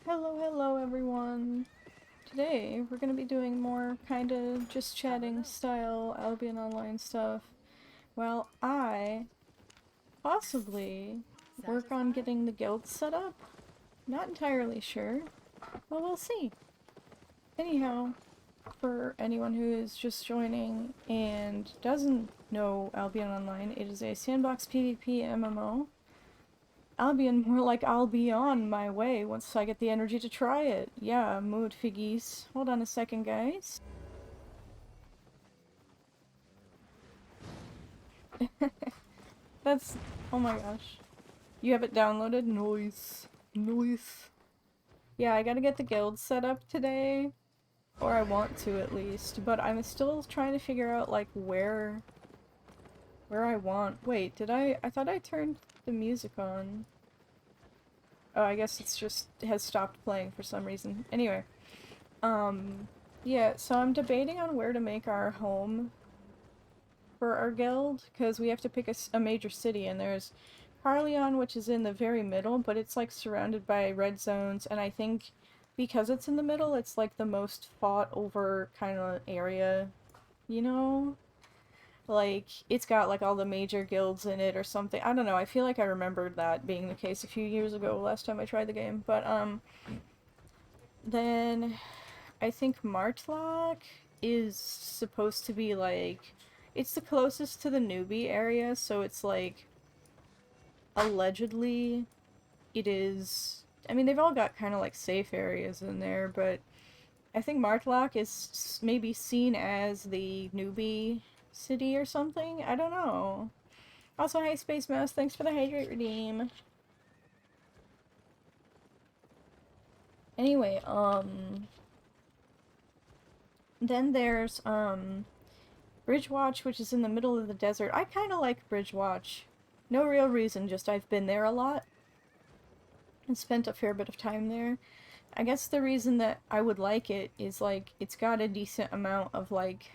Hello everyone. Today we're gonna be doing more kinda just chatting style Albion Online stuff while I possibly work on getting the guild set up. Not entirely sure, but we'll see. Anyhow, for anyone who is just joining and doesn't know Albion Online, it is a sandbox PvP MMO. Albion, more like I'll be on my way once I get the energy to try it. Yeah, mood figgies. Hold on a second, guys. That's... oh my gosh. You have it downloaded? Nice. Nice. Yeah, I gotta get the guild set up today. Or I want to, at least. But I'm still trying to figure out, like, where I want... Wait, did I... I thought I turned the music on. Oh, I guess it's just... it has stopped playing for some reason. Anyway. Yeah, so I'm debating on where to make our home for our guild, because we have to pick a major city, and there's Carleon, which is in the very middle, but it's like surrounded by red zones, and I think because it's in the middle, it's like the most fought over kind of area, you know? Like, it's got like all the major guilds in it or something. I don't know, I feel like I remembered that being the case a few years ago, last time I tried the game, but then I think Martlock is supposed to be like... it's the closest to the newbie area, so it's like... allegedly, it is... I mean, they've all got kind of like safe areas in there, but I think Martlock is maybe seen as the newbie city or something? I don't know. Also, hi Space Mouse, thanks for the hydrate redeem. Anyway, then there's, Bridgewatch, which is in the middle of the desert. I kinda like Bridgewatch. No real reason, just I've been there a lot. And spent a fair bit of time there. I guess the reason that I would like it is, like, it's got a decent amount of, like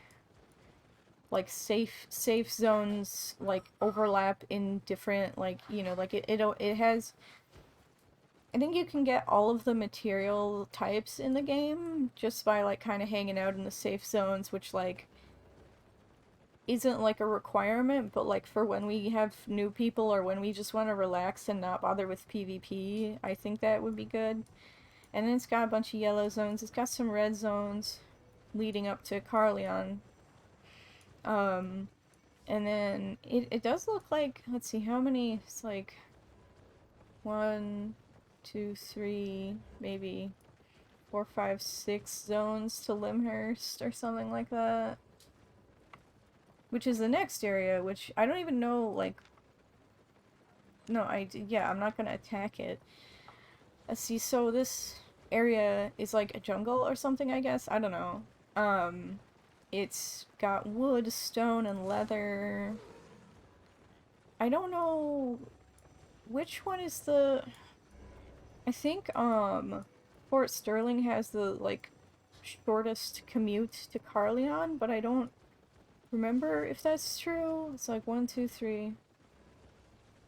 safe zones, like, overlap in different, like, you know, like, it has... I think you can get all of the material types in the game just by, like, kind of hanging out in the safe zones, which, like, isn't like a requirement, but like for when we have new people or when we just want to relax and not bother with PvP, I think that would be good. And then it's got a bunch of yellow zones. It's got some red zones leading up to Carleon. And then it does look like, let's see, how many? It's like 1, 2, 3, maybe 4, 5, 6 zones to Limhurst or something like that. Which is the next area, which I don't even know, like... no, yeah, I'm not gonna attack it. Let's see, so this area is like a jungle or something, I guess? I don't know. It's got wood, stone, and leather. I don't know which one is the... I think, Fort Sterling has the, like, shortest commute to Carleon, but I don't remember if that's true. It's like 1, 2, 3.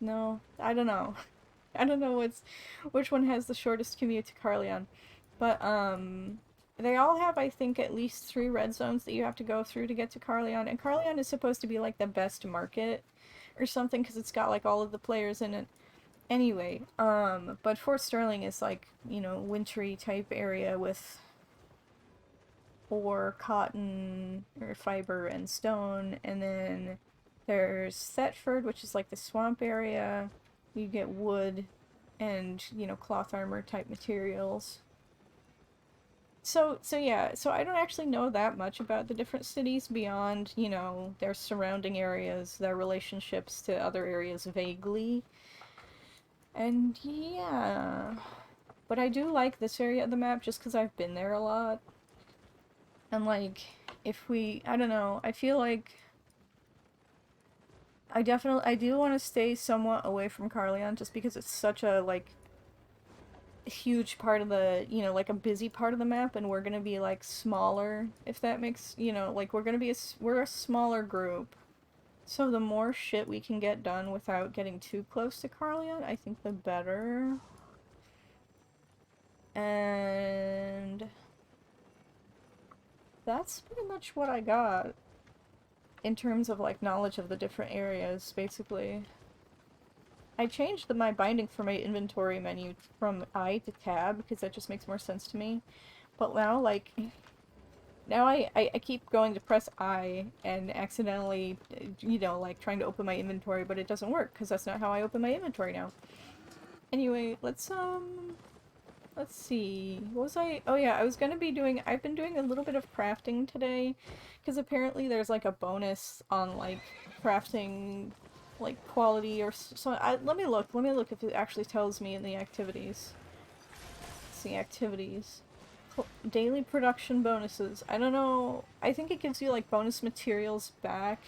No, I don't know. I don't know which one has the shortest commute to Carleon. But, they all have, I think, at least 3 red zones that you have to go through to get to Carleon. And Carleon is supposed to be, like, the best market or something, because it's got, like, all of the players in it. Anyway, but Fort Sterling is, like, you know, wintry type area with ore, cotton, or fiber, and stone. And then there's Thetford, which is, like, the swamp area. You get wood and, you know, cloth armor type materials. So yeah, so I don't actually know that much about the different cities beyond, you know, their surrounding areas, their relationships to other areas vaguely. And yeah, but I do like this area of the map just because I've been there a lot. And like, if we, I don't know, I feel like I do want to stay somewhat away from Carleon just because it's such a, like, huge part of the, you know, like a busy part of the map, and we're gonna be like smaller, if that makes, you know, like we're gonna be we're a smaller group. So the more shit we can get done without getting too close to Carleon, I think the better. that's pretty much what I got in terms of like knowledge of the different areas, basically. I changed my binding for my inventory menu from I to tab because that just makes more sense to me. But now, like, now I keep going to press I and accidentally, you know, like trying to open my inventory, but it doesn't work because that's not how I open my inventory now. Anyway, let's see. What was I? Oh yeah, I've been doing a little bit of crafting today because apparently there's like a bonus on like crafting like quality or so. Let me look if it actually tells me in the activities. Let's see, activities. Daily production bonuses. I don't know. I think it gives you like bonus materials back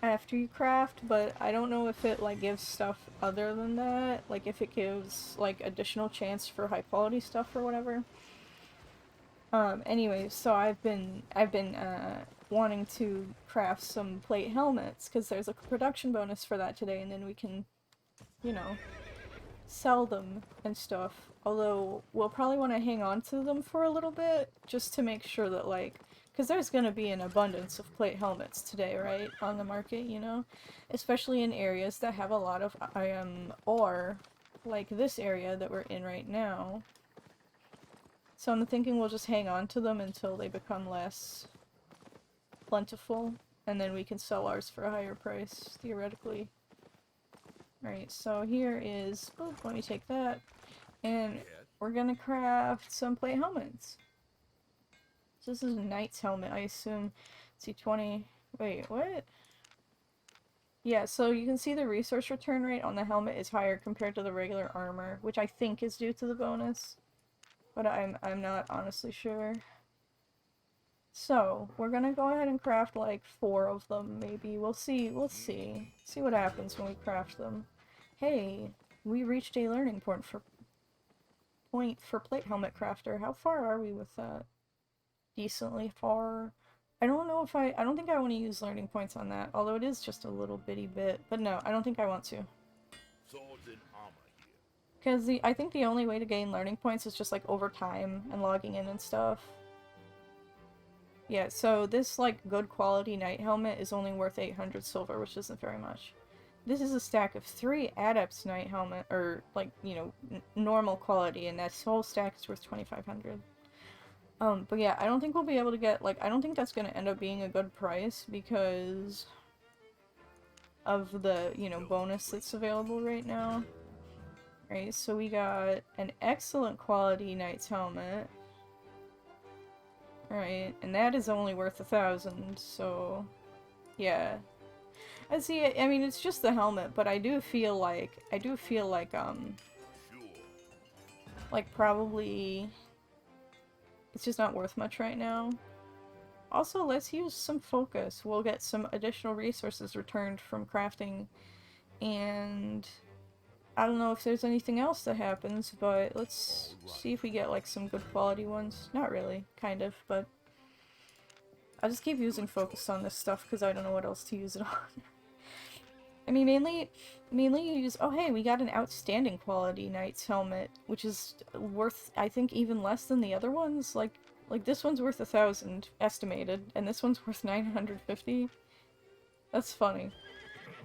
after you craft, but I don't know if it like gives stuff other than that. Like if it gives like additional chance for high quality stuff or whatever. Anyway, so I've been wanting to craft some plate helmets because there's a production bonus for that today, and then we can, you know, sell them and stuff. Although we'll probably want to hang on to them for a little bit just to make sure that like, because there's going to be an abundance of plate helmets today, right, on the market, you know, especially in areas that have a lot of ore, like this area that we're in right now. So I'm thinking we'll just hang on to them until they become less plentiful, and then we can sell ours for a higher price, theoretically. Alright, so here is... Oh, let me take that. And we're gonna craft some plate helmets. So this is a knight's helmet, I assume. Let's see, 20... Wait, what? Yeah, so you can see the resource return rate on the helmet is higher compared to the regular armor, which I think is due to the bonus. But I'm not honestly sure. So, we're gonna go ahead and craft like 4 of them, maybe. We'll see. See what happens when we craft them. Hey, we reached a learning point for plate helmet crafter. How far are we with that? Decently far. I don't know if I don't think I want to use learning points on that, although it is just a little bitty bit. But no, I don't think I want to. Because I think the only way to gain learning points is just like over time and logging in and stuff. Yeah, so this like good quality knight helmet is only worth 800 silver, which isn't very much. This is a stack of 3 Adept's Knight helmet, or like, you know, normal quality, and that whole stack is worth 2,500. But yeah, I don't think we'll be able to get, like, I don't think that's gonna end up being a good price because of the, you know, bonus that's available right now. Right, so we got an excellent quality knight's helmet. Alright, and that is only worth 1,000, so yeah. I see, I mean, it's just the helmet, but I do feel like, probably it's just not worth much right now. Also, let's use some focus. We'll get some additional resources returned from crafting, and I don't know if there's anything else that happens, but let's see if we get, like, some good quality ones. Not really, kind of, but I'll just keep using focus on this stuff because I don't know what else to use it on. I mean, mainly you use... Oh, hey, we got an outstanding quality knight's helmet, which is worth, I think, even less than the other ones. Like this one's worth 1,000, estimated, and this one's worth 950. That's funny.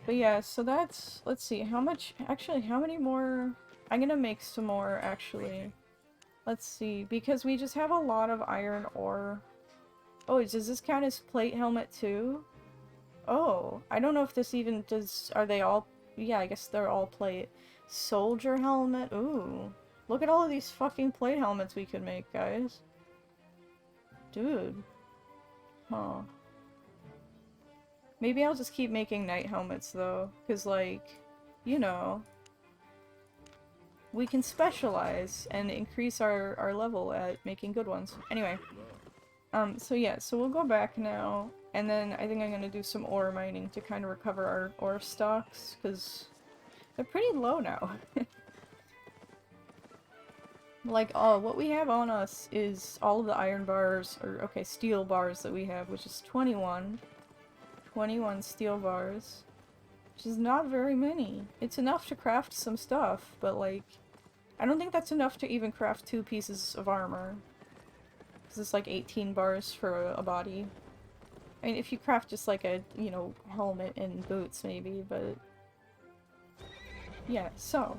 But yeah, so that's... Let's see, how much... Actually, how many more... I'm gonna make some more, actually. Let's see, because we just have a lot of iron ore. Oh, does this count as plate helmet, too? Oh, I don't know if this even does... Are they all... Yeah, I guess they're all plate. Soldier helmet? Ooh. Look at all of these fucking plate helmets we could make, guys. Dude. Huh. Maybe I'll just keep making knight helmets, though. Because, like, you know... We can specialize and increase our level at making good ones. Anyway. So yeah, so we'll go back now. And then I think I'm gonna do some ore mining to kind of recover our ore stocks, because they're pretty low now. Like, what we have on us is all of the iron bars, or, okay, steel bars that we have, which is 21. 21 steel bars. Which is not very many. It's enough to craft some stuff, but, like, I don't think that's enough to even craft 2 pieces of armor. Because it's like 18 bars for a body. I mean, if you craft just like a, you know, helmet and boots maybe, but... Yeah, so...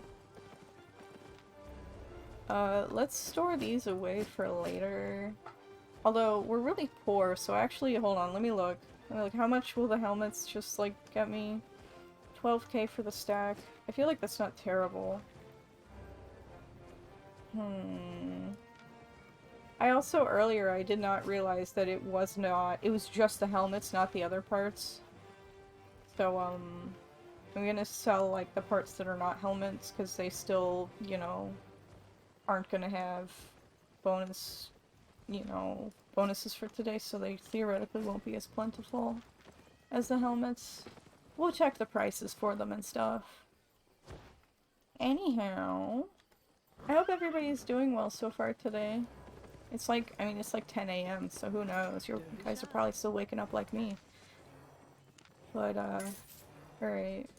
let's store these away for later. Although, we're really poor, so actually, hold on, let me look. How much will the helmets just, like, get me? 12k for the stack. I feel like that's not terrible. I also, earlier, I did not realize that it was just the helmets, not the other parts. So, I'm gonna sell, like, the parts that are not helmets, because they still, you know, aren't gonna have bonus, you know, bonuses for today, so they theoretically won't be as plentiful as the helmets. We'll check the prices for them and stuff. Anyhow, I hope everybody's doing well so far today. It's like, I mean, it's like 10 a.m., so who knows? You guys are probably still waking up like me. But, alright.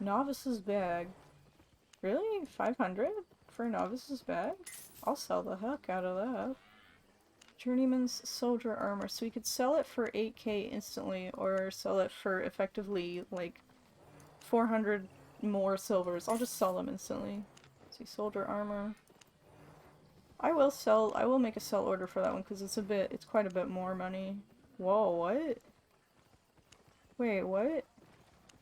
Novice's bag. Really? 500 for a novice's bag? I'll sell the heck out of that. Journeyman's soldier armor. So we could sell it for 8k instantly, or sell it for effectively, like, 400 more silvers. I'll just sell them instantly. Let's see, soldier armor. I will make a sell order for that one, because it's quite a bit more money. Whoa, what? Wait, what?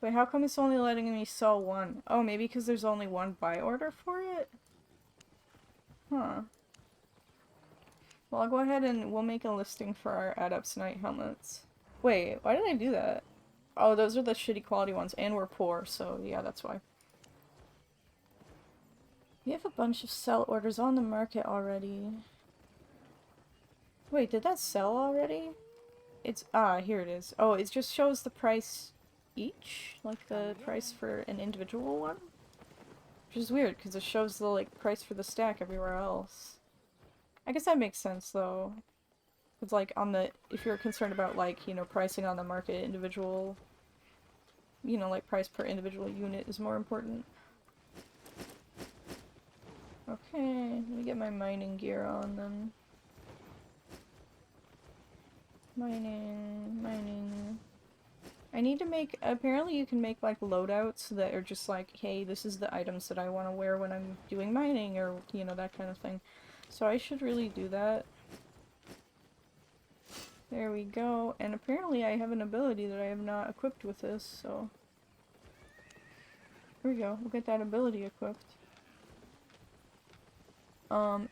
Wait, how come it's only letting me sell one? Oh, maybe because there's only one buy order for it? Huh. Well, I'll go ahead and we'll make a listing for our Adept's Night helmets. Wait, why did I do that? Oh, those are the shitty quality ones, and we're poor, so yeah, that's why. We have a bunch of sell orders on the market already. Wait, did that sell already? Here it is. Oh, it just shows the price each? Like the price for an individual one? Which is weird, because it shows the, like, price for the stack everywhere else. I guess that makes sense, though. It's like, if you're concerned about, like, you know, pricing on the market, individual, you know, like, price per individual unit is more important. Okay, let me get my mining gear on, then. Mining. I need to make, apparently you can make, like, loadouts that are just like, hey, this is the items that I want to wear when I'm doing mining, or, you know, that kind of thing. So I should really do that. There we go, and apparently I have an ability that I have not equipped with this, so... Here we go, we'll get that ability equipped.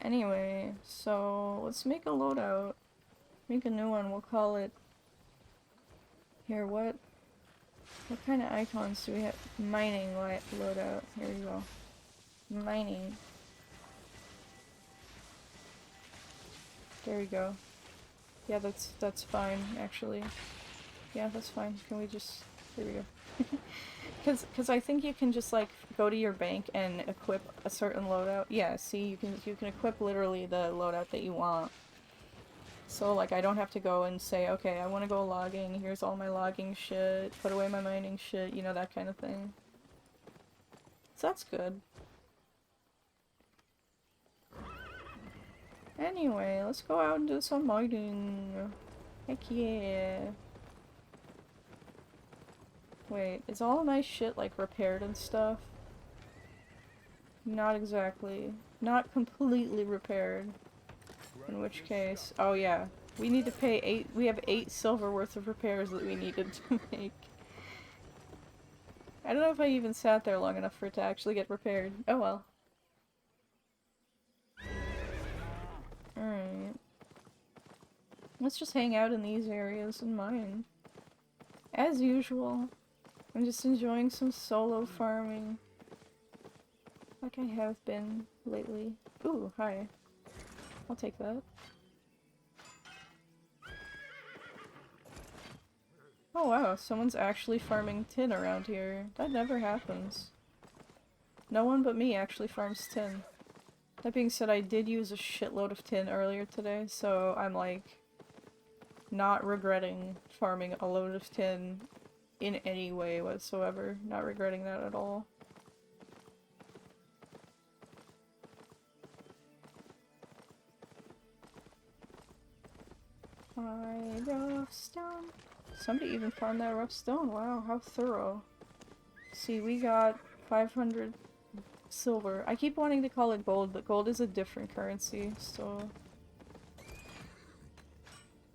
Anyway, so let's make a loadout. Make a new one, we'll call it... Here, what kind of icons do we have? Mining loadout, here we go. Mining. There we go. Yeah, that's fine, actually. Yeah, that's fine. Can we just... Here we go. Cause I think you can just, like, go to your bank and equip a certain loadout. Yeah, see, you can equip literally the loadout that you want. So, like, I don't have to go and say, okay, I want to go logging, here's all my logging shit, put away my mining shit, you know, that kind of thing. So that's good. Anyway, let's go out and do some mining. Heck yeah. Wait, is all of my shit, like, repaired and stuff? Not exactly. Not completely repaired. In which case... Oh yeah. We need to pay we have 8 silver worth of repairs that we needed to make. I don't know if I even sat there long enough for it to actually get repaired. Oh well. Alright. Let's just hang out in these areas and mine. As usual. I'm just enjoying some solo farming. Like I have been lately. Ooh, hi. I'll take that. Oh wow, someone's actually farming tin around here. That never happens. No one but me actually farms tin. That being said, I did use a shitload of tin earlier today, so I'm like not regretting farming a load of tin in any way whatsoever. Not regretting that at all. rough stone. Somebody even farmed that rough stone. Wow, how thorough. See, we got 500 silver. I keep wanting to call it gold, but gold is a different currency, so...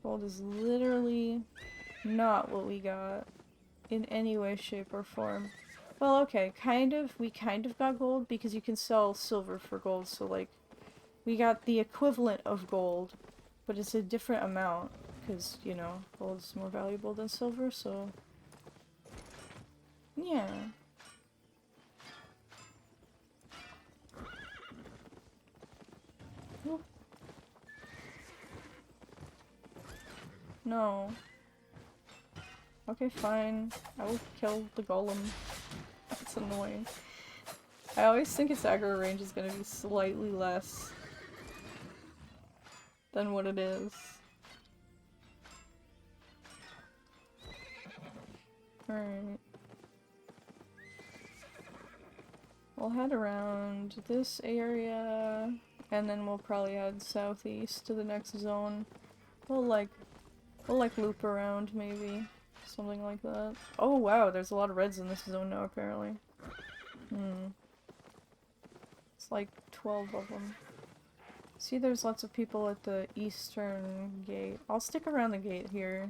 Gold is literally not what we got in any way, shape, or form. Well, okay, we kind of got gold because you can sell silver for gold, so like, we got the equivalent of gold, but it's a different amount, because, you know, gold is more valuable than silver, so... Yeah. Oop. No. Okay, fine. I will kill the golem. That's annoying. I always think its aggro range is gonna be slightly less than what it is. Alright. We'll head around this area, and then we'll probably head southeast to the next zone. We'll loop around, maybe. Something like that. Oh wow, there's a lot of reds in this zone now, apparently. It's like 12 of them. See, there's lots of people at the eastern gate. I'll stick around the gate here.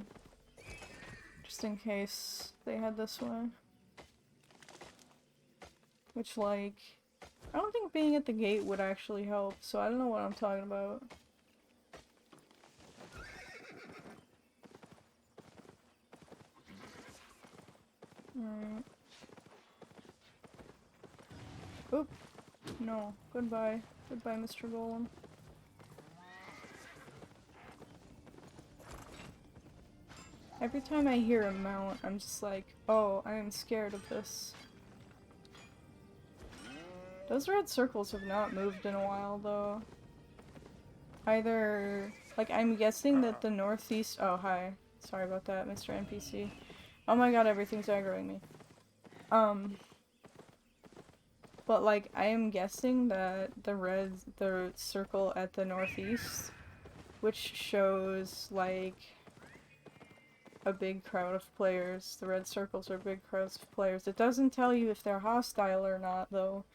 Just in case they head this way. Which, like... I don't think being at the gate would actually help, so I don't know what I'm talking about. Alright. Oop. No. Goodbye. Goodbye, Mr. Golem. Every time I hear a mount, I'm just like, oh, I am scared of this. Those red circles have not moved in a while, though. Either... Like, I'm guessing that the northeast... Oh, hi. Sorry about that, Mr. NPC. Oh my god, everything's aggroing me. But, like, I am guessing that the circle at the northeast, which shows, like, a big crowd of players. The red circles are big crowds of players. It doesn't tell you if they're hostile or not, though.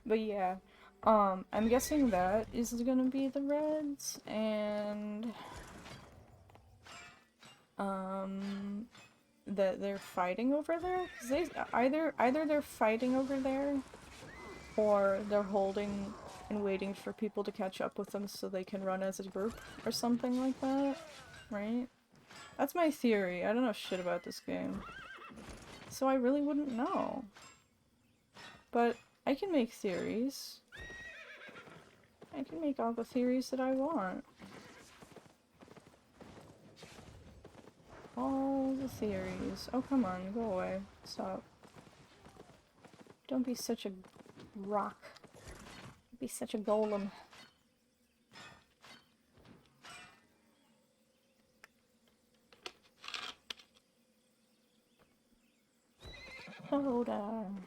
But yeah, I'm guessing that is gonna be the reds, and, that they're fighting over there? 'Cause they, either they're fighting over there, or they're holding and waiting for people to catch up with them so they can run as a group, or something like that, right? That's my theory. I don't know shit about this game. So I really wouldn't know. But I can make theories. I can make all the theories that I want. All the theories. Oh, come on, go away. Stop. Don't be such a rock. Don't be such a golem. Hold on.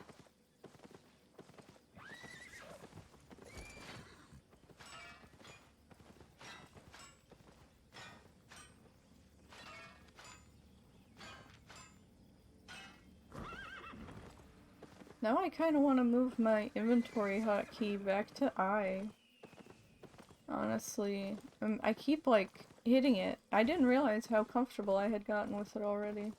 Now I kind of want to move my inventory hotkey back to I. Honestly. I keep, like, hitting it. I didn't realize how comfortable I had gotten with it already.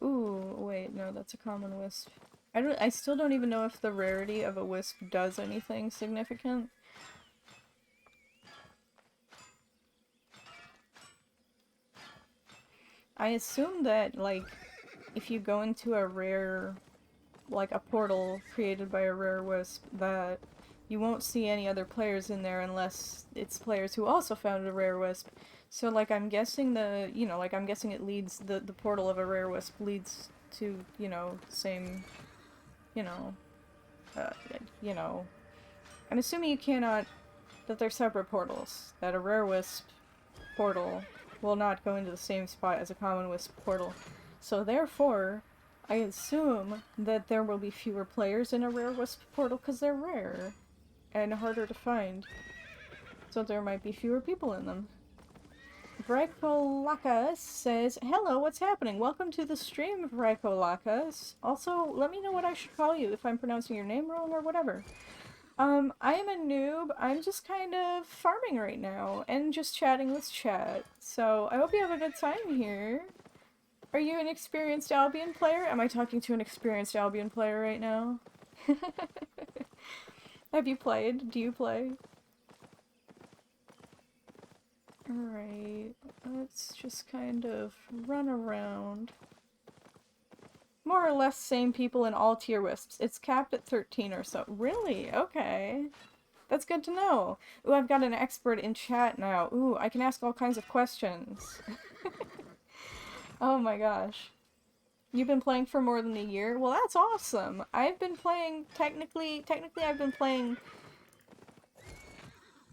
Ooh, wait, no, that's a common wisp. I still don't even know if the rarity of a wisp does anything significant. I assume that, like, if you go into a rare, like a portal created by a rare wisp, that you won't see any other players in there unless it's players who also found a rare wisp. So, like, I'm guessing I'm guessing it leads, the portal of a rare wisp leads to, you know, same, you know, I'm assuming you cannot, that they're separate portals, that a rare wisp portal will not go into the same spot as a common wisp portal. So therefore, I assume that there will be fewer players in a rare wisp portal because they're rare and harder to find. So there might be fewer people in them. Vrykolakas says, hello, what's happening? Welcome to the stream, Vrykolakas. Also, let me know what I should call you, if I'm pronouncing your name wrong or whatever. I am a noob. I'm just kind of farming right now, and just chatting with chat. So, I hope you have a good time here. Are you an experienced Albion player? Am I talking to an experienced Albion player right now? Have you played? Do you play? Alright, let's just kind of run around. More or less same people in all tier wisps. It's capped at 13 or so. Really? Okay. That's good to know. Ooh, I've got an expert in chat now. Ooh, I can ask all kinds of questions. Oh my gosh. You've been playing for more than a year? Well, that's awesome. I've been playing, technically I've been playing...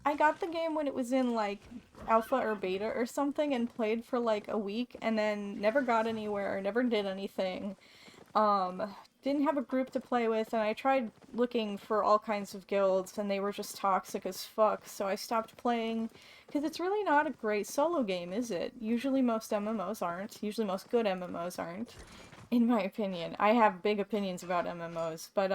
I got the game when it was in, like, alpha or beta or something and played for, like, a week and then never got anywhere, never did anything. Didn't have a group to play with, and I tried looking for all kinds of guilds, and they were just toxic as fuck, so I stopped playing, because it's really not a great solo game, is it? Usually most MMOs aren't. Usually most good MMOs aren't, in my opinion. I have big opinions about MMOs, but,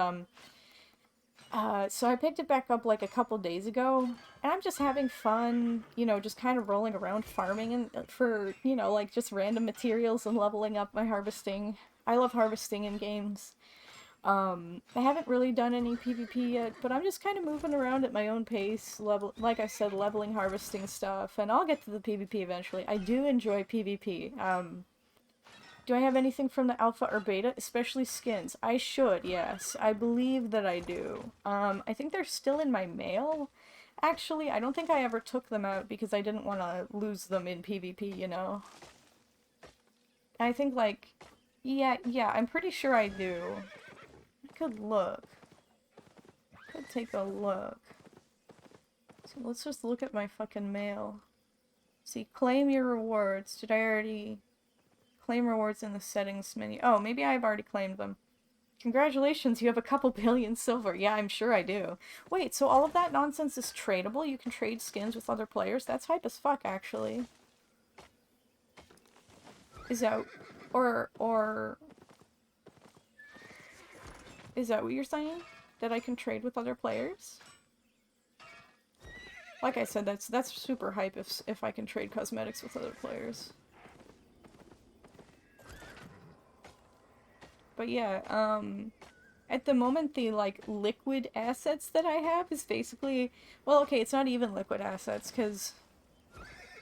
so I picked it back up, like, a couple days ago, and I'm just having fun, you know, just kind of rolling around farming and for, you know, like, just random materials and leveling up my harvesting. I love harvesting in games. I haven't really done any PvP yet, but I'm just kind of moving around at my own pace, like I said, leveling, harvesting stuff, and I'll get to the PvP eventually. I do enjoy PvP. Do I have anything from the alpha or beta? Especially skins. I should, yes. I believe that I do. I think they're still in my mail. Actually, I don't think I ever took them out because I didn't want to lose them in PvP, you know? I think, like... Yeah, I'm pretty sure I do. I could look. Could take a look. So let's just look at my fucking mail. See, claim your rewards. Did I already... Claim rewards in the settings menu. Oh, maybe I've already claimed them. Congratulations, you have a couple billion silver. Yeah, I'm sure I do. Wait, so all of that nonsense is tradable? You can trade skins with other players? That's hype as fuck, actually. Is that... Or... Is that what you're saying? That I can trade with other players? Like I said, that's super hype if I can trade cosmetics with other players. But yeah, at the moment the, like, liquid assets that I have is basically... Well, okay, it's not even liquid assets, because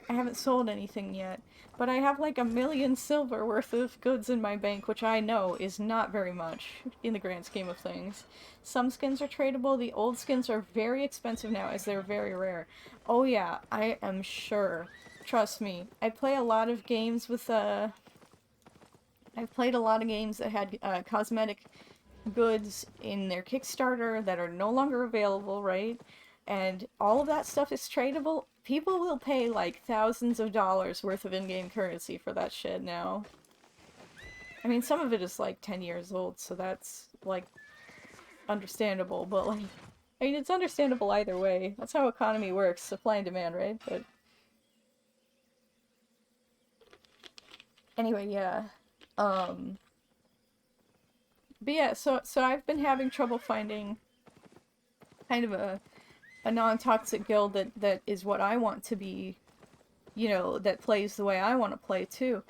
I haven't sold anything yet. But I have, like, 1,000,000 silver worth of goods in my bank, which I know is not very much in the grand scheme of things. Some skins are tradable. The old skins are very expensive now, as they're very rare. Oh yeah, I am sure. Trust me. I play a lot of games with, I've played a lot of games that had cosmetic goods in their Kickstarter that are no longer available, right? And all of that stuff is tradable. People will pay like thousands of dollars worth of in-game currency for that shit now. I mean, some of it is like 10 years old, so that's like understandable, but like, I mean, it's understandable either way. That's how economy works, supply and demand, right? But anyway, yeah. But yeah, so I've been having trouble finding kind of a non-toxic guild that is what I want to be, you know, that plays the way I want to play too.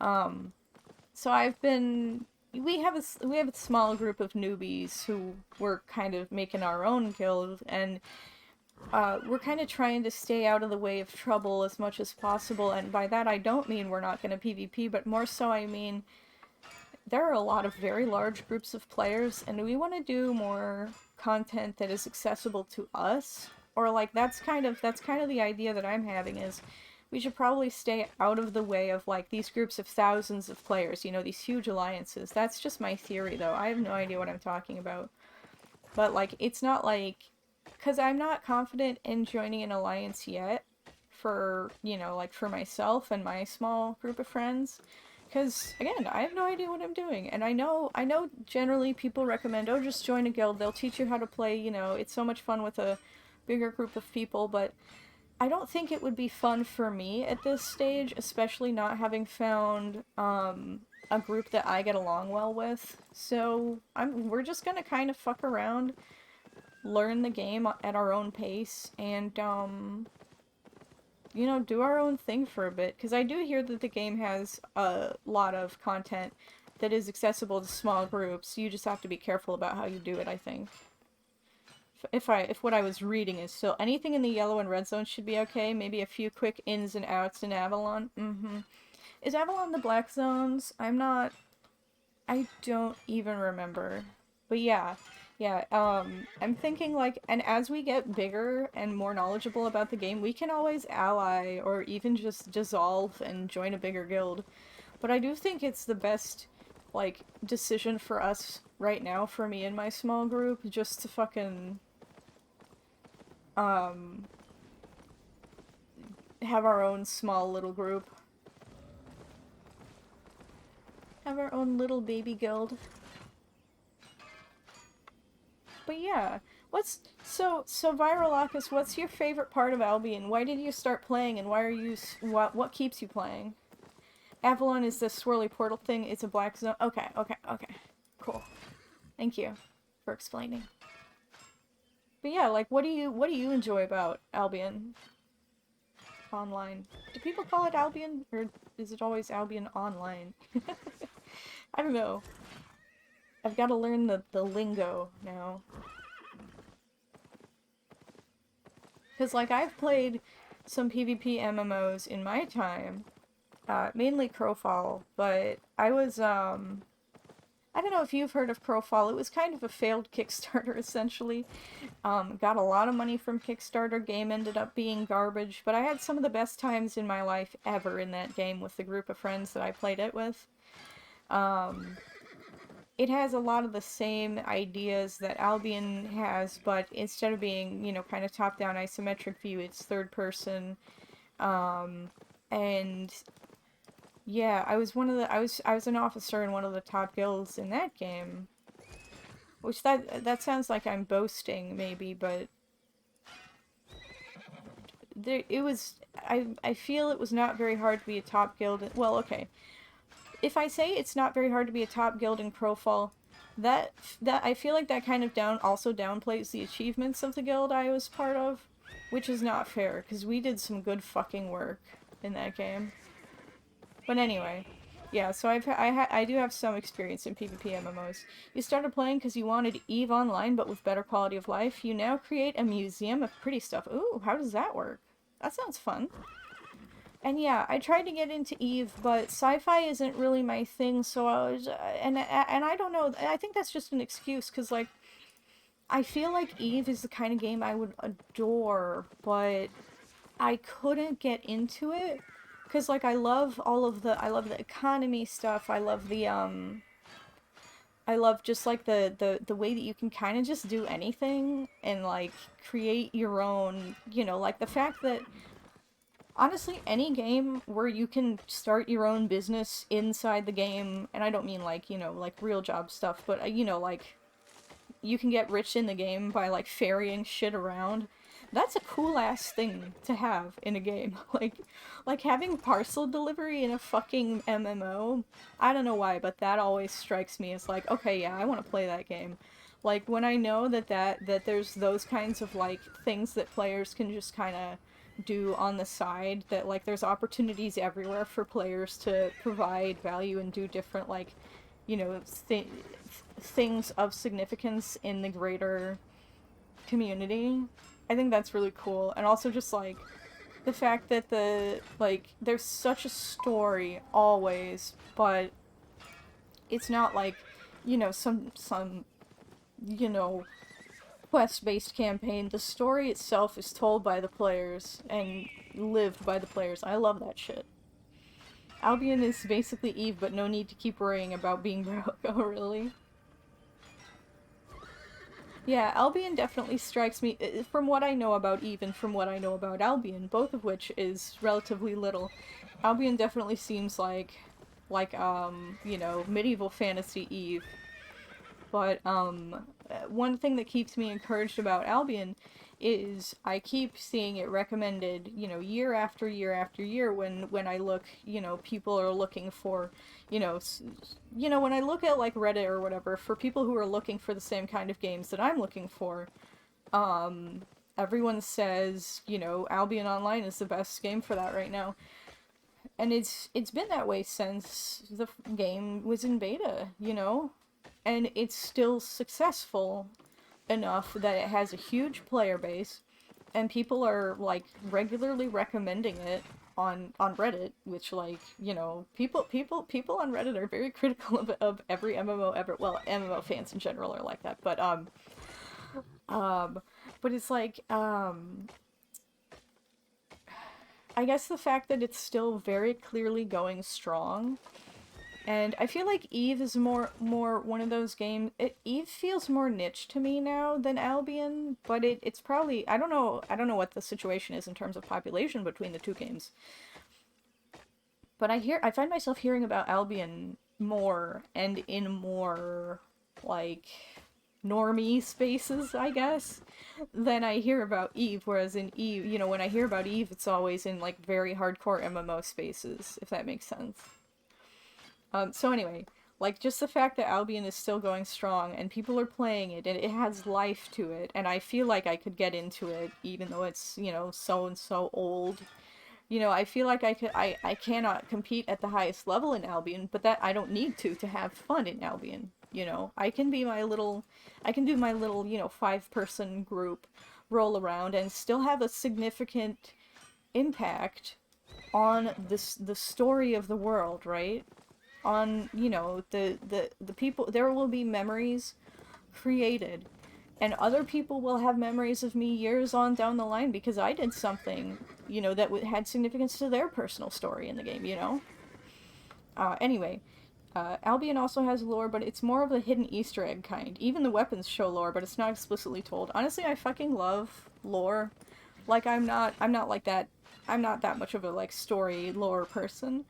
So I've been... We have a small group of newbies who we're kind of making our own guild, and we're kind of trying to stay out of the way of trouble as much as possible, and by that I don't mean we're not going to PvP, but more so I mean there are a lot of very large groups of players, and we want to do more content that is accessible to us, or like that's kind of the idea that I'm having is we should probably stay out of the way of like these groups of thousands of players, you know, these huge alliances. That's just my theory though. I have no idea what I'm talking about. But like it's not like, because I'm not confident in joining an alliance yet for, you know, like for myself and my small group of friends. Because, again, I have no idea what I'm doing, and I know generally people recommend, oh, just join a guild, they'll teach you how to play, you know, it's so much fun with a bigger group of people, but I don't think it would be fun for me at this stage, especially not having found a group that I get along well with. So we're just gonna kind of fuck around, learn the game at our own pace, and you know, do our own thing for a bit. Because I do hear that the game has a lot of content that is accessible to small groups. You just have to be careful about how you do it, I think. If what I was reading is still anything in the yellow and red zone should be okay. Maybe a few quick ins and outs in Avalon. Is Avalon the black zones? I don't even remember. But yeah. Yeah, I'm thinking like, and as we get bigger and more knowledgeable about the game, we can always ally or even just dissolve and join a bigger guild. But I do think it's the best, like, decision for us right now, for me and my small group, just to fucking, um, have our own small little group. Have our own little baby guild. But yeah, so Viralocus, what's your favorite part of Albion? Why did you start playing, and why are you, what keeps you playing? Avalon is the swirly portal thing, it's a black zone. Okay, okay, okay. Cool. Thank you for explaining. But yeah, like, what do you enjoy about Albion Online? Do people call it Albion, or is it always Albion Online? I don't know. I've got to learn the lingo now. Because, like, I've played some PvP MMOs in my time, mainly Crowfall, but I don't know if you've heard of Crowfall. It was kind of a failed Kickstarter, essentially. Got a lot of money from Kickstarter. Game ended up being garbage, but I had some of the best times in my life ever in that game with the group of friends that I played it with. It has a lot of the same ideas that Albion has, but instead of being, you know, kind of top-down isometric view, it's third person. And yeah, I was an officer in one of the top guilds in that game. Which that sounds like I'm boasting maybe, but it was I feel it was not very hard to be a top guild. Well, okay. If I say it's not very hard to be a top guild in Crowfall, that I feel like that kind of also downplays the achievements of the guild I was part of, which is not fair because we did some good fucking work in that game. But anyway, yeah, so I do have some experience in PvP MMOs. You started playing because you wanted EVE Online but with better quality of life. You now create a museum of pretty stuff. Ooh, how does that work? That sounds fun. And yeah, I tried to get into EVE, but sci-fi isn't really my thing, so I was, and I don't know, I think that's just an excuse, because, like, I feel like EVE is the kind of game I would adore, but I couldn't get into it because like I love the economy stuff. I love just like the way that you can kind of just do anything and like create your own, you know, like the fact that honestly any game where you can start your own business inside the game, and I don't mean like, you know, like real job stuff, but you know, like you can get rich in the game by like ferrying shit around. That's a cool ass thing to have in a game. Like having parcel delivery in a fucking MMO. I don't know why, but that always strikes me as like, okay, yeah, I want to play that game. Like when I know that there's those kinds of like things that players can just kind of do on the side, that like there's opportunities everywhere for players to provide value and do different like, you know, things of significance in the greater community. I think that's really cool. And also just like the fact that there's such a story always, but it's not like, you know, some you know, quest-based campaign. The story itself is told by the players and lived by the players. I love that shit. Albion is basically Eve, but no need to keep worrying about being broke. Oh, really? Yeah, Albion definitely strikes me, from what I know about Eve and from what I know about Albion, both of which is relatively little. Albion definitely seems like, you know, medieval fantasy Eve. But, one thing that keeps me encouraged about Albion is I keep seeing it recommended, you know, year after year after year when I look, you know, people are looking for, you know, when I look at like Reddit or whatever, for people who are looking for the same kind of games that I'm looking for, everyone says, you know, Albion Online is the best game for that right now. And it's been that way since the game was in beta, you know? And it's still successful enough that it has a huge player base, and people are like regularly recommending it on Reddit, which, like, you know, people on Reddit are very critical of every MMO ever. Well, MMO fans in general are like that, um but it's like, I guess the fact that it's still very clearly going strong. And I feel like Eve is more one of those games. Eve feels more niche to me now than Albion, but it's probably, I don't know what the situation is in terms of population between the two games. But I find myself hearing about Albion more and in more like normie spaces, I guess, than I hear about Eve. Whereas in Eve, you know, when I hear about Eve, it's always in like very hardcore MMO spaces, if that makes sense. So anyway, like, just the fact that Albion is still going strong and people are playing it and it has life to it, and I feel like I could get into it even though it's, you know, so and so old. You know, I feel like I cannot compete at the highest level in Albion, but that I don't need to have fun in Albion. You know, I can do my little, you know, 5-person group roll around and still have a significant impact on the story of the world, right? On, you know, the people. There will be memories created, and other people will have memories of me years on down the line because I did something, you know, that had significance to their personal story in the game, you know. Anyway, Albion also has lore, but it's more of a hidden Easter egg kind. Even the weapons show lore, but it's not explicitly told. Honestly, I fucking love lore. Like, I'm not like that. I'm not that much of a like story lore person.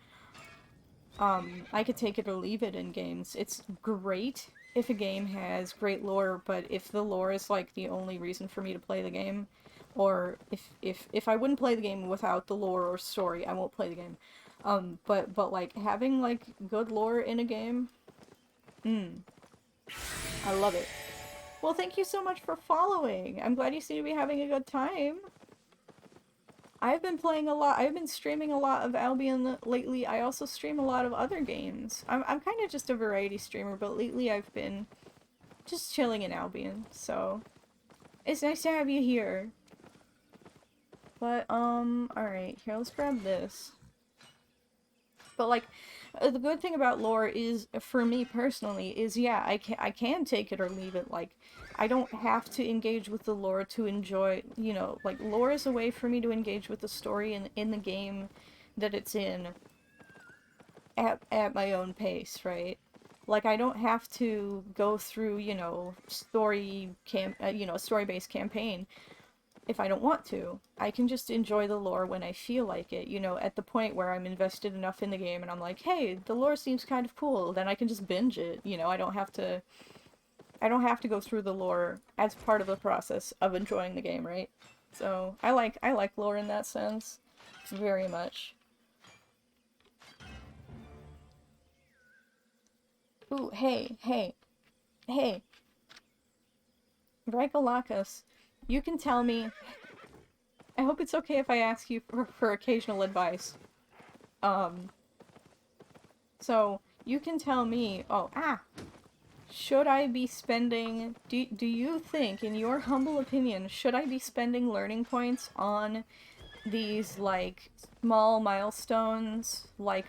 I could take it or leave it in games. It's great if a game has great lore, but if the lore is like the only reason for me to play the game, or if I wouldn't play the game without the lore or story, I won't play the game. But like having like good lore in a game, I love it. Well, thank you so much for following. I'm glad you seem to be having a good time. I've been playing a lot. I've been streaming a lot of Albion lately. I also stream a lot of other games. I'm kind of just a variety streamer, but lately I've been just chilling in Albion. So it's nice to have you here. But alright, here, let's grab this. But like, the good thing about lore is, for me personally, is yeah, I can take it or leave it. Like, I don't have to engage with the lore to enjoy, you know, like, lore is a way for me to engage with the story in the game that it's in at my own pace, right? Like, I don't have to go through, you know, story-based campaign if I don't want to. I can just enjoy the lore when I feel like it, you know, at the point where I'm invested enough in the game and I'm like, hey, the lore seems kind of cool, then I can just binge it, you know. I don't have to go through the lore as part of the process of enjoying the game, right? So, I like lore in that sense very much. Ooh, hey, Raikolakis, you can tell me. I hope it's okay if I ask you for occasional advice. Um, so, you can tell me, should I be spending, do you think, in your humble opinion, should I be spending learning points on these, like, small milestones, like,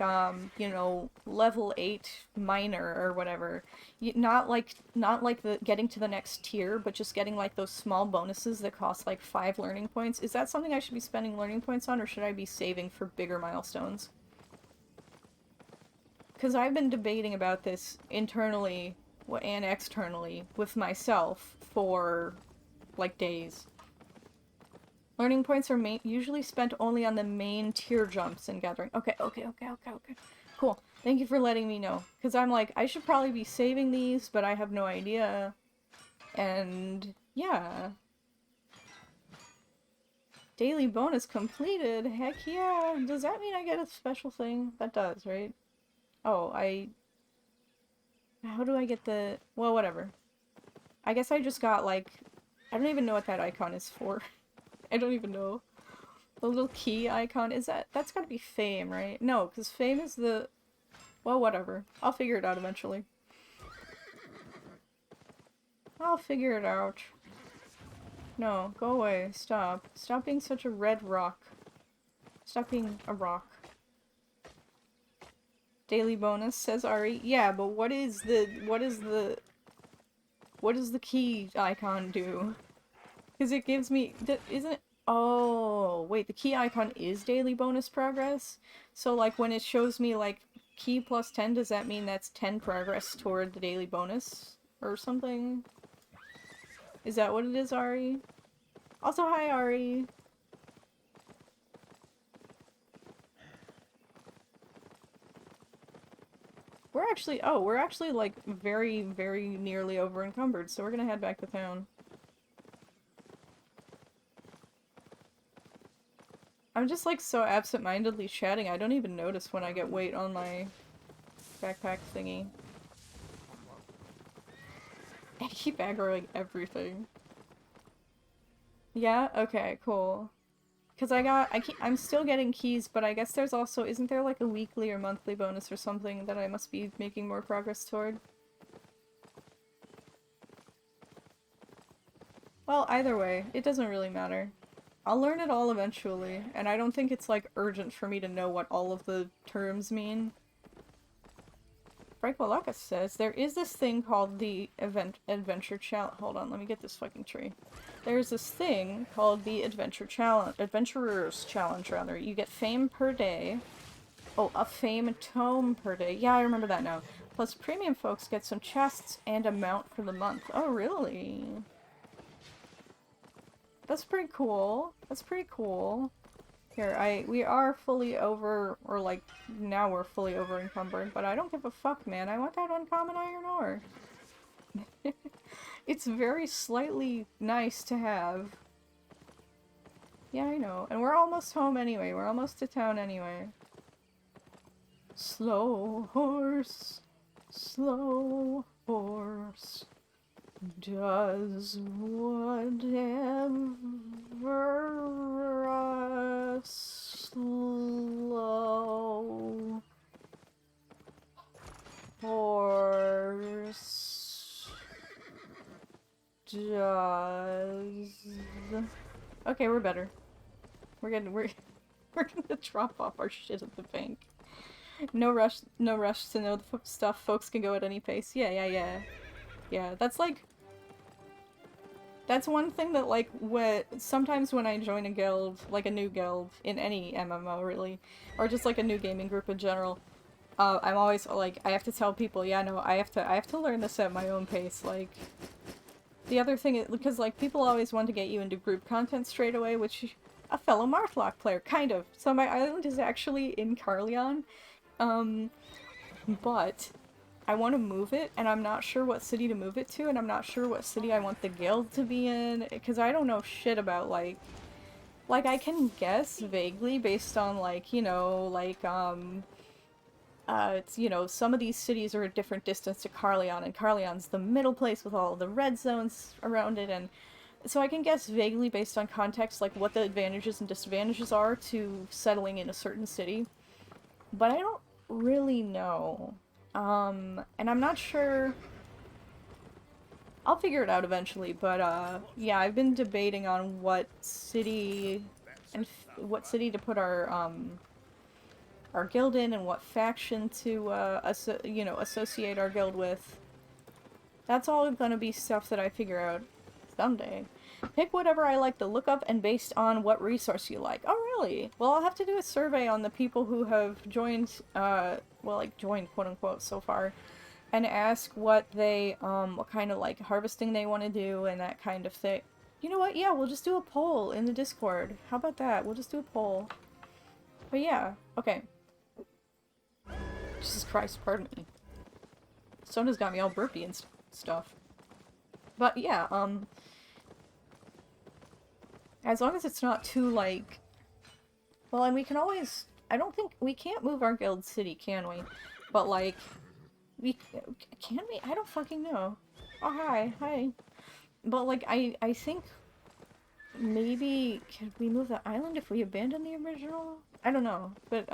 you know, level 8 minor or whatever? Not like the getting to the next tier, but just getting, like, those small bonuses that cost, like, 5 learning points. Is that something I should be spending learning points on, or should I be saving for bigger milestones? Because I've been debating about this internally and externally with myself for, like, days. Learning points are usually spent only on the main tier jumps and gathering. Okay. Cool. Thank you for letting me know. Because I'm like, I should probably be saving these, but I have no idea. And, yeah. Daily bonus completed? Heck yeah! Does that mean I get a special thing? That does, right? Oh, how do I get the... Well, whatever. I guess I just got, like... I don't even know what that icon is for. I don't even know. The little key icon, is that... That's gotta be fame, right? No, because fame is the... Well, whatever. I'll figure it out eventually. I'll figure it out. No, go away. Stop. Stop being such a red rock. Stop being a rock. Daily bonus, says Ari. Yeah, but what does the key icon do? Because it gives me, isn't, oh, wait, the key icon is daily bonus progress? So, like, when it shows me, like, key plus 10, does that mean that's 10 progress toward the daily bonus? Or something? Is that what it is, Ari? Also, hi, Ari. We're actually, like, very, very nearly over encumbered, so we're gonna head back to town. I'm just, like, so absent-mindedly chatting, I don't even notice when I get weight on my backpack thingy. I keep aggroing everything. Yeah? Okay, cool. Because I'm still getting keys, but I guess there's also, isn't there like a weekly or monthly bonus or something that I must be making more progress toward? Well, either way, it doesn't really matter. I'll learn it all eventually, and I don't think it's like urgent for me to know what all of the terms mean. Frank says, there is this thing called the Adventure Challenge. Hold on, let me get this fucking tree. There's this thing called the Adventurers Challenge, rather. You get fame per day. Oh, a fame tome per day. Yeah, I remember that now. Plus, premium folks get some chests and a mount for the month. Oh, really? That's pretty cool. That's pretty cool. Here, we are fully over, or like, now we're fully over encumbered, but I don't give a fuck, man. I want that uncommon iron ore. It's very slightly nice to have. Yeah, I know. And we're almost home anyway. We're almost to town anyway. Slow horse, slow horse, does whatever a slow horse does. Okay, we're better. We're gonna drop off our shit at the bank. No rush to know the stuff. Folks can go at any pace. Yeah, that's like... That's one thing that, like, sometimes when I join a guild, like a new guild, in any MMO, really, or just, like, a new gaming group in general, I'm always, like, I have to tell people, yeah, no, I have to learn this at my own pace, like... The other thing is, because, like, people always want to get you into group content straight away, which... A fellow Marthlock player, kind of. So my island is actually in Carleon, but I want to move it, and I'm not sure what city to move it to, and I'm not sure what city I want the guild to be in, because I don't know shit about, like, I can guess vaguely based on, like, you know, like, it's, you know, some of these cities are a different distance to Carleon, and Carleon's the middle place with all the red zones around it, and so I can guess vaguely based on context, like, what the advantages and disadvantages are to settling in a certain city. But I don't really know. And I'm not sure... I'll figure it out eventually, but, yeah, I've been debating on what city... what city to put our guild in, and what faction to, you know, associate our guild with. That's all gonna be stuff that I figure out someday. Pick whatever I like the look of and based on what resource you like. Oh, really? Well, I'll have to do a survey on the people who have joined, well, like, joined, quote-unquote, so far, and ask what they, what kind of, like, harvesting they want to do and that kind of thing. You know what? Yeah, we'll just do a poll in the Discord. How about that? We'll just do a poll. But yeah, okay. Jesus Christ, pardon me. Sona's got me all burpy and stuff. But yeah, As long as it's not too, like... Well, and we can always... I don't think... We can't move our guild city, can we? But, like... We... Can we? I don't fucking know. Oh, hi. Hi. But, like, I think... Maybe... Can we move the island if we abandon the original? I don't know. But,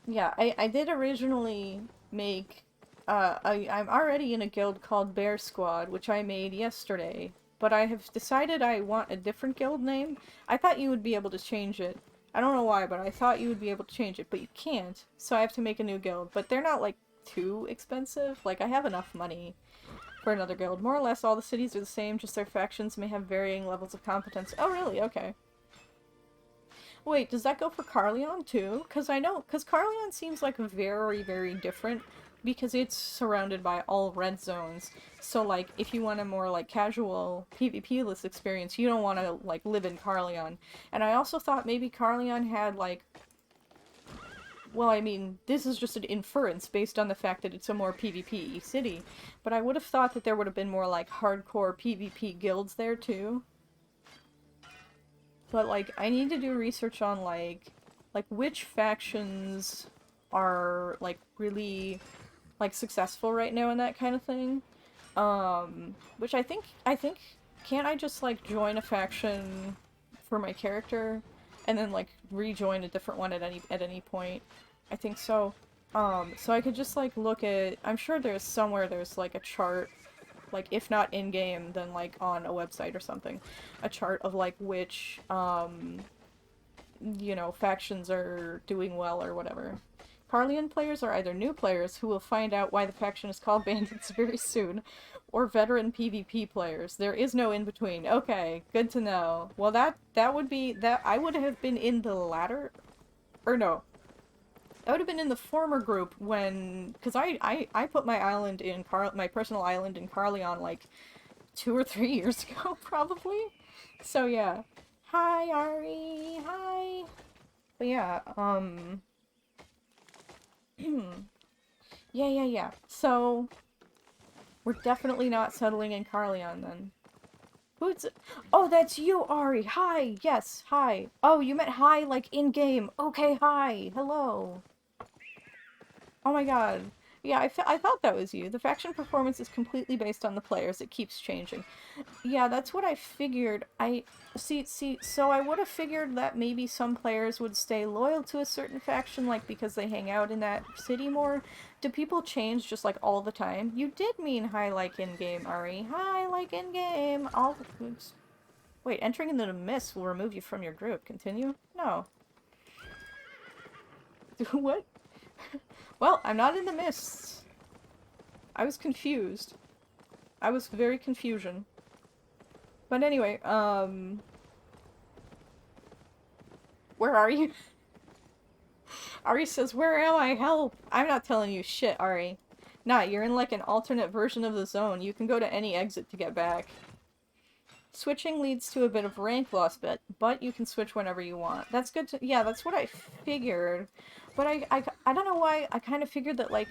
yeah, I did originally make... I'm already in a guild called Bear Squad, which I made yesterday. But I have decided I want a different guild name. I thought you would be able to change it. I don't know why, but I thought you would be able to change it, but you can't. So I have to make a new guild. But they're not, like, too expensive. Like, I have enough money for another guild. More or less, all the cities are the same, just their factions may have varying levels of competence. Oh, really? Okay. Wait, does that go for Carleon, too? Because Carleon seems like very, very different. Because it's surrounded by all red zones. So, like, if you want a more, like, casual PvP-less experience, you don't want to, like, live in Carleon. And I also thought maybe Carleon had, like... Well, I mean, this is just an inference based on the fact that it's a more PvP city. But I would have thought that there would have been more, like, hardcore PvP guilds there, too. But, like, I need to do research on, like, which factions are, like, really... like, successful right now and that kind of thing. Which I think, can't I just, like, join a faction for my character, and then, like, rejoin a different one at any point? I think so. So I could just, like, look at, I'm sure there's somewhere there's, like, a chart, like, if not in-game, then, like, on a website or something, a chart of, like, which, you know, factions are doing well or whatever. Carleon players are either new players who will find out why the faction is called Bandits very soon, or veteran PvP players. There is no in-between. Okay, good to know. Well, that would be... I would have been in the latter... Or no. I would have been in the former group when... Because I put my island in... my personal island in Carleon, like, 2 or 3 years ago, probably? So, yeah. Hi, Ari! Hi! But yeah, yeah. So, we're definitely not settling in Carleon, then. Who's... Oh, that's you, Ari! Hi! Yes, hi! Oh, you meant hi, like, in-game! Okay, hi! Hello! Oh my god. Yeah, I thought that was you. The faction performance is completely based on the players. It keeps changing. Yeah, that's what I figured. So I would have figured that maybe some players would stay loyal to a certain faction, like, because they hang out in that city more. Do people change just, like, all the time? You did mean hi, like, in-game, Ari. Hi, like, in-game! Wait, entering into the mist will remove you from your group. Continue? No. What? Well, I'm not in the mists. I was confused. I was very confusion. But anyway, where are you? Ari says, where am I? Help! I'm not telling you shit, Ari. Nah, you're in like an alternate version of the zone. You can go to any exit to get back. Switching leads to a bit of rank loss, but you can switch whenever you want. That's good to- yeah, that's what I figured. But I don't know why I kind of figured that, like,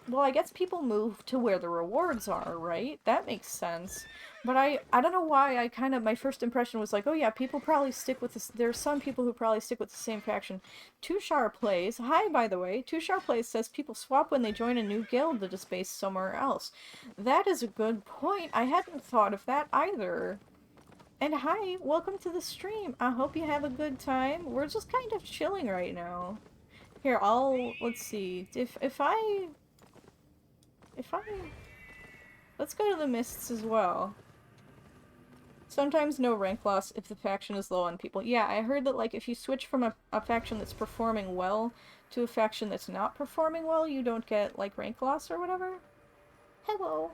well, I guess people move to where the rewards are, right? That makes sense. But I don't know why I kind of, my first impression was like, oh yeah, people probably stick with this, there's some people who probably stick with the same faction. Tushar Plays, hi by the way, Tushar Plays says people swap when they join a new guild that is based somewhere else. That is a good point. I hadn't thought of that either. And hi, welcome to the stream. I hope you have a good time. We're just kind of chilling right now. Here, let's see, if I... Let's go to the mists as well. Sometimes no rank loss if the faction is low on people. Yeah, I heard that, like, if you switch from a faction that's performing well to a faction that's not performing well, you don't get, like, rank loss or whatever. Hello.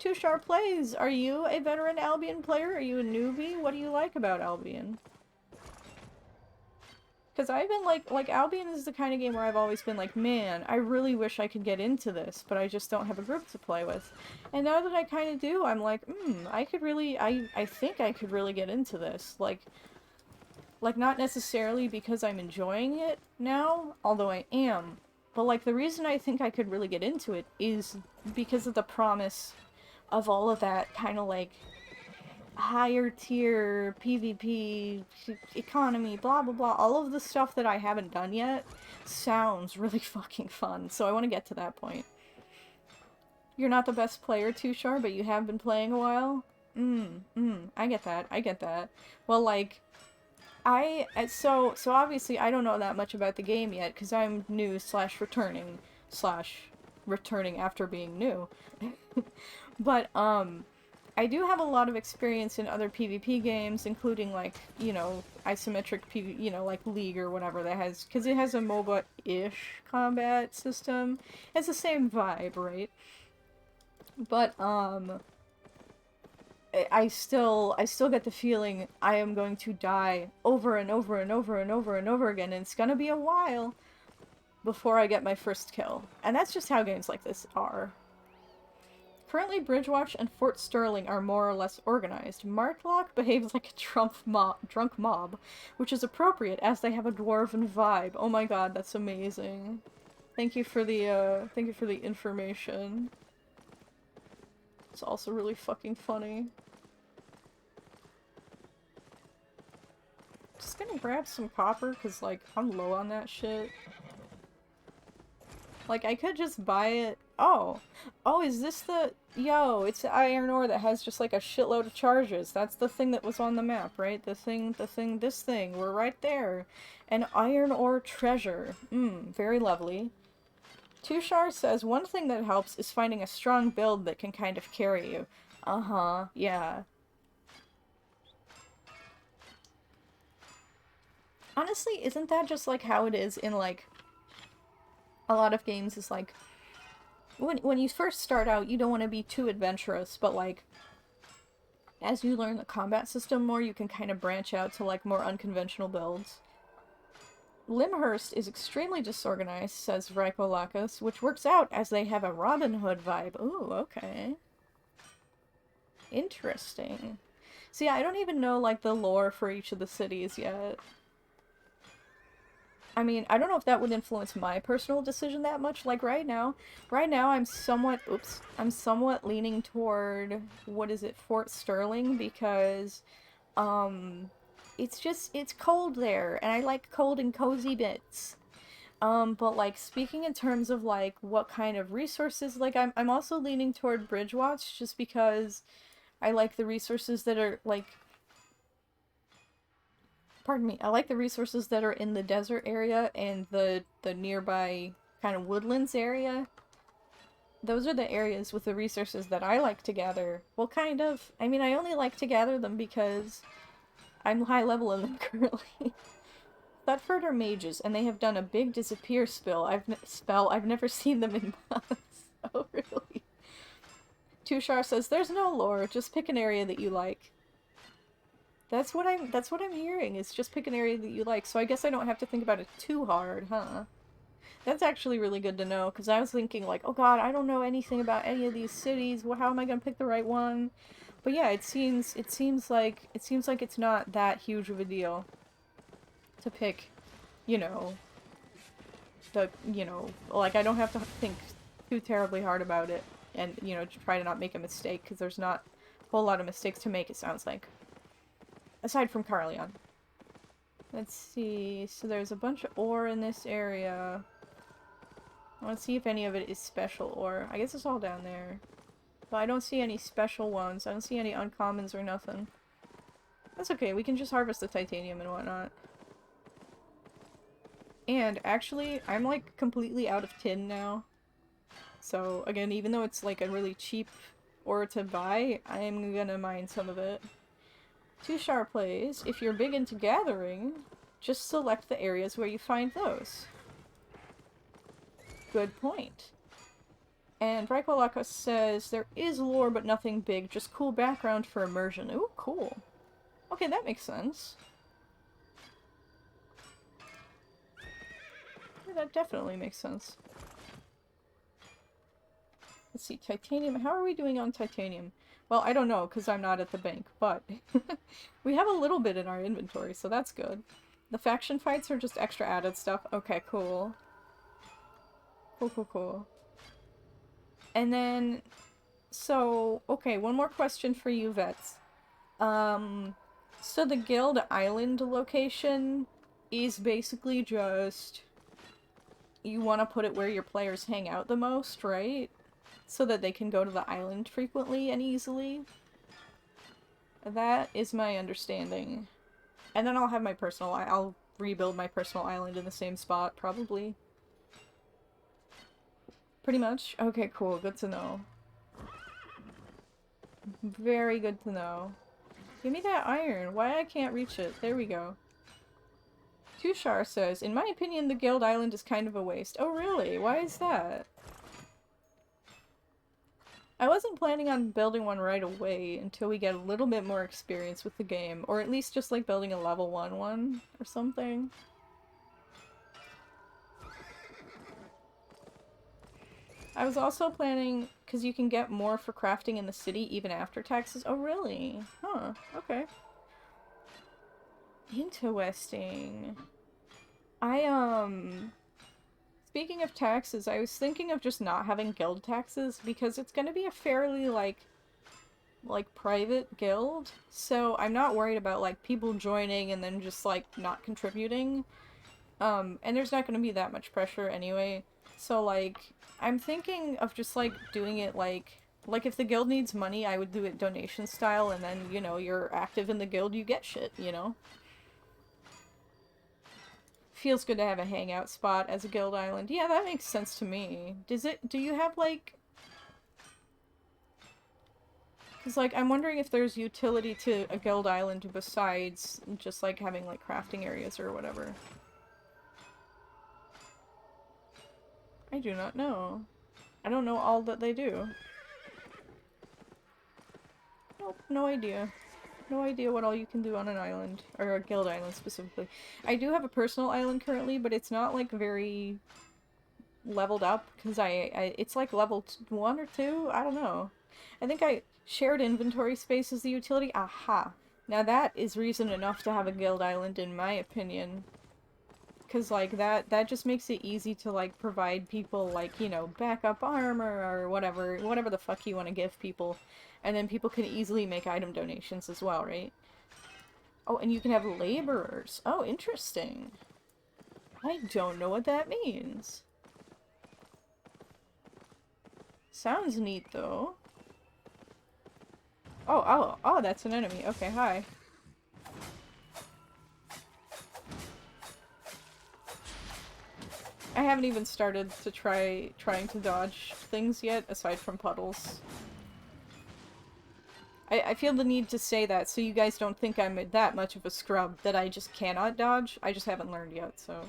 Tushar Plays, are you a veteran Albion player? Are you a newbie? What do you like about Albion? Because I've been like, Albion is the kind of game where I've always been like, man, I really wish I could get into this, but I just don't have a group to play with. And now that I kind of do, I'm like, I could really, I think I could really get into this. Like, not necessarily because I'm enjoying it now, although I am, but, like, the reason I think I could really get into it is because of the promise of all of that kind of, like, higher tier PvP economy, blah blah blah, all of the stuff that I haven't done yet sounds really fucking fun, so I want to get to that point. You're not the best player, Tushar, but you have been playing a while? I get that, I get that. Well, like, so obviously I don't know that much about the game yet, because I'm new slash returning after being new. But, I do have a lot of experience in other PvP games, including, like, you know, isometric PvP, you know, like League or whatever that has, because it has a MOBA-ish combat system. It's the same vibe, right? But, I still get the feeling I am going to die over and over and over and over and over again, and it's gonna be a while before I get my first kill. And that's just how games like this are. Currently, Bridgewatch and Fort Sterling are more or less organized. Martlock behaves like a drunk mob, which is appropriate as they have a dwarven vibe. Oh my god, that's amazing. Thank you for the information. It's also really fucking funny. Just gonna grab some copper, cause, like, I'm low on that shit. Like, I could just buy it. Oh. Oh, is this the... Yo, it's the iron ore that has just, like, a shitload of charges. That's the thing that was on the map, right? This thing. We're right there. An iron ore treasure. Very lovely. Tushar says, one thing that helps is finding a strong build that can kind of carry you. Uh-huh, yeah. Honestly, isn't that just, like, how it is in, like, a lot of games is, like, when you first start out, you don't want to be too adventurous, but, like, as you learn the combat system more, you can kind of branch out to, like, more unconventional builds. Limhurst is extremely disorganized, says Vrykolakas, which works out as they have a Robin Hood vibe. Ooh, okay. Interesting. See, I don't even know, like, the lore for each of the cities yet. I mean, I don't know if that would influence my personal decision that much. Like, right now I'm somewhat leaning toward, what is it, Fort Sterling, because, it's cold there, and I like cold and cozy bits. But, like, speaking in terms of, like, what kind of resources, like, I'm also leaning toward Bridgewatch, just because I like the resources that are, like, pardon me, I like the resources that are in the desert area and the nearby kind of woodlands area. Those are the areas with the resources that I like to gather. Well, kind of. I mean, I only like to gather them because I'm high level in them currently. Thetford are mages, and they have done a big disappear I've never seen them in months. Oh, really? Tushar says, there's no lore, just pick an area that you like. That's what I'm hearing, is just pick an area that you like, so I guess I don't have to think about it too hard, huh? That's actually really good to know, because I was thinking, like, oh god, I don't know anything about any of these cities, well, how am I gonna pick the right one? But yeah, it seems like it's not that huge of a deal to pick, you know, like, I don't have to think too terribly hard about it, and, you know, to try to not make a mistake, because there's not a whole lot of mistakes to make, it sounds like. Aside from Carleon. Let's see, so there's a bunch of ore in this area. I want to see if any of it is special ore. I guess it's all down there. But I don't see any special ones. I don't see any uncommons or nothing. That's okay, we can just harvest the titanium and whatnot. And actually, I'm like completely out of tin now. So again, even though it's like a really cheap ore to buy, I'm gonna mine some of it. Tushar plays, if you're big into gathering, just select the areas where you find those. Good point. And Vrykolakas says, there is lore but nothing big, just cool background for immersion. Ooh, cool. Okay, that makes sense. Yeah, that definitely makes sense. Let's see, titanium. How are we doing on titanium? Well, I don't know, because I'm not at the bank, but we have a little bit in our inventory, so that's good. The faction fights are just extra added stuff. Okay, cool. Cool. And then, so, okay, one more question for you, Vets. So the Guild Island location is basically just you want to put it where your players hang out the most, right? So that they can go to the island frequently and easily. That is my understanding. And then I'll have my personal... I'll rebuild my personal island in the same spot, probably. Pretty much? Okay, cool. Good to know. Very good to know. Give me that iron. Why I can't reach it? There we go. Tushar says, in my opinion, the Guild Island is kind of a waste. Oh, really? Why is that? I wasn't planning on building one right away until we get a little bit more experience with the game. Or at least just like building a level 1 one or something. I was also planning, because you can get more for crafting in the city even after taxes. Oh, really? Huh, okay. Interesting. Speaking of taxes, I was thinking of just not having guild taxes, because it's gonna be a fairly, like, private guild. So I'm not worried about, like, people joining and then just, like, not contributing. And there's not gonna be that much pressure anyway. So, like, I'm thinking of just, like, doing it, like, if the guild needs money, I would do it donation style, and then, you know, you're active in the guild, you get shit, you know? Feels good to have a hangout spot as a guild island. Yeah, that makes sense to me. Do you have, like... Because, like, I'm wondering if there's utility to a guild island besides just, like, having, like, crafting areas or whatever. I do not know. I don't know all that they do. Nope, no idea. No idea what all you can do on an island. Or a guild island, specifically. I do have a personal island currently, but it's not, like, very leveled up, because it's, like, level 1 or 2? I don't know. I think shared inventory space is the utility. Aha! Now that is reason enough to have a guild island, in my opinion. Because, like, that just makes it easy to, like, provide people, like, you know, backup armor or whatever the fuck you want to give people. And then people can easily make item donations as well, right? Oh, and you can have laborers. Oh, interesting. I don't know what that means. Sounds neat, though. Oh, that's an enemy. Okay, hi. I haven't even started to trying to dodge things yet, aside from puddles. I feel the need to say that so you guys don't think I'm that much of a scrub that I just cannot dodge. I just haven't learned yet, so...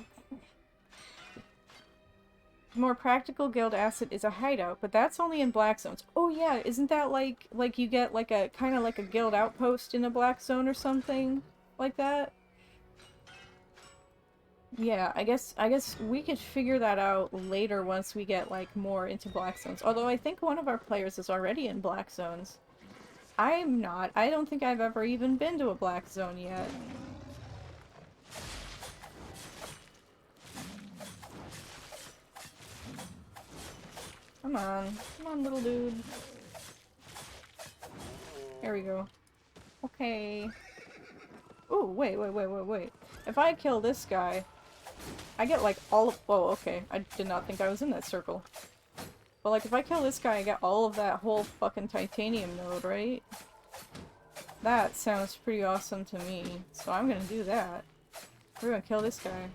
The more practical guild asset is a hideout, but that's only in black zones. Oh yeah, isn't that like you get like a kind of like a guild outpost in a black zone or something like that? Yeah, I guess we could figure that out later once we get like more into black zones. Although I think one of our players is already in black zones. I'm not. I don't think I've ever even been to a black zone yet. Come on, little dude. There we go. Okay. Ooh, wait. If I kill this guy, I get like all of- whoa, okay. I did not think I was in that circle. But like, if I kill this guy, I get all of that whole fucking titanium node, right? That sounds pretty awesome to me. So I'm gonna do that. We're gonna kill this guy.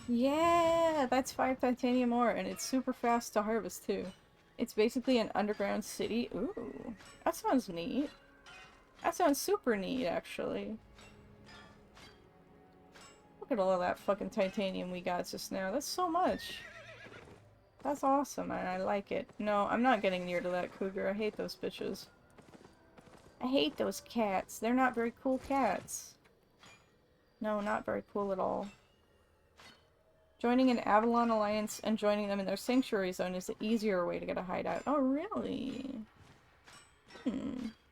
Yeah! That's 5 titanium ore, and it's super fast to harvest, too. It's basically an underground city. Ooh. That sounds neat. That sounds super neat, actually. Look at all of that fucking titanium we got just now. That's so much. That's awesome, and I like it. No, I'm not getting near to that cougar. I hate those bitches. I hate those cats. They're not very cool cats. No, not very cool at all. Joining an Avalon Alliance and joining them in their sanctuary zone is the easier way to get a hideout. Oh, really?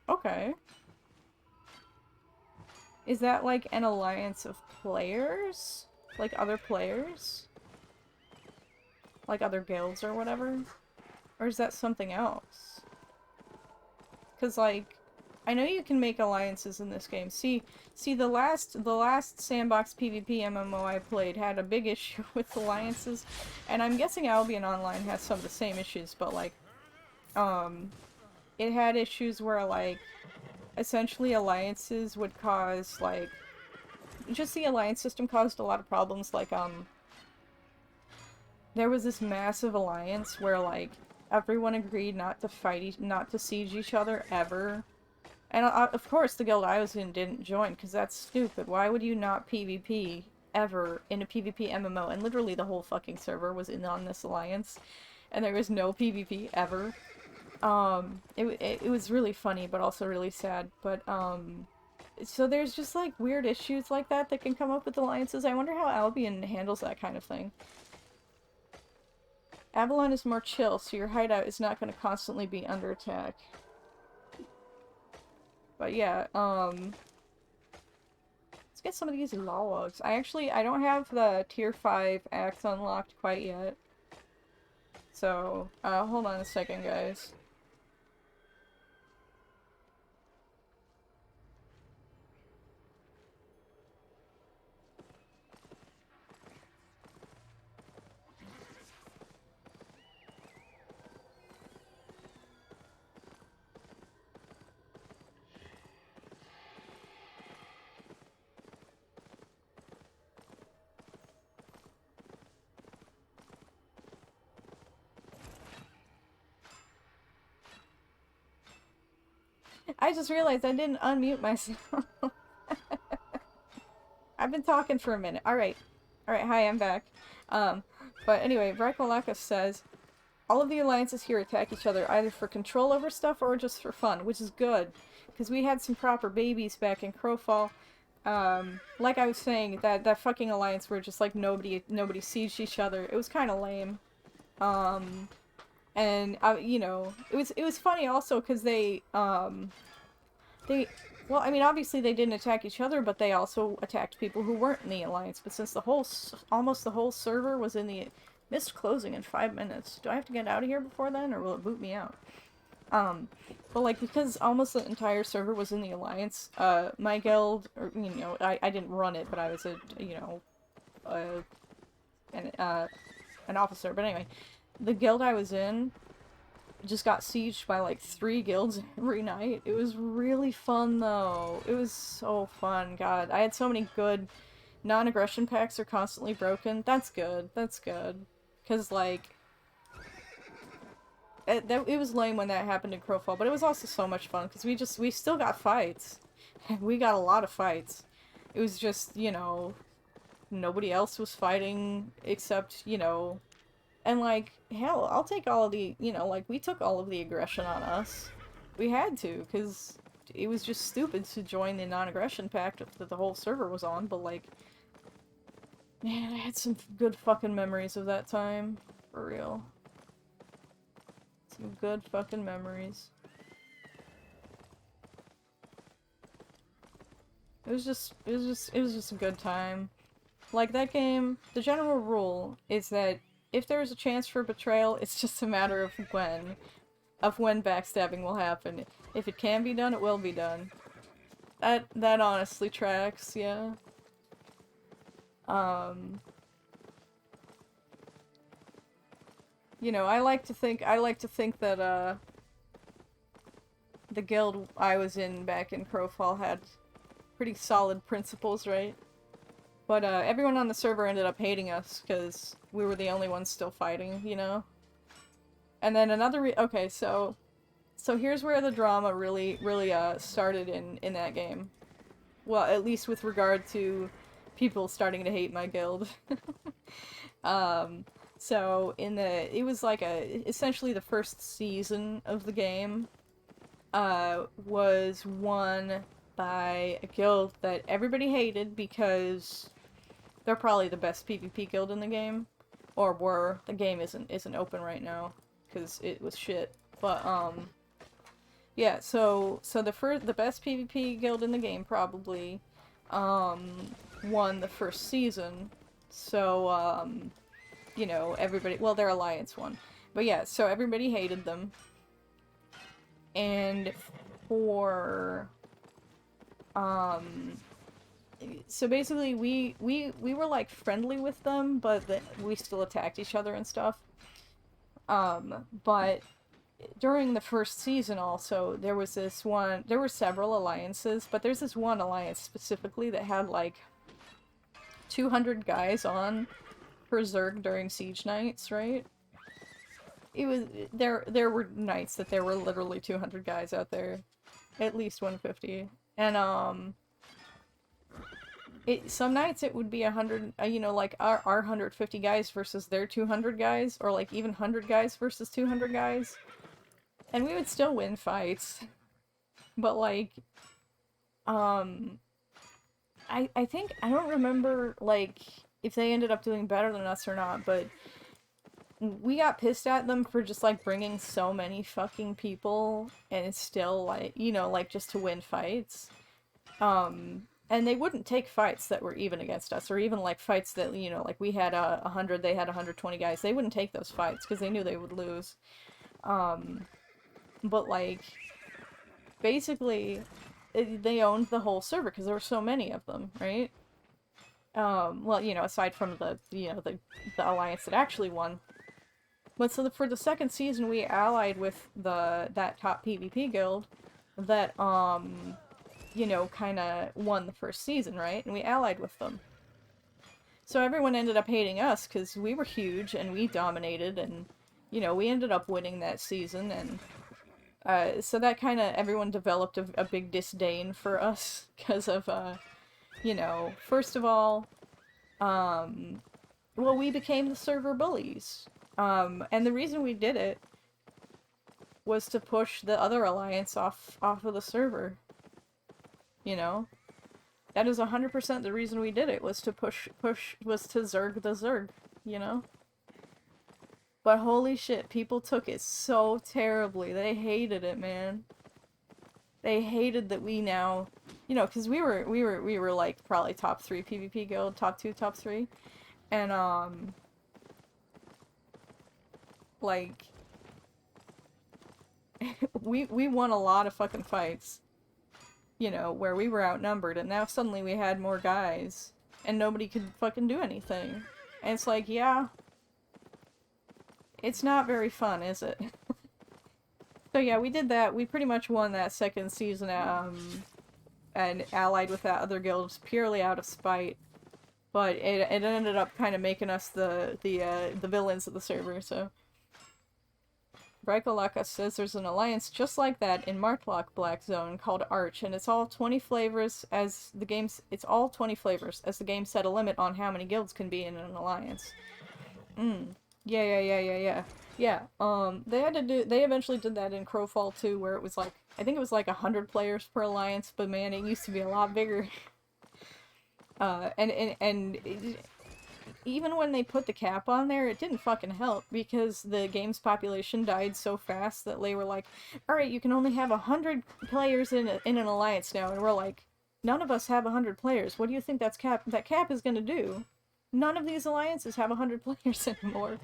Okay. Is that like an alliance of players? Like other players? Like other guilds or whatever? Or is that something else? Because, like, I know you can make alliances in this game. See, the last sandbox PvP MMO I played had a big issue with alliances, and I'm guessing Albion Online has some of the same issues, but like, it had issues where like, essentially alliances would cause like, just the alliance system caused a lot of problems. Like, there was this massive alliance where like everyone agreed not to not to siege each other ever. And of course, the guild I was in didn't join, because that's stupid. Why would you not PvP ever in a PvP MMO? And literally the whole fucking server was in on this alliance, and there was no PvP ever. It was really funny, but also really sad. But, so there's just, like, weird issues like that that can come up with alliances. I wonder how Albion handles that kind of thing. Avalon is more chill, so your hideout is not going to constantly be under attack. But yeah, let's get some of these logs. I don't have the tier 5 axe unlocked quite yet. So, hold on a second, guys. I just realized I didn't unmute myself. I've been talking for a minute. Alright. Alright, hi, I'm back. But anyway, Bracolacus says, all of the alliances here attack each other either for control over stuff or just for fun, which is good. Because we had some proper babies back in Crowfall. Like I was saying, that fucking alliance where just like nobody sieged each other. It was kind of lame. And, you know, it was funny also because well, I mean, obviously they didn't attack each other, but they also attacked people who weren't in the alliance. But since almost the whole server was in the missed closing in 5 minutes, do I have to get out of here before then, or will it boot me out? But like, because almost the entire server was in the alliance, my guild, or, you know, I didn't run it, but I was an officer. But anyway, the guild I was in just got sieged by like 3 guilds every night. It was really fun though. It was so fun. God, I had so many good non-aggression packs are constantly broken. That's good. That's good. Cause like it was lame when that happened in Crowfall, but it was also so much fun because we still got fights. We got a lot of fights. It was just, you know, nobody else was fighting except, you know, and, like, hell, I'll take all of the, you know, like, we took all of the aggression on us. We had to, because it was just stupid to join the non-aggression pact that the whole server was on, but, like, man, I had some good fucking memories of that time. For real. Some good fucking memories. It was just a good time. Like, that game, the general rule is that if there's a chance for betrayal, it's just a matter of when backstabbing will happen. If it can be done, it will be done. That honestly tracks, yeah. You know, I like to think that, the guild I was in back in Crowfall had pretty solid principles, right? But, everyone on the server ended up hating us, because we were the only ones still fighting, you know? And then okay, so here's where the drama really, started in that game. Well, at least with regard to people starting to hate my guild. So it was like essentially the first season of the game, was won by a guild that everybody hated because they're probably the best PvP guild in the game. Or were. The game isn't open right now, because it was shit. But, yeah, so the best PvP guild in the game probably, won the first season. So, you know, everybody, well, their alliance won. But yeah, so everybody hated them. And for, so basically we were like friendly with them, but we still attacked each other and stuff. But during the first season also, there was this one, there were several alliances, but there's this one alliance specifically that had like 200 guys on per Zerg during siege nights, right? It was, there were nights that there were literally 200 guys out there. At least 150. And, some nights it would be 100, you know, like our 150 guys versus their 200 guys, or like even 100 guys versus 200 guys. And we would still win fights. But like, I think, I don't remember, like, if they ended up doing better than us or not, but we got pissed at them for just, like, bringing so many fucking people, and it's still, like, you know, like, just to win fights. And they wouldn't take fights that were even against us, or even, like, fights that, you know, like, we had 100, they had 120 guys. They wouldn't take those fights, because they knew they would lose. But, like, basically, they owned the whole server, because there were so many of them, right? Well, you know, aside from the, you know, the alliance that actually won. But so for the second season, we allied with that top PvP guild that, you know, kinda won the first season, right? And we allied with them. So everyone ended up hating us, because we were huge, and we dominated, and, you know, we ended up winning that season, and, so that kinda, everyone developed a big disdain for us, because of, you know, first of all, well, we became the server bullies. And the reason we did it was to push the other alliance off of the server. You know? That is 100% the reason we did it, was to was to Zerg the Zerg, you know? But holy shit, people took it so terribly. They hated it, man. They hated that we now, you know, because we were like probably top 3 PvP guild, top 2, top 3. And, like, we won a lot of fucking fights, you know, where we were outnumbered, and now suddenly we had more guys, and nobody could fucking do anything. And it's like, yeah, it's not very fun, is it? So yeah, we did that. We pretty much won that second season, and allied with that other guild purely out of spite. But it ended up kind of making us the villains of the server, so. Braikalaka says there's an alliance just like that in Martlock Black Zone called Arch, and it's all 20 flavors as the game's it's all 20 flavors as the game set a limit on how many guilds can be in an alliance. Yeah. They eventually did that in Crowfall 2, where it was like, I think it was like 100 players per alliance, but man, it used to be a lot bigger. Even when they put the cap on there, it didn't fucking help, because the game's population died so fast that they were like, alright, you can only have 100 players in an alliance now, and we're like, none of us have 100 players. What do you think that cap is gonna do? None of these alliances have 100 players anymore.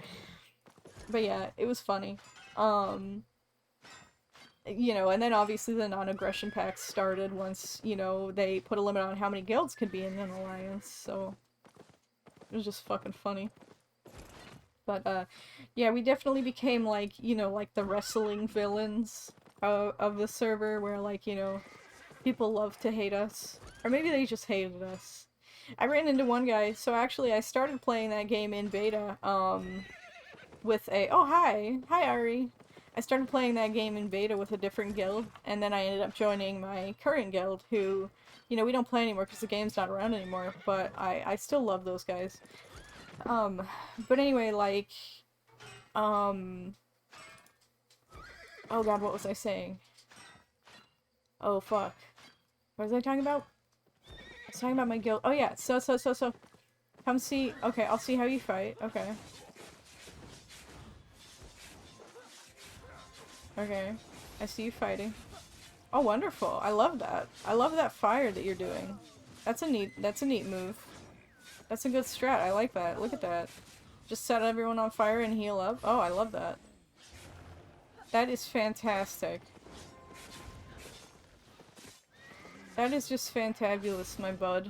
But yeah, it was funny. You know, and then obviously the non-aggression packs started once, you know, they put a limit on how many guilds could be in an alliance, so it was just fucking funny. But, yeah, we definitely became, like, you know, like the wrestling villains of the server, where, like, you know, people love to hate us. Or maybe they just hated us. I ran into one guy, so actually I started playing that game in beta, with a- oh, hi! Hi, Ari! I started playing that game in beta with a different guild, and then I ended up joining my current guild, who, you know, we don't play anymore because the game's not around anymore, but I still love those guys. But anyway, like, oh god, what was I saying? Oh, fuck. What was I talking about? I was talking about my guild. Oh yeah, so. Come see, okay, I'll see how you fight, okay. Okay, I see you fighting. Oh, wonderful. I love that. I love that fire that you're doing. That's a neat move. That's a good strat. I like that. Look at that. Just set everyone on fire and heal up. Oh, I love that. That is fantastic. That is just fantabulous, my bud.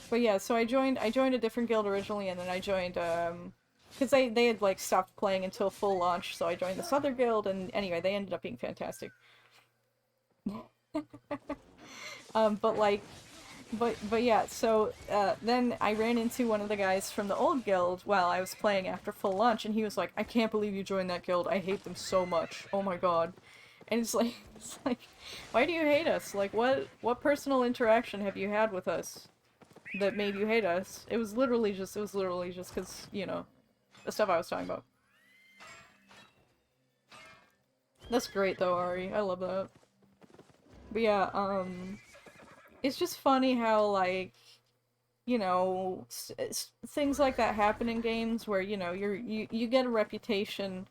But yeah, so I joined a different guild originally, and then I joined, because they had, like, stopped playing until full launch, so I joined this other guild, and anyway, they ended up being fantastic. But like, but yeah, so, then I ran into one of the guys from the old guild while I was playing after full launch, and he was like, I can't believe you joined that guild, I hate them so much, oh my god. And it's like, why do you hate us? Like, what personal interaction have you had with us that made you hate us? It was literally just because, you know, the stuff I was talking about. That's great though, Ari. I love that. But yeah, it's just funny how, like, you know, things like that happen in games where, you know, you get a reputation,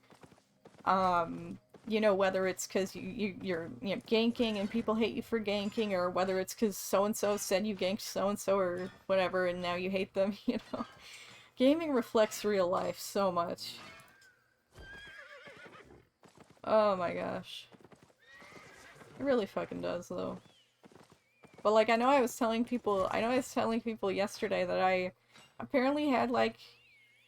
you know, whether it's because you're, you know, ganking and people hate you for ganking, or whether it's because so-and-so said you ganked so-and-so or whatever and now you hate them, you know. Gaming reflects real life so much. Oh my gosh. It really fucking does, though. But, like, I know I was telling people yesterday that I apparently had, like,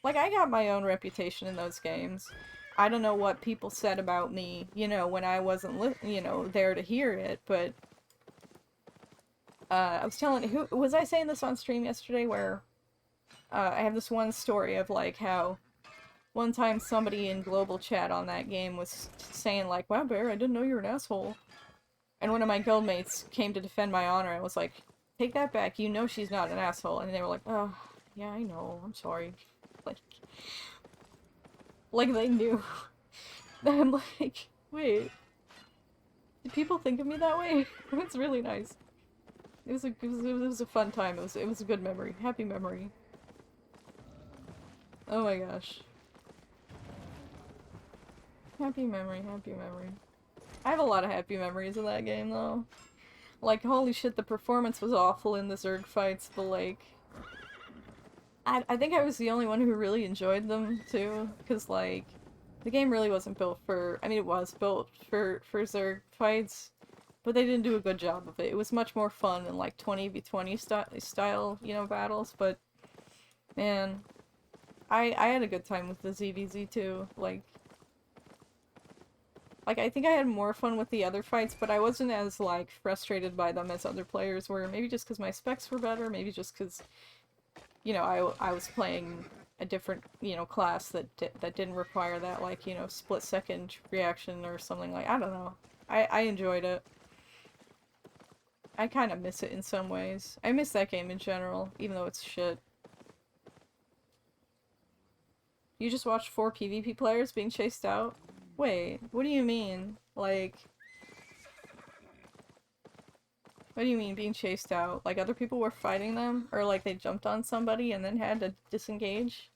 I got my own reputation in those games. I don't know what people said about me, you know, when I wasn't, you know, there to hear it, but, I was telling, was I saying this on stream yesterday, where, I have this one story of, like, how one time somebody in global chat on that game was saying, like, wow, Bear, I didn't know you were an asshole. And one of my guildmates came to defend my honor and was like, take that back, you know she's not an asshole. And they were like, oh, yeah, I know, I'm sorry. Like they knew. And I'm like, wait, did people think of me that way? It's really nice. It was a fun time. It was a good memory. Happy memory. Oh my gosh. Happy memory, happy memory. I have a lot of happy memories of that game, though. Like, holy shit, the performance was awful in the Zerg fights, but, like... I think I was the only one who really enjoyed them, too, because, like, the game really wasn't built for... I mean, it was built for Zerg fights, but they didn't do a good job of it. It was much more fun than, like, 20v20 style, you know, battles, but... Man, I had a good time with the ZVZ, too. Like, I think I had more fun with the other fights, but I wasn't as, like, frustrated by them as other players were. Maybe just because my specs were better, maybe just because, you know, I was playing a different, you know, class that didn't require that, like, you know, split-second reaction or something like... I don't know. I enjoyed it. I kind of miss it in some ways. I miss that game in general, even though it's shit. You just watched 4 PvP players being chased out? Wait, what do you mean? Like... What do you mean, being chased out? Like, other people were fighting them? Or, like, they jumped on somebody and then had to disengage?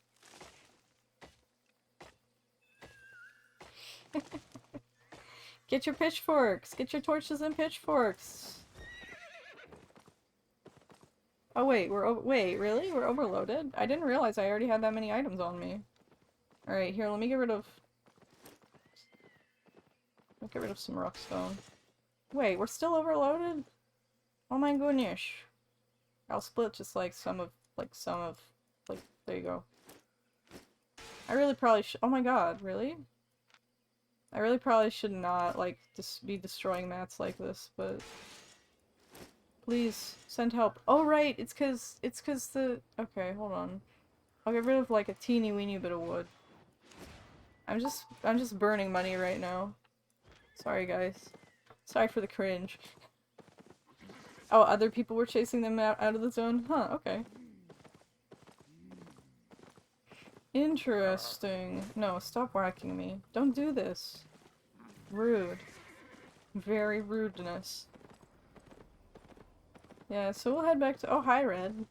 Get your pitchforks! Get your torches and pitchforks! Oh wait, wait, really? We're overloaded? I didn't realize I already had that many items on me. Alright, here, let me get rid of... Let's get rid of some rockstone. Wait, we're still overloaded? Oh my goodness. I'll split just like some of, like, there you go. I really probably should, oh my god, really? I really probably should not, like, be destroying mats like this, but... Please, send help. Oh right, it's cause the... Okay, hold on. I'll get rid of, like, a teeny weeny bit of wood. I'm just burning money right now. Sorry, guys. Sorry for the cringe. Oh, other people were chasing them out of the zone? Huh, okay. Interesting. No, stop whacking me. Don't do this. Rude. Very rudeness. Yeah, so we'll head back to- oh, hi, Red.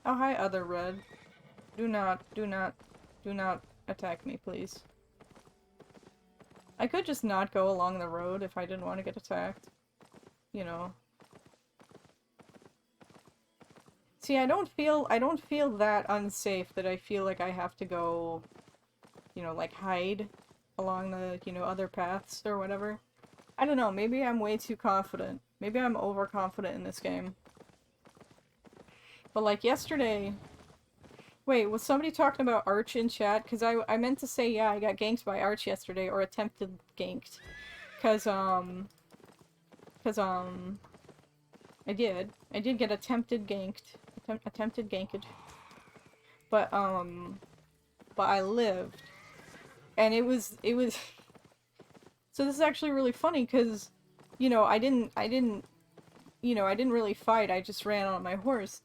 Oh, hi, other Red. Do not attack me, please. I could just not go along the road if I didn't want to get attacked. You know. See, I don't feel that unsafe that I feel like I have to go, you know, like, hide along the, you know, other paths or whatever. I don't know, maybe I'm way too confident. Maybe I'm overconfident in this game. But like yesterday... Wait, was somebody talking about Arch in chat? Because I meant to say, yeah, I got ganked by Arch yesterday, or attempted ganked. Because, I did. I did get attempted ganked. Attempted ganked. But I lived. And it was... So this is actually really funny, because, you know, I didn't really fight, I just ran on my horse.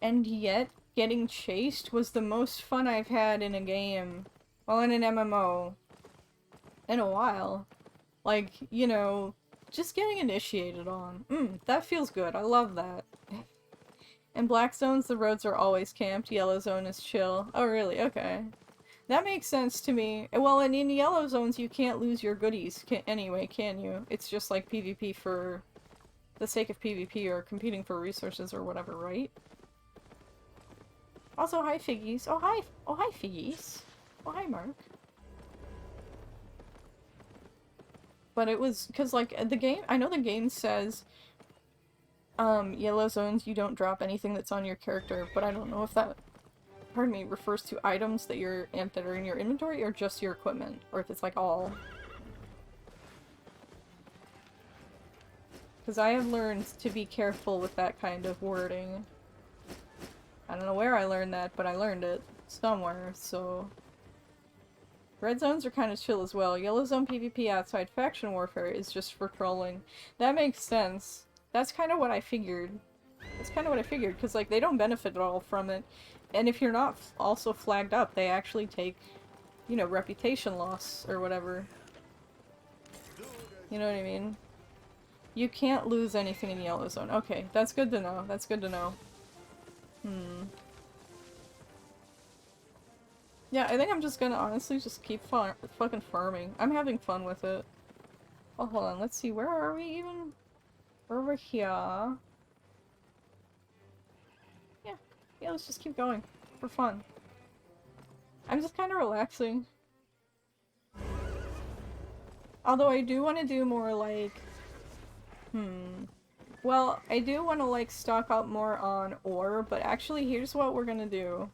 And yet, getting chased was the most fun I've had in a game, well, in an MMO, in a while. Like, you know, just getting initiated on. That feels good, I love that. In black zones, the roads are always camped, yellow zone is chill. Oh really? Okay. That makes sense to me. Well, and in yellow zones, you can't lose your goodies anyway, can you? It's just like PvP for the sake of PvP or competing for resources or whatever, right? Also, hi Figgies. Oh hi! Oh hi Figgies. Oh hi Mark. But it was, cause like, the game, I know the game says, yellow zones, you don't drop anything that's on your character, but I don't know if that, pardon me, refers to items that that are in your inventory, or just your equipment, or if it's like all. Because I have learned to be careful with that kind of wording. I don't know where I learned that, but I learned it somewhere, so... Red zones are kind of chill as well. Yellow zone PvP outside faction warfare is just for trolling. That makes sense. That's kind of what I figured. That's kind of what I figured, because like, they don't benefit at all from it. And if you're not also flagged up, they actually take, you know, reputation loss or whatever. You know what I mean? You can't lose anything in yellow zone. Okay, that's good to know. That's good to know. Yeah, I think I'm just gonna honestly just keep fucking farming. I'm having fun with it. Oh, hold on. Let's see. Where are we even? We're over here. Yeah, let's just keep going. For fun. I'm just kind of relaxing. Although I do want to do more like... Well, I do want to like stock up more on ore, but actually here's what we're gonna do.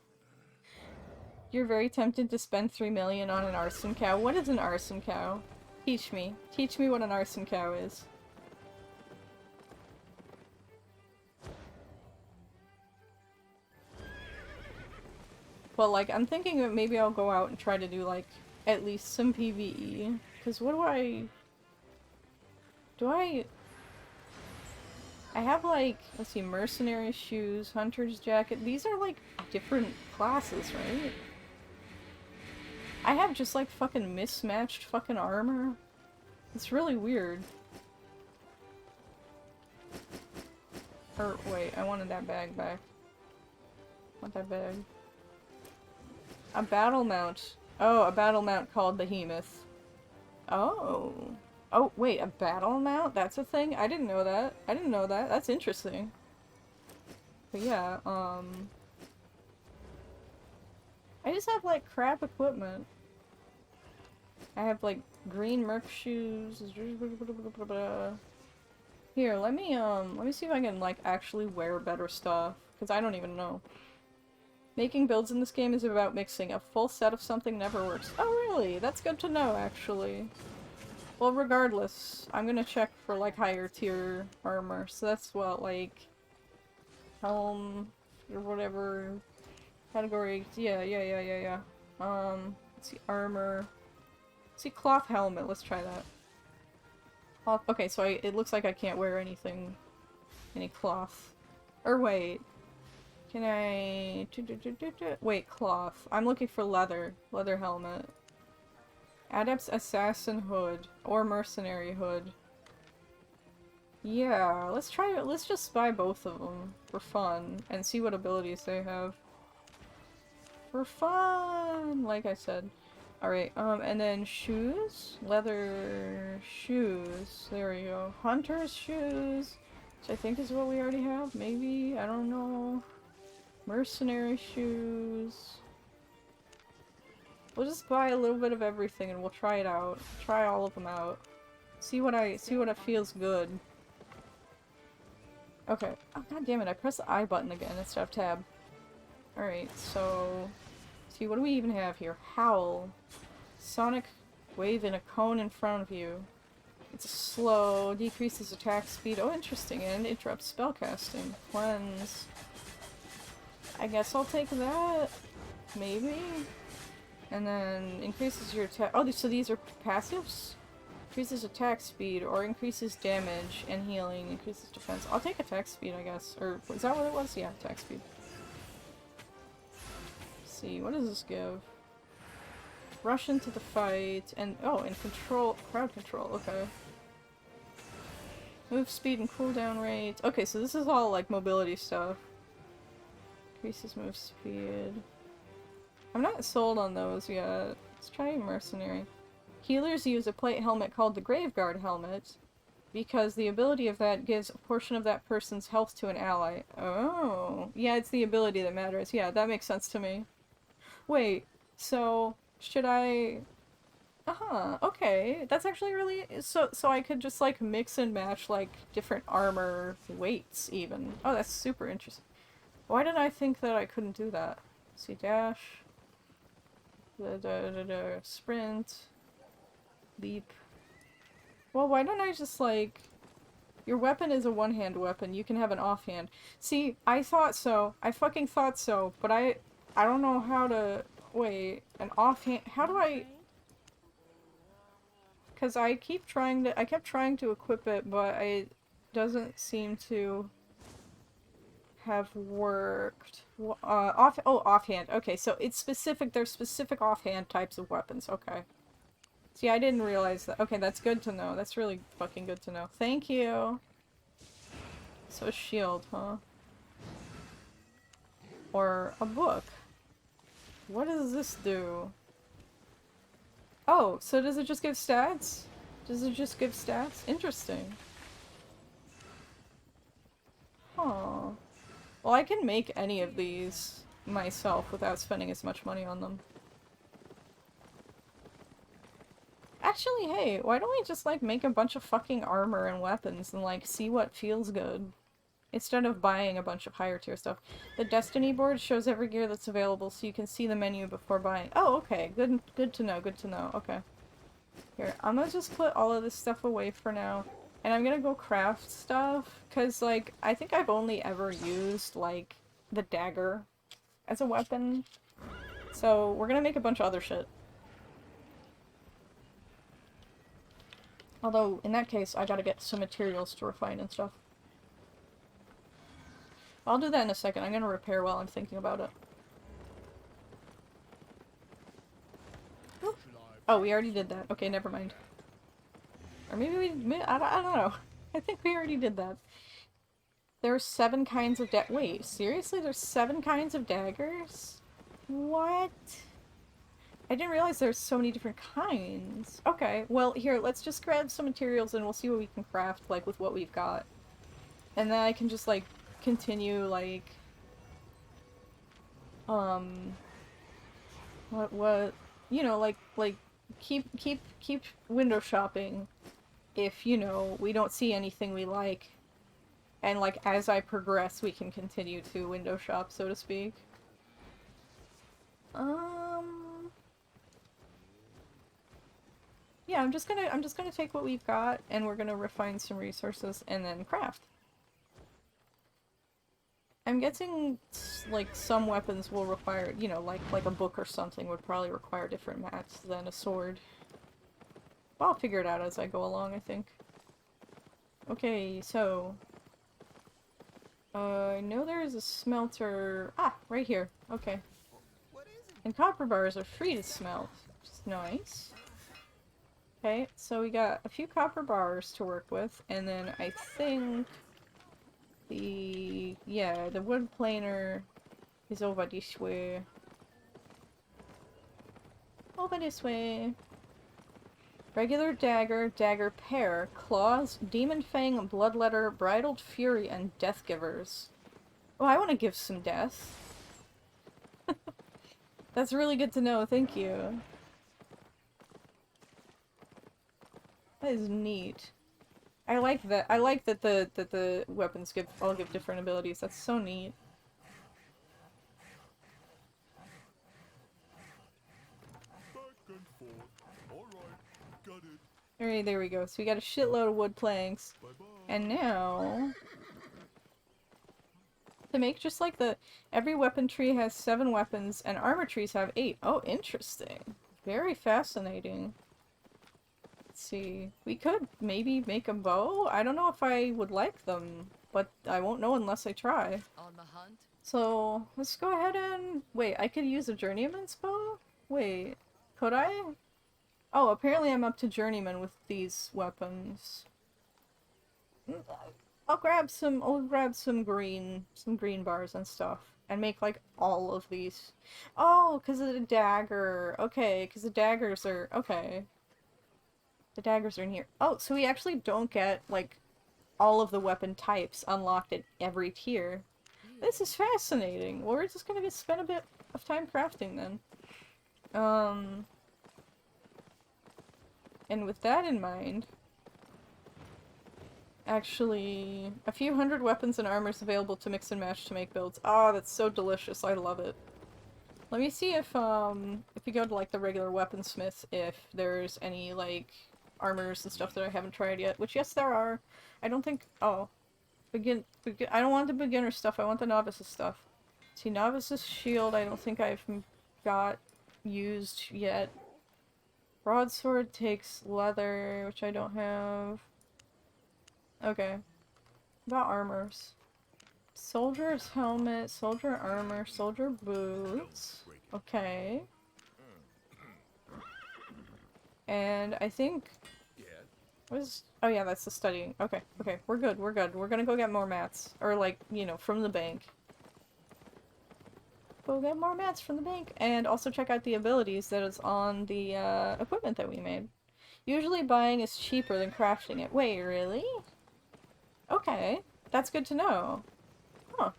You're very tempted to spend 3 million on an arson cow. What is an arson cow? Teach me. Teach me what an arson cow is. Well, like, I'm thinking that maybe I'll go out and try to do, like, at least some PvE. Because what do I have, like, let's see, mercenary shoes, hunter's jacket. These are, like, different classes, right? I have just, like, fucking mismatched fucking armor. It's really weird. Or, wait, I wanted that bag back. I want that bag. A battle mount. Oh, a battle mount called the Behemoth. Oh. Oh, wait, a battle mount? That's a thing? I didn't know that. I didn't know that. That's interesting. But yeah, I just have, like, crap equipment. I have, like, green merc shoes. Here, let me see if I can, like, actually wear better stuff. Because I don't even know. Making builds in this game is about mixing. A full set of something never works. Oh, really? That's good to know, actually. Well, regardless, I'm gonna check for, like, higher tier armor. So that's what, like... helm... or whatever... category... Yeah. Let's see, armor... Let's see, cloth helmet. Let's try that. Cloth... Okay, so it looks like I can't wear anything... any cloth. Or wait... Can I... Wait, cloth. I'm looking for leather. Leather helmet. Adept's assassin hood. Or mercenary hood. Yeah, let's try it. Let's just buy both of them for fun and see what abilities they have. For fun! Like I said. Alright, and then shoes? Leather shoes. There we go. Hunter's shoes, which I think is what we already have. Maybe? I don't know. Mercenary shoes. We'll just buy a little bit of everything and we'll try it out. Try all of them out. See what it feels good. Okay. Oh, god damn it, I pressed the I button again instead of tab. Alright, so... see, what do we even have here? Howl. Sonic wave in a cone in front of you. It's slow, decreases attack speed. Oh, interesting, and interrupts spellcasting. Cleanse. I guess I'll take that. Maybe? And then increases your attack. Oh, so these are passives? Increases attack speed, or increases damage and healing, increases defense. I'll take attack speed, I guess. Or, is that what it was? Yeah, attack speed. Let's see, what does this give? Rush into the fight, and oh, and control, crowd control, okay. Move speed and cooldown rate. Okay, so this is all like mobility stuff. Increases move speed. I'm not sold on those yet. Let's try Mercenary. Healers use a plate helmet called the Graveguard helmet because the ability of that gives a portion of that person's health to an ally. Oh. Yeah, it's the ability that matters. Yeah, that makes sense to me. Wait, so should I... uh-huh, okay. That's actually really... So I could just, like, mix and match, like, different armor weights, even. Oh, that's super interesting. Why did I think that I couldn't do that? Let's see, dash... sprint... leap... Well, why don't I just, like... Your weapon is a one-hand weapon. You can have an offhand. See, I thought so. I fucking thought so. But I don't know how to... Wait, an offhand... How do I... Because I kept trying to equip it, but it doesn't seem to have worked. Offhand. Okay, so it's specific. There's specific offhand types of weapons. Okay. See, I didn't realize that. Okay, that's good to know. That's really fucking good to know. Thank you. So a shield, huh? Or a book. What does this do? Oh, so does it just give stats? Does it just give stats? Interesting. Huh. Well, I can make any of these myself without spending as much money on them. Actually, hey, why don't we just, like, make a bunch of fucking armor and weapons and, like, see what feels good? Instead of buying a bunch of higher tier stuff. The Destiny board shows every gear that's available so you can see the menu before buying. Oh, okay. Good to know, good to know. Okay. Here, I'm gonna just put all of this stuff away for now. And I'm gonna go craft stuff, cause, like, I think I've only ever used, like, the dagger as a weapon. So, we're gonna make a bunch of other shit. Although, in that case, I gotta get some materials to refine and stuff. I'll do that in a second. I'm gonna repair while I'm thinking about it. Oh, we already did that. Okay, never mind. Or maybe we... I don't know. I think we already did that. There's 7 kinds of wait, seriously? There's 7 kinds of daggers? What? I didn't realize there's so many different kinds. Okay, well, here, let's just grab some materials and we'll see what we can craft, like, with what we've got. And then I can just, like, continue, like... What... You know, like, keep window shopping if, you know, we don't see anything we like. And, like, as I progress, we can continue to window shop, so to speak. Yeah, I'm just gonna take what we've got, and we're gonna refine some resources, and then craft. I'm guessing, like, some weapons will require, you know, like a book or something would probably require different mats than a sword. But I'll figure it out as I go along, I think. Okay, so... I know there is a smelter... Ah, right here. Okay. And copper bars are free to smelt, which is nice. Okay, so we got a few copper bars to work with, and then I think... the wood planer is over this way. Over this way. Regular dagger, dagger pair, claws, demon fang, bloodletter, bridled fury, and death givers. Oh, I want to give some death. That's really good to know, thank you. That is neat. I like that. I like that the weapons all give different abilities. That's so neat. Back and forth. Alright, got it. Alright, there we go. So we got a shitload of wood planks. Bye bye. And now... to make just like the... every weapon tree has 7 weapons, and armor trees have 8. Oh, interesting. Very fascinating. Let's see. We could maybe make a bow? I don't know if I would like them, but I won't know unless I try. On the hunt? So, let's go ahead and... wait, I could use a journeyman's bow? Wait, could I? Oh, apparently I'm up to journeyman with these weapons. I'll grab some green bars and stuff. And make, like, all of these. Oh, because of the dagger. Okay, because the daggers are... okay. The daggers are in here. Oh, so we actually don't get, like, all of the weapon types unlocked at every tier. This is fascinating. Well, we're just gonna spend a bit of time crafting then. And with that in mind, actually, a few hundred weapons and armors available to mix and match to make builds. Ah, that's so delicious. I love it. Let me see if you go to, like, the regular weaponsmith, if there's any, like, armors and stuff that I haven't tried yet. Which, yes, there are. I don't think... oh. I don't want the beginner stuff, I want the novice's stuff. See, novice's shield I don't think I've got used yet. Broadsword takes leather, which I don't have. Okay. About armors. Soldier's helmet, soldier armor, soldier boots. Okay. And I think... what is... oh yeah, that's the studying. Okay, okay, we're good, we're good. We're gonna go get more mats. Or, like, you know, from the bank. Go get more mats from the bank. And also check out the abilities that is on the equipment that we made. Usually buying is cheaper than crafting it. Wait, really? Okay, that's good to know. Huh.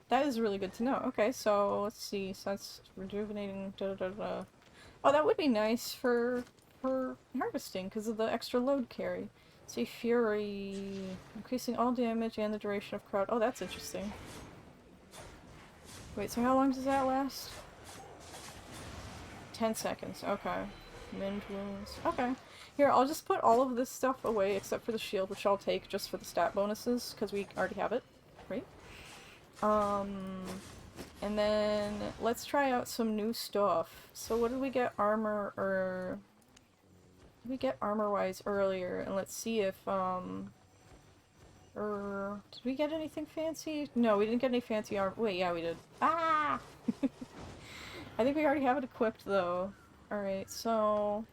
That is really good to know. Okay, so let's see. So that's rejuvenating. Da, da, da, da. Oh, that would be nice for harvesting because of the extra load carry. See, Fury, increasing all damage and the duration of crowd. Oh, that's interesting. Wait, so how long does that last? 10 seconds. Okay. Mend wounds. Okay. Here, I'll just put all of this stuff away except for the shield, which I'll take just for the stat bonuses because we already have it. Right? And then let's try out some new stuff. So what did we get we get armor-wise earlier? And let's see if, did we get anything fancy? No, we didn't get any fancy armor. Wait, yeah, we did. Ah! I think we already have it equipped, though. Alright, so...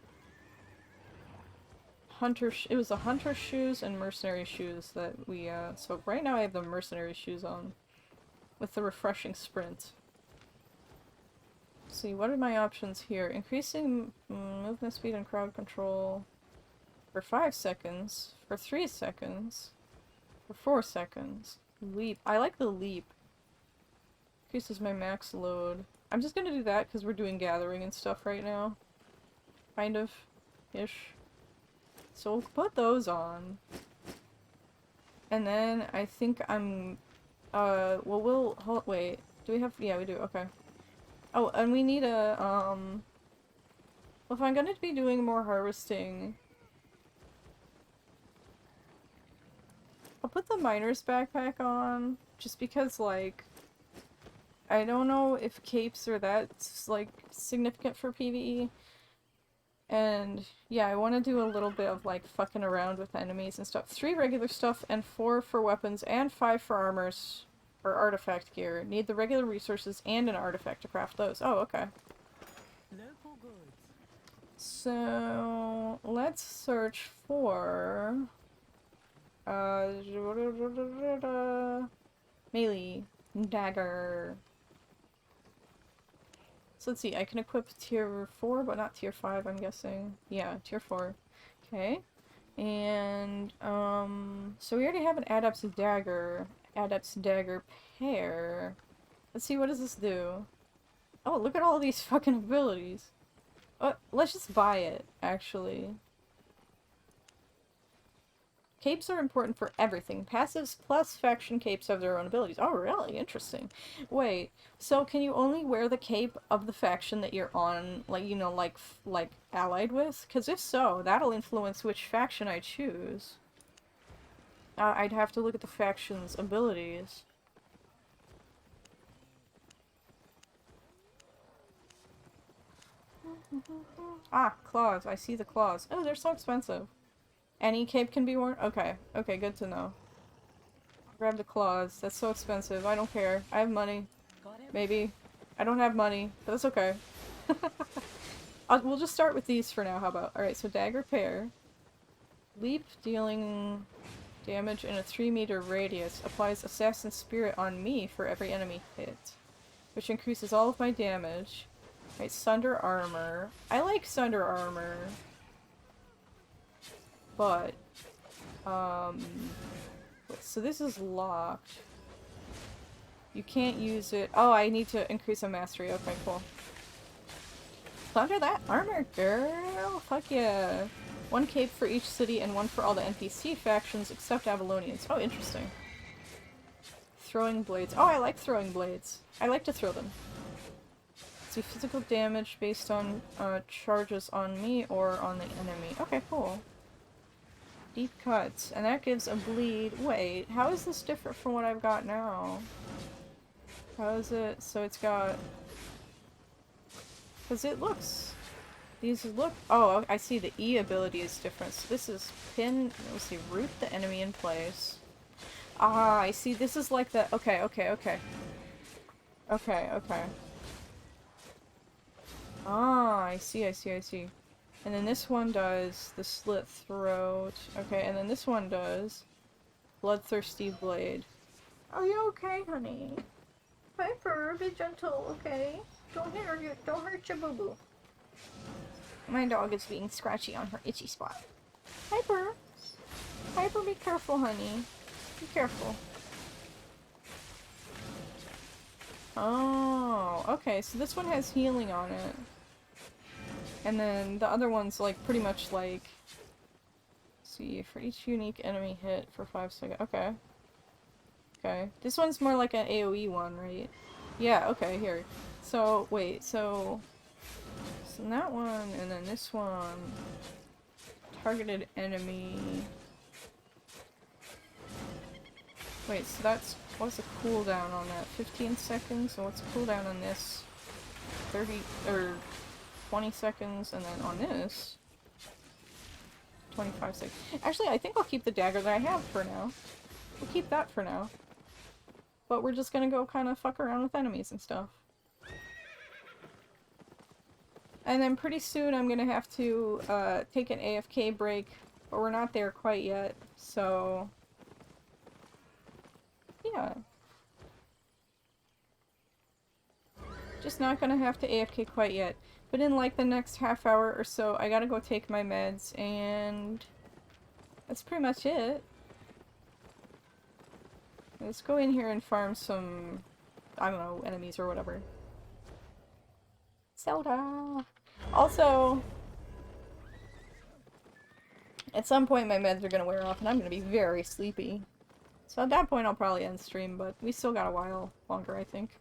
it was the hunter shoes and mercenary shoes that we, so right now I have the mercenary shoes on. With the refreshing sprint. Let's see, what are my options here? Increasing movement speed and crowd control for 5 seconds, for 3 seconds, for 4 seconds. Leap. I like the leap. Increases my max load. I'm just gonna do that because we're doing gathering and stuff right now. Kind of. Ish. So we'll put those on. And then I think I'm... well, wait. Do we have... yeah, we do. Okay. Oh, and we need a, well, if I'm gonna be doing more harvesting... I'll put the miner's backpack on, just because, like... I don't know if capes are that, like, significant for PvE. And, yeah, I want to do a little bit of, like, fucking around with enemies and stuff. 3 regular stuff, and 4 for weapons, and 5 for armors, or artifact gear. Need the regular resources and an artifact to craft those. Oh, okay. Local goods. So, let's search for... melee. Dagger. So let's see, I can equip tier 4, but not tier 5, I'm guessing. Yeah, tier 4. Okay. And, so we already have an Adept's Dagger. Adept's Dagger pair. Let's see, what does this do? Oh, look at all these fucking abilities. Let's just buy it, actually. Capes are important for everything. Passives plus faction capes have their own abilities. Oh, really? Interesting. Wait, so can you only wear the cape of the faction that you're on, like, you know, like allied with? Because if so, that'll influence which faction I choose. I'd have to look at the faction's abilities. Ah, claws. I see the claws. Oh, they're so expensive. Any cape can be worn? Okay. Okay, good to know. Grab the claws. That's so expensive. I don't care. I have money. Got it. Maybe. I don't have money, but that's okay. We'll just start with these for now, how about? Alright, so dagger pair. Leap, dealing damage in a 3-meter radius. Applies Assassin Spirit on me for every enemy hit. Which increases all of my damage. Right, Sunder Armor. I like Sunder Armor. But, so this is locked. You can't use it. Oh, I need to increase a mastery. Okay, cool. Thunder that armor, girl! Fuck yeah! 1 cape for each city and 1 for all the NPC factions except Avalonians. Oh, interesting. Throwing blades. Oh, I like throwing blades. I like to throw them. See physical damage based on charges on me or on the enemy. Okay, cool. Deep cuts. And that gives a bleed. Wait, how is this different from what I've got now? How is it? So it's got... Because it looks... These look... Oh, I see the E ability is different. So this is pin... Let's see, root the enemy in place. Ah, I see. This is like the... Okay, okay, okay. Okay, okay. Ah, I see, I see, I see. And then this one does the slit throat. Okay, and then this one does bloodthirsty blade. Are you okay, honey? Piper, be gentle, okay? Don't hurt your boo-boo. My dog is being scratchy on her itchy spot. Piper! Piper, be careful, honey. Be careful. Oh, okay, so this one has healing on it. And then the other one's like pretty much like... Let's see, for each unique enemy hit for 5 seconds. Okay. Okay. This one's more like an AoE one, right? Yeah, okay, here. So, wait, so that one, and then this one. Targeted enemy. Wait, so that's... What's the cooldown on that? 15 seconds? So what's the cooldown on this? 30... or 20 seconds, and then on this... 25 seconds. Actually, I think I'll keep the dagger that I have for now. We'll keep that for now. But we're just gonna go kind of fuck around with enemies and stuff. And then pretty soon I'm gonna have to take an AFK break, but we're not there quite yet, so... Yeah. Just not gonna have to AFK quite yet. But in like the next half hour or so, I gotta go take my meds, and... That's pretty much it. Let's go in here and farm some, I don't know, enemies or whatever. Zelda! Also, at some point my meds are gonna wear off and I'm gonna be very sleepy. So at that point I'll probably end stream, but we still got a while longer, I think.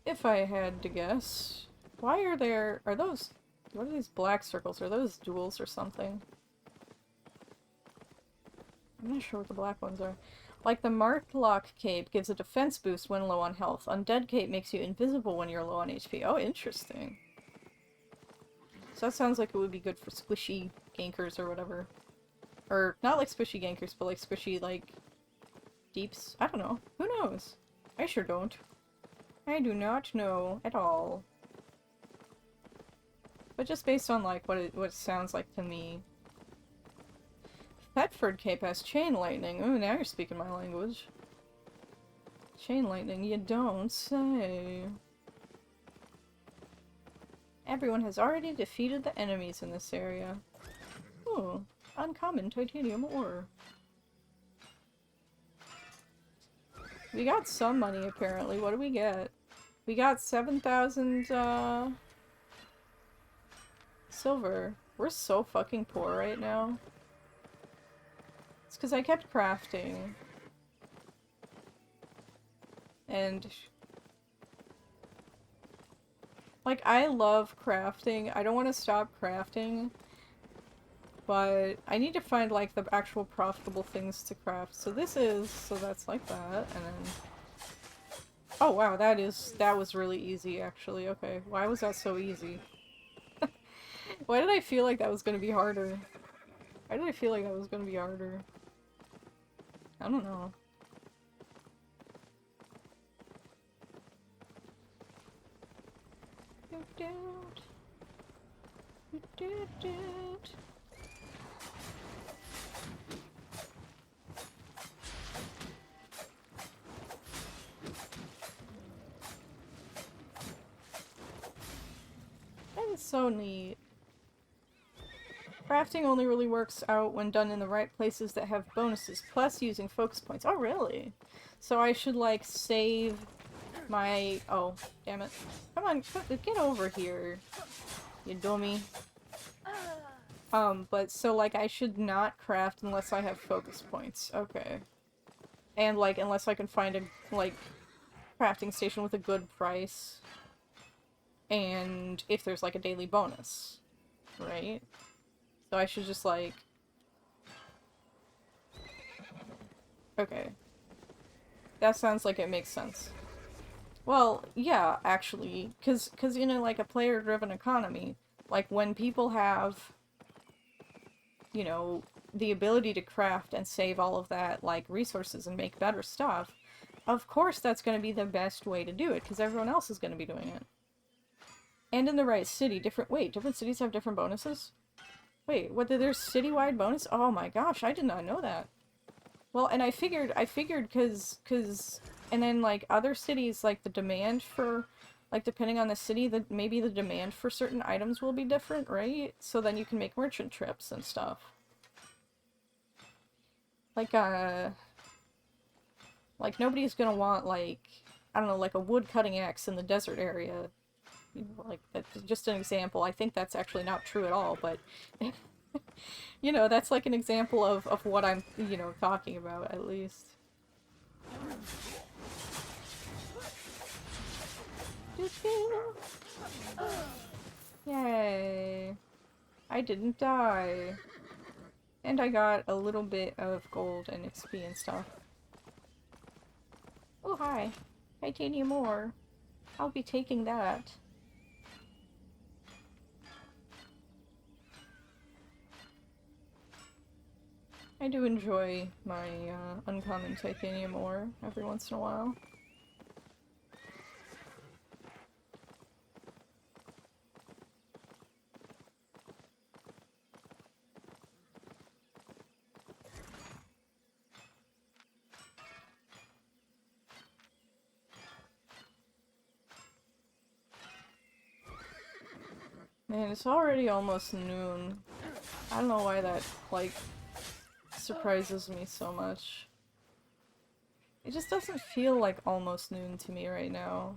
If I had to guess. Why are there... Are those... What are these black circles? Are those duels or something? I'm not sure what the black ones are. Like the Marklock Cape gives a defense boost when low on health. Undead Cape makes you invisible when you're low on HP. Oh, interesting. So that sounds like it would be good for squishy gankers or whatever. Or, not like squishy gankers, but like squishy, like, deeps. I don't know. Who knows? I sure don't. I do not know at all. But just based on, like, what it sounds like to me. Thetford Cape has chain lightning. Oh, now you're speaking my language. Chain lightning, you don't say. Everyone has already defeated the enemies in this area. Oh, uncommon titanium ore. We got some money, apparently. What do we get? We got 7,000, silver. We're so fucking poor right now. It's because I kept crafting. And... like, I love crafting. I don't want to stop crafting. But I need to find, like, the actual profitable things to craft. So this is... so that's like that, and then... oh wow, that was really easy, actually. Okay, why was that so easy? Why did I feel like that was gonna be harder? Why did I feel like that was gonna be harder? I don't know. That is so neat. Crafting only really works out when done in the right places that have bonuses, plus using focus points. Oh, really? So I should, like, save my... oh, damn it. Come on, get over here, you dummy. But so, like, I should not craft unless I have focus points. Okay. And, like, unless I can find a, like, crafting station with a good price. And if there's, like, a daily bonus. Right? So I should just, like... okay. That sounds like it makes sense. Well, yeah, actually. Cause in a, like, a player-driven economy, like, when people have... you know, the ability to craft and save all of that, like, resources and make better stuff, of course that's going to be the best way to do it, because everyone else is going to be doing it. And in the right city, different cities have different bonuses? Wait, there's citywide bonus? Oh my gosh, I did not know that. Well, and I figured, and then, like, other cities, like, the demand for, like, depending on the city, maybe the demand for certain items will be different, right? So then you can make merchant trips and stuff. Like, nobody's gonna want, like, I don't know, like a wood cutting axe in the desert area. You know, like, that's just an example. I think that's actually not true at all, but, you know, that's like an example of what I'm, you know, talking about, at least. Yay. I didn't die. And I got a little bit of gold and XP and stuff. Oh, hi. Titanium ore. I'll be taking that. I do enjoy my uncommon titanium ore every once in a while. Man, it's already almost noon. I don't know why that, like, surprises me so much. It just doesn't feel like almost noon to me right now.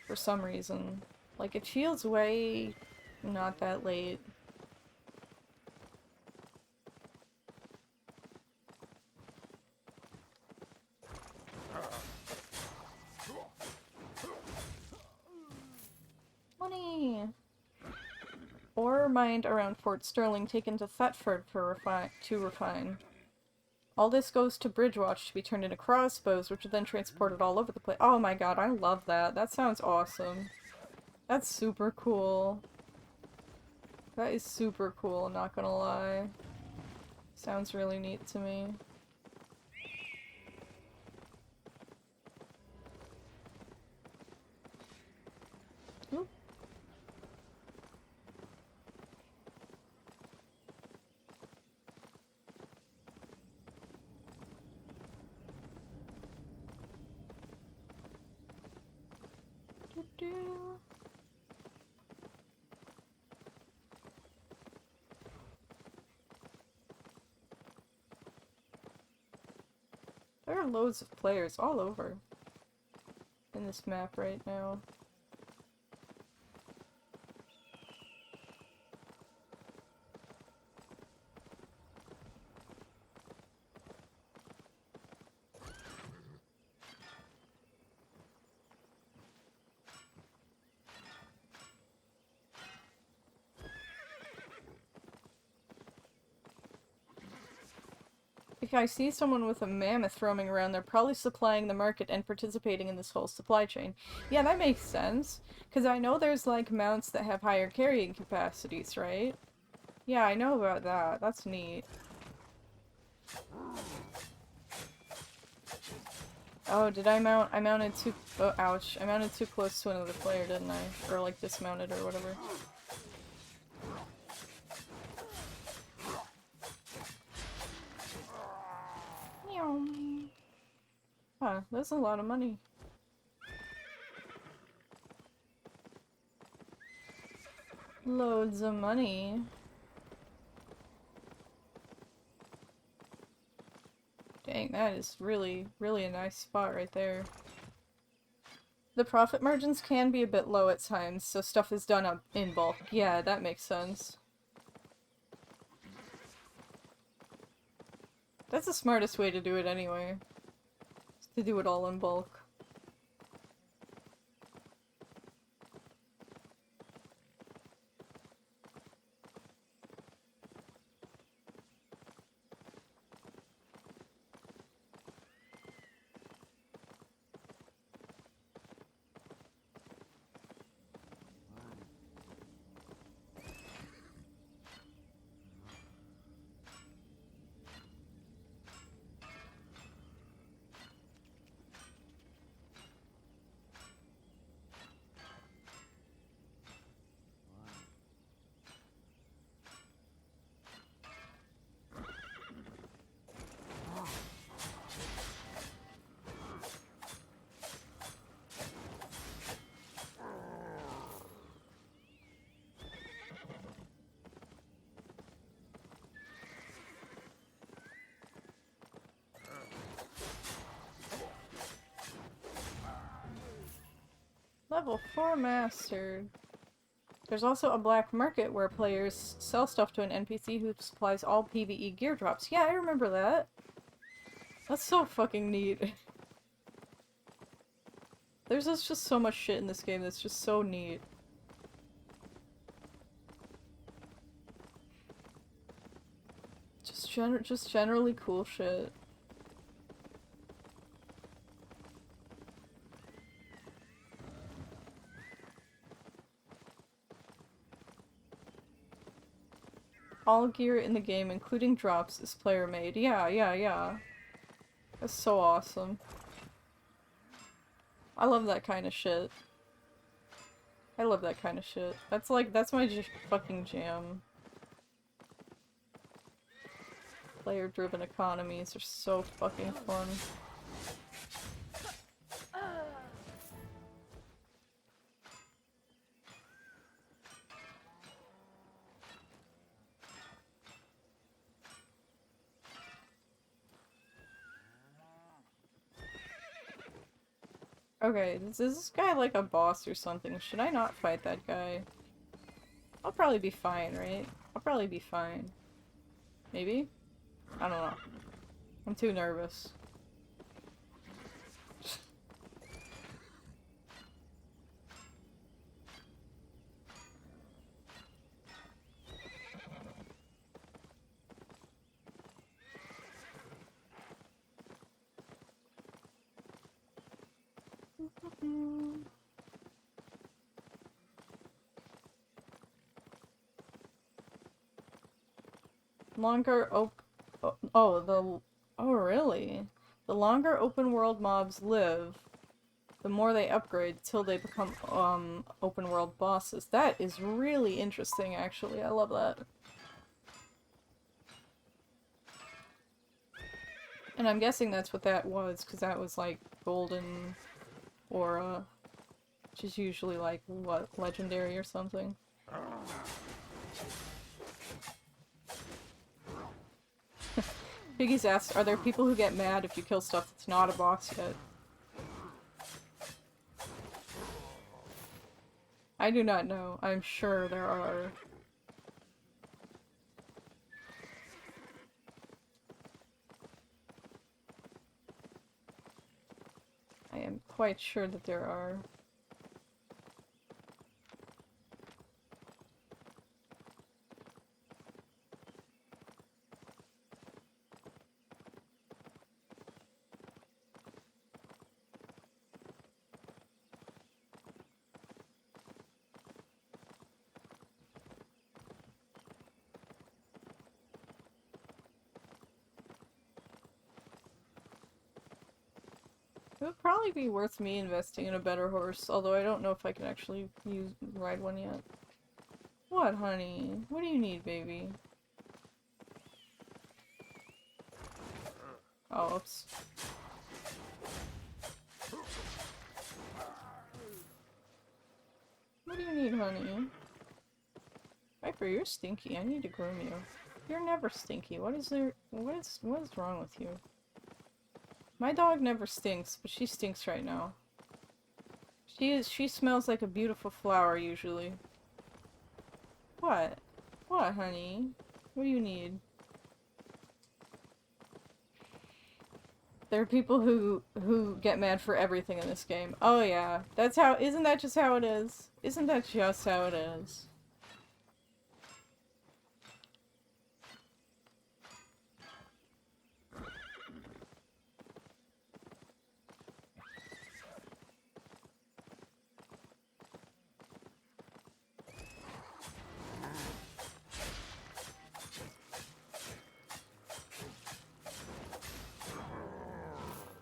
For some reason. Like, it feels way not that late. Money! Ore mined around Fort Sterling taken to Thetford to refine. All this goes to Bridgewatch to be turned into crossbows, which are then transported all over the place. Oh my god, I love that. That sounds awesome. That's super cool. That is super cool, I'm not gonna lie. Sounds really neat to me. Oop. Doo-doo. There are loads of players all over in this map right now. If I see someone with a mammoth roaming around, they're probably supplying the market and participating in this whole supply chain. Yeah, that makes sense. Because I know there's, like, mounts that have higher carrying capacities, right? Yeah, I know about that. That's neat. Oh, did I mount? I mounted too- oh, ouch. I mounted too close to another player, didn't I? Or, like, dismounted or whatever. Meow. Huh, that's a lot of money. Loads of money. Dang, that is really, really a nice spot right there. The profit margins can be a bit low at times, so stuff is done up in bulk. Yeah, that makes sense. That's the smartest way to do it anyway. Is to do it all in bulk. Level 4 mastered. There's also a black market where players sell stuff to an NPC who supplies all PvE gear drops. Yeah, I remember that. That's so fucking neat. There's just so much shit in this game that's just so neat. Just generally cool shit. All gear in the game, including drops, is player made. Yeah. That's so awesome. I love that kind of shit. I love that kind of shit. That's like, that's my fucking jam. Player-driven economies are so fucking fun. Okay, is this guy like a boss or something? Should I not fight that guy? I'll probably be fine, right? I'll probably be fine. Maybe? I don't know. I'm too nervous. Longer oh really? The longer open world mobs live, the more they upgrade till they become open world bosses. That is really interesting actually. I love that. And I'm guessing that's what that was, because that was like golden aura, which is usually like what, legendary or something. Piggy's asked, are there people who get mad if you kill stuff that's not a boss yet? I do not know. I'm sure there are. I am quite sure that there are. It would probably be worth me investing in a better horse, although I don't know if I can actually ride one yet. What, honey? What do you need, baby? Oh, oops. What do you need, honey? Viper, you're stinky. I need to groom you. You're never stinky. What is wrong with you? My dog never stinks, but she stinks right now. She smells like a beautiful flower, usually. What? What, honey? What do you need? There are people who get mad for everything in this game. Oh yeah. Isn't that just how it is? Isn't that just how it is?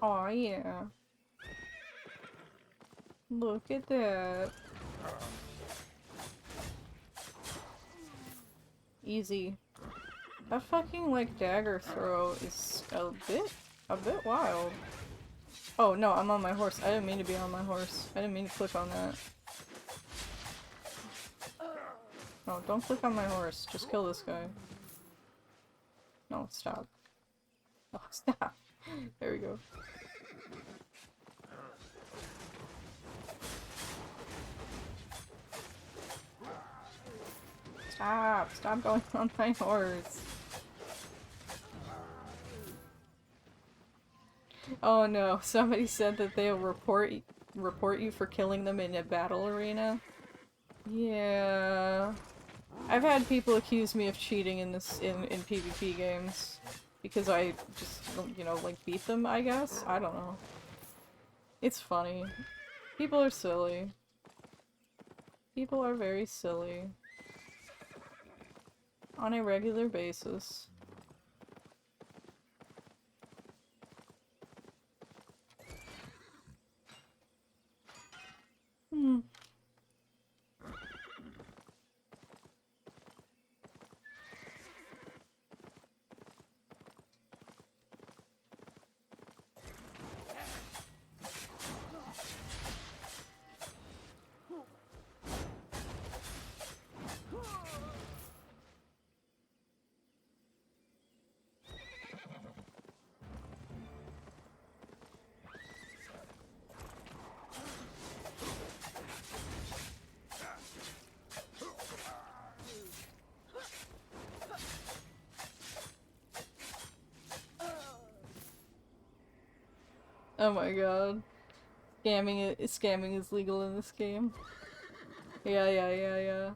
Aw, yeah. Look at that. Easy. That fucking, like, dagger throw is a bit wild. Oh, no, I'm on my horse. I didn't mean to be on my horse. I didn't mean to click on that. No, don't click on my horse. Just kill this guy. No, stop. Oh, stop. There we go. Stop! Stop going on my horse. Oh no, somebody said that they'll report you for killing them in a battle arena. Yeah. I've had people accuse me of cheating in PvP games. Because I just, you know, like, beat them, I guess? I don't know. It's funny. People are silly. People are very silly. On a regular basis. Hmm. Oh my god. Scamming is legal in this game. Yeah.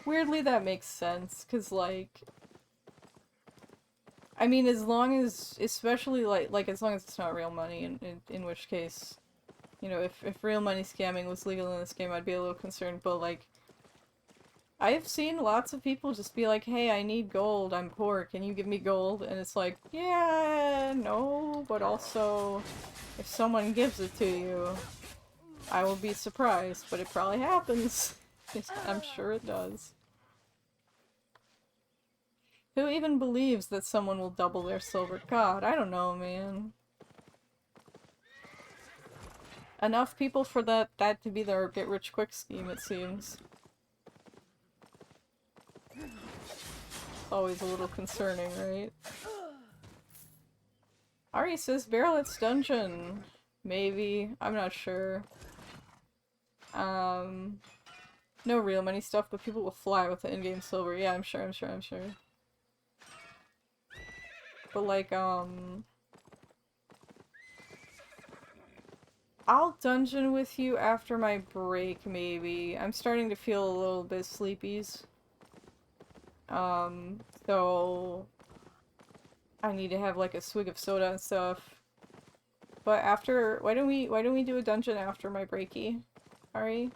Weirdly, that makes sense, cause like... I mean, as long as... Especially, like as long as it's not real money, in which case... You know, if real money scamming was legal in this game, I'd be a little concerned, but like... I've seen lots of people just be like, hey, I need gold, I'm poor, can you give me gold? And it's like, yeah, no, but also, if someone gives it to you, I will be surprised, but it probably happens. I'm sure it does. Who even believes that someone will double their silver? God, I don't know, man. Enough people for that to be their get-rich-quick scheme, it seems. It's always a little concerning, right? Ari says Barrelet's dungeon. Maybe. I'm not sure. No real money stuff, but people will fly with the in-game silver. Yeah, I'm sure. But like, I'll dungeon with you after my break, maybe. I'm starting to feel a little bit sleepies. So I need to have like a swig of soda and stuff. But after, why don't we do a dungeon after my breaky? Ari?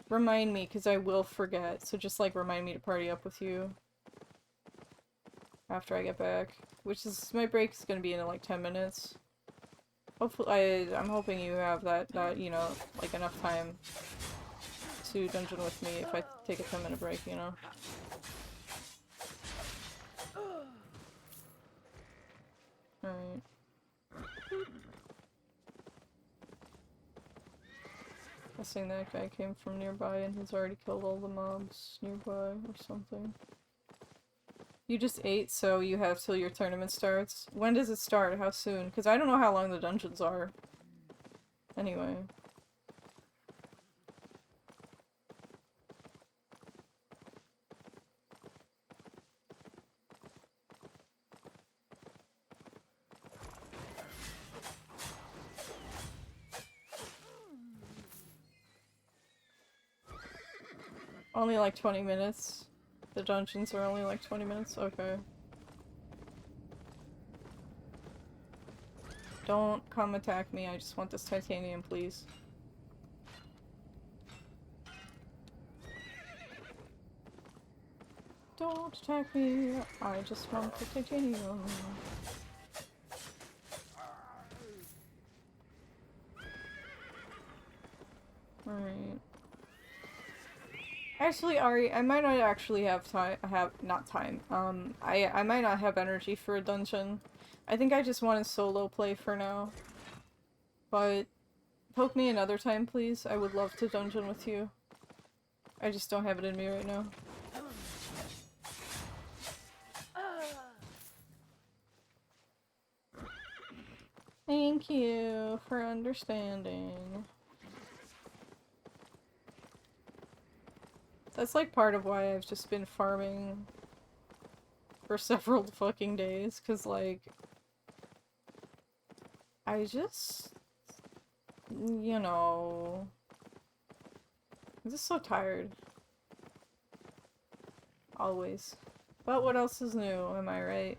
Remind me, because I will forget. So just like remind me to party up with you after I get back. Which is, my break is gonna be in like 10 minutes. Hopefully, I'm hoping you have that, you know, like enough time to dungeon with me if I take a 10-minute break, you know? Alright. Guessing that guy came from nearby and he's already killed all the mobs nearby or something. You just ate, so you have till your tournament starts. When does it start? How soon? Because I don't know how long the dungeons are. Anyway. Only like 20 minutes? The dungeons are only like 20 minutes? Okay. Don't come attack me, I just want this titanium, please. Don't attack me, I just want the titanium. Alright. Actually, Ari, I might not actually have time, I might not have energy for a dungeon. I think I just want to solo play for now. But, poke me another time, please. I would love to dungeon with you. I just don't have it in me right now. Thank you for understanding. That's like part of why I've just been farming for several fucking days, cause like, I just, you know, I'm just so tired. Always. But what else is new, am I right?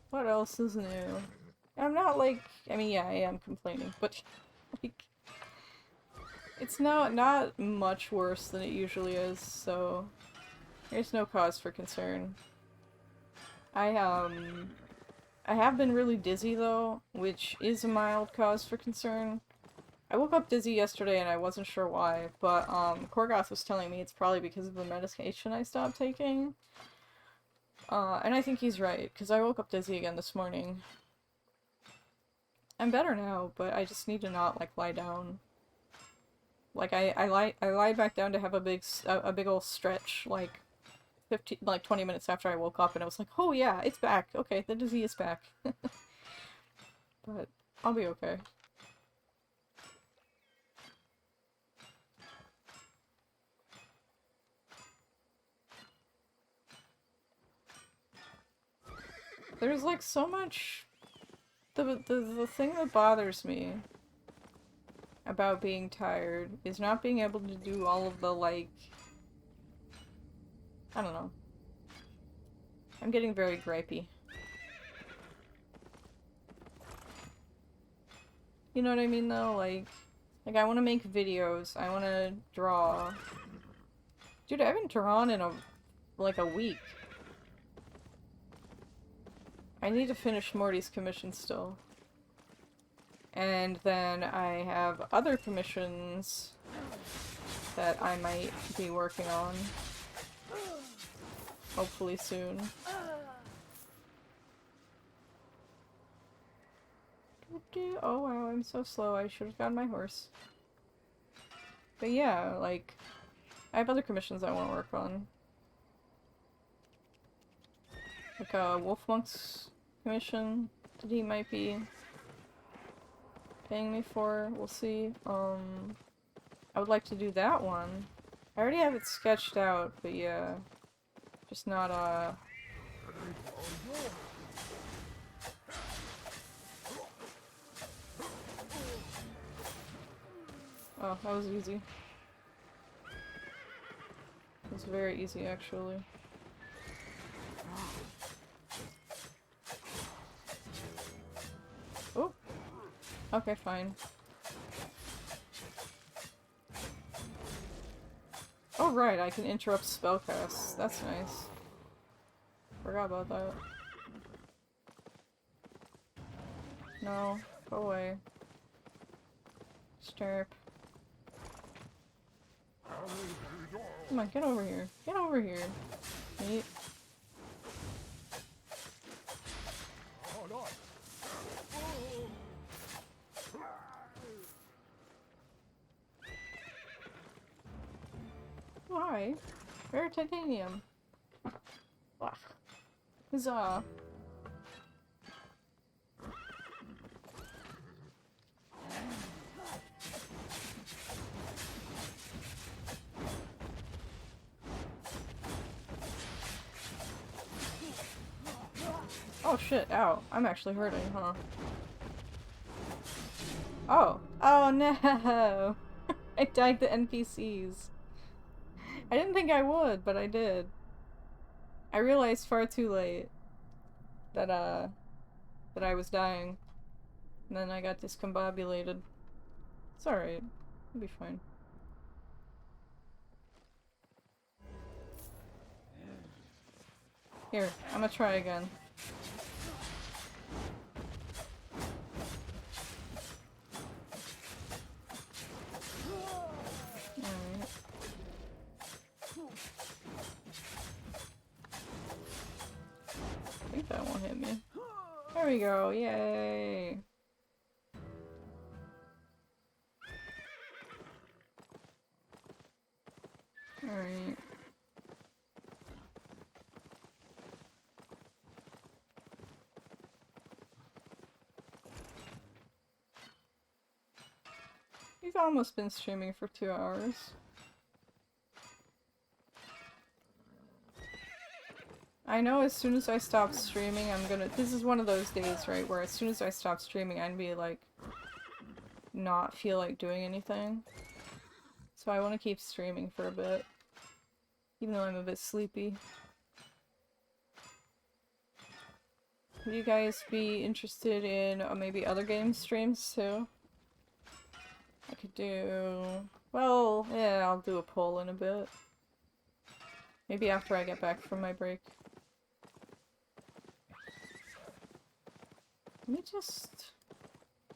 What else is new? I'm not like, I mean, yeah, I am complaining, but like, it's not much worse than it usually is, so there's no cause for concern. I have been really dizzy though, which is a mild cause for concern. I woke up dizzy yesterday and I wasn't sure why, but Korgoth was telling me it's probably because of the medication I stopped taking. And I think he's right, because I woke up dizzy again this morning. I'm better now, but I just need to not, like, lie down. Like, I lied back down to have a big ol' stretch, like, 20 minutes after I woke up, and I was like, oh yeah, it's back. Okay, the dizzy is back. But I'll be okay. There's, like, so much... The thing that bothers me about being tired is not being able to do all of the, like... I don't know. I'm getting very gripey. You know what I mean, though? Like I want to make videos. I want to draw. Dude, I haven't drawn in like a week. I need to finish Morty's commission still. And then I have other commissions that I might be working on. Hopefully soon. Oh wow, I'm so slow. I should have gotten my horse. But yeah, like, I have other commissions I want to work on. like a Wolf Monk's commission that he might be paying me for. We'll see. I would like to do that one. I already have it sketched out, but yeah. Just not, Oh, that was easy. It was very easy, actually. Oh! Okay, fine. Oh right, I can interrupt spellcasts. That's nice. Forgot about that. No, go away. Stirp. Come on, get over here. Get over here. Meat. Why? Rare titanium. Ugh. Huzzah. Oh shit, ow. I'm actually hurting, huh? Oh. Oh no! I died to NPCs. I didn't think I would, but I did. I realized far too late that that I was dying. And then I got discombobulated. It's alright. It'll be fine. Here, I'm gonna try again. Alright. I think that won't hit me. There we go, yay! Alright. He's almost been streaming for 2 hours. I know as soon as I stop streaming, I'm gonna- this is one of those days, right, where as soon as I stop streaming, I'd be like, not feel like doing anything. So I want to keep streaming for a bit. Even though I'm a bit sleepy. Would you guys be interested in maybe other game streams too? I could do... well, yeah, I'll do a poll in a bit. Maybe after I get back from my break. Let me just...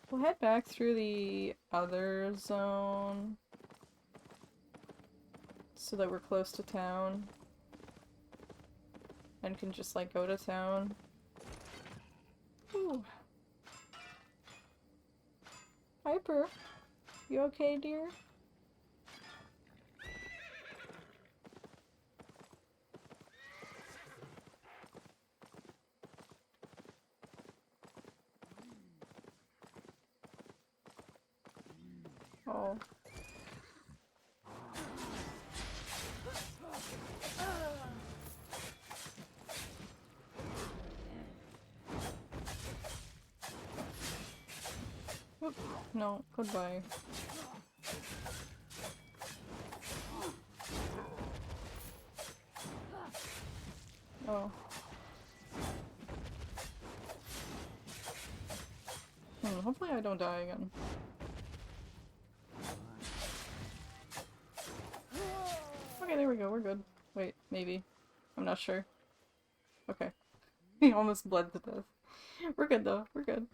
we'll head back through the other zone. So that we're close to town. And can just, like, go to town. Ooh. Piper, you okay, dear? Oh. Oop. No, goodbye. Oh. Hopefully I don't die again. Okay, there we go, we're good. Wait, maybe. I'm not sure. Okay. He almost bled to death. We're good though, we're good.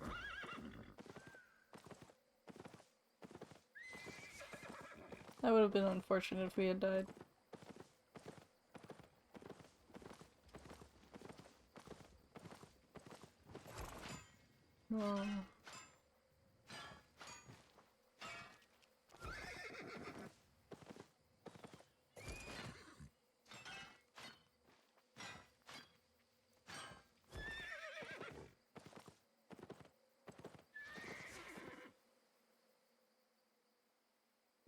That would have been unfortunate if we had died. Oh.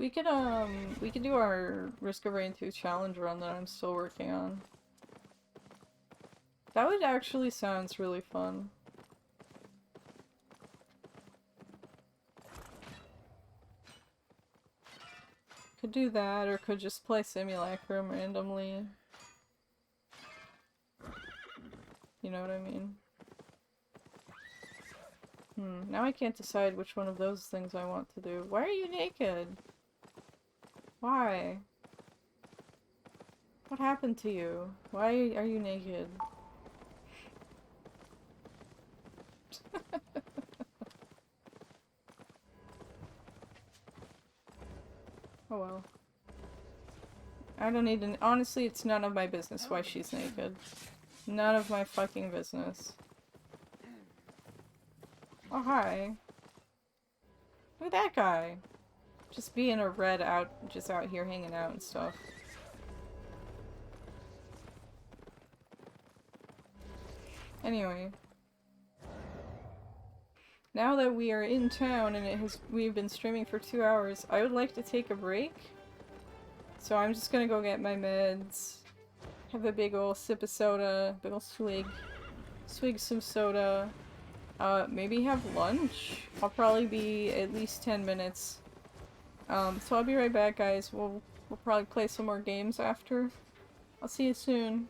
We could do our Risk of Rain 2 challenge run that I'm still working on. That would actually sounds really fun. Could do that, or could just play Simulacrum randomly. You know what I mean? Now I can't decide which one of those things I want to do. Why are you naked? Why? What happened to you? Why are you naked? Oh well. I don't need to- honestly, it's none of my business why she's naked. None of my fucking business. Oh, hi. Look at that guy. Just being a red out, just out here hanging out and stuff. Anyway. Now that we are in town and we've been streaming for 2 hours, I would like to take a break. So I'm just gonna go get my meds, have a big ol' sip of soda, big ol' swig some soda, maybe have lunch. I'll probably be at least 10 minutes. So I'll be right back, guys. We'll probably play some more games after. I'll see you soon.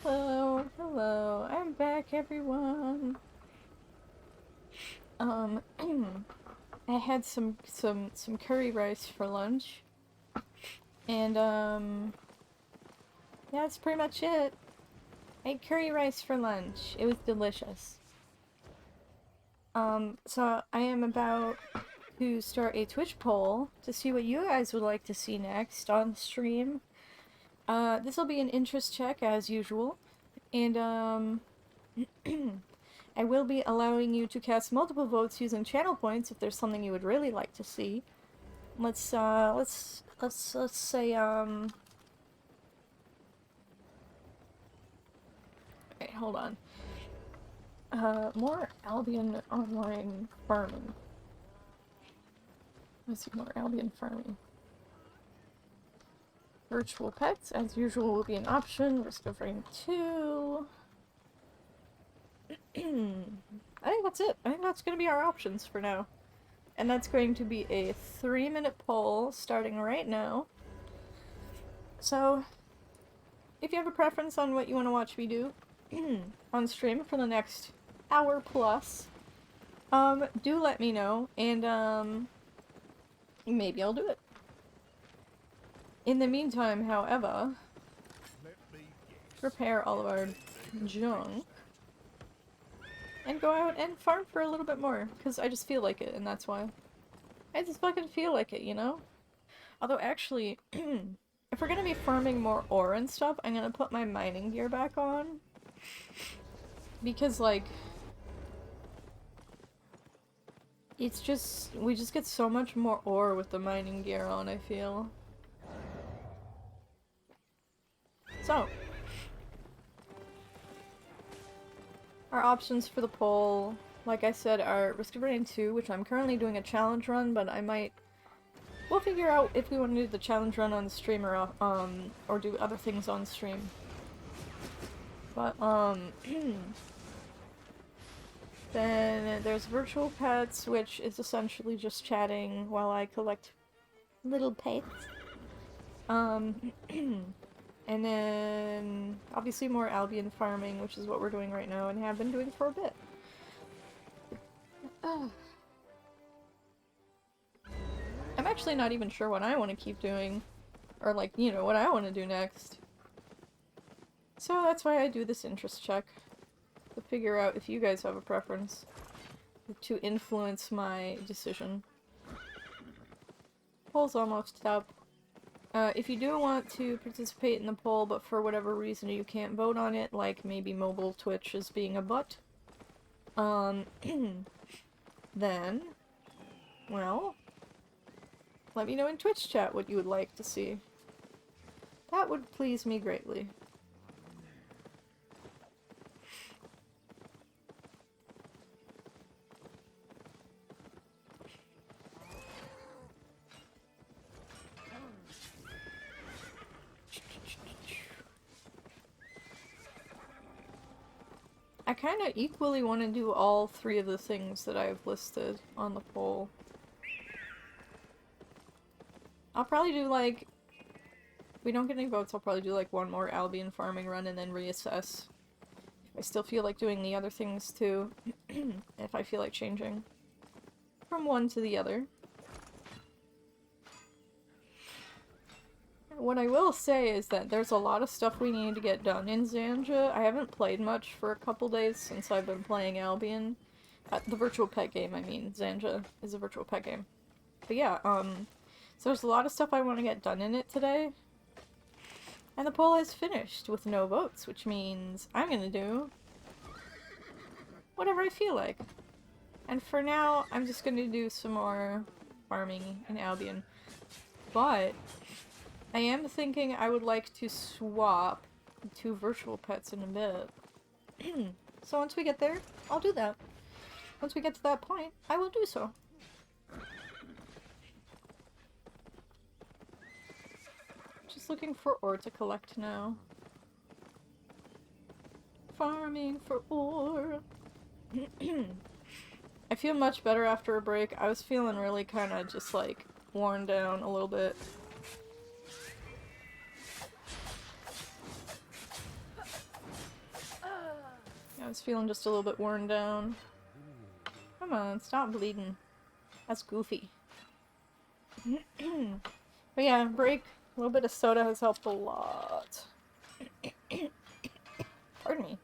Hello, hello. I'm back, everyone. I had some curry rice for lunch, and yeah, that's pretty much it. I ate curry rice for lunch. It was delicious. So I am about to start a Twitch poll to see what you guys would like to see next on stream. This will be an interest check as usual, and I will be allowing you to cast multiple votes using channel points if there's something you would really like to see. Let's say, wait, hold on. More Albion online farming. Let's see, more Albion farming. Virtual pets, as usual, will be an option. Risk of Rain 2. I think that's it. I think that's going to be our options for now. And that's going to be a 3-minute poll starting right now. So, if you have a preference on what you want to watch me do on stream for the next hour plus, do let me know, and maybe I'll do it. In the meantime, however, prepare all of our junk and go out and farm for a little bit more, because I just feel like it, and that's why. I just fucking feel like it, you know? Although, actually, if we're gonna be farming more ore and stuff, I'm gonna put my mining gear back on. Because, like, it's just, we just get so much more ore with the mining gear on, I feel. So, our options for the poll, like I said, are Risk of Rain 2, which I'm currently doing a challenge run, but I might... We'll figure out if we want to do the challenge run on the stream or do other things on stream. But, then there's Virtual Pets, which is essentially just chatting while I collect little pets. And then, obviously more Albion farming, which is what we're doing right now and have been doing for a bit. I'm actually not even sure what I want to keep doing. Or, like, you know, what I want to do next. So that's why I do this interest check. To figure out if you guys have a preference. To influence my decision. Poll's almost up. If you do want to participate in the poll, but for whatever reason you can't vote on it, like maybe mobile Twitch is being a butt, then, well, let me know in Twitch chat what you would like to see. That would please me greatly. I kind of equally want to do all 3 of the things that I've listed on the poll. I'll probably do, like, if we don't get any votes, I'll probably do, like, 1 more Albion farming run and then reassess. I still feel like doing the other things, too. If I feel like changing from one to the other. What I will say is that there's a lot of stuff we need to get done in Zanja. I haven't played much for a couple days since I've been playing Albion. The virtual pet game, I mean. Zanja is a virtual pet game. But yeah, so there's a lot of stuff I want to get done in it today. And the poll is finished with no votes, which means I'm gonna do whatever I feel like. And for now, I'm just gonna do some more farming in Albion. But I am thinking I would like to swap 2 virtual pets in a bit. So once we get there, I'll do that. Once we get to that point, I will do so. Just looking for ore to collect now. Farming for ore. I feel much better after a break. I was feeling really kind of just like worn down a little bit. I was feeling just a little bit worn down. Come on, stop bleeding. That's goofy. But yeah, break. A little bit of soda has helped a lot. Pardon me.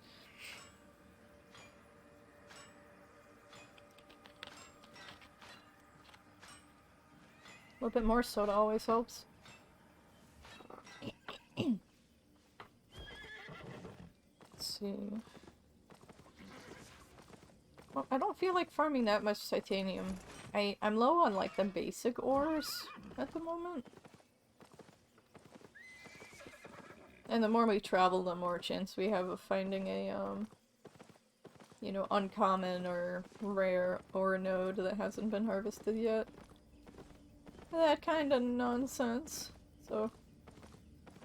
A little bit more soda always helps. Let's see. Well, I don't feel like farming that much titanium. I'm low on like the basic ores at the moment. And the more we travel, the more chance we have of finding a, you know, uncommon or rare ore node that hasn't been harvested yet. That kind of nonsense. So,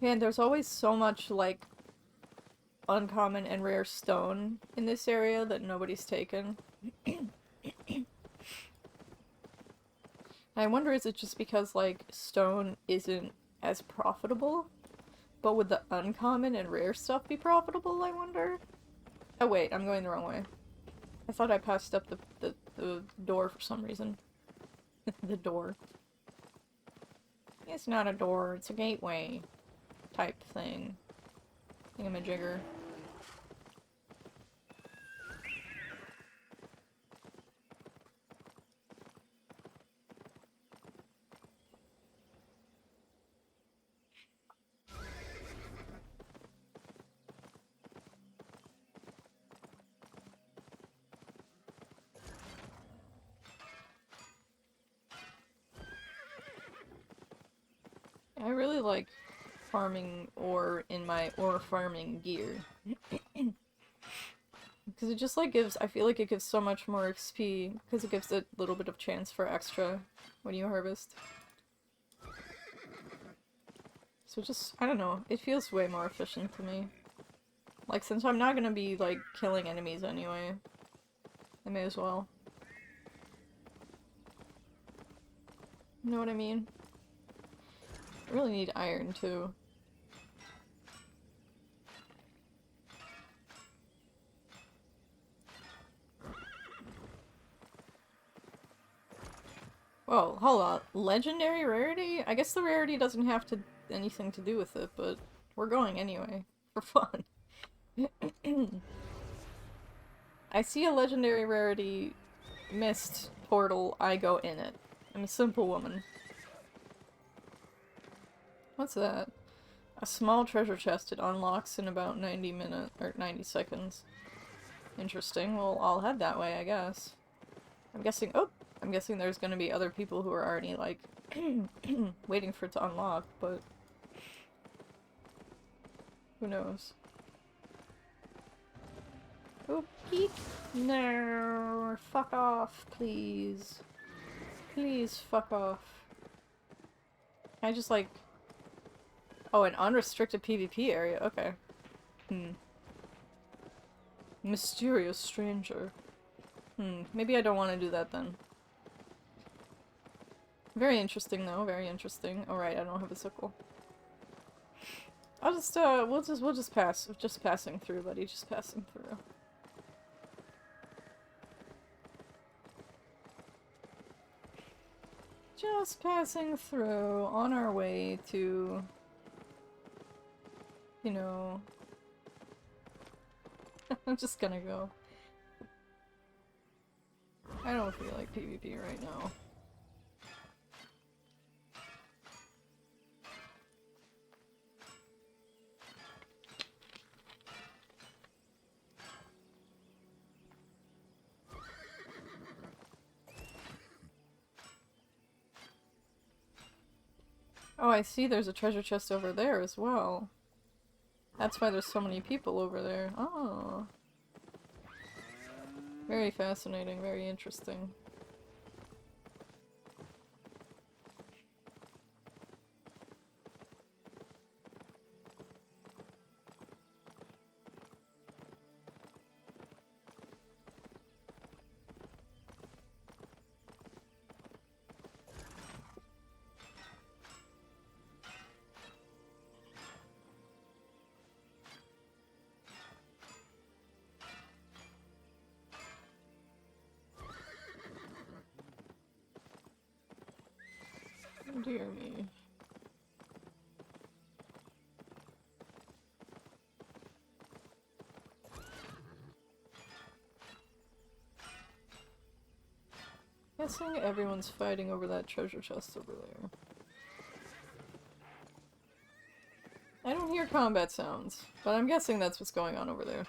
man, there's always so much, like, uncommon and rare stone in this area that nobody's taken. I wonder, is it just because, like, stone isn't as profitable? But would the uncommon and rare stuff be profitable, I wonder? Oh wait, I'm going the wrong way. I thought I passed up the door for some reason. The door. It's not a door, it's a gateway type thing. Thingamajigger. I really like farming ore in my ore farming gear. Because it just like gives, I feel like it gives so much more XP, because it gives a little bit of chance for extra when you harvest. So just, I don't know, it feels way more efficient to me. Like, since I'm not gonna be, like, killing enemies anyway, I may as well. You know what I mean? I really need iron, too. Whoa, hold on. Legendary rarity? I guess the rarity doesn't have to anything to do with it, but we're going anyway. For fun. I see a legendary rarity mist portal, I go in it. I'm a simple woman. What's that? A small treasure chest. It unlocks in about 90 minutes, or 90 seconds. Interesting. Well, I'll head that way, I guess. I'm guessing there's gonna be other people who are already, like, waiting for it to unlock, but who knows? Oh, peek! No! Fuck off, please. Please, fuck off. Can I just, like... Oh, an unrestricted PvP area, okay. Mysterious stranger. Maybe I don't want to do that then. Very interesting though, very interesting. Alright, I don't have a sickle. I'll just, we'll just pass. Just passing through, buddy, just passing through. Just passing through, on our way to... You know... I'm just gonna go. I don't feel like PvP right now. Oh, I see there's a treasure chest over there as well. That's why there's so many people over there. Oh. Very fascinating, very interesting. dear me. Guessing everyone's fighting over that treasure chest over there. I don't hear combat sounds, but I'm guessing that's what's going on over there.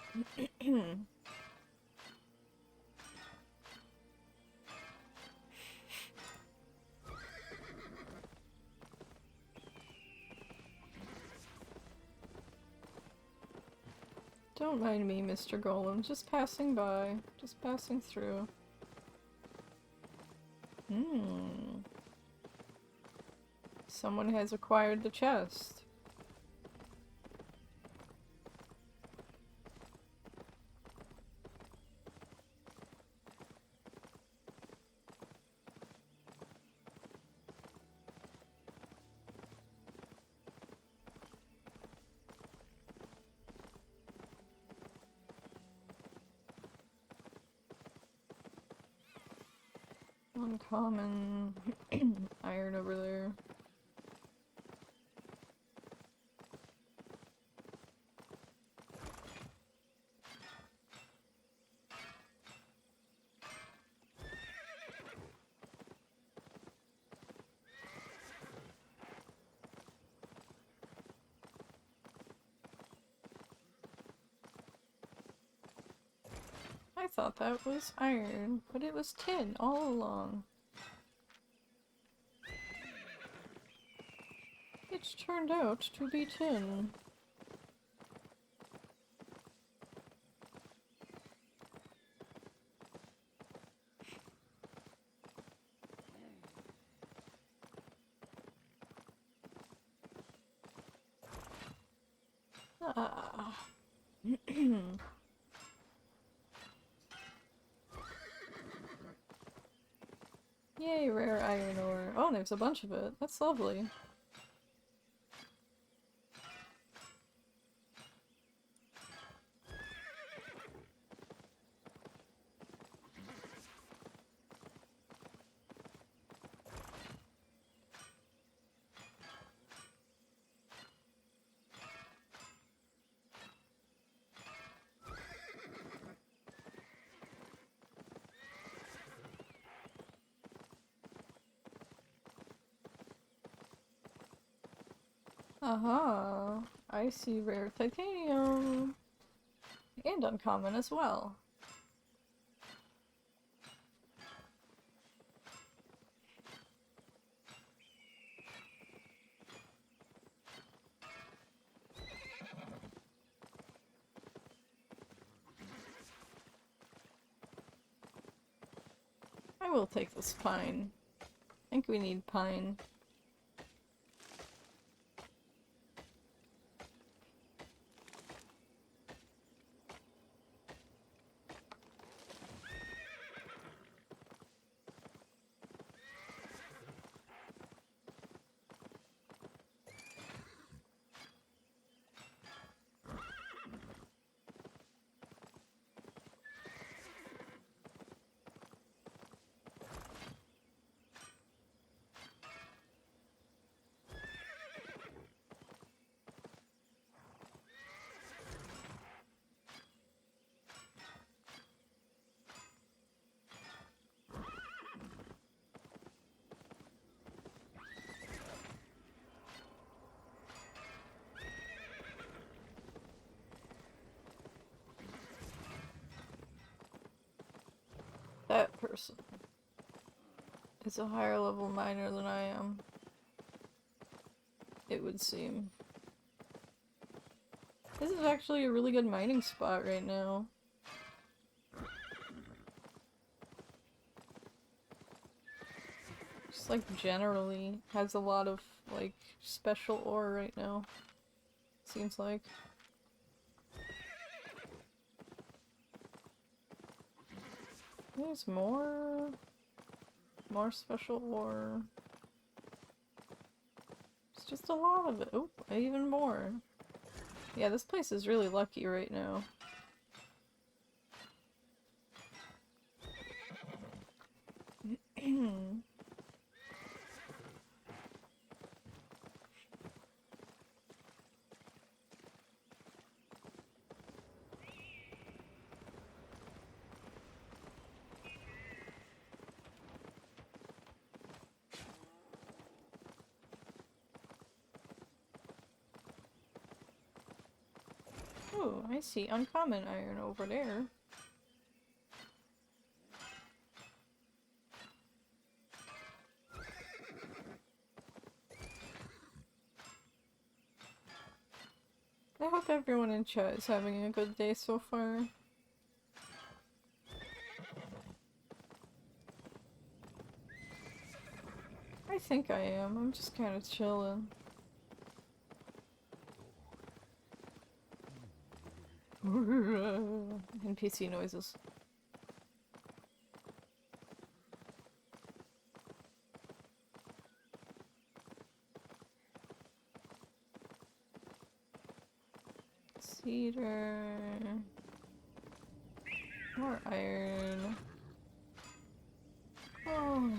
Don't mind me, Mr. Golem. Just passing by. Just passing through. Someone has acquired the chest. Uncommon iron over there. I thought that was iron, but it was tin all along. It's turned out to be tin. Ah. Yay, rare iron ore. Oh, there's a bunch of it. That's lovely. Aha! I see rare titanium! And uncommon as well. I will take this pine. I think we need pine. That person is a higher level miner than I am. It would seem. This is actually a really good mining spot right now. Just like generally has a lot of like special ore right now. Seems like. There's more special ore. It's just a lot of it. Oh, even more. Yeah, this place is really lucky right now. Ooh, I see uncommon iron over there. I hope everyone in chat is having a good day so far. I think I am. I'm just kind of chilling. NPC noises. Cedar. More iron. Oh.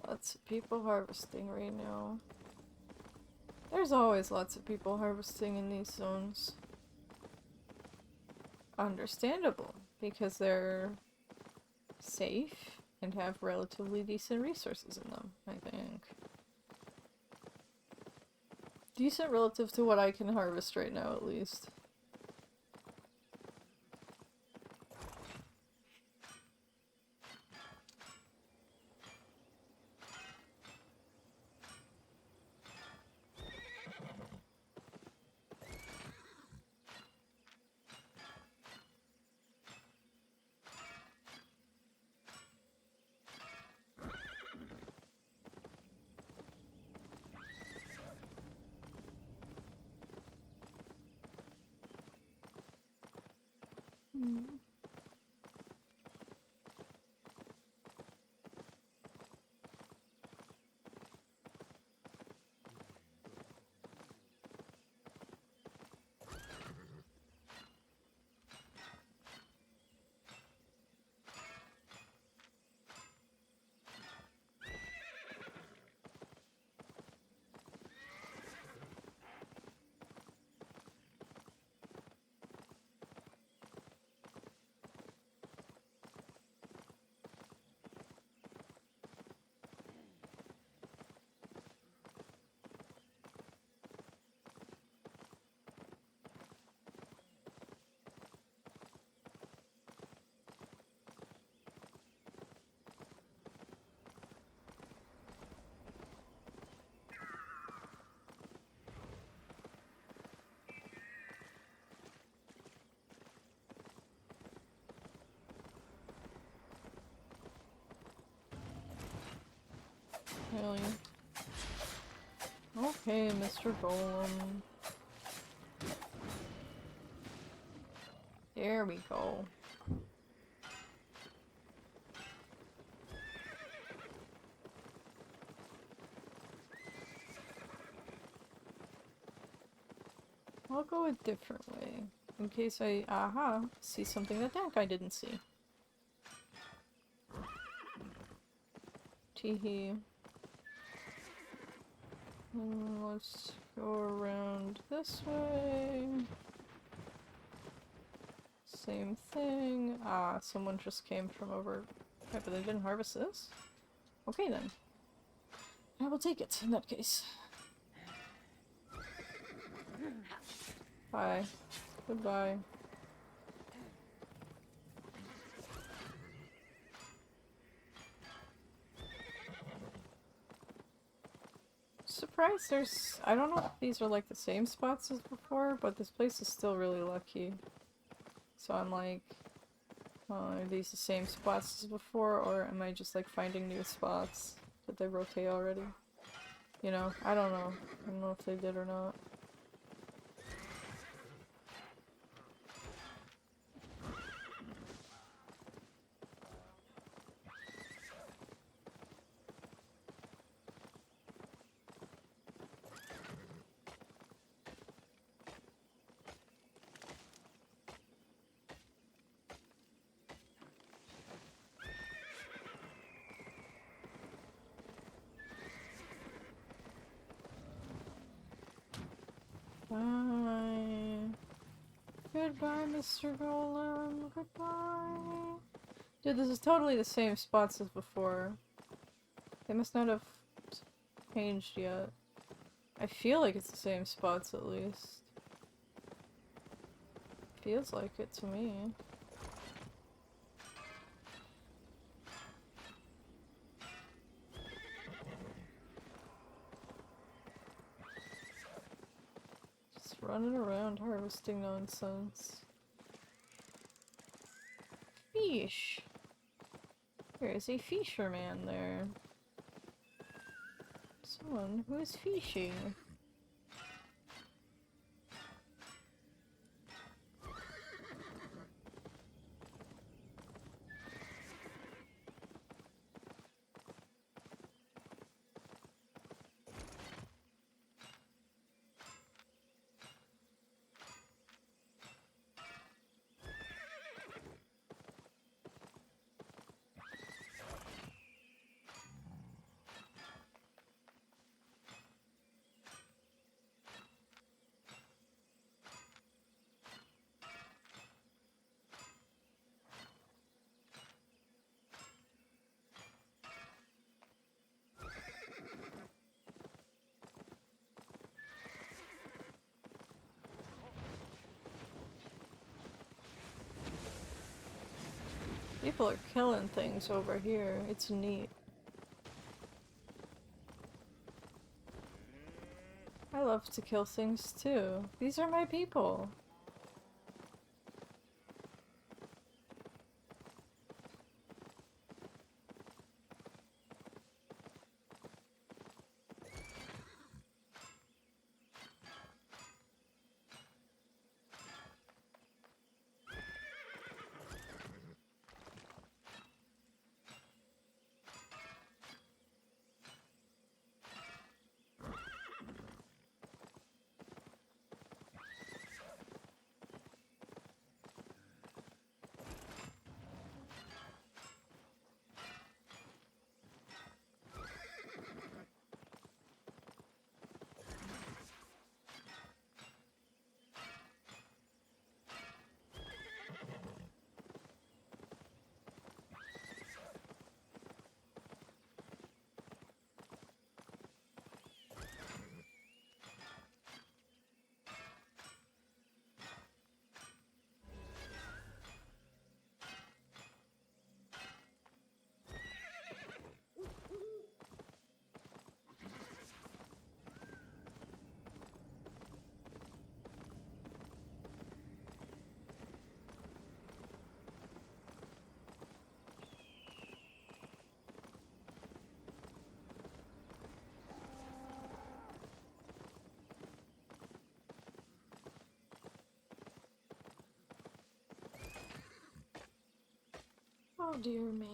Lots of people harvesting right now. There's always lots of people harvesting in these zones. Understandable, because they're safe and have relatively decent resources in them, I think. Decent relative to what I can harvest right now, at least. Hell yeah. Okay, Mr. Golem. There we go. I'll go a different way, in case I, see something that guy didn't see. Teehee. Let's go around this way. Same thing. Ah, someone just came from over... Okay, but they didn't harvest this? Okay then. I will take it, in that case. Bye. Goodbye. Surprised there's... I don't know if these are like the same spots as before, but this place is still really lucky. So I'm like... are these the same spots as before, or am I just like finding new spots? Did they rotate already? You know, I don't know. I don't know if they did or not. Bye. Goodbye, Mr. Golem. Goodbye. Dude, this is totally the same spots as before. They must not have changed yet. I feel like it's the same spots at least. Feels like it to me. Just running around harvesting nonsense. Fish! There is a fisherman there. Someone who is fishing. People are killing things over here. It's neat. I love to kill things too. These are my people. Oh dear me.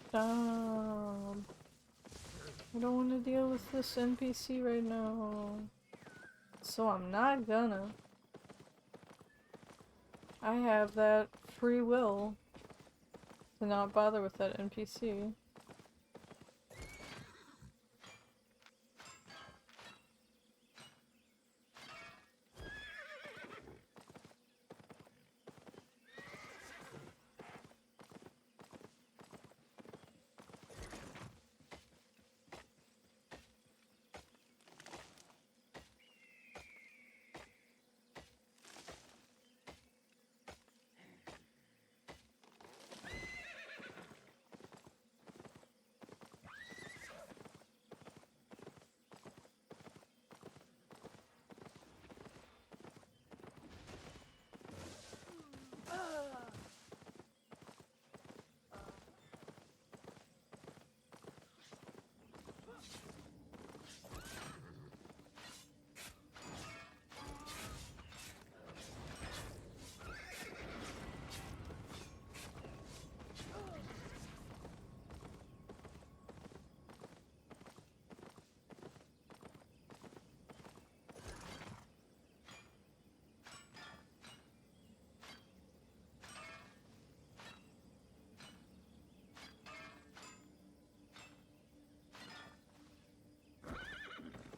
Stop. I don't want to deal with this NPC right now. So I'm not gonna. I have that free will to not bother with that NPC.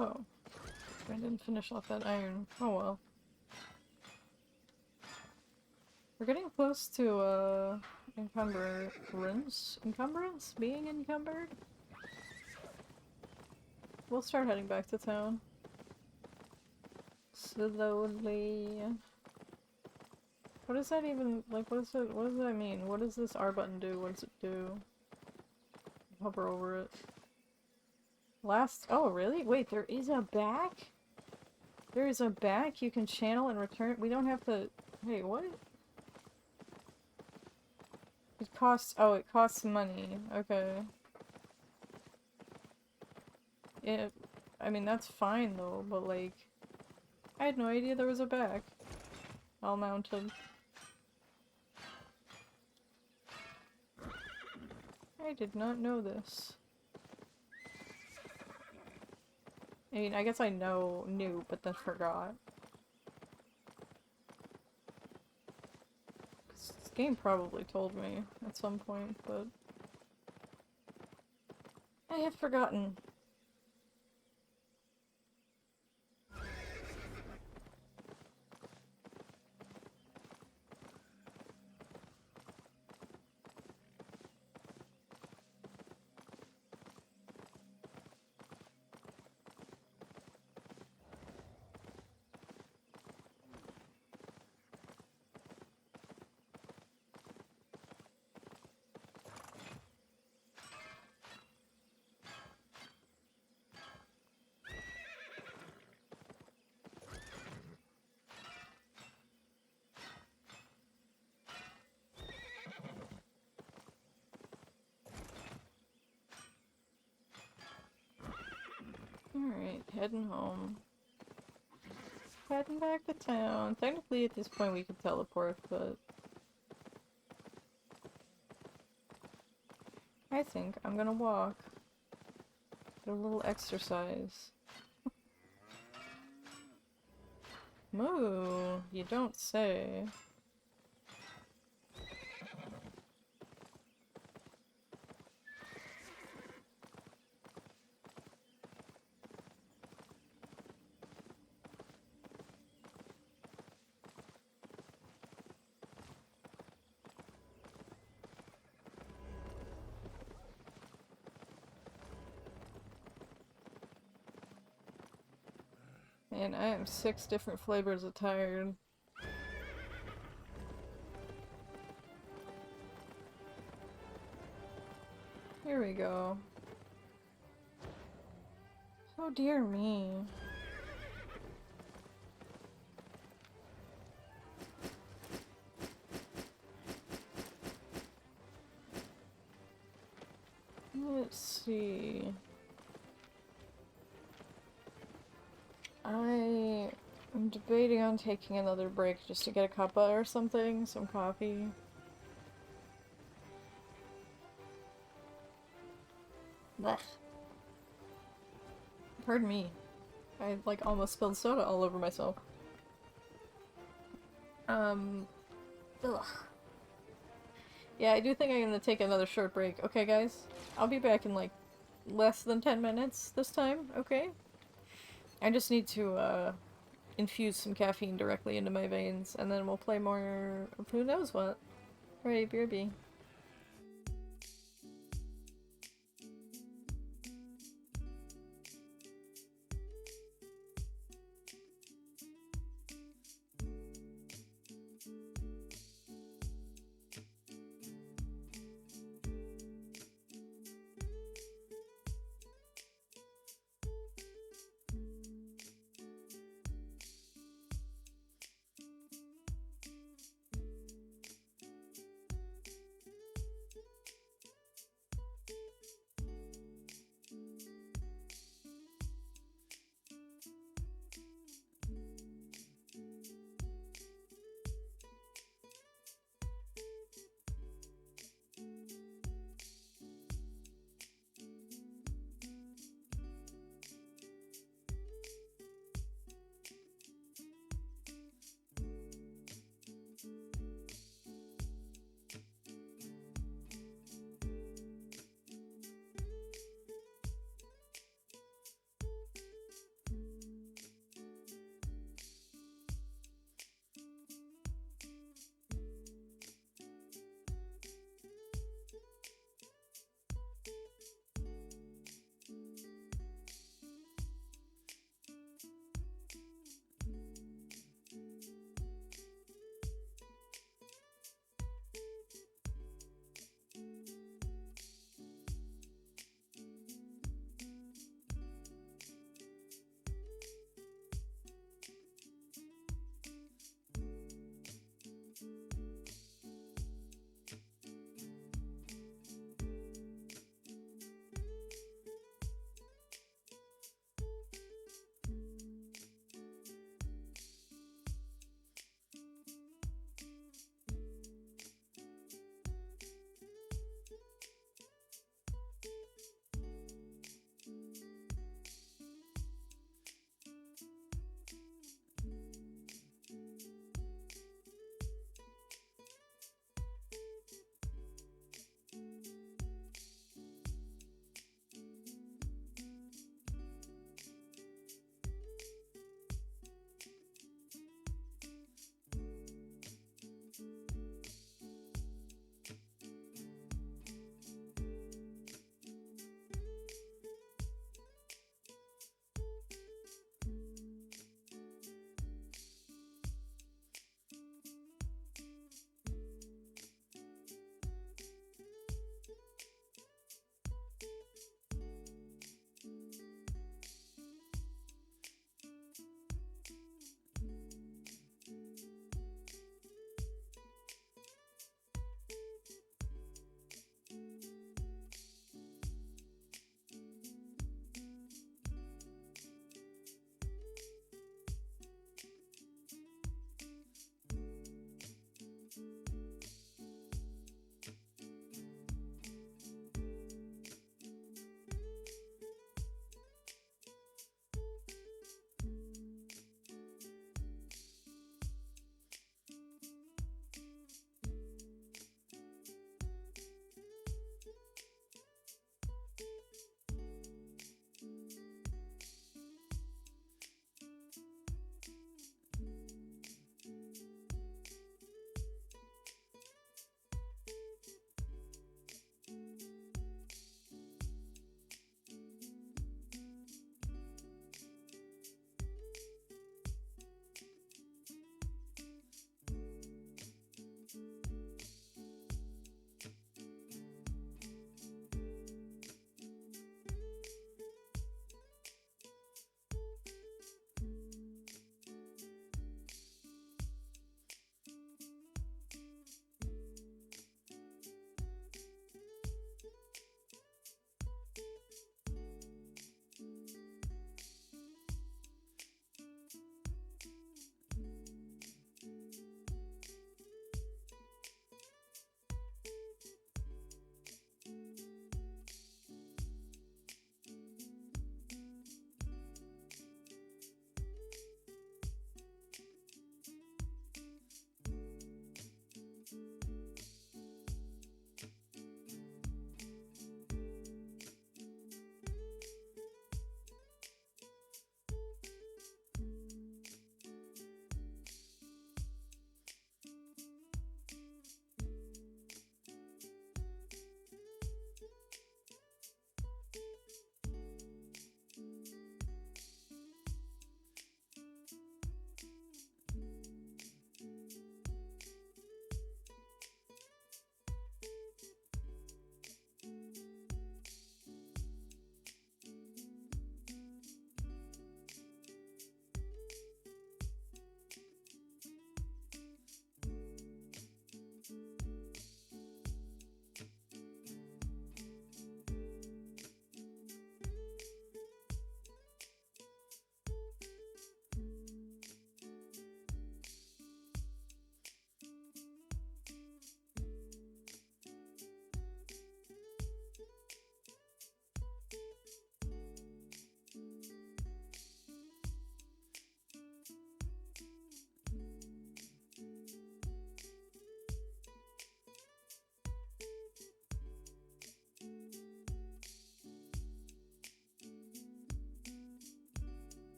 Oh. I didn't finish off that iron. Oh well. We're getting close to, encumbrance? Encumbrance? Being encumbered? We'll start heading back to town. Slowly. What does that even, like, what does that mean? What does this R button do? What does it do? Hover over it. Oh really? Wait, there is a back? There is a back you can channel and return? We don't have to... Wait, what? It costs... Oh, it costs money. Okay. I mean, that's fine though, but like... I had no idea there was a back. All mounted. I did not know this. I mean, I guess I knew, but then forgot. This game probably told me at some point, but... I have forgotten. Alright, heading home. Heading back to town. Technically, at this point, we could teleport, but... I think I'm gonna walk. Get a little exercise. Moo! You don't say. Man, I am 6 different flavors of tired. Here we go. Oh dear me. Let's see. I'm debating on taking another break just to get a cuppa or something, some coffee. Blech. Pardon me. I, like, almost spilled soda all over myself. Ugh. Yeah, I do think I'm gonna take another short break. Okay, guys? I'll be back in, like, less than 10 minutes this time, okay? I just need to, infuse some caffeine directly into my veins, and then we'll play more of who knows what. Alright, BRB.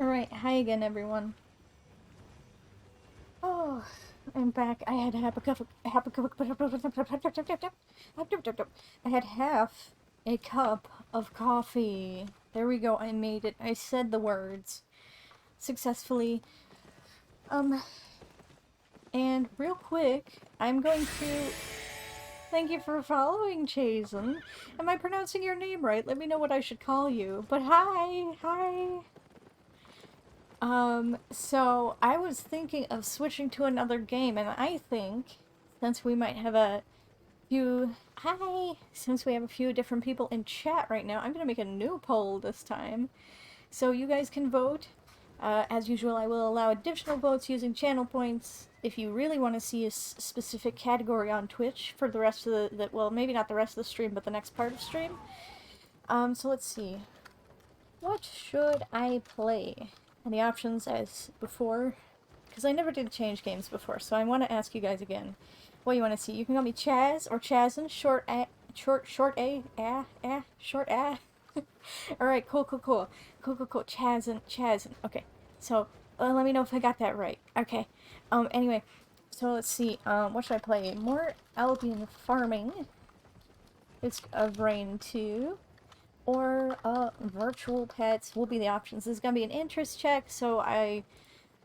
Alright, hi again, everyone. Oh, I'm back. I had half a cup of, I had half a cup of coffee. There we go, I made it. I said the words successfully. And real quick, I'm going to thank you for following, Chazen. Am I pronouncing your name right? Let me know what I should call you. But hi. So I was thinking of switching to another game, and I think since we might have a few since we have a few different people in chat right now, I'm gonna make a new poll this time. So you guys can vote. As usual, I will allow additional votes using channel points if you really want to see a specific category on Twitch for the rest of well, maybe not the rest of the stream, but the next part of stream. So let's see. What should I play? And the options as before, because I never did change games before, so I want to ask you guys again what you want to see. You can call me Chaz or Chazin, short A. Alright, cool. Chazin. Okay, so let me know if I got that right. Okay, anyway, so let's see, what should I play? More albion farming. It's of Rain 2. Or, virtual pets will be the options. This is gonna be an interest check, so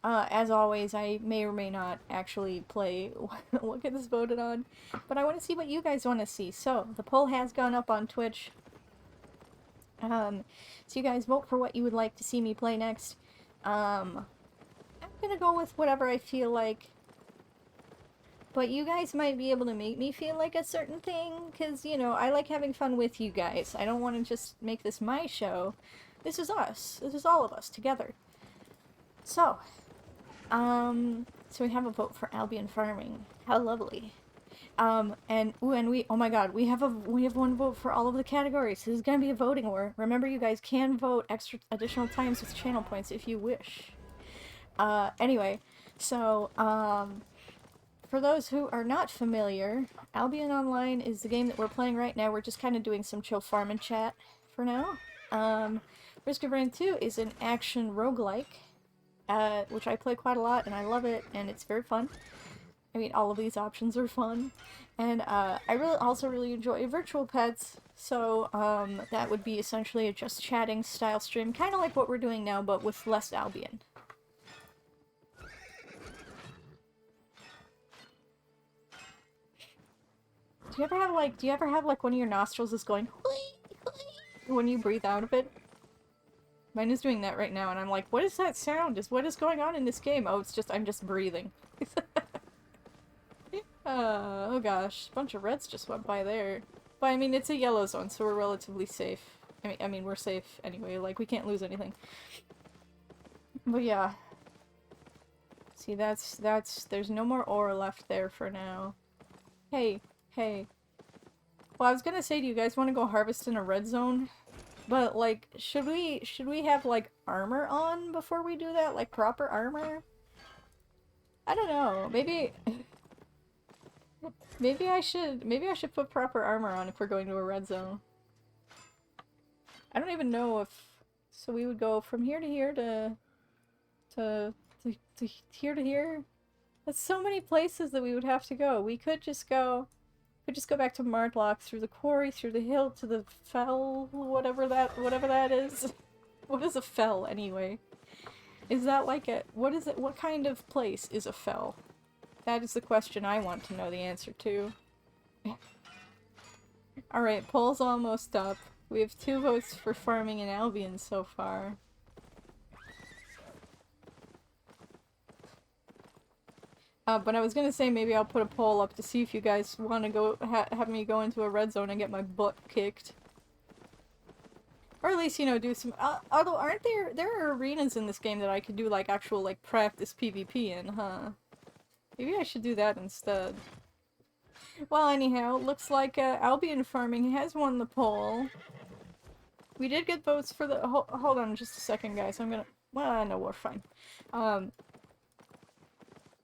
as always, I may or may not actually play what gets voted on. But I want to see what you guys want to see. So, the poll has gone up on Twitch. So you guys vote for what you would like to see me play next. I'm gonna go with whatever I feel like. But you guys might be able to make me feel like a certain thing, because, you know, I like having fun with you guys. I don't want to just make this my show. This is us. This is all of us together. So, so we have a vote for Albion farming. How lovely. And we, oh my god, we have one vote for all of the categories. This is gonna be a voting war. Remember, you guys can vote additional times with channel points if you wish. Anyway, so, for those who are not familiar, Albion Online is the game that we're playing right now. We're just kind of doing some chill farm and chat for now. Risk of Rain 2 is an action roguelike, which I play quite a lot, and I love it, and it's very fun. I mean, all of these options are fun. And I also really enjoy virtual pets, so that would be essentially a just chatting style stream, kind of like what we're doing now, but with less Albion. Do you ever have like one of your nostrils is going when you breathe out of it? Mine is doing that right now, and I'm like, what is that sound? What is going on in this game? Oh, it's just, I'm just breathing. Oh gosh, a bunch of reds just went by there. But I mean, it's a yellow zone, so we're relatively safe. I mean, we're safe anyway, like, we can't lose anything. But yeah. See, there's no more ore left there for now. Hey. Well, I was gonna say, do you guys want to go harvest in a red zone? But, like, should we have, like, armor on before we do that? Like, proper armor? I don't know. Maybe I should put proper armor on if we're going to a red zone. I don't even know if... So we would go from here to here to here to here? That's so many places that we would have to go. We could just go back to Martlock, through the quarry, through the hill, to the fell, whatever that is. What is a fell, anyway? Is that like a... What is it? What kind of place is a fell? That is the question I want to know the answer to. Alright, poll's almost up. We have 2 votes for farming in Albion so far. But I was gonna say maybe I'll put a poll up to see if you guys want to go have me go into a red zone and get my butt kicked. Or at least, you know, do some... although, aren't there are arenas in this game that I could do, like, actual, like, practice PvP in, huh? Maybe I should do that instead. Well, anyhow, looks like Albion farming has won the poll. We did get votes for the... Hold on just a second, guys. I'm gonna... Well, no, we're fine.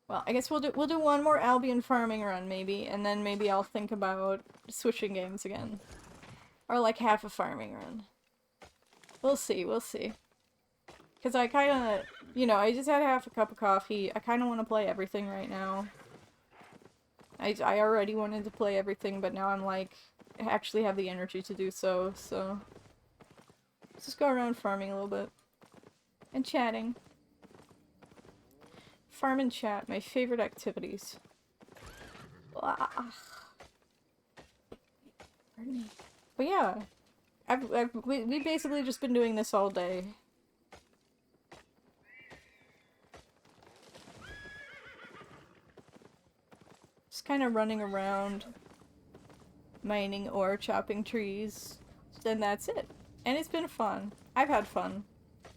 Well, I guess we'll do one more Albion farming run, maybe, and then maybe I'll think about switching games again. Or like half a farming run. We'll see. Because I kind of, you know, I just had half a cup of coffee. I kind of want to play everything right now. I already wanted to play everything, but now I'm like, I actually have the energy to do so, so... Let's just go around farming a little bit. And chatting. Farm and chat, my favorite activities. Blah. Pardon me. But yeah, we basically just been doing this all day. Just kind of running around, mining ore, chopping trees, and that's it. And it's been fun. I've had fun.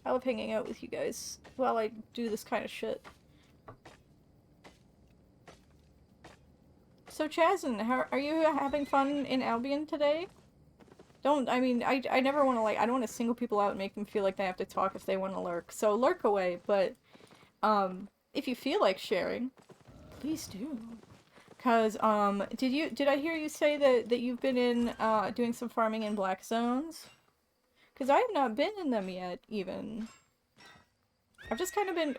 I love hanging out with you guys while I do this kind of shit. So Chazen, how are you having fun in Albion today? I mean, I never want to, like, I don't want to single people out and make them feel like they have to talk if they want to lurk. So lurk away, but, if you feel like sharing, please do. Cause, did I hear you say that you've been in, doing some farming in black zones? Cause I have not been in them yet, even. I've just kind of been,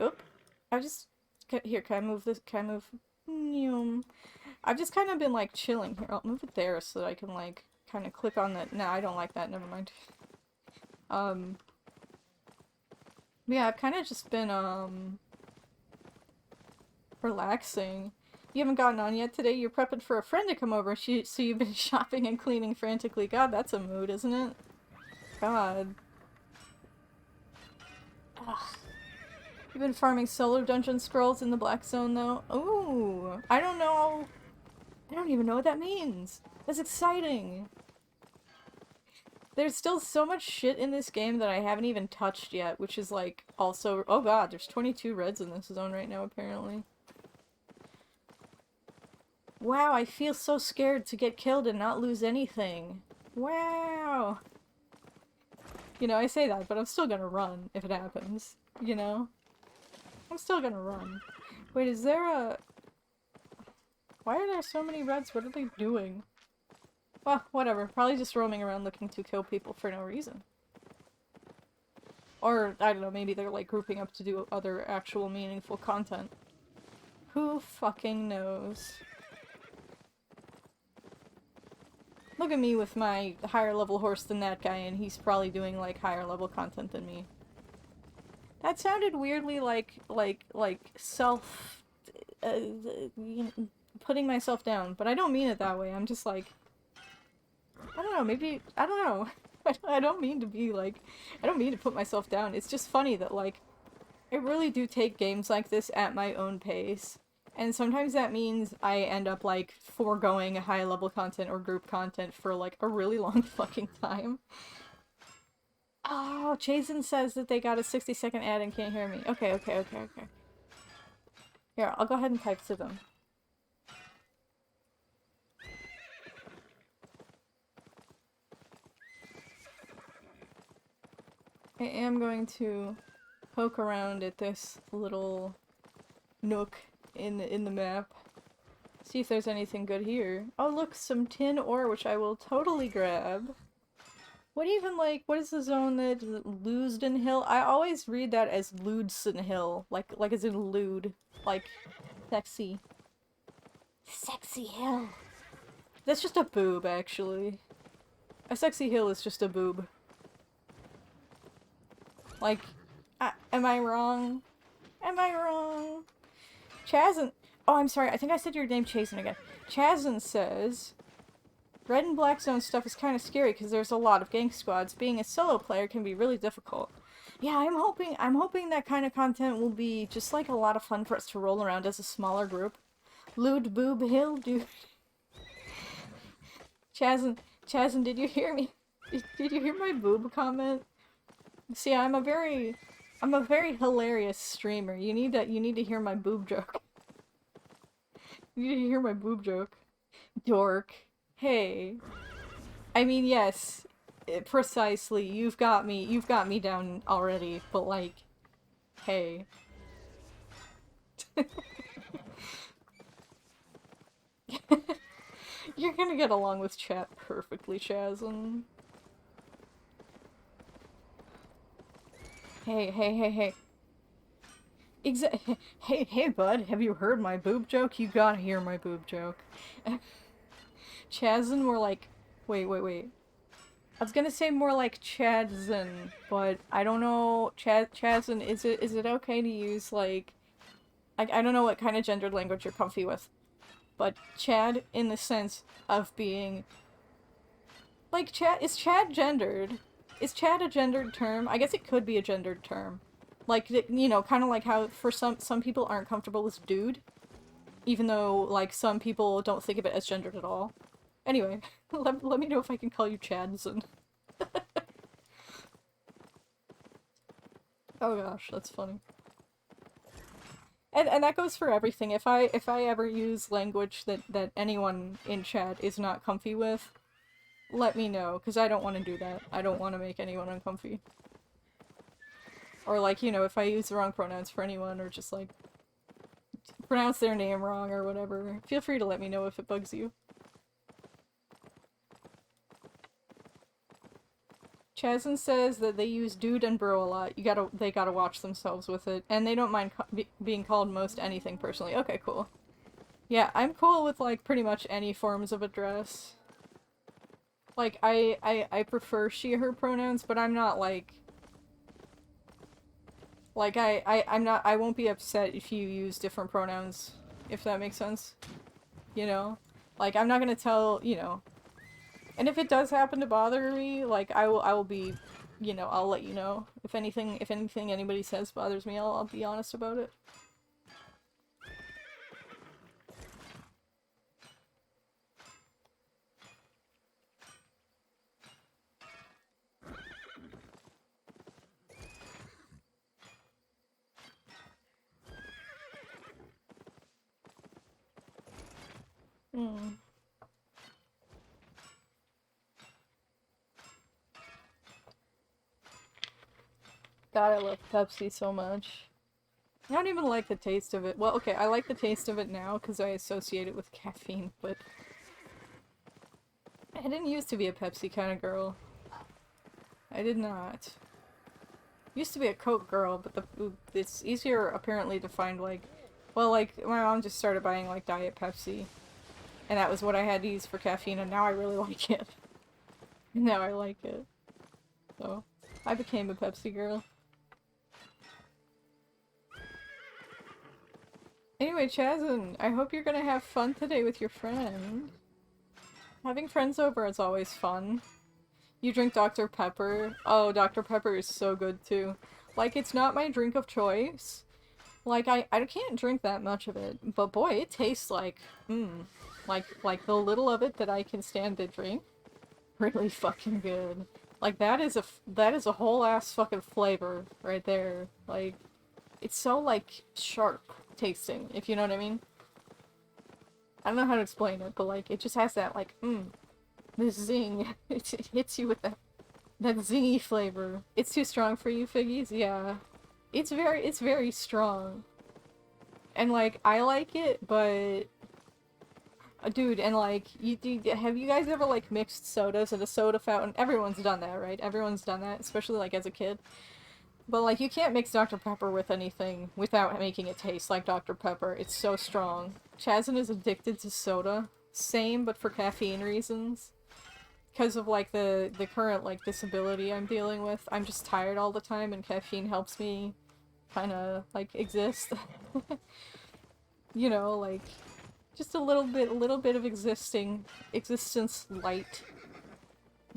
here, can I move this, can I move, I've just kind of been, like, chilling here. I'll move it there so that I can, like, kind of click on that. Nah, I don't like that, never mind. Yeah, I've kind of just been, relaxing. You haven't gotten on yet today? You're prepping for a friend to come over, so you've been shopping and cleaning frantically. God, that's a mood, isn't it? God. Ugh. You've been farming solo dungeon scrolls in the black zone, though? Ooh, I don't know. I don't even know what that means. That's exciting. There's still so much shit in this game that I haven't even touched yet, which is like also... Oh god, there's 22 reds in this zone right now, apparently. Wow, I feel so scared to get killed and not lose anything. Wow. You know, I say that, but I'm still gonna run if it happens. You know? I'm still gonna run. Wait, is there a... Why are there so many reds? What are they doing? Well, whatever. Probably just roaming around looking to kill people for no reason. Or, I don't know, maybe they're like grouping up to do other actual meaningful content. Who fucking knows? Look at me with my higher level horse than that guy, and he's probably doing like higher level content than me. That sounded weirdly like self... putting myself down, but I don't mean it that way. I'm just like... I don't know, maybe... I don't know. I don't mean to be like... I don't mean to put myself down. It's just funny that, like, I really do take games like this at my own pace. And sometimes that means I end up, like, foregoing high-level content or group content for, like, a really long fucking time. Oh, Jason says that they got a 60-second ad and can't hear me. Okay. Here, I'll go ahead and type to them. I am going to poke around at this little nook in the map. See if there's anything good here. Oh look, some tin ore, which I will totally grab. What even, like, what is the zone that... Leusden Hill? I always read that as Ludson Hill. Like as in lewd. Like, sexy. Sexy hill. That's just a boob, actually. A sexy hill is just a boob. Like, am I wrong? Am I wrong? Chazen... Oh, I'm sorry, I think I said your name Chazen again. Chazen says... Red and black zone stuff is kind of scary because there's a lot of gang squads. Being a solo player can be really difficult. Yeah, I'm hoping that kind of content will be just like a lot of fun for us to roll around as a smaller group. Lewd boob hill, dude. Chazen, did you hear me? Did you hear my boob comment? See, I'm a very hilarious streamer. You need to hear my boob joke. You need to hear my boob joke. Dork. Hey. I mean, yes, precisely. You've got me down already, but like, hey. You're gonna get along with chat perfectly, Chazen. Hey. Hey, bud, have you heard my boob joke? You gotta hear my boob joke. Chazin more like... Wait. I was gonna say more like Chadzin, but I don't know. Chazin, is it okay to use, like... I don't know what kind of gendered language you're comfy with. But Chad in the sense of being... Like, is Chad gendered? Is Chad a gendered term? I guess it could be a gendered term. Like, you know, kind of like how for some people aren't comfortable with dude. Even though, like, some people don't think of it as gendered at all. Anyway, let me know if I can call you Chadson. Oh gosh, that's funny. And that goes for everything. If I ever use language that anyone in chat is not comfy with, let me know, because I don't want to do that. I don't want to make anyone uncomfy. Or, like, you know, if I use the wrong pronouns for anyone, or just, like, pronounce their name wrong or whatever, feel free to let me know if it bugs you. Chazin says that they use dude and bro a lot. They gotta watch themselves with it, and they don't mind being called most anything personally. Okay, cool. Yeah, I'm cool with, like, pretty much any forms of address. Like, I prefer she, her pronouns, but I'm not, like... Like, I won't be upset if you use different pronouns, if that makes sense. You know? Like, I'm not gonna tell, you know... And if it does happen to bother me, like, I will be, you know, I'll let you know. If anything anybody says bothers me, I'll be honest about it. Hmm. God, I love Pepsi so much. I don't even like the taste of it. Well, okay, I like the taste of it now because I associate it with caffeine, but... I didn't used to be a Pepsi kind of girl. I did not. Used to be a Coke girl, but it's easier apparently to find, like... Well, like, my mom just started buying, like, Diet Pepsi. And that was what I had to use for caffeine, and now I really like it. Now I like it. So, I became a Pepsi girl. Anyway, Chazin, I hope you're gonna have fun today with your friend. Having friends over is always fun. You drink Dr. Pepper. Oh, Dr. Pepper is so good too. Like, it's not my drink of choice. Like, I can't drink that much of it. But boy, it tastes like, like the little of it that I can stand to drink. Really fucking good. Like, that is a whole ass fucking flavor right there. Like, it's so, like, sharp tasting, if you know what I mean. I don't know how to explain it, but, like, it just has that, like, the zing. It hits you with that zingy flavor. It's too strong for you, Figgies? Yeah. It's very strong. And, like, I like it, but... dude, and, like, have you guys ever, like, mixed sodas at a soda fountain? Everyone's done that, right? Everyone's done that, especially, like, as a kid. But, like, you can't mix Dr. Pepper with anything without making it taste like Dr. Pepper. It's so strong. Chazin is addicted to soda. Same, but for caffeine reasons. Because of, like, the current, like, disability I'm dealing with. I'm just tired all the time, and caffeine helps me kinda, like, exist. You know, like, just a little bit of existence light.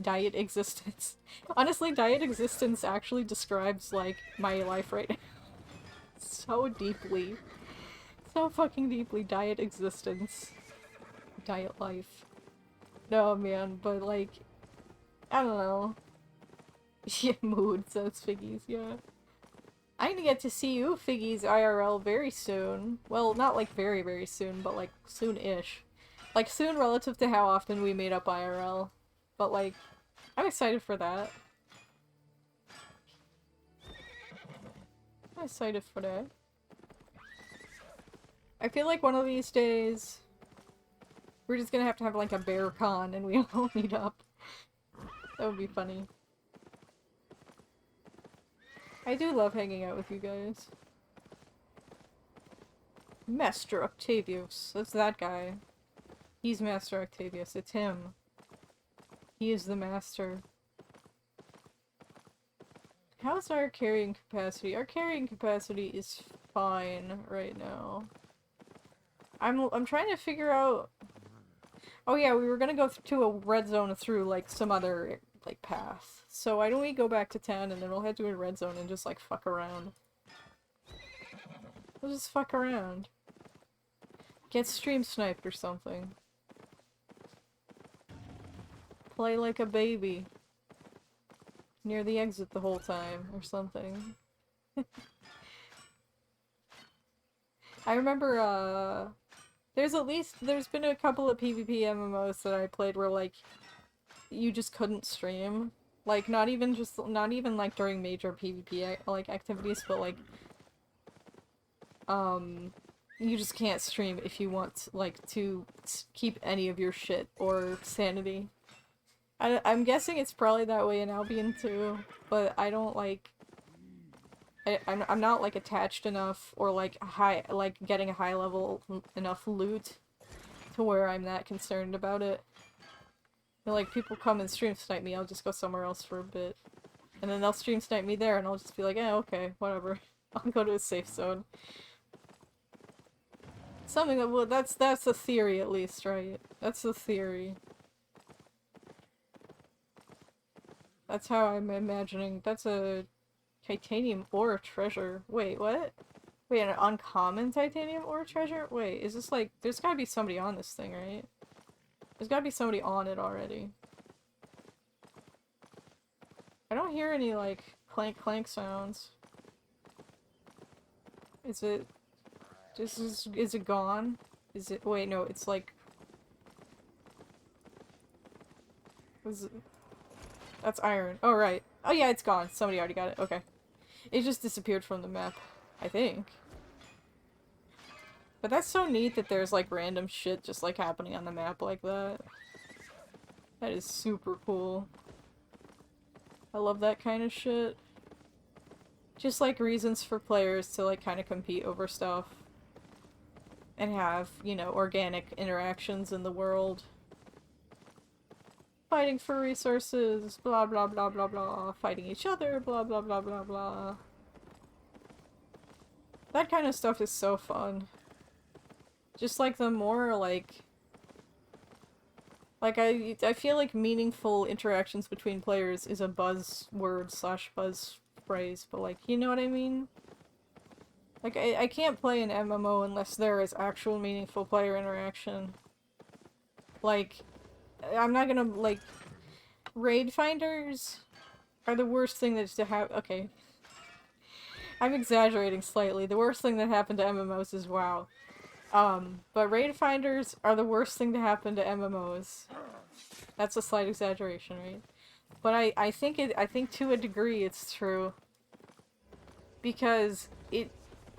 Diet existence. Honestly, diet existence actually describes, like, my life right now. So deeply. So fucking deeply. Diet existence. Diet life. No, man, but, like, I don't know. Yeah, mood, says Figgies, yeah. I'm gonna get to see you, Figgies, IRL very soon. Well, not, like, very, very soon, but, like, soon-ish. Like, soon relative to how often we made up IRL. But, like, I'm excited for that. I'm excited for that. I feel like one of these days, we're just gonna have like a bear con and we all meet up. That would be funny. I do love hanging out with you guys. Master Octavius. That's that guy. He's Master Octavius. It's him. He is the master. How's our carrying capacity? Our carrying capacity is fine right now. I'm trying to figure out... Oh yeah, we were gonna go to a red zone through, like, some other, like, path. So why don't we go back to 10 and then we'll head to a red zone and just, like, fuck around. We'll just fuck around. Get stream sniped or something. Play like a baby. Near the exit the whole time, or something. I remember, there's been a couple of PvP MMOs that I played where, like, you just couldn't stream. Like, not even, like, during major PvP, like, activities, but, like, you just can't stream if you want, like, to keep any of your shit or sanity. I'm guessing it's probably that way in Albion too, but I don't like... I'm not like attached enough or like getting a high level enough loot to where I'm that concerned about it. And, like, people come and stream snipe me, I'll just go somewhere else for a bit. And then they'll stream snipe me there and I'll just be like, yeah, okay, whatever. I'll go to a safe zone. Something that, well, that's a theory at least, right? That's the theory. That's how I'm imagining. That's a titanium ore treasure. Wait, what? Wait, an uncommon titanium ore treasure? Wait, is this like... There's gotta be somebody on this thing, right? There's gotta be somebody on it already. I don't hear any, like, clank clank sounds. Is it... Is it gone? Is it... Wait, no, it's like... Is it... That's iron. Oh, right. Oh, yeah, it's gone. Somebody already got it. Okay. It just disappeared from the map, I think. But that's so neat that there's, like, random shit just, like, happening on the map like that. That is super cool. I love that kind of shit. Just, like, reasons for players to, like, kind of compete over stuff. And have, you know, organic interactions in the world. Fighting for resources, blah blah blah blah blah, fighting each other, blah blah blah blah blah. That kind of stuff is so fun. Just like the more like I feel like meaningful interactions between players is a buzzword slash buzz phrase, but like, you know what I mean? Like, I can't play an MMO unless there is actual meaningful player interaction. Like, I'm not gonna, like... Raid finders are the worst thing that's to have- okay. I'm exaggerating slightly. The worst thing that happened to MMOs is WoW. But raid finders are the worst thing to happen to MMOs. That's a slight exaggeration, right? But I think to a degree it's true. Because it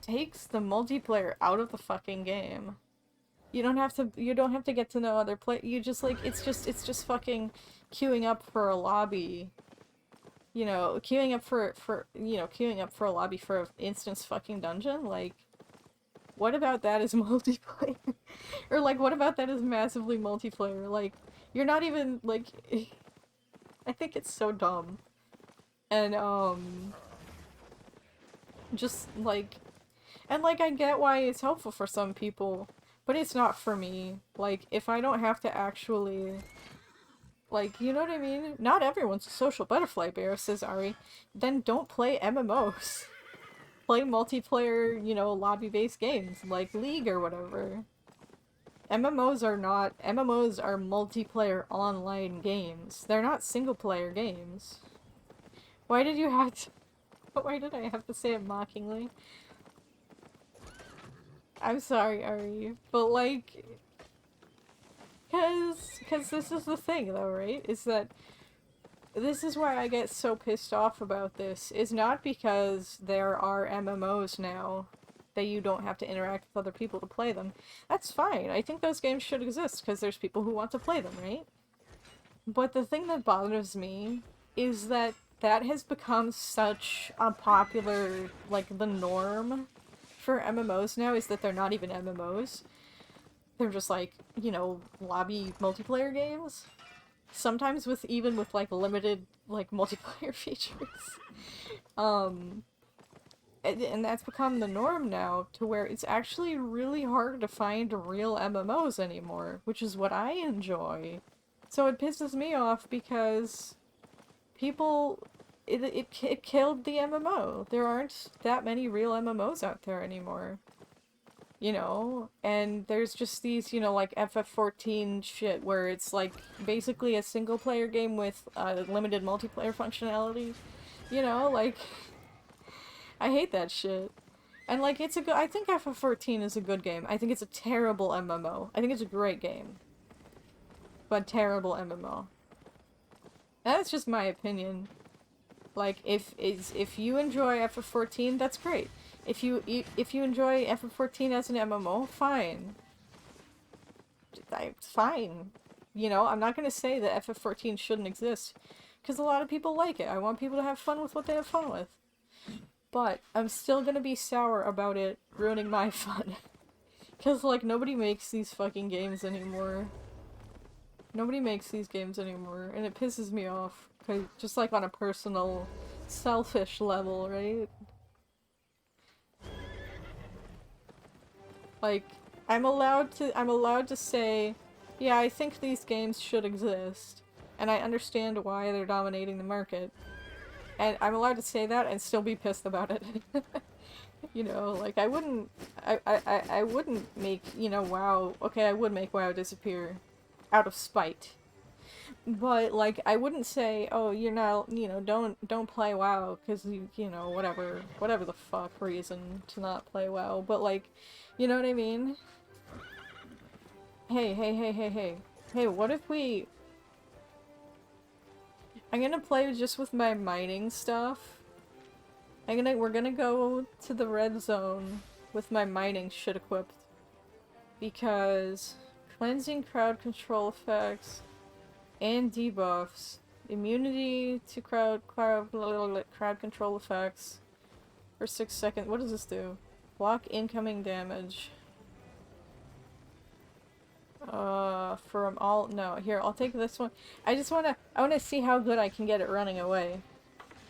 takes the multiplayer out of the fucking game. You don't have to get to know other you just, like, it's just fucking queuing up for a lobby. You know, queuing up for a lobby for an instance fucking dungeon, like, what about that is multiplayer? Or, like, what about that is massively multiplayer? Like, you're not even, like, I think it's so dumb. And, just, like, and, like, I get why it's helpful for some people. But it's not for me. Like, if I don't have to actually... Like, you know what I mean? Not everyone's a social butterfly bear, says Ari. Then don't play MMOs. Play multiplayer, you know, lobby-based games, like League or whatever. MMOs are multiplayer online games. They're not single-player games. Why did I have to say it mockingly? I'm sorry, Ari, but like, cause this is the thing though, right? Is that this is why I get so pissed off about this, is not because there are MMOs now that you don't have to interact with other people to play them. That's fine. I think those games should exist because there's people who want to play them, right? But the thing that bothers me is that that has become such a popular, like, the norm for MMOs now is that they're not even MMOs. They're just like, you know, lobby multiplayer games. Sometimes even with like limited like multiplayer features. Um and that's become the norm now to where it's actually really hard to find real MMOs anymore, which is what I enjoy. So it pisses me off because people it killed the MMO. There aren't that many real MMOs out there anymore. You know, and there's just these, you know, like FF14 shit where it's like basically a single player game with limited multiplayer functionality. You know, like I hate that shit. And like it's a good I think FF14 is a good game. I think it's a terrible MMO. I think it's a great game. But terrible MMO. That's just my opinion. Like if you enjoy FF14, that's great. If you enjoy FF14 as an MMO, fine. It's fine. You know, I'm not gonna say that FF14 shouldn't exist, because a lot of people like it. I want people to have fun with what they have fun with. But I'm still gonna be sour about it ruining my fun. Because, like, nobody makes these fucking games anymore. Nobody makes these games anymore, and it pisses me off. Cause just, like, on a personal, selfish level, right? Like, I'm allowed to say, yeah, I think these games should exist, and I understand why they're dominating the market. And I'm allowed to say that and still be pissed about it. You know, like, I wouldn't make, you know, WoW, okay, I would make WoW disappear out of spite. But, like, I wouldn't say, oh, you're not, you know, don't play WoW, because, you know, whatever the fuck reason to not play WoW. But, like, you know what I mean? Hey. Hey, what if we... I'm gonna play just with my mining stuff. We're gonna go to the red zone with my mining shit equipped. Because cleansing crowd control effects and debuffs, immunity to crowd control effects for 6 seconds. What does this do? Block incoming damage. From all, no, here, I'll take this one. I wanna see how good I can get it running away.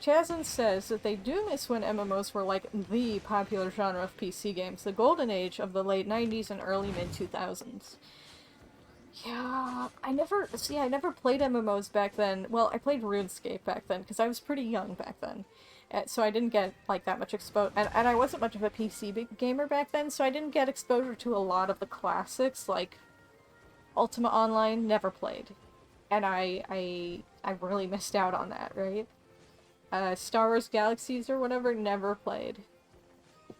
Chazin says that they do miss when MMOs were like the popular genre of PC games, the golden age of the late 90s and early mid-2000s. Yeah, I never played MMOs back then. Well, I played RuneScape back then, because I was pretty young back then. So I didn't get, like, that much exposure. And I wasn't much of a PC gamer back then, so I didn't get exposure to a lot of the classics, like Ultima Online, never played. And I really missed out on that, right? Star Wars Galaxies or whatever, never played.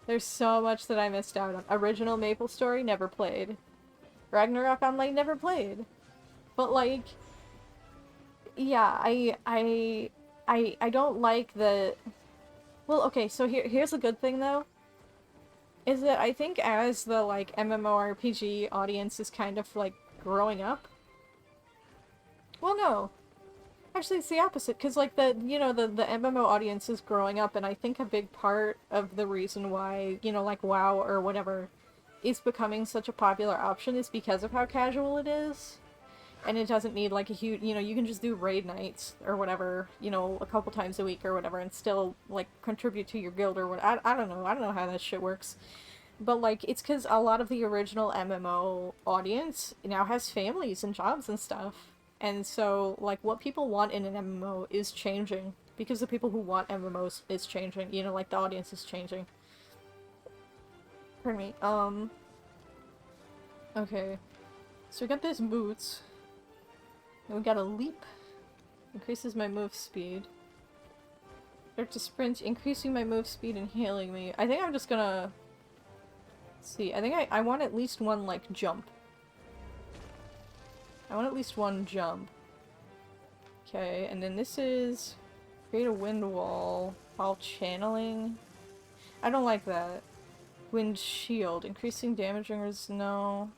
There's so much that I missed out on. Original Maple Story, never played. Ragnarok Online, never played. But, like, yeah, I don't like the... Well, okay, so here's a good thing, though. Is that I think as the, like, MMORPG audience is kind of, like, growing up... Well, no. Actually, it's the opposite, because, like, the MMO audience is growing up, and I think a big part of the reason why, you know, like, WoW or whatever is becoming such a popular option is because of how casual it is. And it doesn't need, like, a huge, you know, you can just do raid nights or whatever, you know, a couple times a week or whatever, and still, like, contribute to your guild or what. I don't know how that shit works. But, like, it's because a lot of the original MMO audience now has families and jobs and stuff. And so, like, what people want in an MMO is changing. Because the people who want MMOs is changing. You know, like, the audience is changing. Pardon me. Okay. So we got these boots. And we got a leap. Increases my move speed. Start to sprint, increasing my move speed and healing me. I think I'm just gonna... Let's see, I think I want at least one, like, jump. I want at least one jump. Okay, and then this is... Create a wind wall while channeling. I don't like that. Wind shield. Increasing damage ringers, no.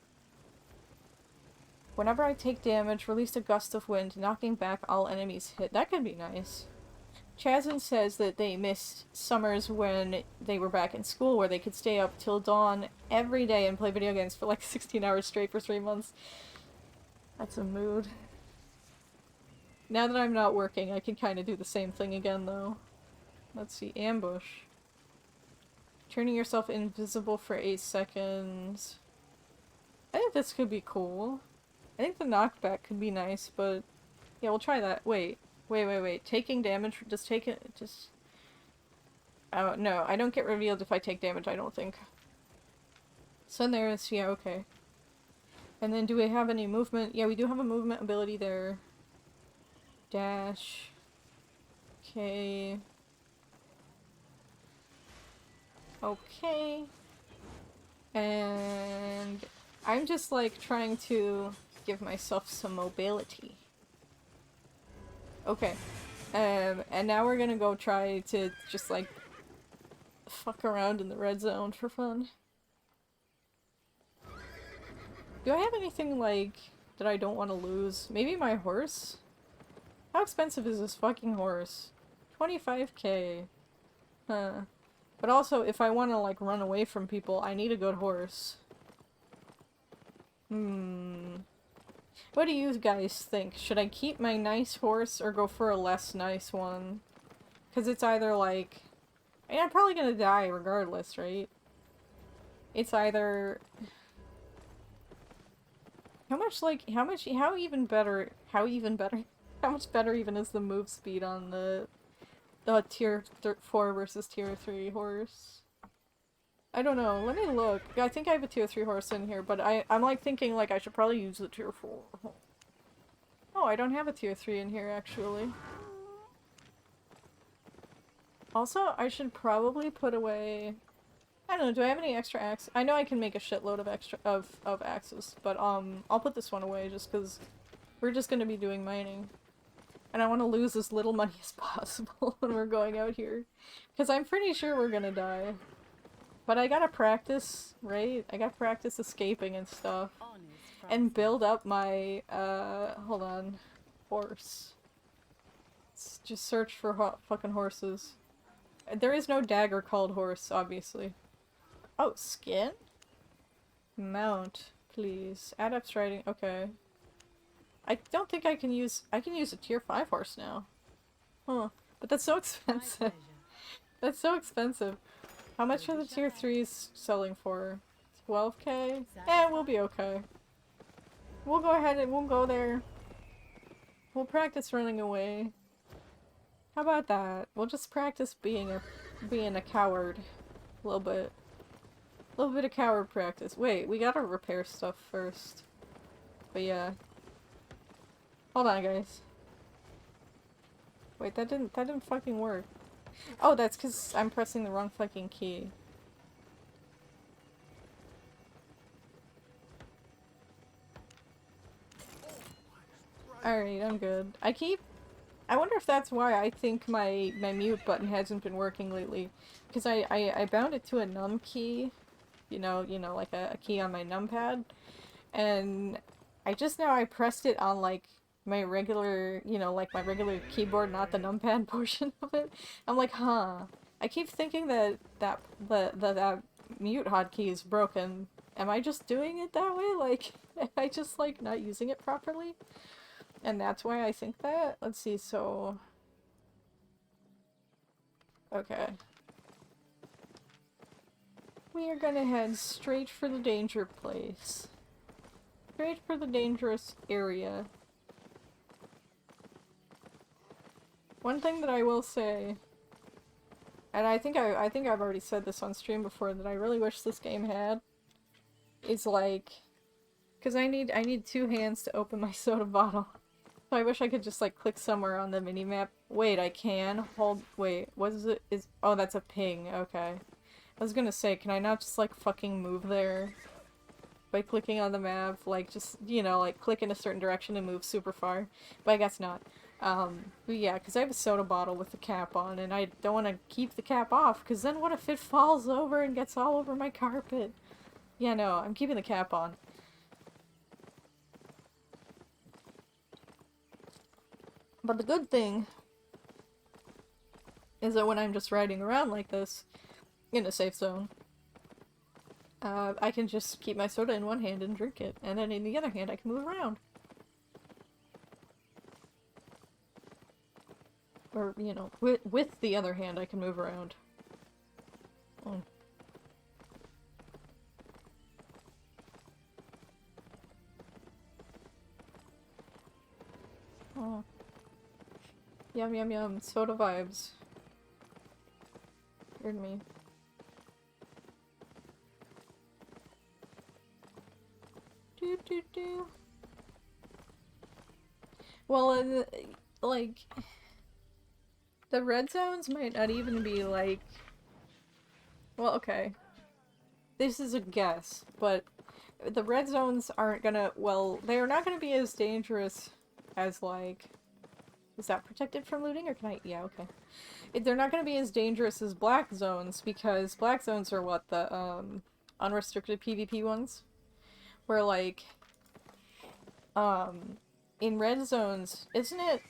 Whenever I take damage, release a gust of wind, knocking back all enemies hit. That could be nice. Chazin says that they missed summers when they were back in school where they could stay up till dawn every day and play video games for like 16 hours straight for 3 months. That's a mood. Now that I'm not working, I can kind of do the same thing again, though. Let's see, ambush. Turning yourself invisible for 8 seconds. I think this could be cool. I think the knockback could be nice, but... Yeah, we'll try that. Wait. Taking damage, just take it, just... Oh, no, I don't get revealed if I take damage, I don't think. So there is, yeah, okay. And then do we have any movement? Yeah, we do have a movement ability there. Dash. Okay. Okay. And I'm just like trying to give myself some mobility. Okay. And now we're gonna go try to just like fuck around in the red zone for fun. Do I have anything like that I don't want to lose? Maybe my horse? How expensive is this fucking horse? 25k. Huh. But also, if I want to like run away from people, I need a good horse. What do you guys think? Should I keep my nice horse or go for a less nice one? Because it's either like... I mean, I'm probably gonna die regardless, right? It's either... How much better even is the move speed on the tier 4 versus tier 3 horse? I don't know, let me look. I think I have a tier 3 horse in here, but I'm like thinking like I should probably use the tier 4. Oh, I don't have a tier 3 in here actually. Also, I should probably put away... I don't know, do I have any extra axes? I know I can make a shitload of extra of axes, but I'll put this one away just because we're just gonna be doing mining. And I want to lose as little money as possible when we're going out here. Because I'm pretty sure we're gonna die. But I gotta practice, right? I gotta practice escaping and stuff. And build up my, hold on, horse. Let's just search for fucking horses. There is no dagger called horse, obviously. Oh, skin? Mount, please. Adept's riding, okay. I don't think I can use a tier 5 horse now. Huh. But that's so expensive. That's so expensive. How much are the tier 3s selling for? 12k? Eh, we'll be okay. We'll go ahead and we'll go there. We'll practice running away. How about that? We'll just practice being a coward. A little bit. A little bit of coward practice. Wait, we gotta repair stuff first. But yeah. Hold on, guys. Wait, that didn't fucking work. Oh, that's because I'm pressing the wrong fucking key. Alright, I'm good. I wonder if that's why I think my mute button hasn't been working lately. Because I bound it to a num key. You know, like a key on my numpad. And I pressed it on like my regular, like my regular keyboard, not the numpad portion of it. I'm like, huh. I keep thinking that that mute hotkey is broken. Am I just doing it that way? Like, am I just like not using it properly? And that's why I think that? Let's see, so... Okay. We are gonna head straight for the danger place. Straight for the dangerous area. One thing that I will say, and I think I've already said this on stream before, that I really wish this game had, is like, because I need 2 hands to open my soda bottle. So I wish I could just like click somewhere on the minimap. Wait, I can hold. Wait, what is it? Oh, that's a ping. Okay. I was gonna say, can I not just like fucking move there by clicking on the map? Like just, like click in a certain direction and move super far. But I guess not. But yeah, because I have a soda bottle with the cap on, and I don't want to keep the cap off, because then what if it falls over and gets all over my carpet? Yeah, no, I'm keeping the cap on. But the good thing is that when I'm just riding around like this, in a safe zone, I can just keep my soda in one hand and drink it, and then in the other hand I can move around. Or, you know, with the other hand I can move around. Oh. Oh. Yum yum yum, soda vibes. Heard me. Do do do. Well, like, the red zones might not even be like... Well, okay. This is a guess, but the red zones aren't gonna... Well, they're not gonna be as dangerous as, like... Is that protected from looting, or can I... Yeah, okay. They're not gonna be as dangerous as black zones, because black zones are what, the, unrestricted PvP ones? Where, like... In red zones, isn't it...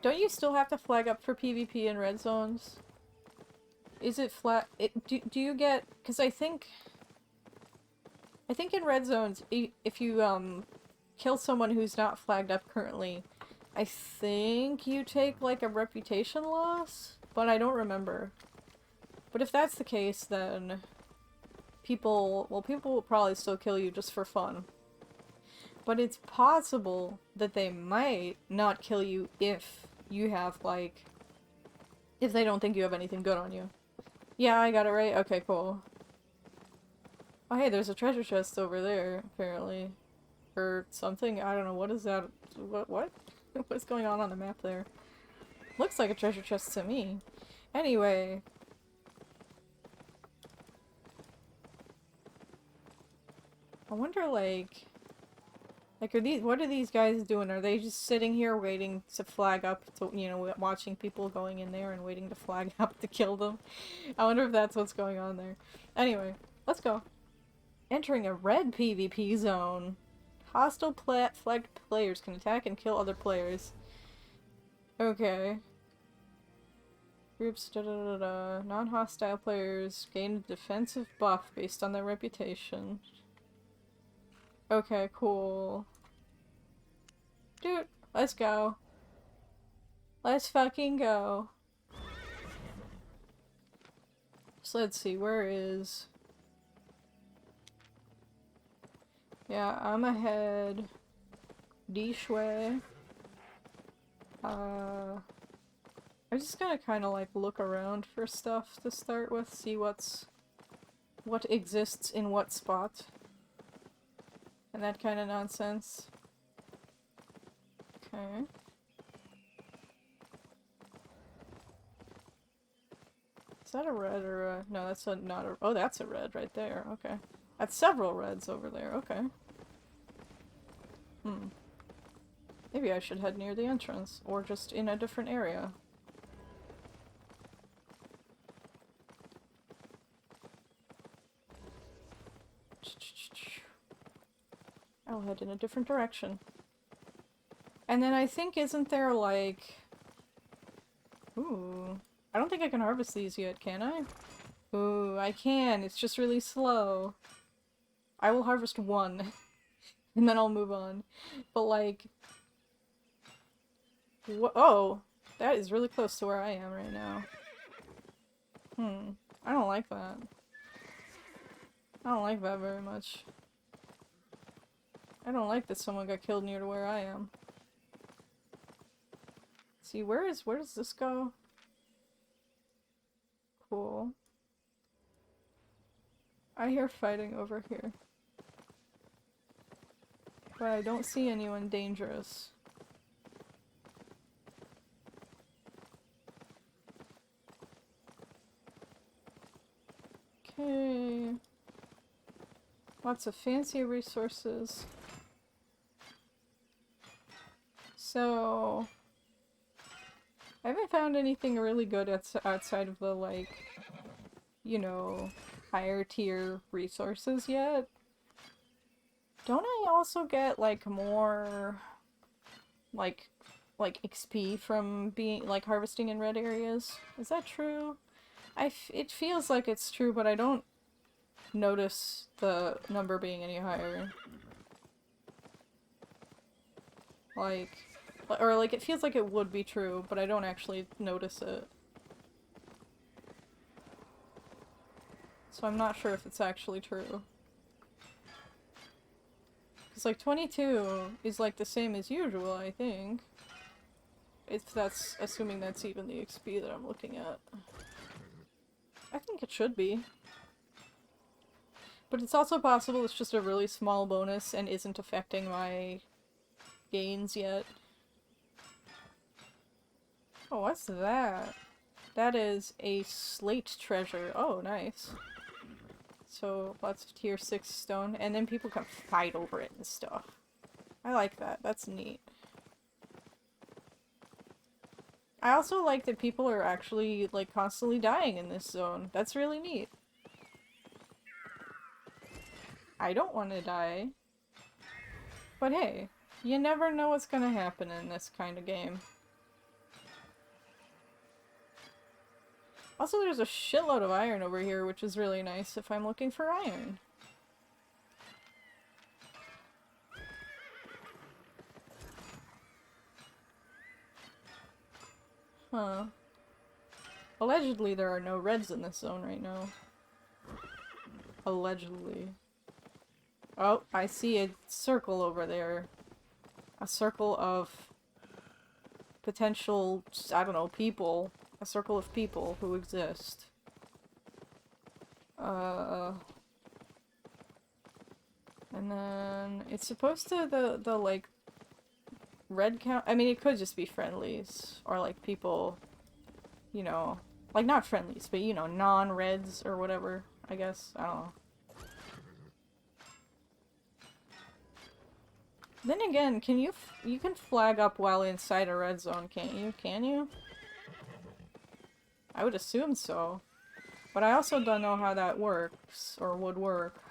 Don't you still have to flag up for PvP in red zones? Is it flat? Do you get... Because I think in red zones, if you, kill someone who's not flagged up currently, I think you take, like, a reputation loss? But I don't remember. But if that's the case, then people will probably still kill you just for fun. But it's possible that they might not kill you if you have, like... If they don't think you have anything good on you. Yeah, I got it right? Okay, cool. Oh hey, there's a treasure chest over there, apparently. Or something, I don't know, what is that? What? What's going on the map there? Looks like a treasure chest to me. Anyway. I wonder, like, what are these guys doing? Are they just sitting here waiting to flag up to, you know, watching people going in there and waiting to flag up to kill them? I wonder if that's what's going on there. Anyway, let's go. Entering a red PvP zone. Hostile flagged players can attack and kill other players. Okay. Groups da-da-da-da. Non-hostile players gain a defensive buff based on their reputation. Okay, cool. Dude, let's go. Let's fucking go. So let's see, where is... Yeah, I'm ahead. Dishway. I'm just gonna kinda like look around for stuff to start with, see what exists in what spot. And that kind of nonsense. Okay. Is that a red or a... No, that's not a... Oh, that's a red right there. Okay. That's several reds over there. Okay. Maybe I should head near the entrance, or just in a different area. I'll head in a different direction. And then I think, isn't there like... Ooh. I don't think I can harvest these yet, can I? Ooh, I can. It's just really slow. I will harvest one. And then I'll move on. But like... Oh! That is really close to where I am right now. I don't like that. I don't like that very much. I don't like that someone got killed near to where I am. See, where does this go? Cool. I hear fighting over here. But I don't see anyone dangerous. Okay. Lots of fancy resources. So... I haven't found anything really good outside of the, like, you know, higher tier resources yet. Don't I also get, like, more, like, like, XP from being, like, harvesting in red areas. Is that true? It feels like it's true, but I don't notice the number being any higher. Like, or like, it feels like it would be true, but I don't actually notice it. So I'm not sure if it's actually true. Because, like, 22 is, like, the same as usual, I think. If that's, assuming that's even the XP that I'm looking at. I think it should be. But it's also possible it's just a really small bonus and isn't affecting my gains yet. Oh, what's that? That is a slate treasure. Oh, nice. So, lots of tier 6 stone, and then people can fight over it and stuff. I like that. That's neat. I also like that people are actually, like, constantly dying in this zone. That's really neat. I don't want to die. But hey, you never know what's gonna happen in this kind of game. Also, there's a shitload of iron over here, which is really nice if I'm looking for iron. Huh. Allegedly, there are no reds in this zone right now. Allegedly. Oh, I see a circle over there. A circle of potential, I don't know, people. A circle of people who exist. And then it's supposed to, the like, red count, I mean, it could just be friendlies, or like people, you know, like not friendlies, but you know, non-reds or whatever, I guess, I don't know. Then again, can you can flag up while inside a red zone, can't you? Can you? I would assume so. But I also don't know how that works, or would work.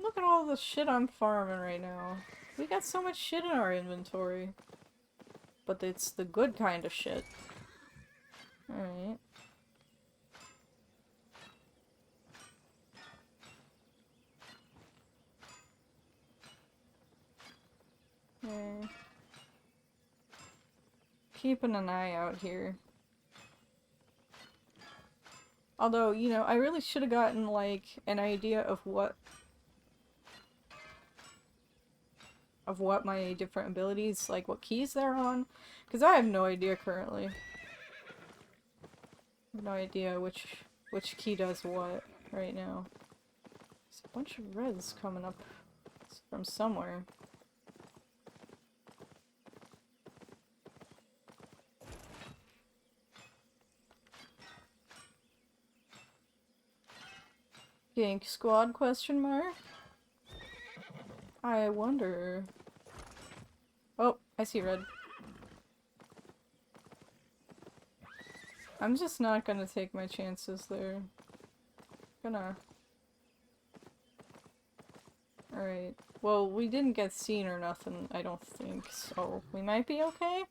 Look at all the shit I'm farming right now. We got so much shit in our inventory. But it's the good kind of shit. Alright. Okay. Keeping an eye out here. Although, you know, I really should have gotten, like, an idea of what my different abilities, like, what keys they're on. Because I have no idea currently. I have no idea which key does what right now. There's a bunch of reds coming up from somewhere. Gank squad question mark? I wonder. Oh, I see red. I'm just not gonna take my chances there. Gonna. Alright. Well, we didn't get seen or nothing, I don't think, so we might be okay?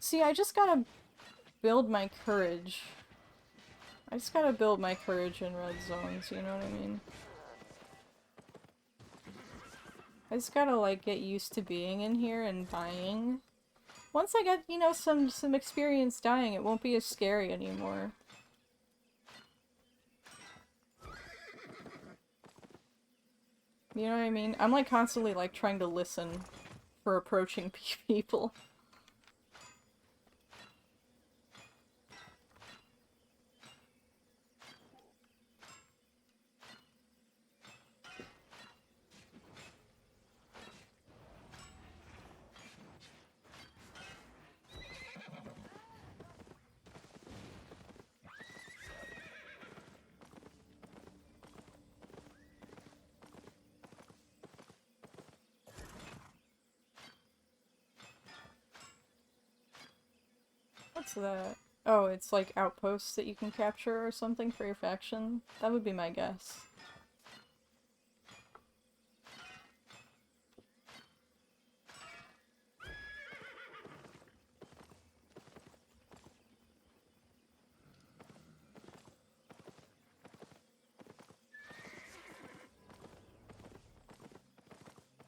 See, I just gotta build my courage. I just gotta build my courage in red zones, you know what I mean? I just gotta, like, get used to being in here and dying. Once I get, you know, some experience dying, it won't be as scary anymore. You know what I mean? I'm, like, constantly, like, trying to listen for approaching people. What's that? Oh, it's like outposts that you can capture or something for your faction? That would be my guess.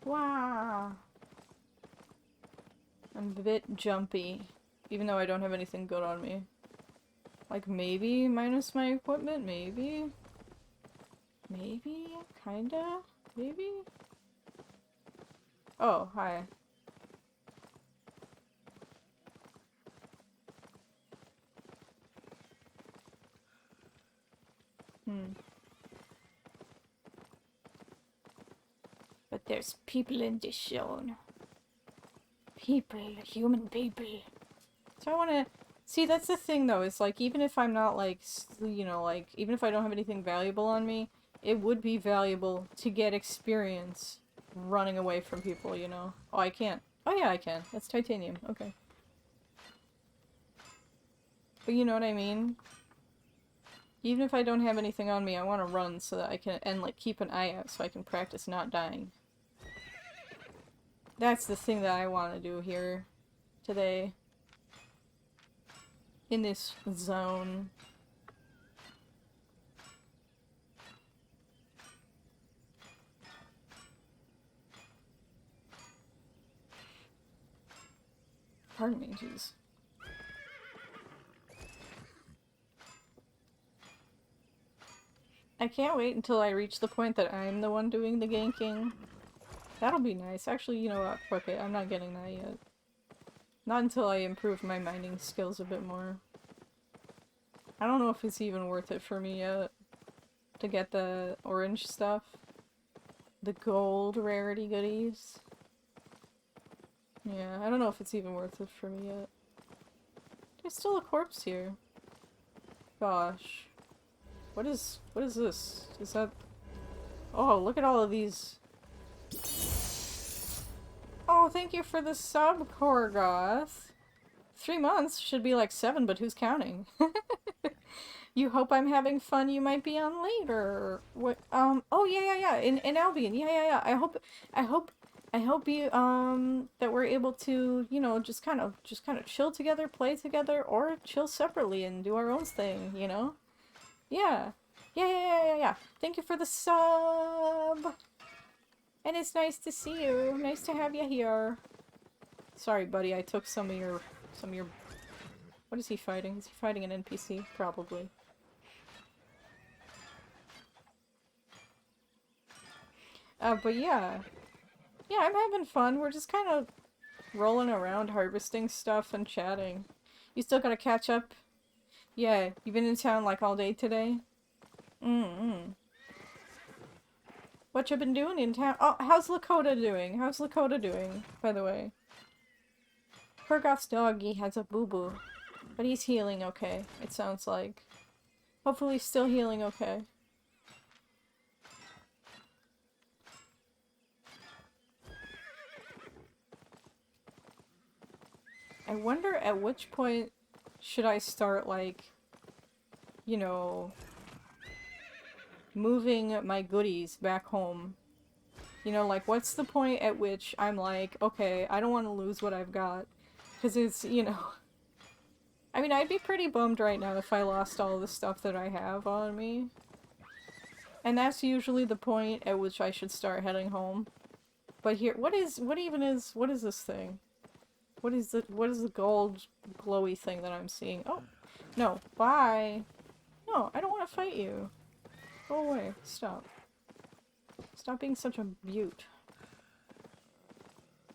Wow. I'm a bit jumpy, even though I don't have anything good on me. Like, maybe minus my equipment? Maybe? Maybe? Kinda? Maybe? Oh, hi. Hmm. But there's people in this zone. People. Human people. So I wanna... See, that's the thing, though, is, like, even if I'm not, like, you know, like, even if I don't have anything valuable on me, it would be valuable to get experience running away from people, you know? Oh, I can't. Oh, yeah, I can. That's titanium. Okay. But you know what I mean? Even if I don't have anything on me, I want to run so that I can, and, like, keep an eye out so I can practice not dying. That's the thing that I want to do here today. In this zone. Pardon me, jeez. I can't wait until I reach the point that I'm the one doing the ganking. That'll be nice. Actually, you know what? Fuck it. I'm not getting that yet. Not until I improve my mining skills a bit more. I don't know if it's even worth it for me yet to get the orange stuff. The gold rarity goodies. Yeah, I don't know if it's even worth it for me yet. There's still a corpse here. Gosh. What is this? Is that... Oh, look at all of these. Oh, thank you for the sub, Korgoth. 3 months should be like 7, but who's counting? You hope I'm having fun, you might be on later. What, oh yeah, in Albion, yeah. I hope you, that we're able to, you know, just kind of chill together, play together, or chill separately and do our own thing, you know? Yeah. Yeah. Thank you for the sub! And it's nice to see you. Nice to have you here. Sorry, buddy, I took some of your... What is he fighting? Is he fighting an NPC? Probably. But yeah. Yeah, I'm having fun. We're just kind of rolling around, harvesting stuff and chatting. You still gotta catch up? Yeah, you've been in town like all day today? What you been doing in town? Oh, how's Lakota doing? How's Lakota doing, by the way? Pergoth's doggy has a boo-boo. But he's healing okay, it sounds like. Hopefully he's still healing okay. I wonder at which point should I start, like, you know, moving my goodies back home. You know, like, what's the point at which I'm like, okay, I don't want to lose what I've got. Because it's, you know... I mean, I'd be pretty bummed right now if I lost all the stuff that I have on me. And that's usually the point at which I should start heading home. But here, what is this thing? What is the gold glowy thing that I'm seeing? Oh, no, bye. No, I don't want to fight you. Go away, stop. Stop being such a beaut.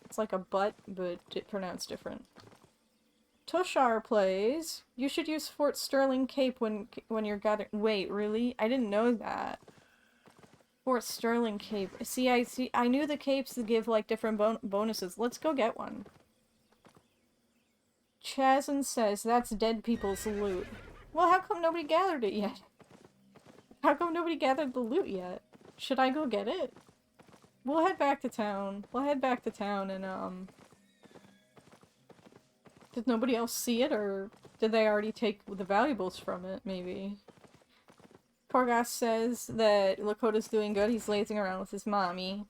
It's like a butt, but pronounced different. Tushar plays. You should use Fort Sterling Cape when you're gathering. Wait, really? I didn't know that. Fort Sterling Cape. See. I knew the capes that give like different bonuses. Let's go get one. Chazin says that's dead people's loot. Well, how come nobody gathered it yet? How come nobody gathered the loot yet? Should I go get it? We'll head back to town. And, did nobody else see it, or did they already take the valuables from it, maybe? Porgoth says that Lakota's doing good, he's lazing around with his mommy.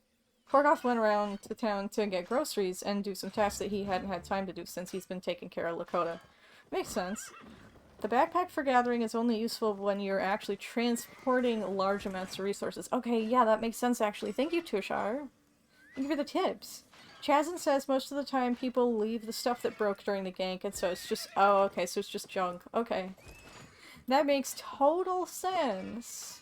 Porgoth went around to town to get groceries and do some tasks that he hadn't had time to do since he's been taking care of Lakota. Makes sense. The backpack for gathering is only useful when you're actually transporting large amounts of resources. Okay, yeah, that makes sense actually. Thank you, Tushar. Thank you for the tips. Chazin says most of the time people leave the stuff that broke during the gank, and so it's just- oh, okay, so it's just junk. Okay. That makes total sense.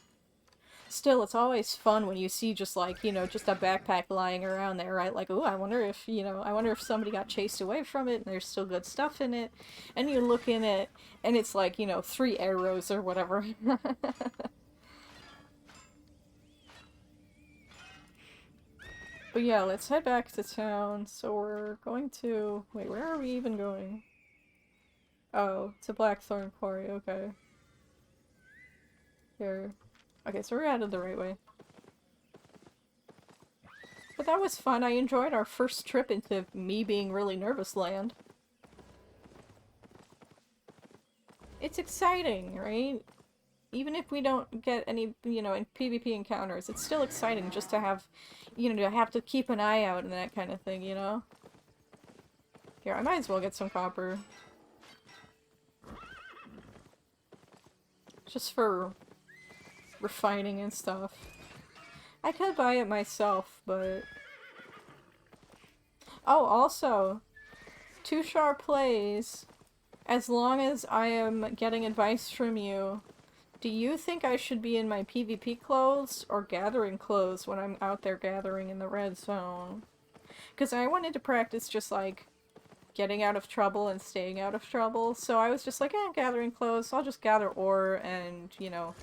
Still, it's always fun when you see just like, you know, just a backpack lying around there, right? Like, oh, I wonder if, you know, I wonder if somebody got chased away from it and there's still good stuff in it. And you look in it, and it's like, you know, 3 arrows or whatever. But yeah, let's head back to town. So we're going to... Wait, where are we even going? Oh, to Blackthorn Quarry, okay. Here. Okay, so we're headed the right way. But that was fun. I enjoyed our first trip into me being really nervous land. It's exciting, right? Even if we don't get any, you know, in PvP encounters, it's still exciting just to have, you know, to have to keep an eye out and that kind of thing, you know? Here, I might as well get some copper. Just for refining and stuff. I could buy it myself, but... Oh, also, Tushar plays, as long as I am getting advice from you, do you think I should be in my PvP clothes or gathering clothes when I'm out there gathering in the red zone? Because I wanted to practice just, like, getting out of trouble and staying out of trouble, so I was just like, gathering clothes, I'll just gather ore and, you know,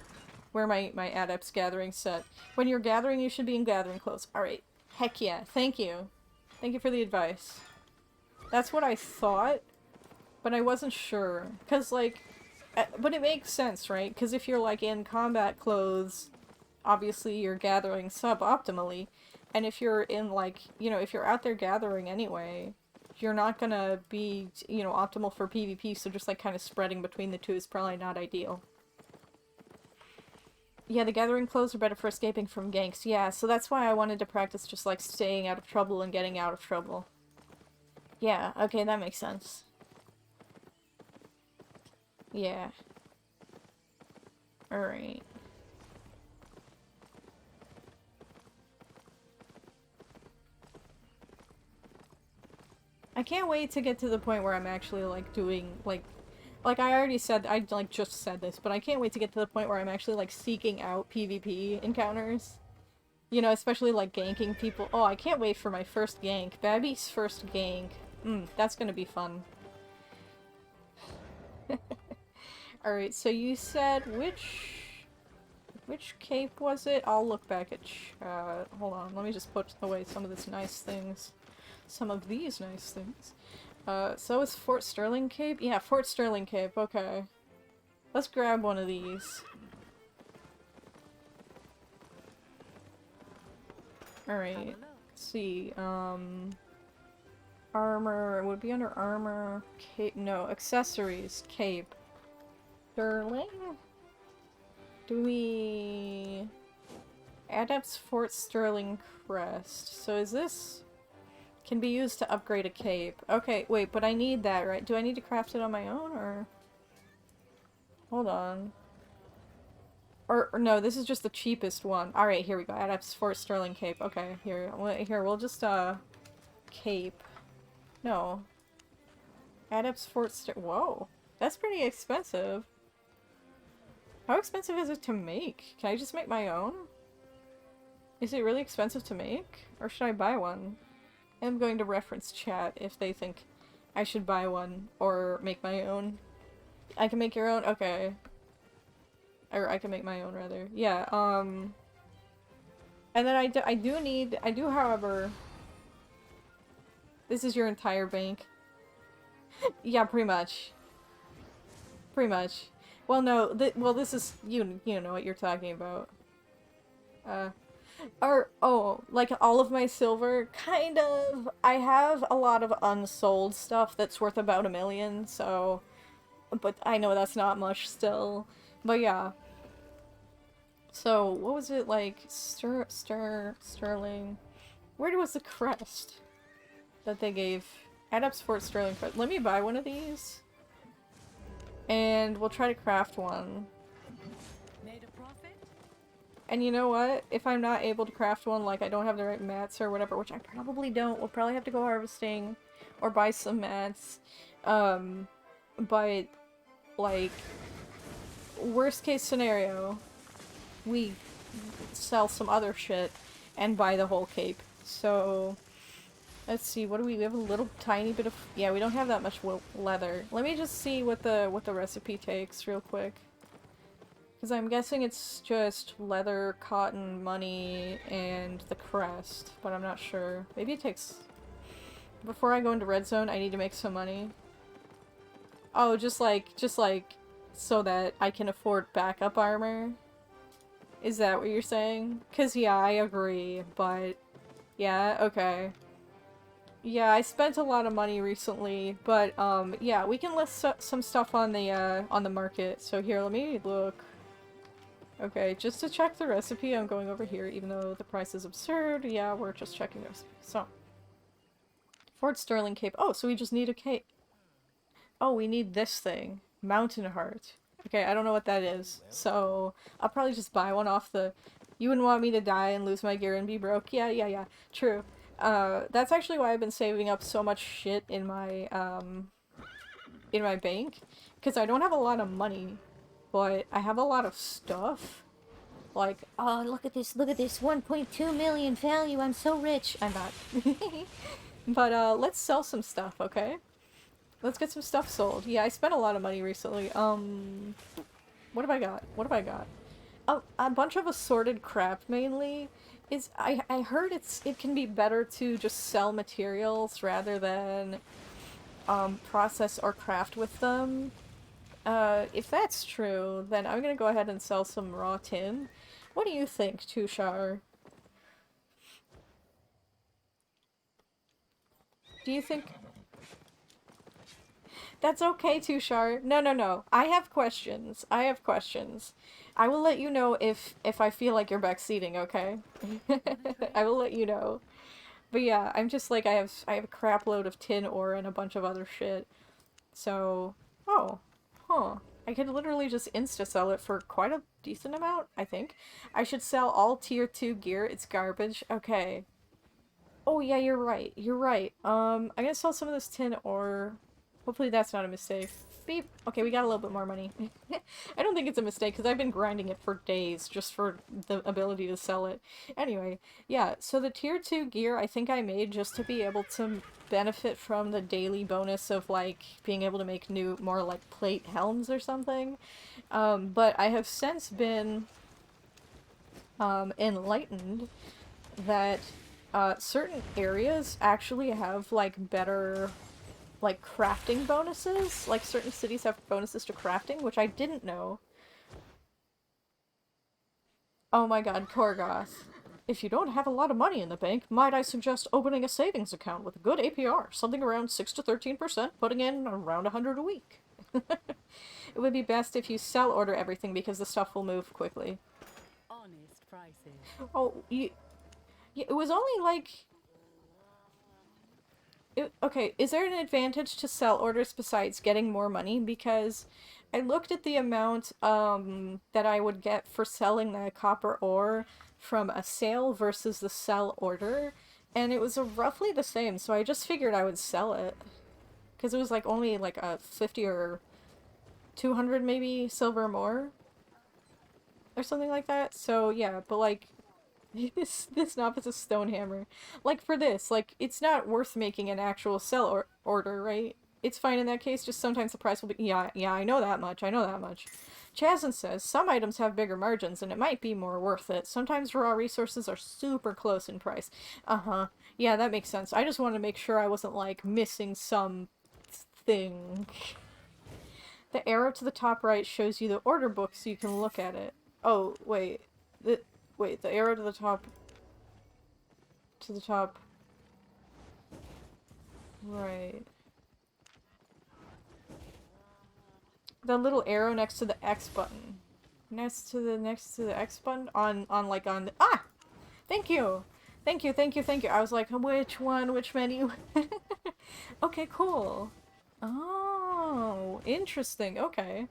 wear my Adept's gathering set. When you're gathering, you should be in gathering clothes. Alright. Heck yeah. Thank you. Thank you for the advice. That's what I thought, but I wasn't sure. Because, like, but it makes sense, right? Because if you're, like, in combat clothes, obviously you're gathering suboptimally. And if you're in, like, you know, if you're out there gathering anyway, you're not gonna be, you know, optimal for PvP, so just, like, kind of spreading between the two is probably not ideal. Yeah, the gathering clothes are better for escaping from ganks. Yeah, so that's why I wanted to practice just, like, staying out of trouble and getting out of trouble. Yeah, okay, that makes sense. Yeah. Alright. I can't wait to get to the point where I'm actually, like, doing, like I already said, I, like, just said this, but I can't wait to get to the point where I'm actually, like, seeking out PvP encounters. You know, especially, like, ganking people. Oh, I can't wait for my first gank. Babby's first gank. That's gonna be fun. Alright, so you said which cape was it? I'll look back at chat. Hold on, let me just put away some of these nice things. Some of these nice things. So is Fort Sterling Cape? Yeah, Fort Sterling Cape, okay. Let's grab one of these. Alright, let's see, armor, would it be under armor, cape, no, accessories, cape. Sterling? Do we... Adept's Fort Sterling Crest. So is this... Can be used to upgrade a cape. Okay, wait, but I need that, right? Do I need to craft it on my own, or... Hold on. Or no, this is just the cheapest one. Alright, here we go. Adept's Fort Sterling Cape. Okay, here, we'll just, cape. No. Adept's Fort Whoa! That's pretty expensive. How expensive is it to make? Can I just make my own? Is it really expensive to make? Or should I buy one? I'm going to reference chat if they think I should buy one or make my own. I can make your own? Okay. Or I can make my own, rather. Yeah, and then I do, however... This is your entire bank. Yeah, pretty much. Pretty much. Well, no, well, this is... You know what you're talking about. Oh, like all of my silver? Kind of. I have a lot of unsold stuff that's worth about $1 million, so... but I know that's not much still. But yeah. So, what was it like? Sterling. Where was the crest that they gave? Adept's Fort Sterling crest. Let me buy one of these. And we'll try to craft one. Made a profit? And you know what? If I'm not able to craft one, like I don't have the right mats or whatever, which I probably don't, we'll probably have to go harvesting or buy some mats. But, like, worst case scenario, we sell some other shit and buy the whole cape. So, let's see, what do we have a little tiny bit of, yeah, we don't have that much leather. Let me just see what the recipe takes real quick. Because I'm guessing it's just leather, cotton, money, and the crest, but I'm not sure. Maybe it takes... Before I go into red zone, I need to make some money. Oh, just like, so that I can afford backup armor? Is that what you're saying? Because, yeah, I agree, but... Yeah, okay. Yeah, I spent a lot of money recently, but, yeah, we can list some stuff on the market. So here, let me look. Okay, just to check the recipe, I'm going over here, even though the price is absurd. Yeah, we're just checking the recipe. So, Fort Sterling Cape. Oh, so we just need a cape. Oh, we need this thing. Mountain Heart. Okay, I don't know what that is. So, I'll probably just buy one off the... You wouldn't want me to die and lose my gear and be broke? Yeah. True. That's actually why I've been saving up so much shit in my bank. Because I don't have a lot of money, but I have a lot of stuff. Like, oh, look at this, 1.2 million value, I'm so rich. I'm not. But, let's sell some stuff, okay? Let's get some stuff sold. Yeah, I spent a lot of money recently. What have I got? Oh, a bunch of assorted crap, mainly. I heard it can be better to just sell materials rather than, process or craft with them. If that's true, then I'm gonna go ahead and sell some raw tin. What do you think, Tushar? Do you think... That's okay, Tushar. No. I have questions. I will let you know if I feel like you're backseating, okay? I will let you know. But yeah, I'm just like, I have a crap load of tin ore and a bunch of other shit. So, oh, huh. I could literally just insta-sell it for quite a decent amount, I think. I should sell all tier 2 gear, it's garbage. Okay. Oh yeah, you're right. I'm gonna sell some of this tin ore. Hopefully that's not a mistake. Beep. Okay, we got a little bit more money. I don't think it's a mistake, because I've been grinding it for days just for the ability to sell it. Anyway, yeah, so the tier 2 gear I think I made just to be able to benefit from the daily bonus of, like, being able to make more, like, plate helms or something. But I have since been, enlightened that certain areas actually have, like, better, like, crafting bonuses. Like, certain cities have bonuses to crafting, which I didn't know. Oh my god, Korgoth. If you don't have a lot of money in the bank, might I suggest opening a savings account with a good APR, something around 6 to 13%, putting in around 100 a week. It would be best if you sell order everything because the stuff will move quickly. Honest prices. Oh, it was only like... Okay, is there an advantage to sell orders besides getting more money? Because I looked at the amount that I would get for selling the copper ore from a sale versus the sell order, and it was roughly the same, so I just figured I would sell it. Because it was like only like a 50 or 200 maybe silver more? Or something like that. So yeah, but like... This knob is a stone hammer. Like, for this, like, it's not worth making an actual sell order, right? It's fine in that case, just sometimes the price will be- Yeah, I know that much. Chazin says, some items have bigger margins, and it might be more worth it. Sometimes raw resources are super close in price. Uh-huh. Yeah, that makes sense. I just wanted to make sure I wasn't, like, missing some thing. The arrow to the top right shows you the order book so you can look at it. Oh, wait. Wait, the arrow to the top... Right. The little arrow next to the X button. Next to the X button on the, ah! Thank you! Thank you, thank you, thank you. I was like, which one? Which menu? Okay, cool. Oh, interesting. Okay.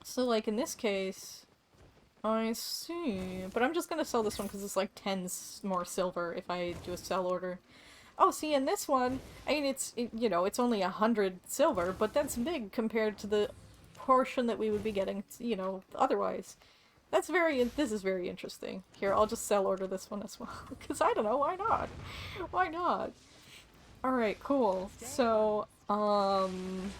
So, like, in this case, I see. But I'm just gonna sell this one because it's like 10 more silver if I do a sell order. Oh, see, in this one, I mean, you know, it's only 100 silver, but that's big compared to the portion that we would be getting, you know, otherwise. This is very interesting. Here, I'll just sell order this one as well, because I don't know, why not? Why not? Alright, cool. So, Chazin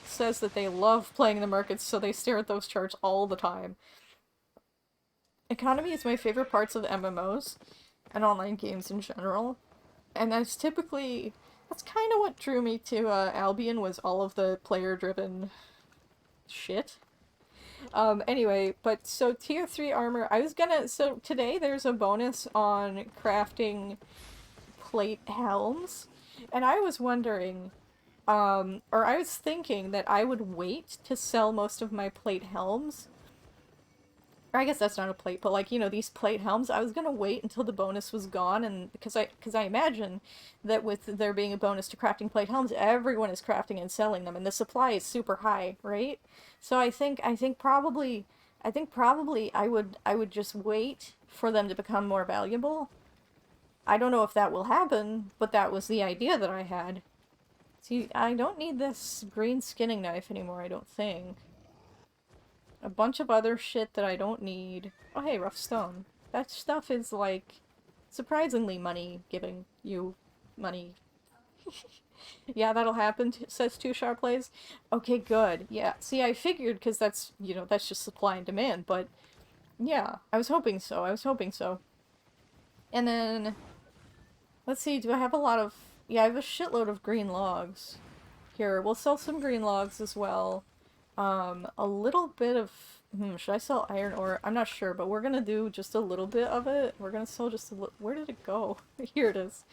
says that they love playing the markets, so they stare at those charts all the time. Economy is my favorite parts of MMOs and online games in general. And that's kind of what drew me to Albion, was all of the player-driven shit. Anyway, but so tier 3 armor, so today there's a bonus on crafting plate helms, and I was wondering, or I was thinking that I would wait to sell most of my plate helms. Or I guess that's not a plate, but like, you know, these plate helms, I was gonna wait until the bonus was gone, and because I imagine that with there being a bonus to crafting plate helms, everyone is crafting and selling them, and the supply is super high, right? So I think probably I would just wait for them to become more valuable. I don't know if that will happen, but that was the idea that I had. See, I don't need this green skinning knife anymore, I don't think. A bunch of other shit that I don't need. Oh hey, rough stone. That stuff is like surprisingly money giving you money. Yeah, that'll happen, says 2Sharp Plays. Okay, good. Yeah, see, I figured, because that's, you know, that's just supply and demand, but yeah, I was hoping so, And then, let's see, do I have a lot of... Yeah, I have a shitload of green logs. Here, we'll sell some green logs as well. A little bit of... should I sell iron ore? I'm not sure, but we're gonna do just a little bit of it. We're gonna sell just a little... Where did it go? Here it is.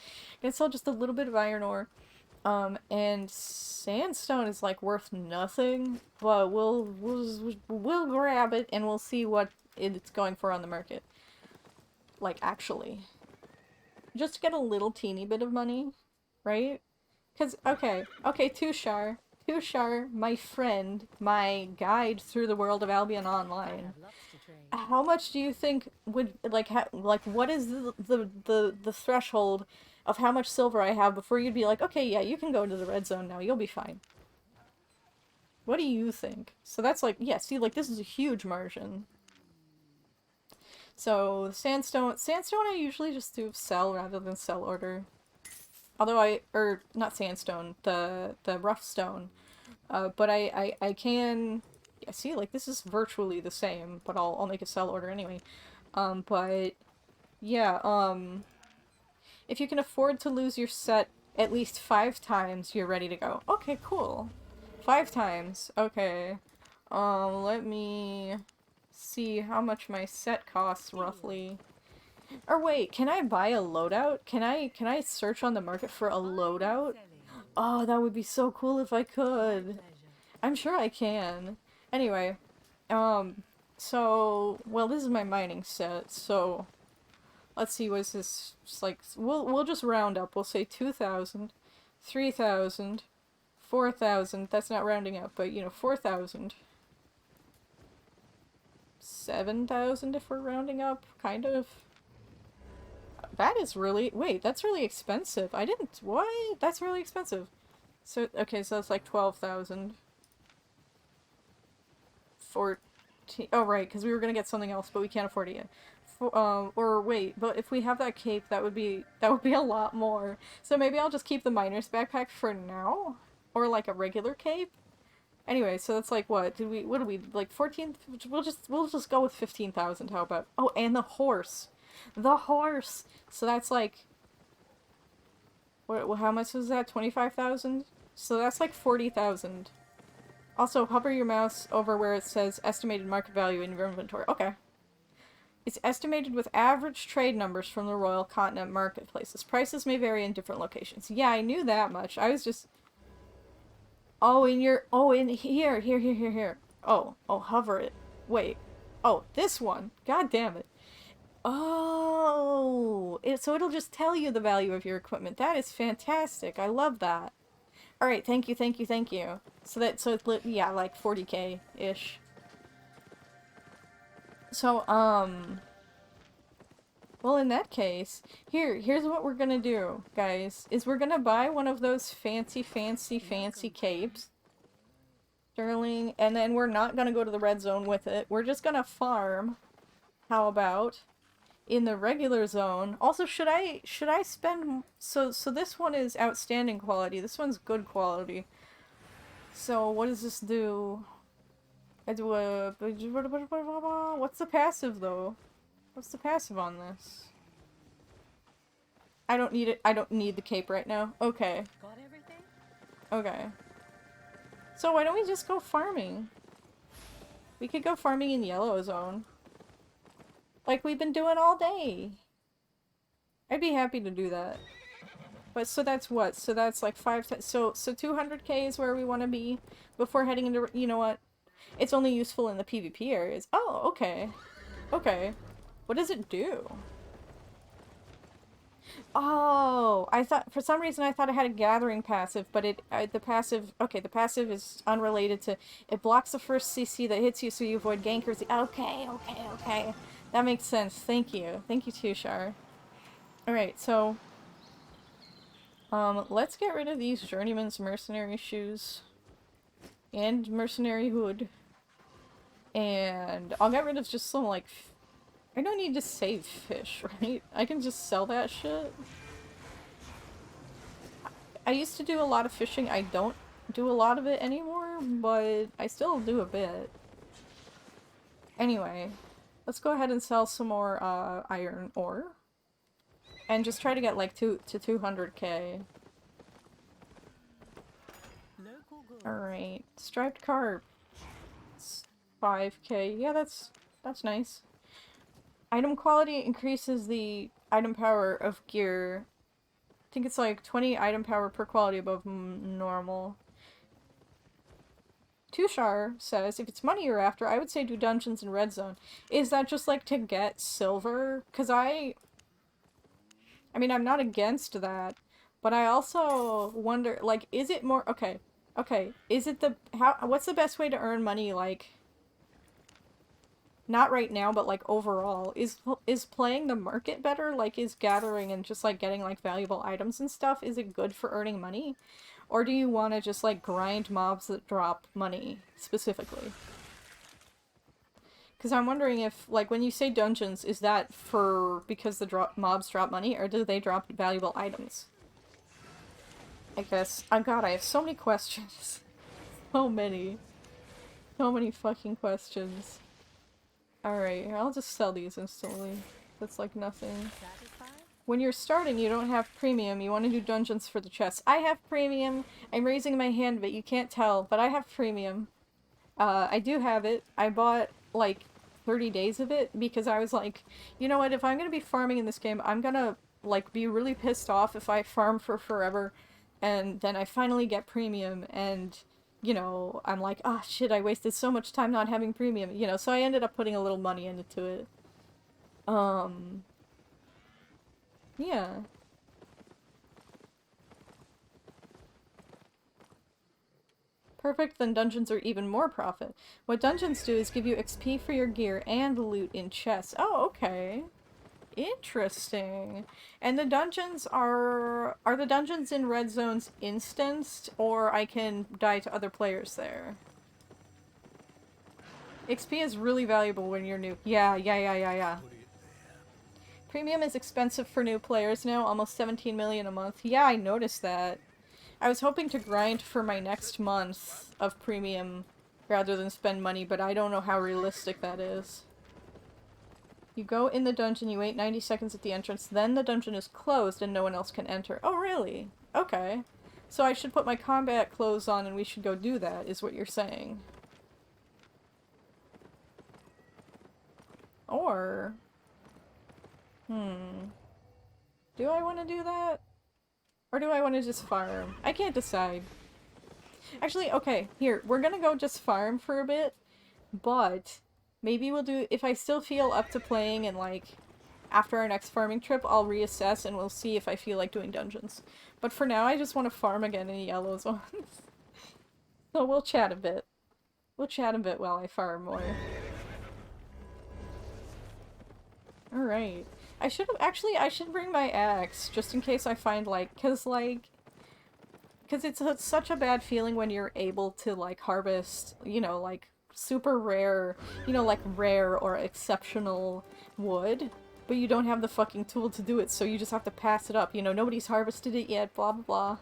Gonna sell just a little bit of iron ore. And sandstone is like worth nothing, but we'll grab it and we'll see what it's going for on the market. Like, actually. Just to get a little teeny bit of money, right? Because, okay, 2Shar, my friend, my guide through the world of Albion Online. How much do you think would, like, what is the threshold of how much silver I have before you'd be like, okay, yeah, you can go into the red zone now, you'll be fine? What do you think? So that's like, yeah, see, like, this is a huge margin. So, sandstone I usually just do sell rather than sell order. Although not sandstone, the rough stone. But I can, yeah, see, like, this is virtually the same, but I'll make a sell order anyway. But, yeah, if you can afford to lose your set at least 5 times, you're ready to go. Okay, cool. 5 times, okay. Let me see how much my set costs, roughly. Or wait, can I buy a loadout? Can I search on the market for a loadout? Oh, that would be so cool if I could. I'm sure I can. Anyway, so, well, this is my mining set, so let's see, what is this? Just like, we'll just round up. We'll say 2,000, 3,000, 4,000. That's not rounding up, but, you know, 4,000. 7,000 if we're rounding up, kind of. That is really... Wait, that's really expensive. I didn't... What? That's really expensive. So, okay, so that's like 12,000. 14... Oh, right, because we were gonna get something else, but we can't afford it yet. Or wait, but if we have that cape, that would be a lot more. So maybe I'll just keep the miner's backpack for now? Or like a regular cape? Anyway, so that's like, what do we, like 14, we'll just go with 15,000, how about? Oh, and the horse! The horse! So that's like, how much was that, 25,000? So that's like 40,000. Also, hover your mouse over where it says estimated market value in your inventory. Okay. It's estimated with average trade numbers from the Royal Continent marketplaces. Prices may vary in different locations. Yeah, I knew that much. I was just... Oh, in your, oh, in here, here, here, here, here. Oh, oh, hover it. Wait. Oh, this one. God damn it. Oh, so it'll just tell you the value of your equipment. That is fantastic. I love that. All right, thank you, thank you, thank you. So it's yeah, like 40K-ish. So, well, in that case, here's what we're gonna do, guys, is we're gonna buy one of those fancy, fancy, fancy capes. Sterling, and then we're not gonna go to the red zone with it. We're just gonna farm. How about in the regular zone? Also, should I spend, so this one is outstanding quality. This one's good quality. So what does this do? I do a, what's the passive though? What's the passive on this? I don't need it. I don't need the cape right now. Okay. Got everything? Okay. So why don't we just go farming? We could go farming in yellow zone. Like we've been doing all day. I'd be happy to do that. But so that's what? So that's like 5, so 200K is where we want to be before heading into, you know what? It's only useful in the PvP areas. Oh, okay. Okay. What does it do? Oh, I thought, for some reason I thought it had a gathering passive, but the passive, okay, the passive is unrelated to, it blocks the first CC that hits you so you avoid gankers. Okay, okay, okay. That makes sense. Thank you. Thank you, Tushar. Alright, so, let's get rid of these Journeyman's Mercenary shoes. And Mercenary hood. And I'll get rid of just some, like, I don't need to save fish, right? I can just sell that shit. I used to do a lot of fishing. I don't do a lot of it anymore, but I still do a bit. Anyway, let's go ahead and sell some more iron ore. And just try to get like 200K. Alright, striped carp. It's 5K. Yeah, that's nice. Item quality increases the item power of gear. I think it's like 20 item power per quality above normal. Tushar says, if it's money you're after, I would say do dungeons in red zone. Is that just like to get silver? Because I mean, I'm not against that, but I also wonder, like, is it more, okay, is it what's the best way to earn money, like, not right now, but like overall, is playing the market better? Like, is gathering and just like getting like valuable items and stuff, is it good for earning money? Or do you want to just like grind mobs that drop money specifically? Because I'm wondering if, like, when you say dungeons, is that because the mobs drop money, or do they drop valuable items? I guess. Oh god, I have so many questions. So many. So many fucking questions. Alright, I'll just sell these instantly. That's like nothing. When you're starting, you don't have premium. You want to do dungeons for the chests. I have premium. I'm raising my hand, but you can't tell, but I have premium. I do have it. I bought, like, 30 days of it because I was like, you know what, if I'm gonna be farming in this game, I'm gonna, like, be really pissed off if I farm for forever and then I finally get premium and, you know, I'm like, ah, oh, shit, I wasted so much time not having premium, you know, so I ended up putting a little money into it. Yeah. Perfect, then dungeons are even more profit. What dungeons do is give you XP for your gear and loot in chests. Oh, okay. Interesting. And the dungeons are the dungeons in red zones instanced, or I can die to other players there? XP is really valuable when you're new. Yeah. Premium is expensive for new players now, almost 17 million a month. Yeah, I noticed that. I was hoping to grind for my next month of premium rather than spend money, but I don't know how realistic that is. You go in the dungeon, you wait 90 seconds at the entrance, then the dungeon is closed and no one else can enter. Oh, really? Okay. So I should put my combat clothes on and we should go do that, is what you're saying. Or... do I want to do that? Or do I want to just farm? I can't decide. Actually, okay, here, we're gonna go just farm for a bit, but maybe we'll do, if I still feel up to playing and like, after our next farming trip, I'll reassess and we'll see if I feel like doing dungeons. But for now, I just want to farm again in the yellow zones. So we'll chat a bit. We'll chat a bit while I farm more. Alright. I should have, actually, I should bring my axe, just in case I find, like, cause it's such a bad feeling when you're able to, like, harvest, you know, like, super rare, you know, like, rare or exceptional wood, but you don't have the fucking tool to do it, so you just have to pass it up, you know, nobody's harvested it yet, blah blah blah.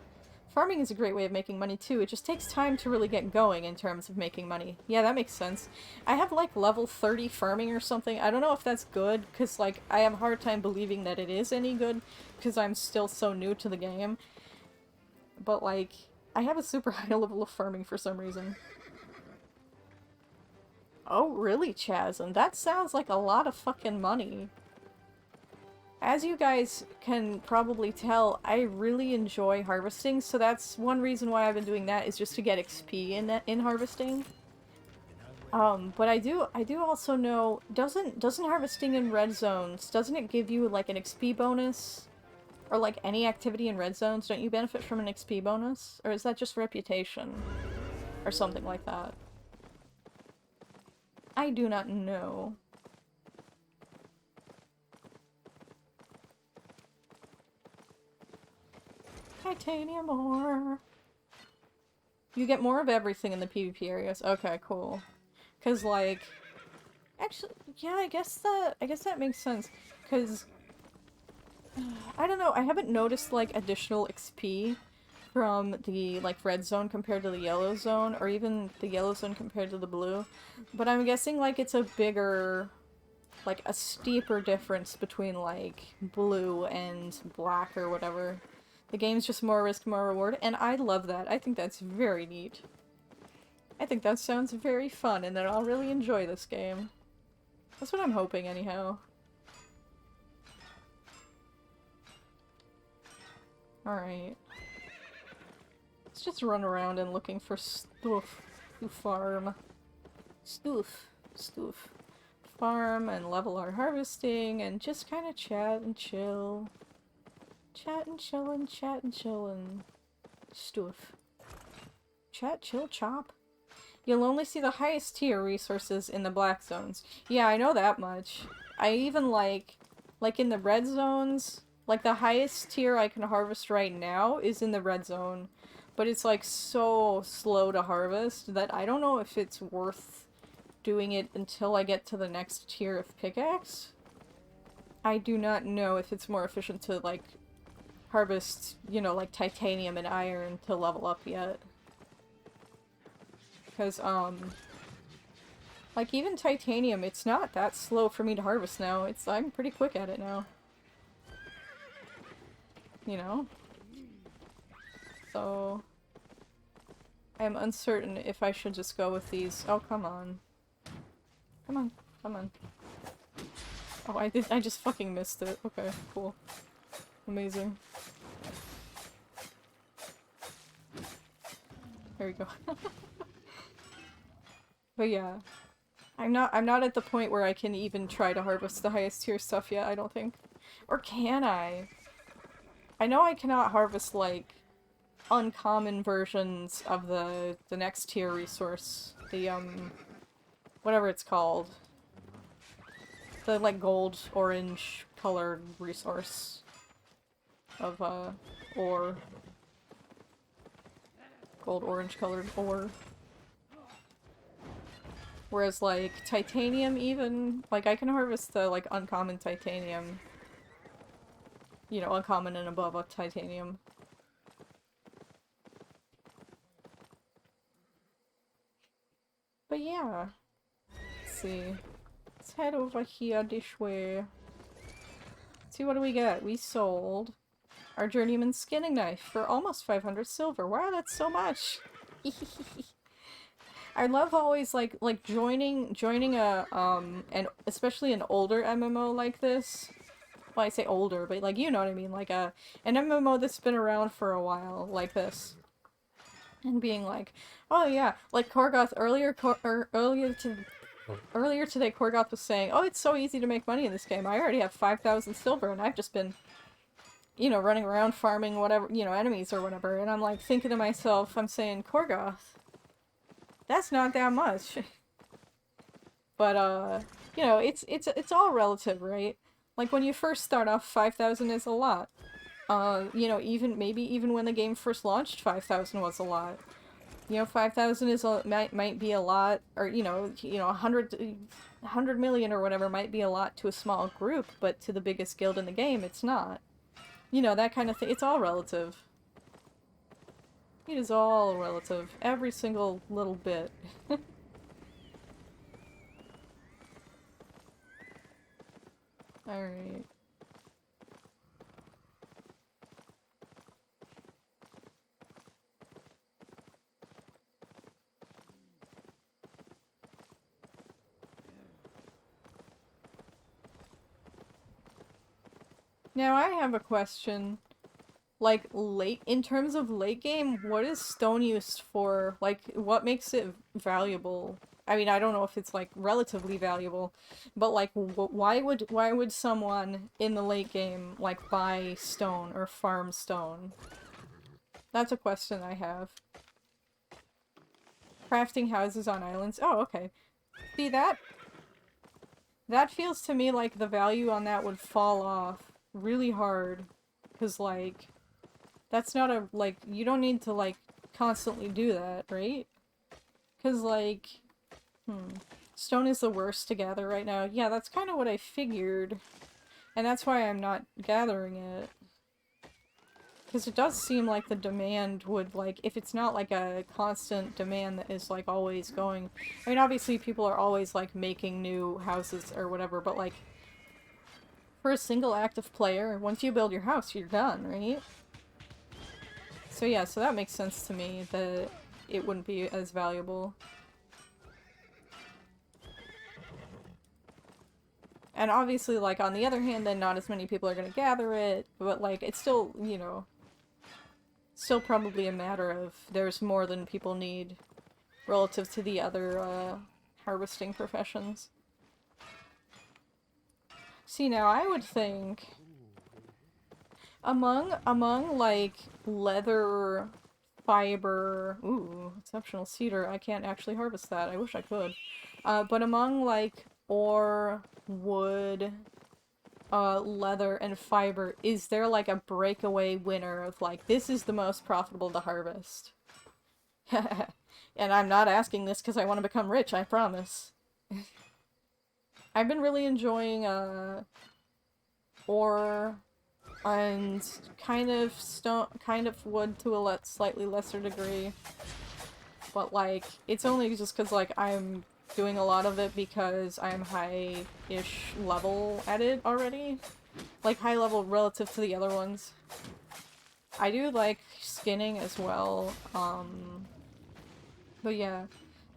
Farming is a great way of making money too, it just takes time to really get going in terms of making money. Yeah, that makes sense. I have like level 30 farming or something, I don't know if that's good, because like, I have a hard time believing that it is any good, because I'm still so new to the game. But like, I have a super high level of farming for some reason. Oh really, Chaz? And that sounds like a lot of fucking money. As you guys can probably tell, I really enjoy harvesting, so that's one reason why I've been doing that, is just to get XP in harvesting. But I do also know, doesn't harvesting in red zones, doesn't it give you like an XP bonus? Or like any activity in red zones, don't you benefit from an XP bonus? Or is that just reputation? Or something like that? I do not know. Titanium ore. You get more of everything in the PvP areas. Okay, cool. Cause like, actually, yeah, I guess that makes sense. Cause I don't know, I haven't noticed like additional XP from the like red zone compared to the yellow zone, or even the yellow zone compared to the blue. But I'm guessing like it's a bigger, like a steeper difference between like blue and black or whatever. The game's just more risk, more reward, and I love that. I think that's very neat. I think that sounds very fun, and that I'll really enjoy this game. That's what I'm hoping, anyhow. Alright. Let's just run around and looking for stuff to farm. Stuff. Farm and level our harvesting, and just kind of chat and chill. Chat and chillin'. Stuff. Chat, chill, chop. You'll only see the highest tier resources in the black zones. Yeah, I know that much. I even like in the red zones, like the highest tier I can harvest right now is in the red zone. But it's like so slow to harvest that I don't know if it's worth doing it until I get to the next tier of pickaxe. I do not know if it's more efficient to like harvest, you know, like titanium and iron to level up yet. Because, like even titanium, it's not that slow for me to harvest now. I'm pretty quick at it now. You know? So, I'm uncertain if I should just go with these. Oh, come on. Come on. Oh, I just fucking missed it. Okay, cool. Amazing. There we go. But yeah. I'm not at the point where I can even try to harvest the highest tier stuff yet, I don't think. Or can I? I know I cannot harvest, like, uncommon versions of the next tier resource. The, whatever it's called. The, like, gold, orange colored resource of, ore. Gold, orange colored ore. Whereas, like, titanium even, like, I can harvest the, like, uncommon titanium. You know, uncommon and above a titanium. But yeah. Let's see. Let's head over here this way. See, what do we get? We sold our journeyman skinning knife for almost 500 silver. Wow, that's so much! I love always like joining a and especially an older MMO like this. Well, I say older, but like you know what I mean, like an MMO that's been around for a while like this. and being like, oh yeah, like Korgoth earlier today, Korgoth was saying, oh, it's so easy to make money in this game. I already have 5,000 silver, and I've just been, running around farming whatever, enemies or whatever. And I'm like thinking to myself, I'm saying, Korgoth, that's not that much. But it's all relative, right? Like when you first start off, 5,000 is a lot. Even when the game first launched, 5,000 was a lot. 5,000 might be a lot, or 100 million or whatever might be a lot to a small group, but to the biggest guild in the game, it's not. That kind of thing. It's all relative. It is all relative. Every single little bit. Alright. Now I have a question. Like, in terms of late game, what is stone used for? Like, what makes it valuable? I mean, I don't know if it's, like, relatively valuable, but, like, why would someone in the late game, like, buy stone or farm stone? That's a question I have. Crafting houses on islands? Oh, okay. See, that feels to me like the value on that would fall off really hard. Because, like, that's not a, like, you don't need to, like, constantly do that, right? Because, like, stone is the worst to gather right now. Yeah, that's kind of what I figured. And that's why I'm not gathering it. Because it does seem like the demand would, like, if it's not, like, a constant demand that is, like, always going... I mean, obviously people are always, like, making new houses or whatever, but, like, for a single active player, once you build your house, you're done, right? So yeah, so that makes sense to me that it wouldn't be as valuable. And obviously, like, on the other hand, then not as many people are gonna gather it, but, like, it's still, still probably a matter of there's more than people need relative to the other, harvesting professions. See, now I would think among like leather, fiber, ooh, exceptional cedar, I can't actually harvest that. I wish I could. But among like ore, wood, leather, and fiber, is there like a breakaway winner of like, this is the most profitable to harvest? And I'm not asking this because I want to become rich, I promise. I've been really enjoying, ore and kind of stone, kind of wood to a slightly lesser degree. But, like, it's only just because, like, I'm doing a lot of it because I'm high-ish level at it already. Like, high level relative to the other ones. I do like skinning as well, but yeah.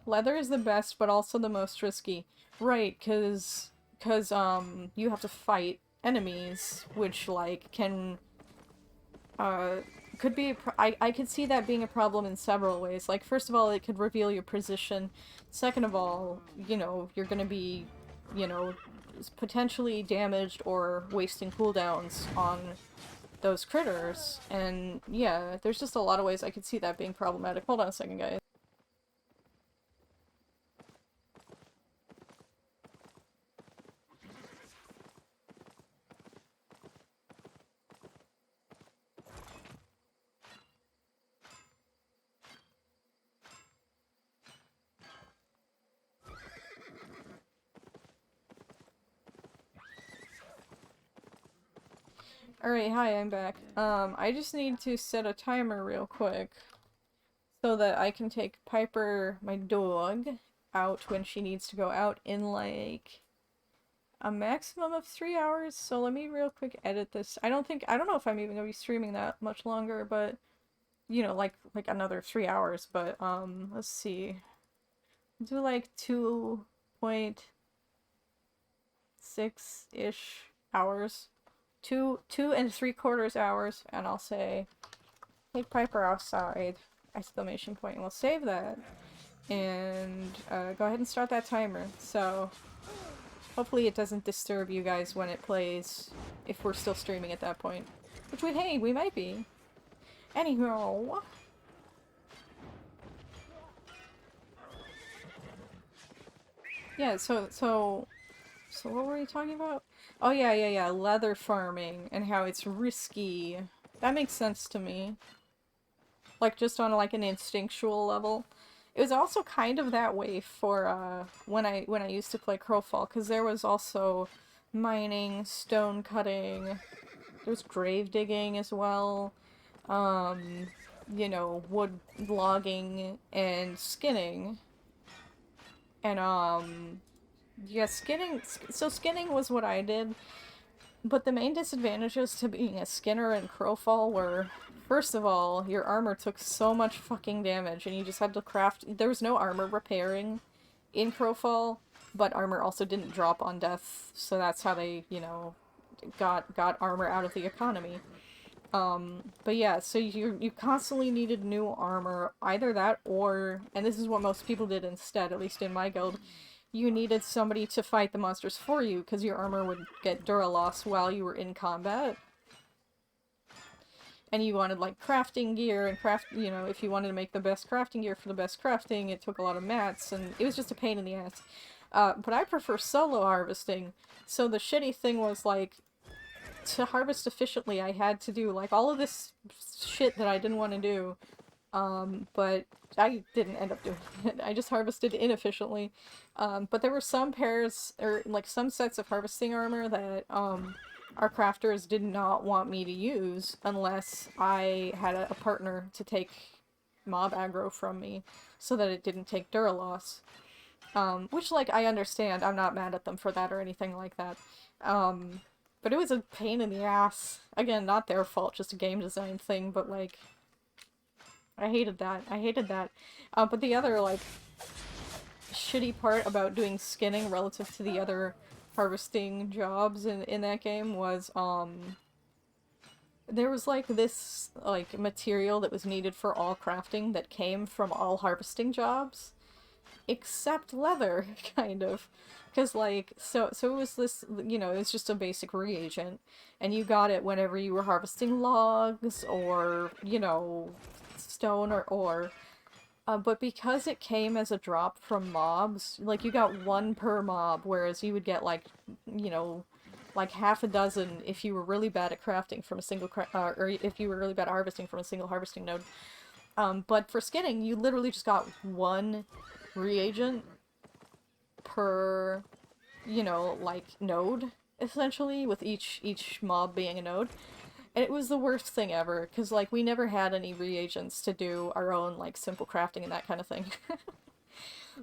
Leather is the best, but also the most risky. Right, cause you have to fight enemies, which, like, can, could be I could see that being a problem in several ways. Like, first of all, it could reveal your position. Second of all, you're gonna be, potentially damaged or wasting cooldowns on those critters. And, yeah, there's just a lot of ways I could see that being problematic. Hold on a second, guys. Alright, hi, I'm back. I just need to set a timer real quick so that I can take Piper, my dog, out when she needs to go out in, like, a maximum of 3 hours. So let me real quick edit this. I don't know if I'm even gonna be streaming that much longer, but, like another 3 hours, but, let's see. Do, like, 2.6-ish hours. 2 and 3/4 hours, and I'll say, take Piper outside exclamation point. And we'll save that. And go ahead and start that timer. So hopefully it doesn't disturb you guys when it plays, if we're still streaming at that point. Which we might be. Anyhow. Yeah, so what were we talking about? Oh yeah, leather farming and how it's risky. That makes sense to me. Like, just on, like, an instinctual level. It was also kind of that way for, when I used to play Crowfall, because there was also mining, stone cutting, there was grave digging as well, you know, wood logging, and skinning. And, yeah, skinning was what I did. But the main disadvantages to being a skinner in Crowfall were, first of all, your armor took so much fucking damage, and you just had to craft— there was no armor repairing in Crowfall, but armor also didn't drop on death, so that's how they, you know, got armor out of the economy. But yeah, so you constantly needed new armor, either that or, and this is what most people did instead, at least in my guild, you needed somebody to fight the monsters for you, because your armor would get Dura loss while you were in combat. And you wanted, like, crafting gear, and you know, if you wanted to make the best crafting gear for the best crafting, it took a lot of mats, and it was just a pain in the ass. But I prefer solo harvesting, so the shitty thing was, like, to harvest efficiently, I had to do, like, all of this shit that I didn't want to do. But I didn't end up doing it. I just harvested inefficiently. But there were some pairs, or, like, some sets of harvesting armor that, our crafters did not want me to use unless I had a partner to take mob aggro from me, so that it didn't take Dura loss. Which, like, I understand. I'm not mad at them for that or anything like that. But it was a pain in the ass. Again, not their fault, just a game design thing, but, like, I hated that. I hated that. But the other, like, shitty part about doing skinning relative to the other harvesting jobs in that game was, there was, like, this, like, material that was needed for all crafting that came from all harvesting jobs. Except leather, kind of. Because, like, so it was this, you know, it's just a basic reagent, and you got it whenever you were harvesting logs, or, you know, stone or ore. But because it came as a drop from mobs, like, you got one per mob, whereas you would get, like, you know, like half a dozen if you were really bad at crafting from a single or if you were really bad at harvesting from a single harvesting node. But for skinning, you literally just got one reagent per, you know, like, node, essentially, with each mob being a node. And it was the worst thing ever, because, like, we never had any reagents to do our own, like, simple crafting and that kind of thing.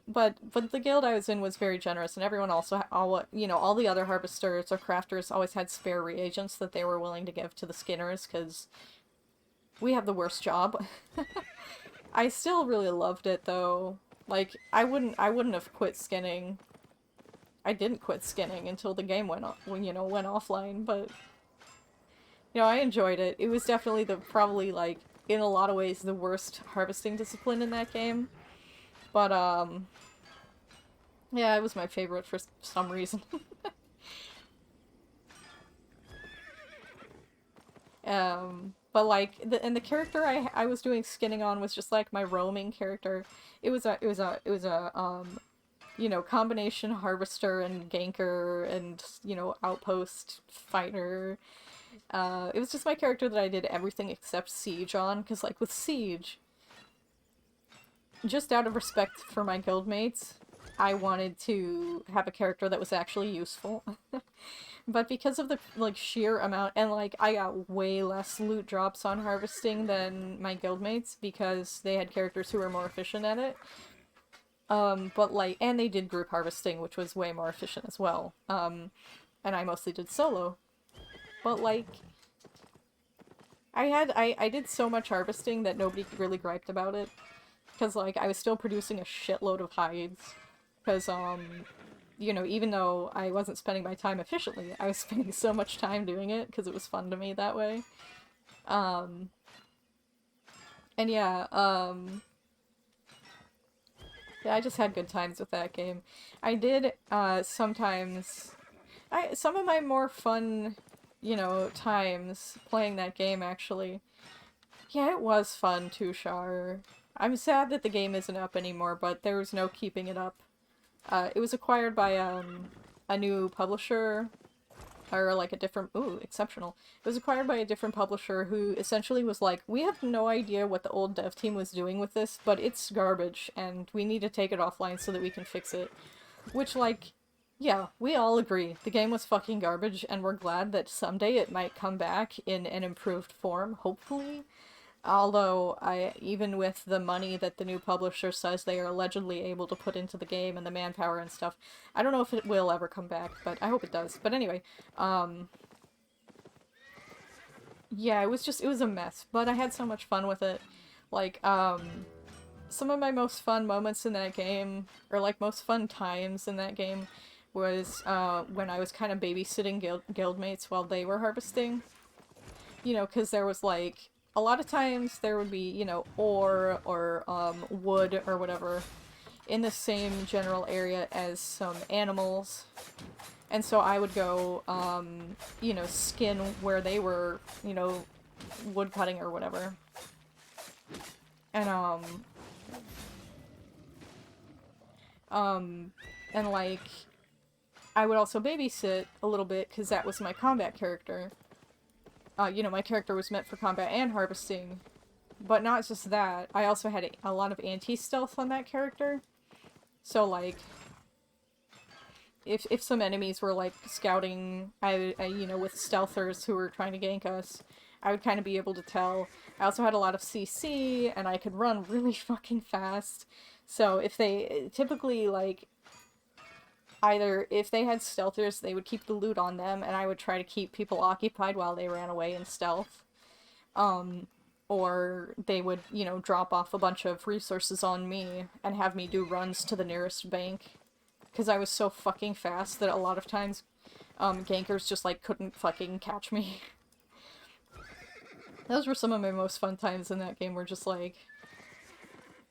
But the guild I was in was very generous, and everyone also, you know, all the other harvesters or crafters always had spare reagents that they were willing to give to the skinners, because we have the worst job. I still really loved it, though. Like, I wouldn't have quit skinning. I didn't quit skinning until the game went offline, but, you know, I enjoyed it. It was definitely probably, like, in a lot of ways, the worst harvesting discipline in that game. But, yeah, it was my favorite for some reason. But, like, the character I was doing skinning on was just, like, my roaming character. It was a, you know, combination harvester and ganker and, you know, outpost fighter. It was just my character that I did everything except siege on, because, like, with siege, just out of respect for my guildmates, I wanted to have a character that was actually useful. But because of the, like, sheer amount, and, like, I got way less loot drops on harvesting than my guildmates, because they had characters who were more efficient at it. But, like, and they did group harvesting, which was way more efficient as well. And I mostly did solo. But, like, I did so much harvesting that nobody really griped about it. Because, like, I was still producing a shitload of hides. Because, you know, even though I wasn't spending my time efficiently, I was spending so much time doing it, because it was fun to me that way. And yeah, yeah, I just had good times with that game. I did, sometimes... some of my more fun, you know, times playing that game, actually. Yeah, it was fun, Tushar. I'm sad that the game isn't up anymore, but there was no keeping it up. It was acquired by, a new publisher, or like a different, ooh, exceptional. It was acquired by a different publisher who essentially was like, we have no idea what the old dev team was doing with this, but it's garbage, and we need to take it offline so that we can fix it. Which, like, yeah, we all agree. The game was fucking garbage, and we're glad that someday it might come back in an improved form, hopefully. Although, even with the money that the new publisher says they are allegedly able to put into the game and the manpower and stuff, I don't know if it will ever come back, but I hope it does. But anyway, yeah, it was a mess, but I had so much fun with it. Like, some of my most fun moments in that game, or like most fun times in that game, was when I was kind of babysitting guildmates while they were harvesting. You know, because there was like, a lot of times there would be, you know, ore or wood or whatever in the same general area as some animals. And so I would go, you know, skin where they were, you know, wood cutting or whatever. And, and like, I would also babysit a little bit, because that was my combat character. You know, my character was meant for combat and harvesting. But not just that, I also had a lot of anti-stealth on that character. So, like, if some enemies were, like, scouting, you know, with stealthers who were trying to gank us, I would kind of be able to tell. I also had a lot of CC, and I could run really fucking fast. So if they, typically, like, either if they had stealthers, they would keep the loot on them, and I would try to keep people occupied while they ran away in stealth. Or they would, you know, drop off a bunch of resources on me and have me do runs to the nearest bank. Because I was so fucking fast that a lot of times, gankers just, like, couldn't fucking catch me. Those were some of my most fun times in that game, were just, like...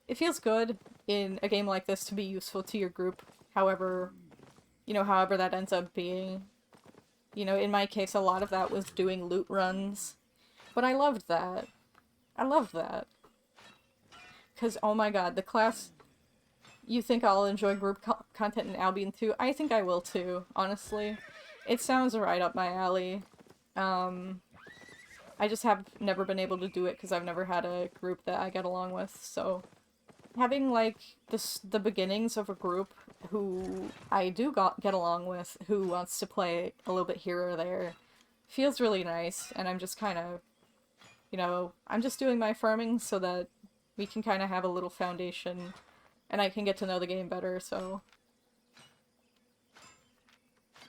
It feels good in a game like this to be useful to your group, however, you know, however that ends up being. You know, in my case, a lot of that was doing loot runs. But I loved that. I loved that. Because, oh my god, the class... You think I'll enjoy group content in Albion too? I think I will too, honestly. It sounds right up my alley. I just have never been able to do it because I've never had a group that I get along with, so... Having, like, the beginnings of a group who I do get along with, who wants to play a little bit here or there, feels really nice, and I'm just kind of, you know, I'm just doing my farming so that we can kind of have a little foundation, and I can get to know the game better, so...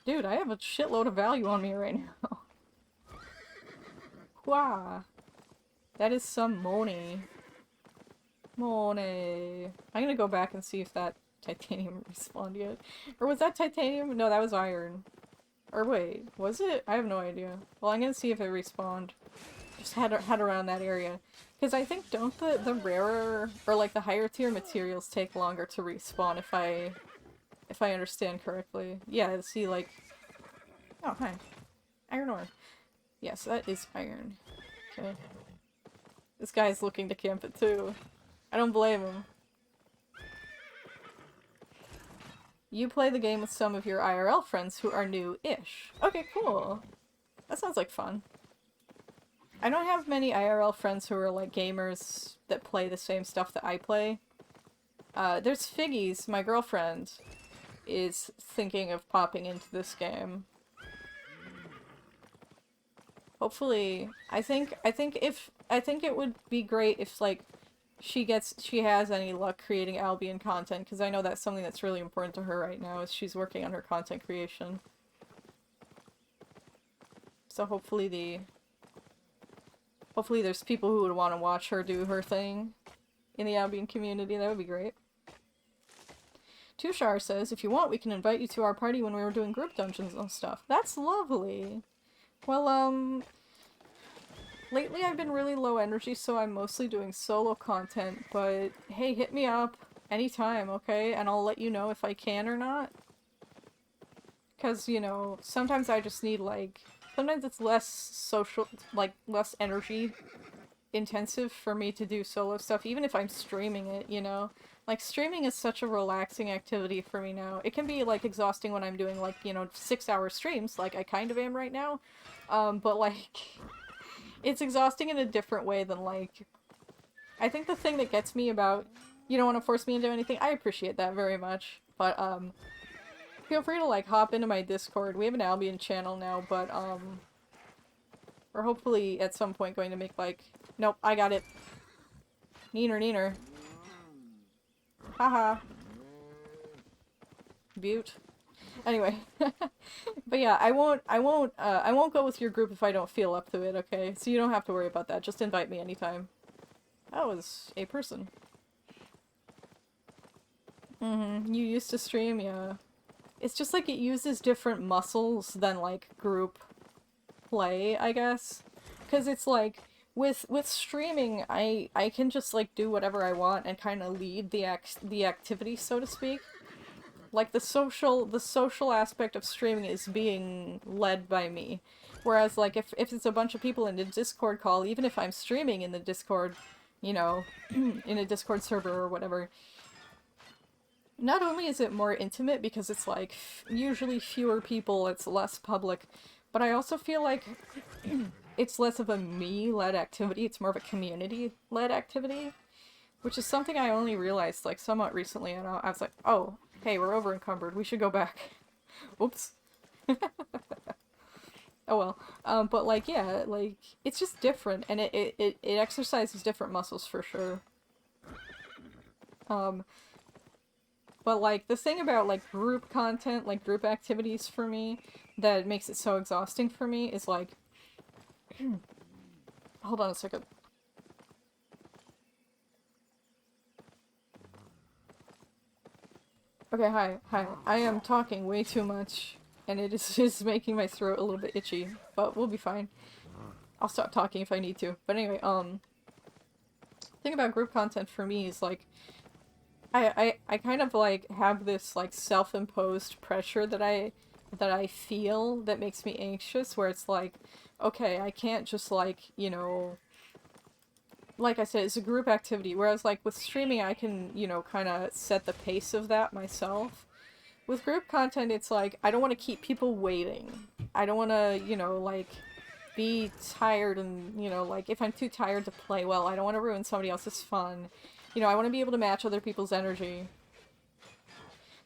Dude, I have a shitload of value on me right now. Wow. That is some money. Money. I'm gonna go back and see if that titanium respawned yet. Or was that titanium? No, that was iron. Or wait, was it? I have no idea. Well, I'm gonna see if it respawned. Just head around that area. Because I think, don't the rarer, or like the higher tier materials take longer to respawn if I understand correctly. Yeah, see, like... Oh, hi. Iron ore. Yes, that is iron. Okay. This guy's looking to camp it too. I don't blame him. You play the game with some of your IRL friends who are new-ish. Okay, cool. That sounds like fun. I don't have many IRL friends who are like gamers that play the same stuff that I play. There's Figgies, my girlfriend, is thinking of popping into this game. Hopefully, I think it would be great if, like, she has any luck creating Albion content, because I know that's something that's really important to her right now, is she's working on her content creation. So hopefully there's people who would want to watch her do her thing in the Albion community. That would be great. Tushar says, if you want, we can invite you to our party when we were doing group dungeons and stuff. That's lovely! Well, lately I've been really low energy, so I'm mostly doing solo content, but hey, hit me up anytime, okay? And I'll let you know if I can or not. Because, you know, sometimes I just need, like, sometimes it's less social, like, less energy intensive for me to do solo stuff, even if I'm streaming it, you know? Like, streaming is such a relaxing activity for me now. It can be, like, exhausting when I'm doing, like, you know, 6-hour streams, like I kind of am right now. But, like, it's exhausting in a different way than, like... I think the thing that gets me about, you don't want to force me into anything, I appreciate that very much. But, feel free to, like, hop into my Discord. We have an Albion channel now, but, we're hopefully at some point going to make, like... Nope, I got it. Neener, neener. Haha. Butte. Anyway. But yeah, I won't go with your group if I don't feel up to it, okay? So you don't have to worry about that. Just invite me anytime. That was a person. You used to stream, yeah. It's just like it uses different muscles than, like, group play, I guess. Because it's like, with streaming, I can just, like, do whatever I want and kind of lead the activity, so to speak. Like, the social aspect of streaming is being led by me. Whereas, like, if it's a bunch of people in a Discord call, even if I'm streaming in the Discord, you know, in a Discord server or whatever, not only is it more intimate because it's, like, usually fewer people, it's less public, but I also feel like it's less of a me-led activity, it's more of a community-led activity, which is something I only realized, like, somewhat recently, and I was like, oh, hey, we're over encumbered, we should go back. Oops. Oh well. But, like, yeah, like, it's just different, and it exercises different muscles for sure. But, like, the thing about, like, group content, like, group activities for me, that makes it so exhausting for me is, like... Hold on a second. Okay, hi. I am talking way too much, and it is just making my throat a little bit itchy, but we'll be fine. I'll stop talking if I need to. But anyway, thing about group content for me is, like, I kind of, like, have this, like, self-imposed pressure that I feel that makes me anxious, where it's like, okay, I can't just, like, you know, like I said, it's a group activity, whereas, like, with streaming, I can, you know, kind of set the pace of that myself. With group content, it's like, I don't want to keep people waiting. I don't want to, you know, like, be tired and, you know, like, if I'm too tired to play well, I don't want to ruin somebody else's fun. You know, I want to be able to match other people's energy.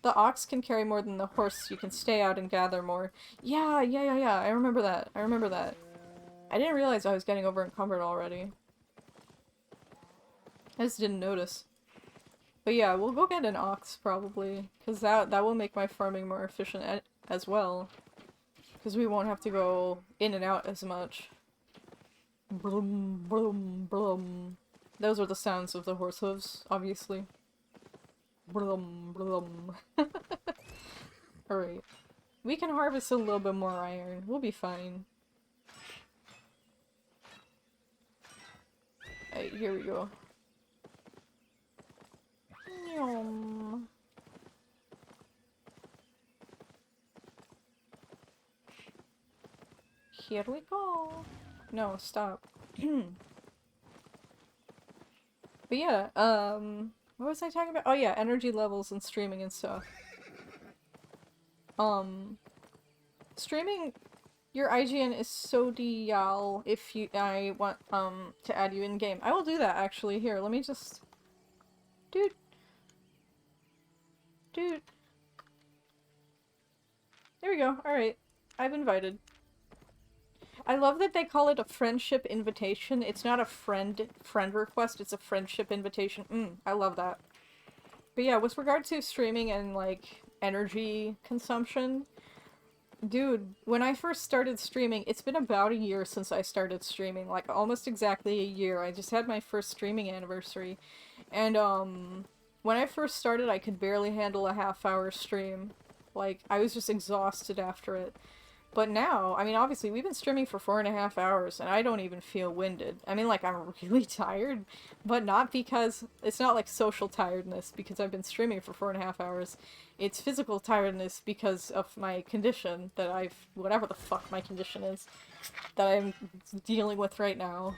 The ox can carry more than the horse. You can stay out and gather more. Yeah. I remember that. I didn't realize I was getting over encumbered already. I just didn't notice. But yeah, we'll go get an ox, probably. Because that will make my farming more efficient as well. Because we won't have to go in and out as much. Brum, brum, brum. Those are the sounds of the horse hooves, obviously. Brum, brum. Alright. We can harvest a little bit more iron. We'll be fine. Alright, here we go. Yum. Here we go. No, stop. But yeah, what was I talking about? Oh yeah, energy levels and streaming and stuff. Streaming, your IGN is so dial if I want, to add you in-game. I will do that, actually. Here, let me just... Dude. There we go, alright. I've invited. I love that they call it a friendship invitation. It's not a friend request, it's a friendship invitation. I love that. But yeah, with regard to streaming and, like, energy consumption, dude, when I first started streaming, it's been about a year since I started streaming, like, almost exactly a year. I just had my first streaming anniversary, and, when I first started, I could barely handle a half-hour stream. Like, I was just exhausted after it. But now, I mean, obviously, we've been streaming for 4.5 hours, and I don't even feel winded. I mean, like, I'm really tired, but not because... It's not, like, social tiredness, because I've been streaming for 4.5 hours. It's physical tiredness because of my condition that I've... Whatever the fuck my condition is, that I'm dealing with right now.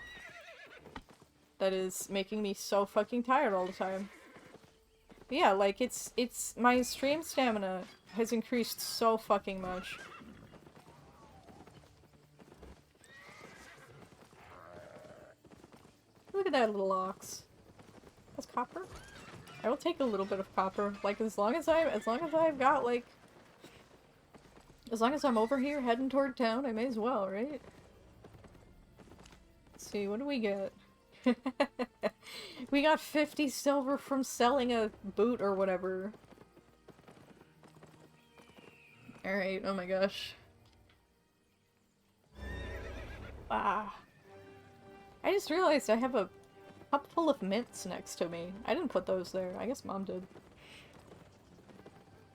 That is making me so fucking tired all the time. But yeah, like, it's... My stream stamina has increased so fucking much. Look at that little ox. That's copper? I will take a little bit of copper. Like, as long as I've got, like... As long as I'm over here heading toward town, I may as well, right? Let's see, what do we get? We got 50 silver from selling a boot or whatever. Alright, oh my gosh. Ah. I just realized I have a cup full of mints next to me. I didn't put those there. I guess Mom did.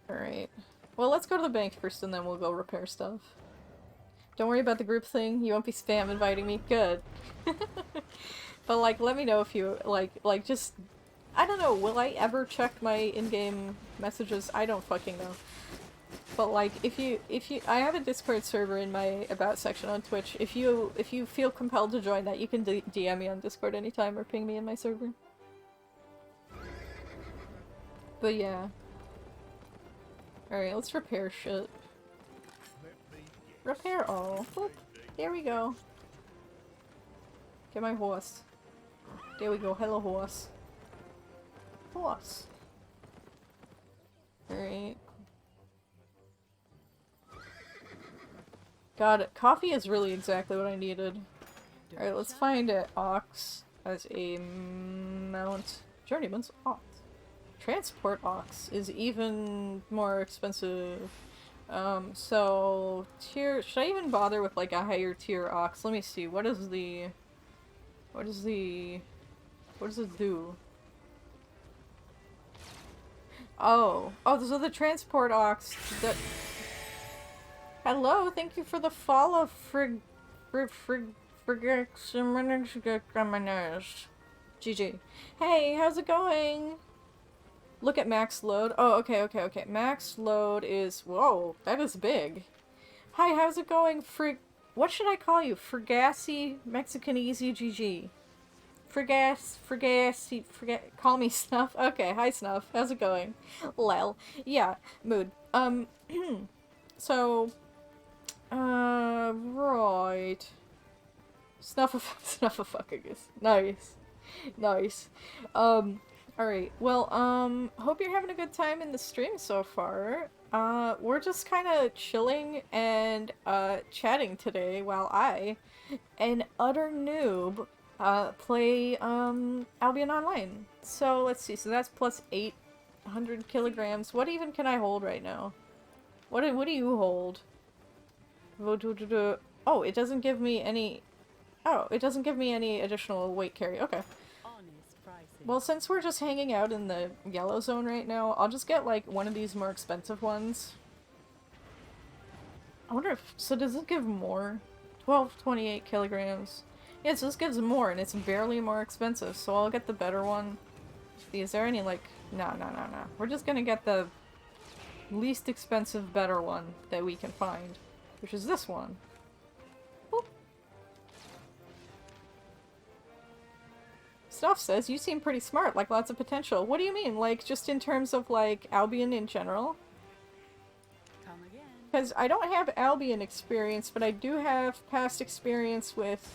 Alright. Well, let's go to the bank first and then we'll go repair stuff. Don't worry about the group thing. You won't be spam inviting me. Good. But, like, let me know if you, like, just... I don't know, will I ever check my in-game messages? I don't fucking know. But, like, if you... I have a Discord server in my About section on Twitch. If you feel compelled to join that, you can DM me on Discord anytime or ping me in my server. But, yeah. Alright, let's repair shit. Repair all. Whoop. There we go. Get my horse. There we go. Hello, horse. Horse. Alright. Got it. Coffee is really exactly what I needed. Alright, let's find an ox as a mount. Journeyman's ox. Transport ox is even more expensive. So tier, should I even bother with like a higher tier ox? Let me see. What does it do? Oh, so the transport ox that... Hello, thank you for the follow, GG. Hey, how's it going? Look at max load. Oh, okay. Max load is... Whoa, that is big. Hi, how's it going? What should I call you? Frigassy Mexican Easy GG. Call me Snuff? Okay, hi Snuff. How's it going? Lel. Yeah, mood. So... right. Snuffafuckus. Nice. Nice. Alright, well, hope you're having a good time in the stream so far. We're just kind of chilling and, chatting today while I, an utter noob, play, Albion Online. So, let's see, so that's plus 800 kilograms. What even can I hold right now? What do you hold? Oh, it doesn't give me any... Oh, it doesn't give me any additional weight carry. Okay. Well, since we're just hanging out in the yellow zone right now, I'll just get, like, one of these more expensive ones. I wonder if... So does it give more? 1228 kilograms. Yeah, so this gives more, and it's barely more expensive, so I'll get the better one. Is there any, like... No. We're just gonna get the least expensive, better one that we can find, which is this one. Stuff says you seem pretty smart, like lots of potential. What do you mean? Like, just in terms of, like, Albion in general? Come again. Because I don't have Albion experience, but I do have past experience with,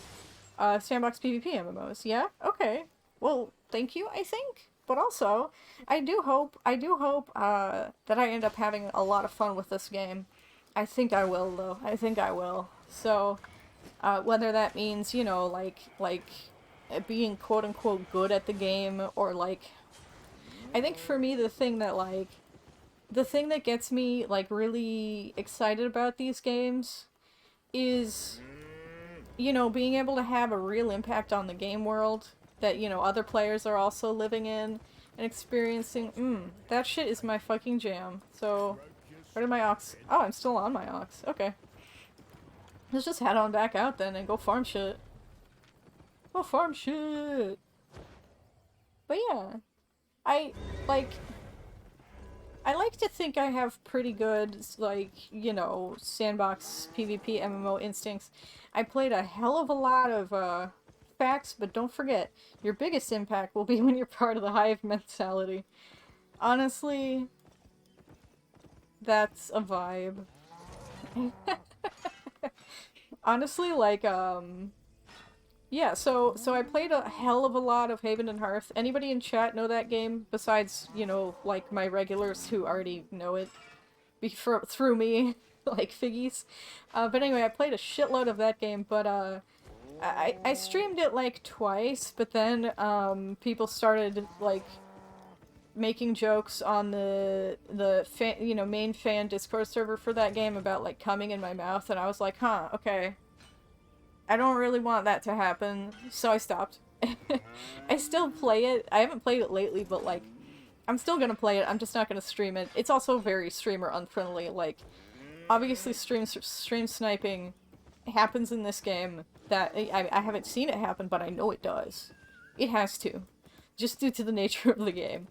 sandbox PvP MMOs. Yeah? Okay. Well, thank you, I think. But also, I do hope, that I end up having a lot of fun with this game. I think I will, though. I think I will. So, whether that means, you know, like, being quote-unquote good at the game, or like... I think for me the thing that gets me, like, really excited about these games is, you know, being able to have a real impact on the game world that, you know, other players are also living in and experiencing. That shit is my fucking jam. So, where did my ox... Oh, I'm still on my ox. Okay. Let's just head on back out then and go farm shit. Go farm shit! But yeah, I, like, I like to think I have pretty good, like, you know, sandbox PvP MMO instincts. I played a hell of a lot of, facts, but don't forget, your biggest impact will be when you're part of the hive mentality. Honestly, that's a vibe. Honestly, like, yeah, so I played a hell of a lot of Haven and Hearth. Anybody in chat know that game? Besides, you know, like my regulars who already know it through me, like Figgies. But anyway, I played a shitload of that game, but I streamed it like twice, but then people started like making jokes on the fan, you know, main fan Discord server for that game about like coming in my mouth, and I was like, huh, okay. I don't really want that to happen, so I stopped. I still play it. I haven't played it lately, but like, I'm still gonna play it. I'm just not gonna stream it. It's also very streamer unfriendly. Like, obviously, stream sniping happens in this game. That I haven't seen it happen, but I know it does. It has to, just due to the nature of the game.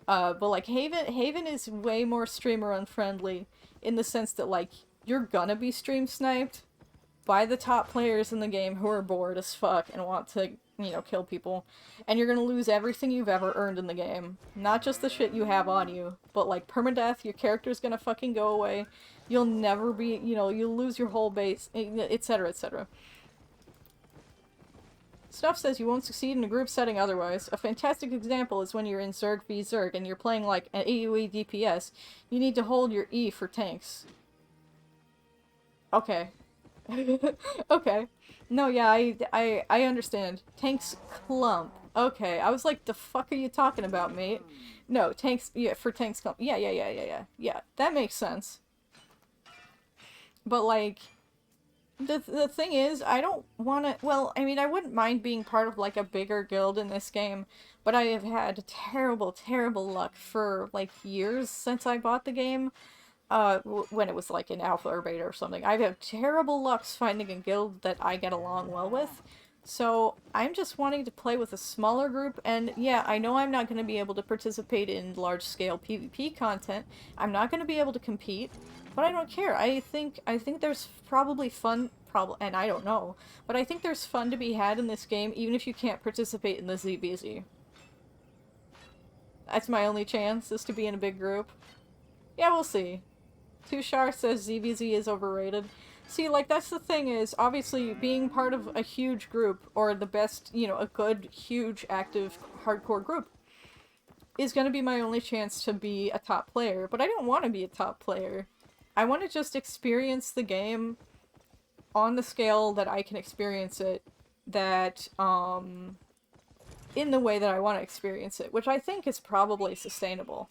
But like Haven is way more streamer unfriendly in the sense that like you're gonna be stream sniped by the top players in the game who are bored as fuck and want to, you know, kill people. And you're gonna lose everything you've ever earned in the game. Not just the shit you have on you, but like permadeath, your character's gonna fucking go away. You'll never be, you know, you'll lose your whole base, etc, etc. Snuff says you won't succeed in a group setting otherwise. A fantastic example is when you're in Zerg v Zerg and you're playing like an AoE DPS. You need to hold your E for tanks. Okay. Okay. No, yeah, I understand. Tanks clump. Okay, I was like, the fuck are you talking about, mate? No, tanks, yeah, for tanks clump. Yeah, that makes sense. But, like, the thing is, I don't want to, well, I mean, I wouldn't mind being part of, like, a bigger guild in this game, but I have had terrible, terrible luck for, like, years since I bought the game. When it was like in alpha or beta or something. I've had terrible luck finding a guild that I get along well with. So I'm just wanting to play with a smaller group, and yeah, I know I'm not going to be able to participate in large-scale PvP content. I'm not going to be able to compete, but I don't care. I think there's probably fun, and I don't know, but I think there's fun to be had in this game, even if you can't participate in the ZBZ. That's my only chance, is to be in a big group. Yeah, we'll see. Tushar says ZBZ is overrated. See, like, that's the thing is, obviously, being part of a huge group, or the best, you know, a good, huge, active, hardcore group, is gonna be my only chance to be a top player. But I don't want to be a top player. I want to just experience the game on the scale that I can experience it, that, in the way that I want to experience it, which I think is probably sustainable.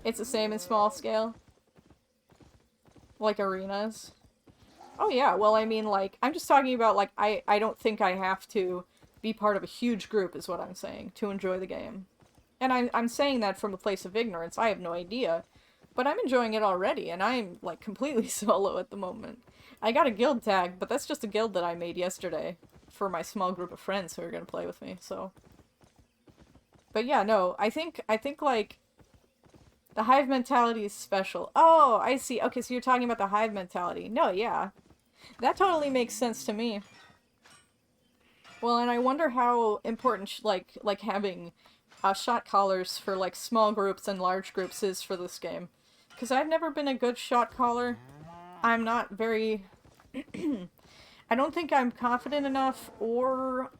It's the same in small scale? Like arenas? Oh yeah, well I mean like, I'm just talking about like, I don't think I have to be part of a huge group is what I'm saying, to enjoy the game. And I'm saying that from a place of ignorance, I have no idea. But I'm enjoying it already, and I'm like completely solo at the moment. I got a guild tag, but that's just a guild that I made yesterday for my small group of friends who are gonna play with me, so. But yeah, no, I think like, the hive mentality is special. Oh, I see. Okay, so you're talking about the hive mentality. No, yeah. That totally makes sense to me. Well, and I wonder how important, like having shot callers for, like, small groups and large groups is for this game. Because I've never been a good shot caller. I'm not very... I don't think I'm confident enough or,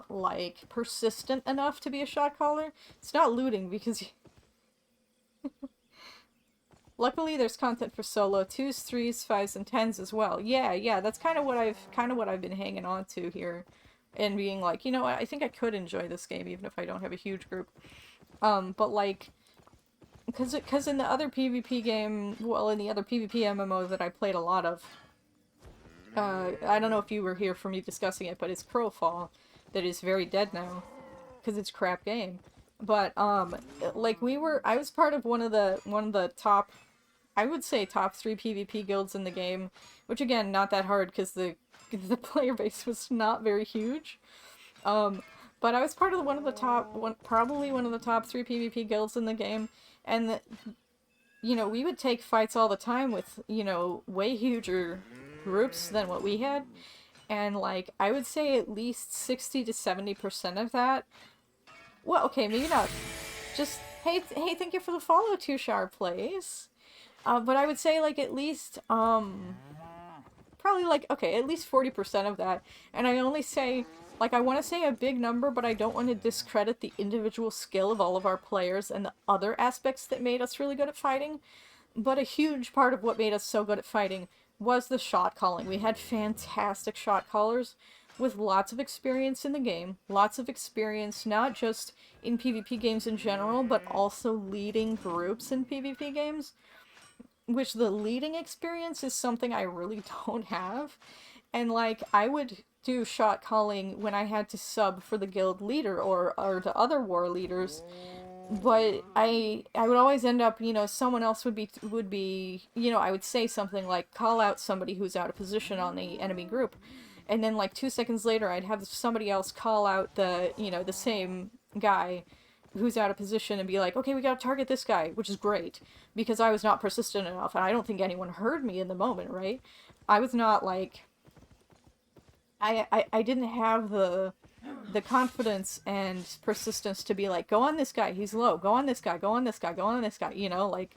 like, persistent enough to be a shot caller. It's not looting, because... Luckily, there's content for solo 2s, 3s, 5s, and 10s as well. Yeah, that's kind of what I've been hanging on to here, and being like, you know what, I think I could enjoy this game even if I don't have a huge group. But like, because in the other PvP game, well, in the other PvP MMO that I played a lot of, I don't know if you were here for me discussing it, but it's Crowfall that is very dead now, because it's a crap game. But, like, I was part of one of the top I would say top 3 PvP guilds in the game, which again, not that hard because the player base was not very huge. Um, but I was part of one of the probably one of the top 3 PvP guilds in the game, and we would take fights all the time with, way huger groups than what we had, and like, I would say at least 60 to 70% of that, well, okay, maybe not, just, hey, thank you for the follow, Too Sharp Plays. But I would say, like, at least, probably, like, okay, at least 40% of that. And I only say, like, I want to say a big number, but I don't want to discredit the individual skill of all of our players and the other aspects that made us really good at fighting. But a huge part of what made us so good at fighting was the shot calling. We had fantastic shot callers with lots of experience in the game, lots of experience not just in PvP games in general, but also leading groups in PvP games. Which the leading experience is something I really don't have. And like, I would do shot calling when I had to sub for the guild leader or the other war leaders, but I would always end up, someone else would be, I would say something like call out somebody who's out of position on the enemy group. And then like 2 seconds later I'd have somebody else call out the same guy who's out of position and be like, okay, we gotta target this guy, which is great, because I was not persistent enough, and I don't think anyone heard me in the moment, right? I was not, like, I didn't have the confidence and persistence to be like, go on this guy, he's low, go on this guy, go on this guy, go on this guy, like,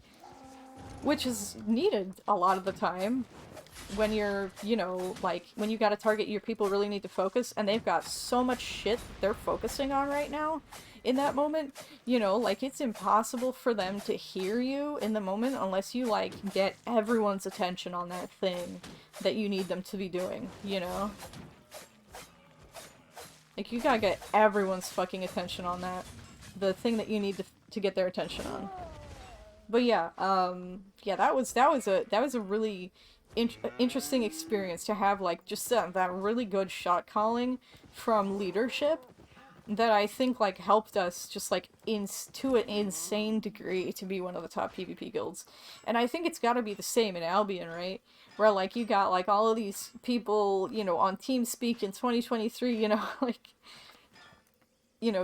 which is needed a lot of the time when you're, like, when you gotta target your people really need to focus, and they've got so much shit they're focusing on right now, in that moment, like, it's impossible for them to hear you in the moment unless you, like, get everyone's attention on that thing that you need them to be doing, Like, you gotta get everyone's fucking attention on the thing that you need to get their attention on. But yeah, yeah, that was a really interesting experience to have, like, just that really good shot calling from leadership that I think, like, helped us just, like, to an insane degree to be one of the top PvP guilds. And I think it's gotta be the same in Albion, right? Where, like, you got, like, all of these people, on TeamSpeak in 2023, like,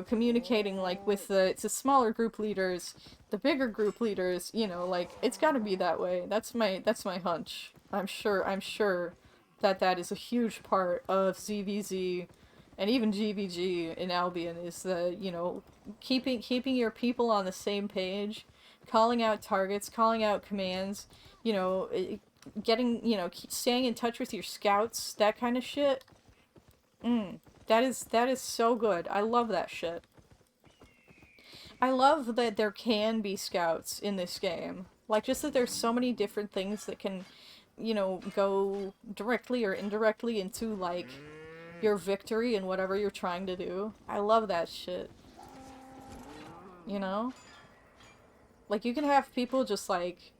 communicating, like, with the smaller group leaders, the bigger group leaders, like, it's gotta be that way. That's my hunch. I'm sure that is a huge part of ZVZ and even GVG in Albion is the, keeping your people on the same page, calling out targets, calling out commands, getting, staying in touch with your scouts, that kind of shit. That is so good. I love that shit. I love that there can be scouts in this game. Like, just that there's so many different things that can, go directly or indirectly into, like, your victory and whatever you're trying to do. I love that shit. Like, you can have people just, like,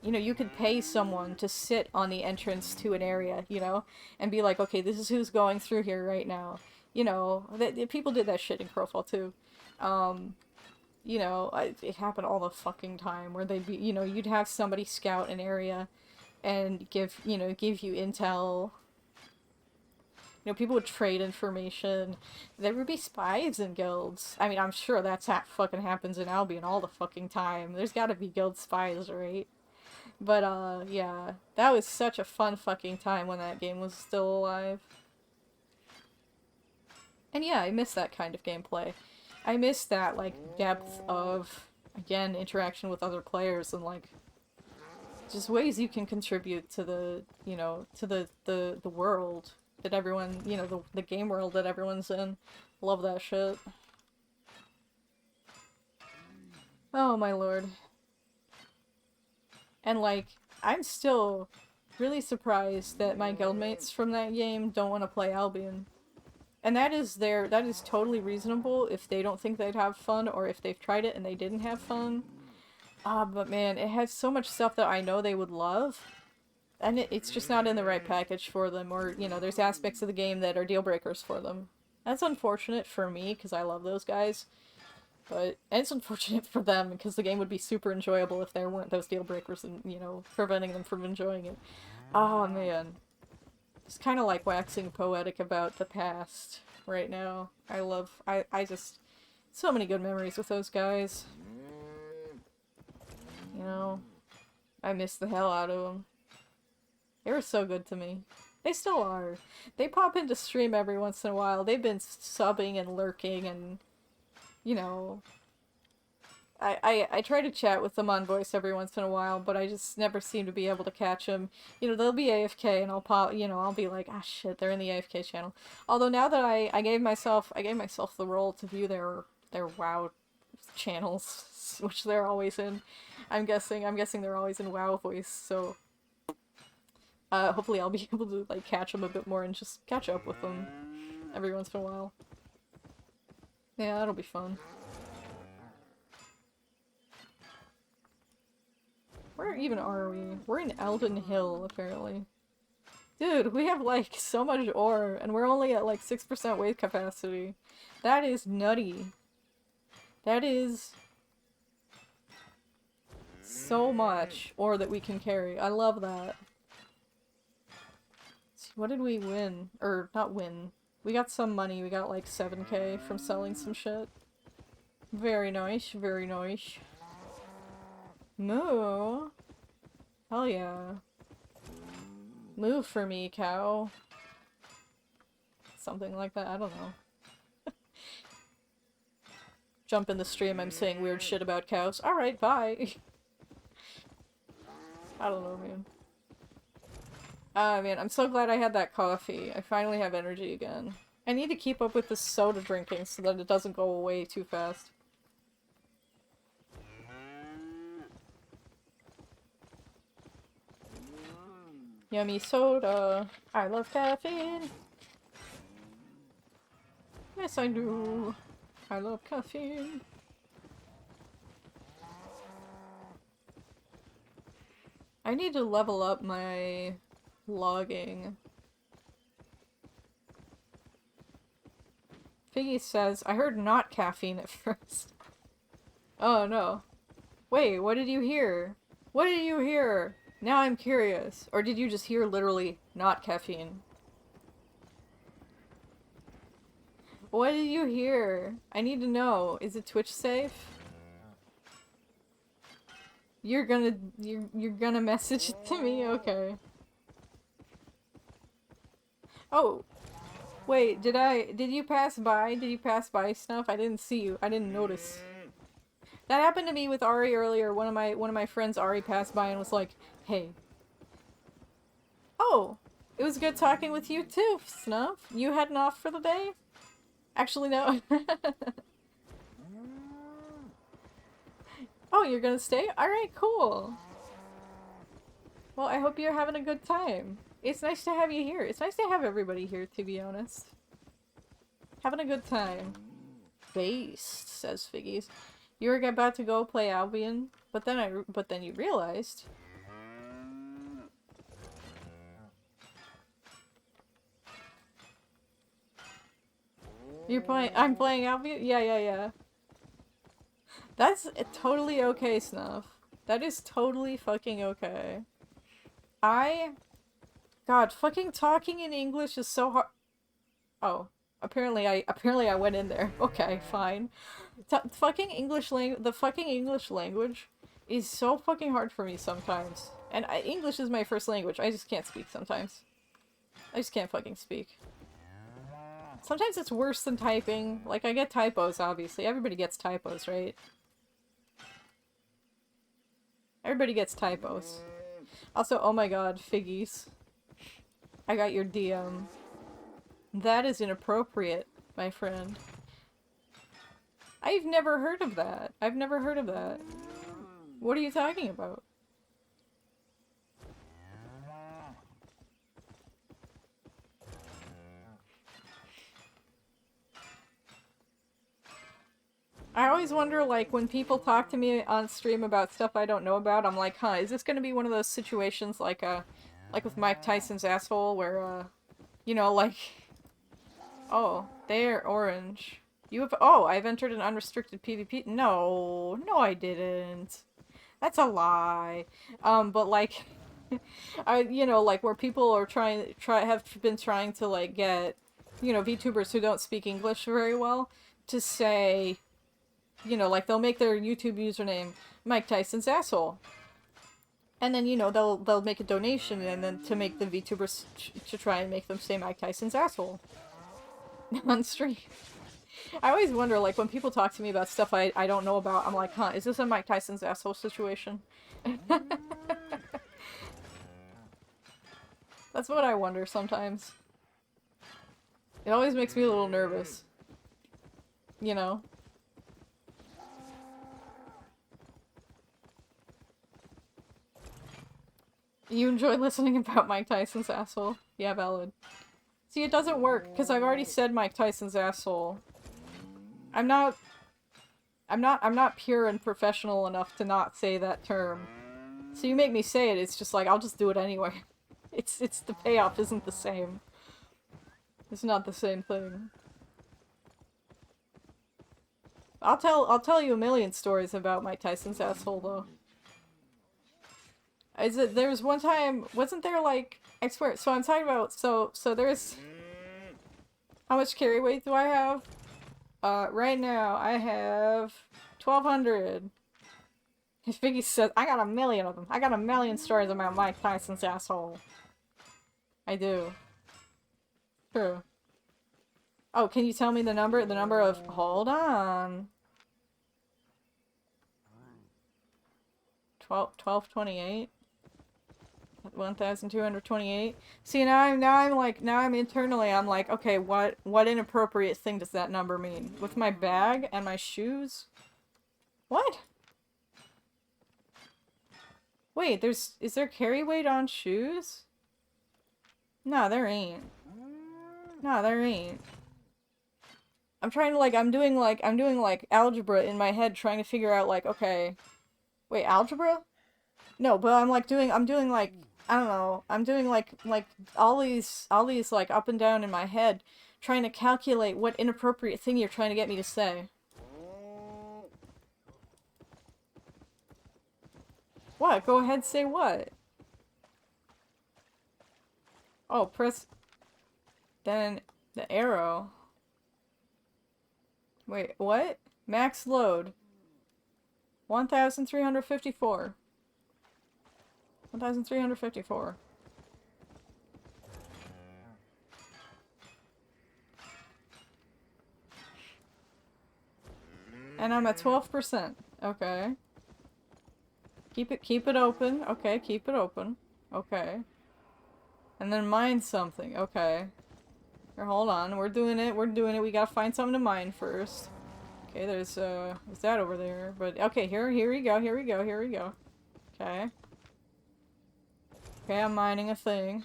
you could pay someone to sit on the entrance to an area, and be like, okay, this is who's going through here right now. People did that shit in Crowfall too. It happened all the fucking time where they'd be, you'd have somebody scout an area and give you intel. People would trade information. There would be spies in guilds. I mean, I'm sure fucking happens in Albion all the fucking time. There's gotta be guild spies, right? But, yeah. That was such a fun fucking time when that game was still alive. And yeah, I miss that kind of gameplay. I miss that, like, depth of, again, interaction with other players and, like, just ways you can contribute to the, to the world that everyone, the game world that everyone's in. Love that shit. Oh my lord. And, like, I'm still really surprised that my guildmates from that game don't want to play Albion. And that is totally reasonable if they don't think they'd have fun, or if they've tried it and they didn't have fun. But man, it has so much stuff that I know they would love. And it's just not in the right package for them, or, there's aspects of the game that are deal breakers for them. That's unfortunate for me, because I love those guys. But and it's unfortunate for them because the game would be super enjoyable if there weren't those deal breakers and, you know, preventing them from enjoying it. Oh man. It's kind of like waxing poetic about the past right now. I just, so many good memories with those guys. You know, I miss the hell out of them. They were so good to me. They still are. They pop into stream every once in a while. They've been subbing and lurking and, you know, I try to chat with them on voice every once in a while, but I just never seem to be able to catch them. You know, they'll be AFK and I'll pop, you know, I'll be like, ah shit, they're in the AFK channel. Although now that I gave myself the role to view their WoW channels, which they're always in. I'm guessing they're always in WoW voice, so hopefully I'll be able to like catch them a bit more and just catch up with them every once in a while. Yeah, that'll be fun. Where even are we? We're in Elden Hill, apparently. Dude, we have like so much ore, and we're only at like 6% weight capacity. That is nutty. That is so much ore that we can carry. I love that. What did we win? Or, not win. We got some money. We got like 7k from selling some shit. Very nice, very nice. Moo! Hell yeah. Move for me, cow. Something like that, I don't know. Jump in the stream, I'm saying weird shit about cows. Alright, bye! I don't know, man. Ah, man, I'm so glad I had that coffee. I finally have energy again. I need to keep up with this soda drinking so that it doesn't go away too fast. Yummy soda. I love caffeine. Yes, I do. I love caffeine. I need to level up my logging. Piggy says, I heard not caffeine at first. Oh no. Wait, what did you hear? What did you hear? Now I'm curious. Or did you just hear literally not caffeine? What did you hear? I need to know. Is it Twitch safe? You're gonna message it to me? Okay. Oh. Wait, did you pass by? Did you pass by Snuff? I didn't see you. I didn't notice. That happened to me with Ari earlier. One of my friends, Ari, passed by and was like, hey. Oh, it was good talking with you too, Snuff. You heading off for the day? Actually, no. Oh, you're gonna stay? Alright, cool. Well, I hope you're having a good time. It's nice to have you here. It's nice to have everybody here, to be honest. Having a good time. Based, says Figgies. You were about to go play Albion, but then you realized. I'm playing Albion? Yeah. That's totally okay, Snuff. That is totally fucking okay. God, fucking talking in English is so hard. Oh. Apparently I went in there. Okay, fine. The fucking English language is so fucking hard for me sometimes. And English is my first language. I just can't speak sometimes. I just can't fucking speak. Sometimes it's worse than typing. Like, I get typos, obviously. Everybody gets typos, right? Everybody gets typos. Also, oh my god, Figgies. I got your DM. That is inappropriate, my friend. I've never heard of that. I've never heard of that. What are you talking about? I always wonder, like, when people talk to me on stream about stuff I don't know about, I'm like, huh, is this gonna be one of those situations like with Mike Tyson's asshole, where, you know, like, oh, they're orange. You have- oh, I've entered an unrestricted PvP- no, no I didn't. That's a lie. But like, you know, like where people are have been trying to like get, you know, VTubers who don't speak English very well to say, you know, like they'll make their YouTube username Mike Tyson's asshole. And then, you know, they'll make a donation and then to make the VTubers to try and make them say Mike Tyson's asshole on stream. I always wonder, like, when people talk to me about stuff I don't know about, I'm like, huh, is this a Mike Tyson's asshole situation? That's what I wonder sometimes. It always makes me a little nervous. You know? You enjoy listening about Mike Tyson's asshole? Yeah, valid. See, it doesn't work, because I've already said Mike Tyson's asshole. I'm not pure and professional enough to not say that term. So you make me say it, it's just like, I'll just do it anyway. It's the payoff isn't the same. It's not the same thing. I'll tell you a million stories about Mike Tyson's asshole, though. There was one time, wasn't there like, I swear, so I'm talking about, so there's, how much carry weight do I have? Right now, I have 1,200. Vicky says, I got a million of them. I got a million stories about Mike Tyson's asshole. I do. True. Oh, can you tell me the number? The number of, hold on. 1228? 1,228. See, now I'm internally, I'm like, okay, what inappropriate thing does that number mean? With my bag and my shoes? What? Wait, is there carry weight on shoes? No, there ain't. No, there ain't. I'm trying to, like, I'm doing, like, algebra in my head, trying to figure out, like, okay. Wait, algebra? No, but I'm doing, like, I don't know, I'm doing, like, all these, like, up and down in my head, trying to calculate what inappropriate thing you're trying to get me to say. What? Go ahead, say what? Oh, press... Then, the arrow. Wait, what? Max load. 1,354. 1,354. And I'm at 12%. Okay. Keep it open. Okay, keep it open. Okay. And then mine something. Okay. Here, hold on. We're doing it. We gotta find something to mine first. Okay, there's that over there? But okay, here we go. Okay. Okay, I'm mining a thing.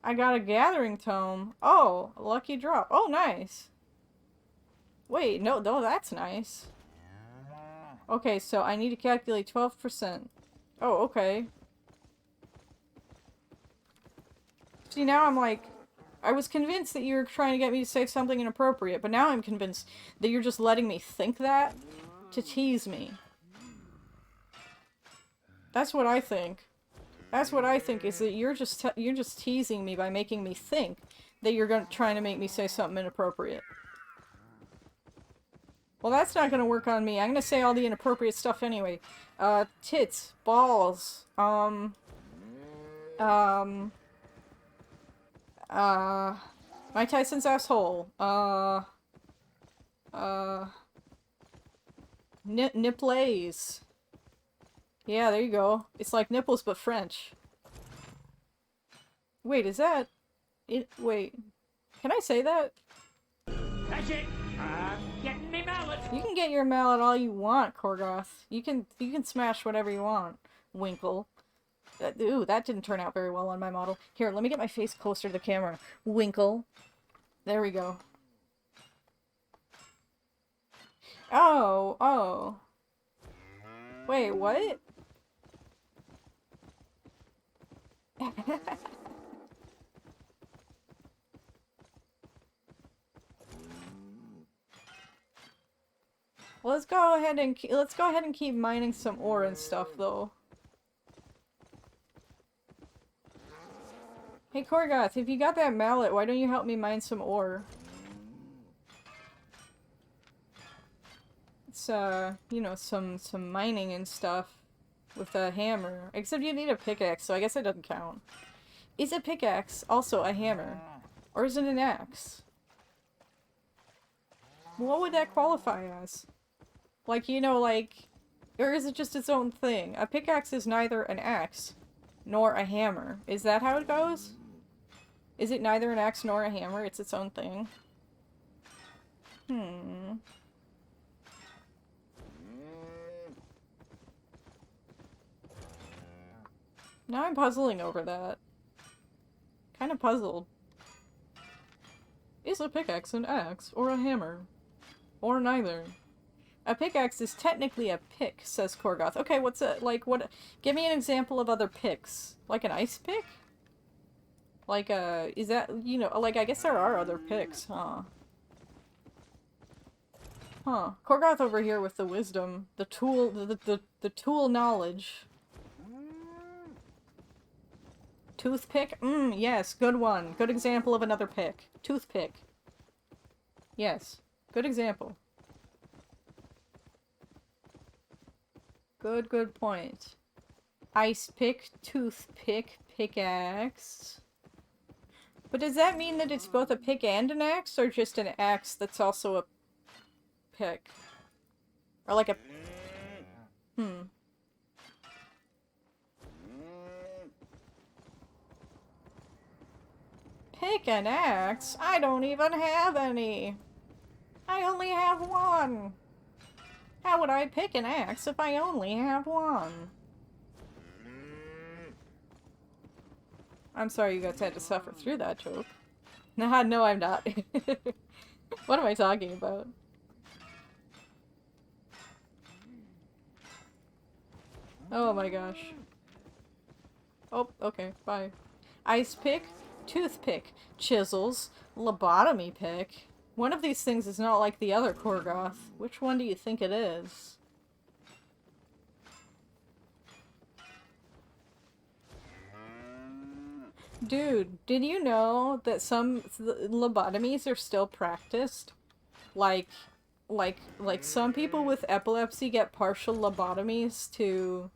I got a gathering tome. Oh, a lucky drop. Oh, nice. Wait, no, that's nice. Okay, so I need to calculate 12%. Oh, okay. See, now I'm like, I was convinced that you were trying to get me to say something inappropriate, but now I'm convinced that you're just letting me think that to tease me. That's what I think. That's what I think, is that you're just teasing me by making me think that you're trying to make me say something inappropriate. Well, that's not gonna work on me. I'm gonna say all the inappropriate stuff anyway. Tits, balls, Mike Tyson's asshole, nipples. Yeah, there you go. It's like nipples but French. Wait, is that... wait. Can I say that? That's it. Getting me mallet. You can get your mallet all you want, Korgoth. You can smash whatever you want, Winkle. Ooh, that didn't turn out very well on my model. Here, let me get my face closer to the camera. Winkle. There we go. Oh. Wait, what? let's go ahead and keep mining some ore and stuff, though. Hey, Korgoth, if you got that mallet, why don't you help me mine some ore? It's, you know, some mining and stuff with a hammer. Except you need a pickaxe, so I guess it doesn't count. Is a pickaxe also a hammer? Or is it an axe? What would that qualify as? Like, you know, like... Or is it just its own thing? A pickaxe is neither an axe nor a hammer. Is that how it goes? Is it neither an axe nor a hammer? It's its own thing. Now I'm puzzling over that. Kind of puzzled. Is a pickaxe an axe or a hammer? Or neither? A pickaxe is technically a pick, says Korgoth. Okay, what's it like? What? Give me an example of other picks. Like an ice pick? Like is that, you know, like I guess there are other picks, huh? Huh. Korgoth over here with the wisdom, the tool, the tool knowledge. Toothpick? Yes, good one. Good example of another pick. Toothpick. Yes, good example. Good point. Ice pick, toothpick, pickaxe. But does that mean that it's both a pick and an axe, or just an axe that's also a pick? Or like a... Pick an axe? I don't even have any. I only have one. How would I pick an axe if I only have one? I'm sorry you guys had to suffer through that joke. Nah, no, I'm not. What am I talking about? Oh my gosh. Oh, okay, bye. Ice pick, toothpick, chisels, lobotomy pick. One of these things is not like the other, Korgoth. Which one do you think it is? Dude, did you know that some lobotomies are still practiced? Like some people with epilepsy get partial lobotomies to...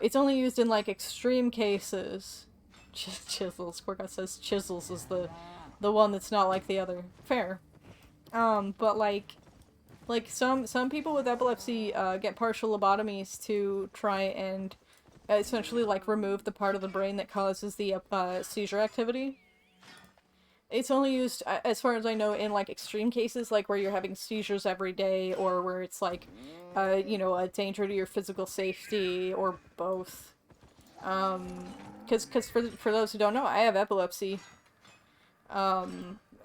it's only used in, like, extreme cases. Chisels. Korgoth says chisels is the one that's not like the other. Fair. But, like some people with epilepsy, get partial lobotomies to try and essentially, like, remove the part of the brain that causes the, seizure activity. It's only used, as far as I know, in, like, extreme cases, like, where you're having seizures every day, or where it's, like, you know, a danger to your physical safety, or both. Because for those who don't know, I have epilepsy.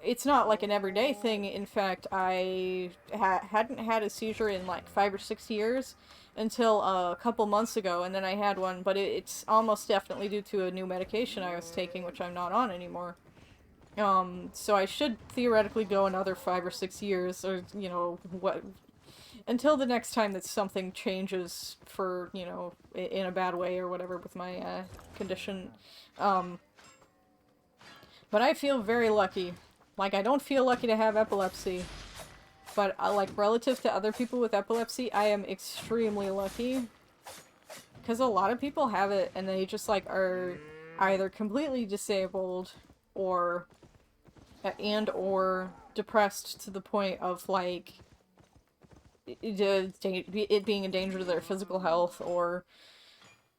It's not, like, an everyday thing. In fact, I hadn't had a seizure in, like, 5 or 6 years until a couple months ago, and then I had one, but it's almost definitely due to a new medication I was taking, which I'm not on anymore. So I should theoretically go another 5 or 6 years, or, you know, what, until the next time that something changes for, you know, in a bad way or whatever with my, condition. But I feel very lucky. Like, I don't feel lucky to have epilepsy, but, like, relative to other people with epilepsy, I am extremely lucky. Because a lot of people have it, and they just, like, are either completely disabled, or depressed to the point of, like, it being a danger to their physical health, or,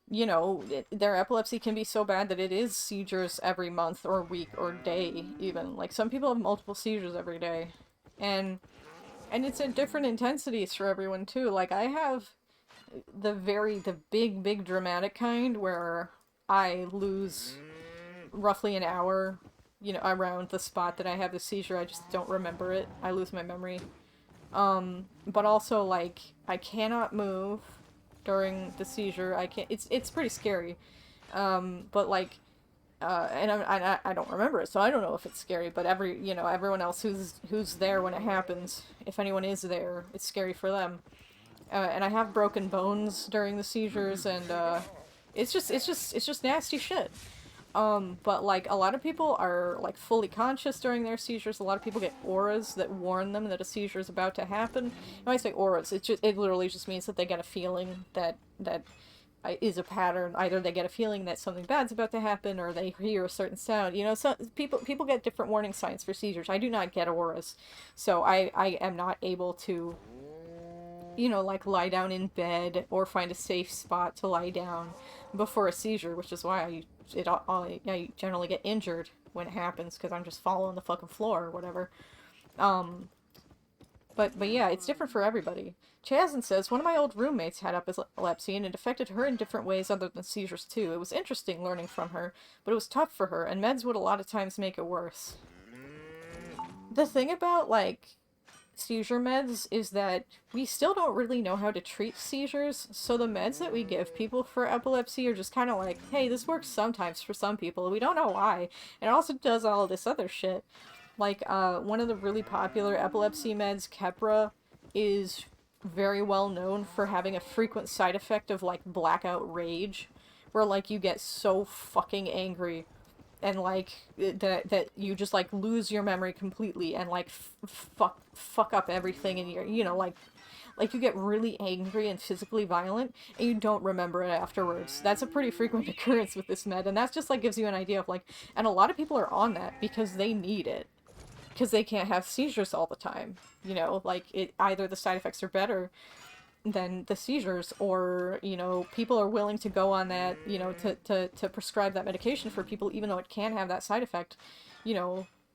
you know, their epilepsy can be so bad that it is seizures every month, or week, or day, even. Like, some people have multiple seizures every day. And it's at different intensities for everyone, too. Like, I have the big dramatic kind, where I lose roughly an hour, you know, around the spot that I have the seizure. I just don't remember it. I lose my memory. But also, like, I cannot move during the seizure. I can't, it's pretty scary. But, like, And I don't remember it, so I don't know if it's scary. But everyone else who's there when it happens, if anyone is there, it's scary for them. And I have broken bones during the seizures, and it's just nasty shit. But like a lot of people are like fully conscious during their seizures. A lot of people get auras that warn them that a seizure is about to happen. When I say auras, it literally just means that they get a feeling that is a pattern. Either they get a feeling that something bad's about to happen, or they hear a certain sound. You know, so people get different warning signs for seizures. I do not get auras, so I am not able to, like lie down in bed or find a safe spot to lie down before a seizure, which is why I generally get injured when it happens because I'm just falling on the fucking floor or whatever. But yeah, it's different for everybody. Chazin says, one of my old roommates had epilepsy and it affected her in different ways other than seizures too. It was interesting learning from her, but it was tough for her, and meds would a lot of times make it worse. The thing about, like, seizure meds is that we still don't really know how to treat seizures, so the meds that we give people for epilepsy are just kind of like, hey, this works sometimes for some people, we don't know why, and it also does all this other shit. Like, one of the really popular epilepsy meds, Keppra, is very well known for having a frequent side effect of, like, blackout rage, where, like, you get so fucking angry and like that you just like lose your memory completely and like fuck up everything, and you're like you get really angry and physically violent and you don't remember it afterwards. That's a pretty frequent occurrence with this med, and that's just like gives you an idea of like, and a lot of people are on that because they need it because they can't have seizures all the time, like it either the side effects are better than the seizures, or people are willing to go on that, to prescribe that medication for people even though it can have that side effect,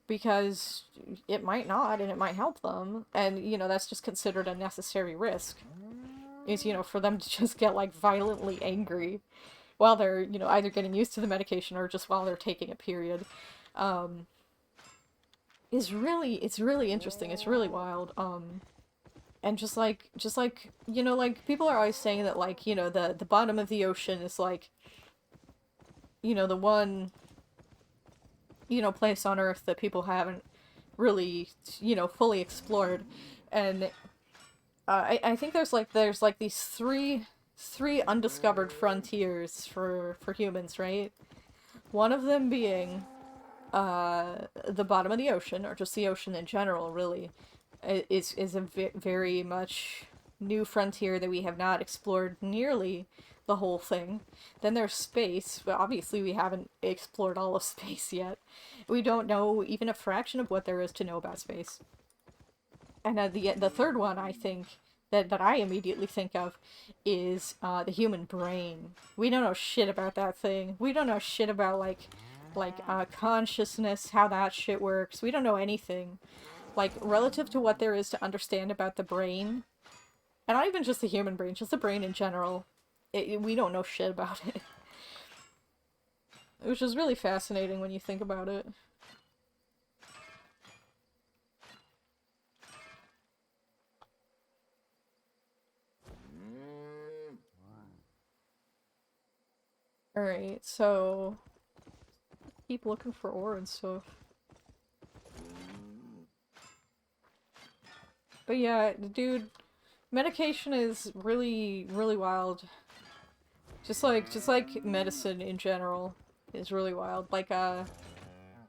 because it might not and it might help them, and that's just considered a necessary risk, is for them to just get like violently angry while they're either getting used to the medication or just while they're taking a period. It's really interesting. It's really wild. And just like, like, people are always saying that, like, the bottom of the ocean is, like, the one, place on Earth that people haven't really, fully explored. And, I think there's these three undiscovered frontiers for humans, right? One of them being, the bottom of the ocean, or just the ocean in general, really. Is a very much new frontier that we have not explored nearly the whole thing. Then there's space, but obviously we haven't explored all of space yet. We don't know even a fraction of what there is to know about space. And the third one, I think, that I immediately think of is the human brain. We don't know shit about that thing. We don't know shit about like consciousness, how that shit works. We don't know anything. Like, relative to what there is to understand about the brain, and not even just the human brain, just the brain in general, we don't know shit about it. Which is really fascinating when you think about it. Alright, so keep looking for ore and stuff. But yeah, dude, medication is really, really wild. Just like medicine in general is really wild. Like I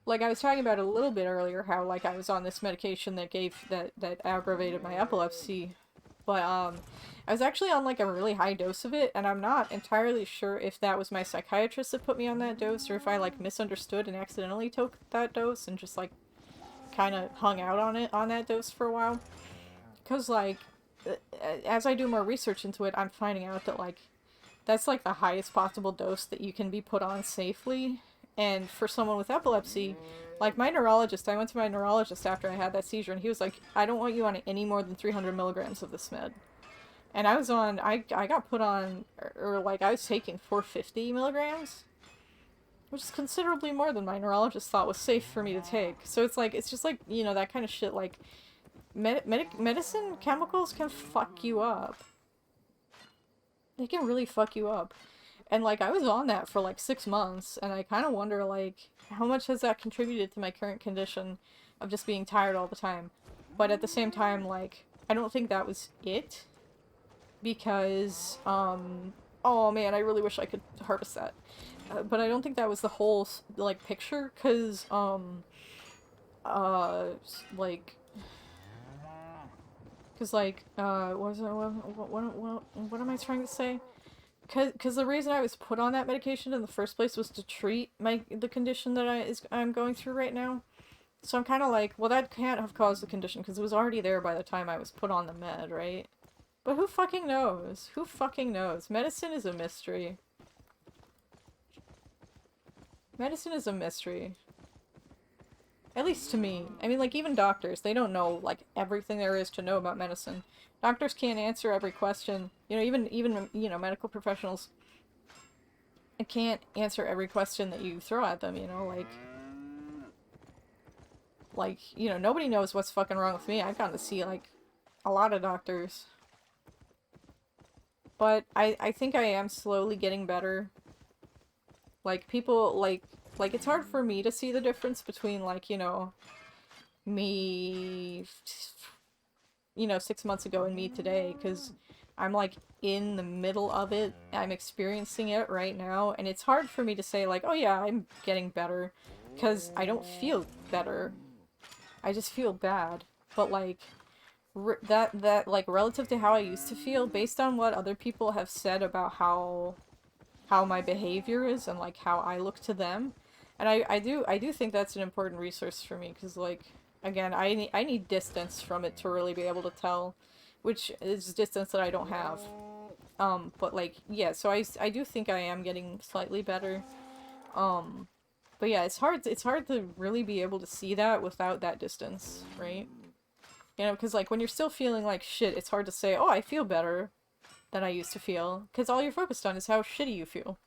was talking about a little bit earlier, how like I was on this medication that aggravated my epilepsy, but I was actually on like a really high dose of it, and I'm not entirely sure if that was my psychiatrist that put me on that dose, or if I like misunderstood and accidentally took that dose and just like kind of hung out on that dose for a while. Because, like, as I do more research into it, I'm finding out that, like, that's, like, the highest possible dose that you can be put on safely. And for someone with epilepsy, like, I went to my neurologist after I had that seizure, and he was like, I don't want you on any more than 300 milligrams of this med. And I got put on, or, like, I was taking 450 milligrams, which is considerably more than my neurologist thought was safe for me to take. So it's just like, that kind of shit, like, medicine, chemicals can fuck you up. They can really fuck you up. And, like, I was on that for, like, 6 months, and I kind of wonder, like, how much has that contributed to my current condition of just being tired all the time? But at the same time, like, I don't think that was it. Because, oh man, I really wish I could harvest that. But I don't think that was the whole, like, picture, because, like... Because, like, what am I trying to say? Because the reason I was put on that medication in the first place was to treat the condition that I'm going through right now. So I'm kind of like, well, that can't have caused the condition, because it was already there by the time I was put on the med, right? But who fucking knows? Who fucking knows? Medicine is a mystery. Medicine is a mystery. At least to me. I mean, like, even doctors, they don't know, like, everything there is to know about medicine. Doctors can't answer every question. You know, even you know, medical professionals can't answer every question that you throw at them, you know, like, you know, nobody knows what's fucking wrong with me. I've gotten to see, like, a lot of doctors. But I think I am slowly getting better. Like, people, like, it's hard for me to see the difference between, like, you know, me, you know, 6 months ago and me today, because I'm, like, in the middle of it. I'm experiencing it right now, and it's hard for me to say, like, oh yeah, I'm getting better, because I don't feel better. I just feel bad. But, like, that, like, relative to how I used to feel, based on what other people have said about how my behavior is and, like, how I look to them. And I do think that's an important resource for me, because, like, again, I need distance from it to really be able to tell, which is distance that I don't have. But, like, yeah, so I do think I am getting slightly better. But yeah, it's hard to really be able to see that without that distance, right? You know, because, like, when you're still feeling like shit, it's hard to say, oh, I feel better than I used to feel, because all you're focused on is how shitty you feel.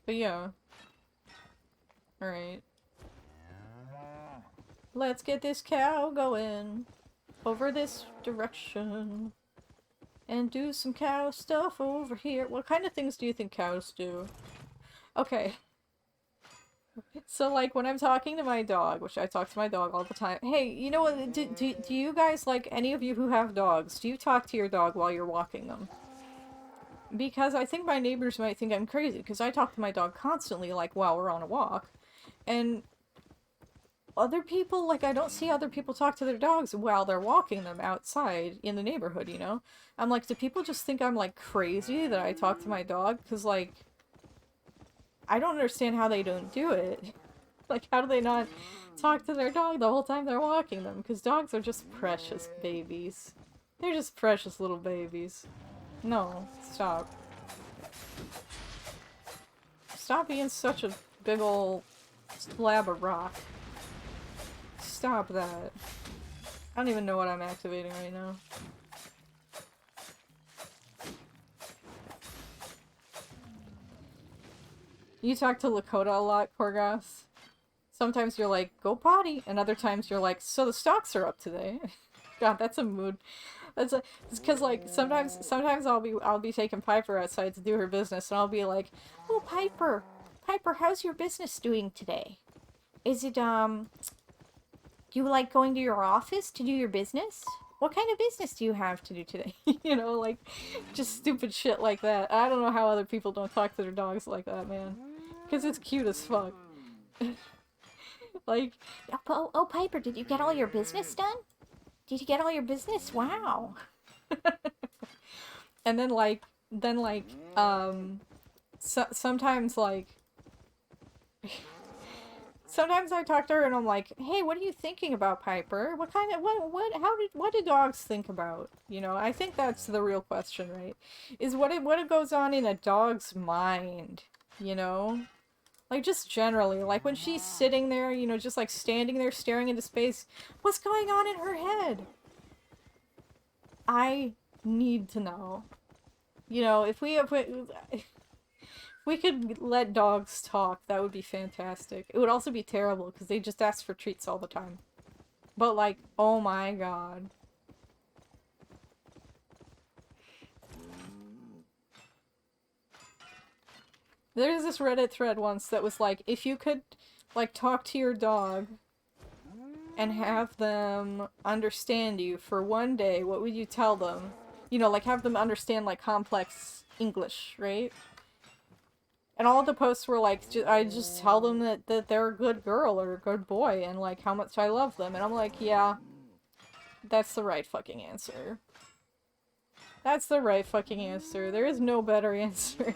But yeah. Alright. Let's get this cow going over this direction. And do some cow stuff over here. What kind of things do you think cows do? Okay. So, like, when I'm talking to my dog, which I talk to my dog all the time. Hey, you know what? Do you guys, like, any of you who have dogs, do you talk to your dog while you're walking them? Because I think my neighbors might think I'm crazy, because I talk to my dog constantly, like, while we're on a walk. And other people, like, I don't see other people talk to their dogs while they're walking them outside in the neighborhood, you know? I'm like, do people just think I'm, like, crazy that I talk to my dog? Because, like, I don't understand how they don't do it. Like, how do they not talk to their dog the whole time they're walking them? Because dogs are just precious babies. They're just precious little babies. No, stop. Stop being such a big ol' slab of rock. Stop that. I don't even know what I'm activating right now. You talk to Lakota a lot, Korgas. Sometimes you're like, go potty, and other times you're like, so the stocks are up today. God, that's a mood. It's because, like, sometimes I'll be taking Piper outside to do her business, and I'll be like, oh, Piper, how's your business doing today? Is it, do you like going to your office to do your business? What kind of business do you have to do today? You know, like, just stupid shit like that. I don't know how other people don't talk to their dogs like that, man. Because it's cute as fuck. Like, Oh, Piper, did you get all your business done? Did you get all your business? Wow. and then, sometimes, like, sometimes I talk to her and I'm like, hey, what are you thinking about, Piper? What do dogs think about? You know, I think that's the real question, right? Is what goes on in a dog's mind, you know? Like, just generally, like, when she's sitting there, you know, just, like, standing there staring into space, what's going on in her head? I need to know. You know, if we could let dogs talk, that would be fantastic. It would also be terrible, because they just ask for treats all the time. But, like, oh my god. There's this Reddit thread once that was like, if you could, like, talk to your dog and have them understand you for one day, what would you tell them? You know, like, have them understand, like, complex English, right? And all the posts were like, I just tell them that they're a good girl or a good boy and, like, how much I love them. And I'm like, yeah, that's the right fucking answer. That's the right fucking answer. There is no better answer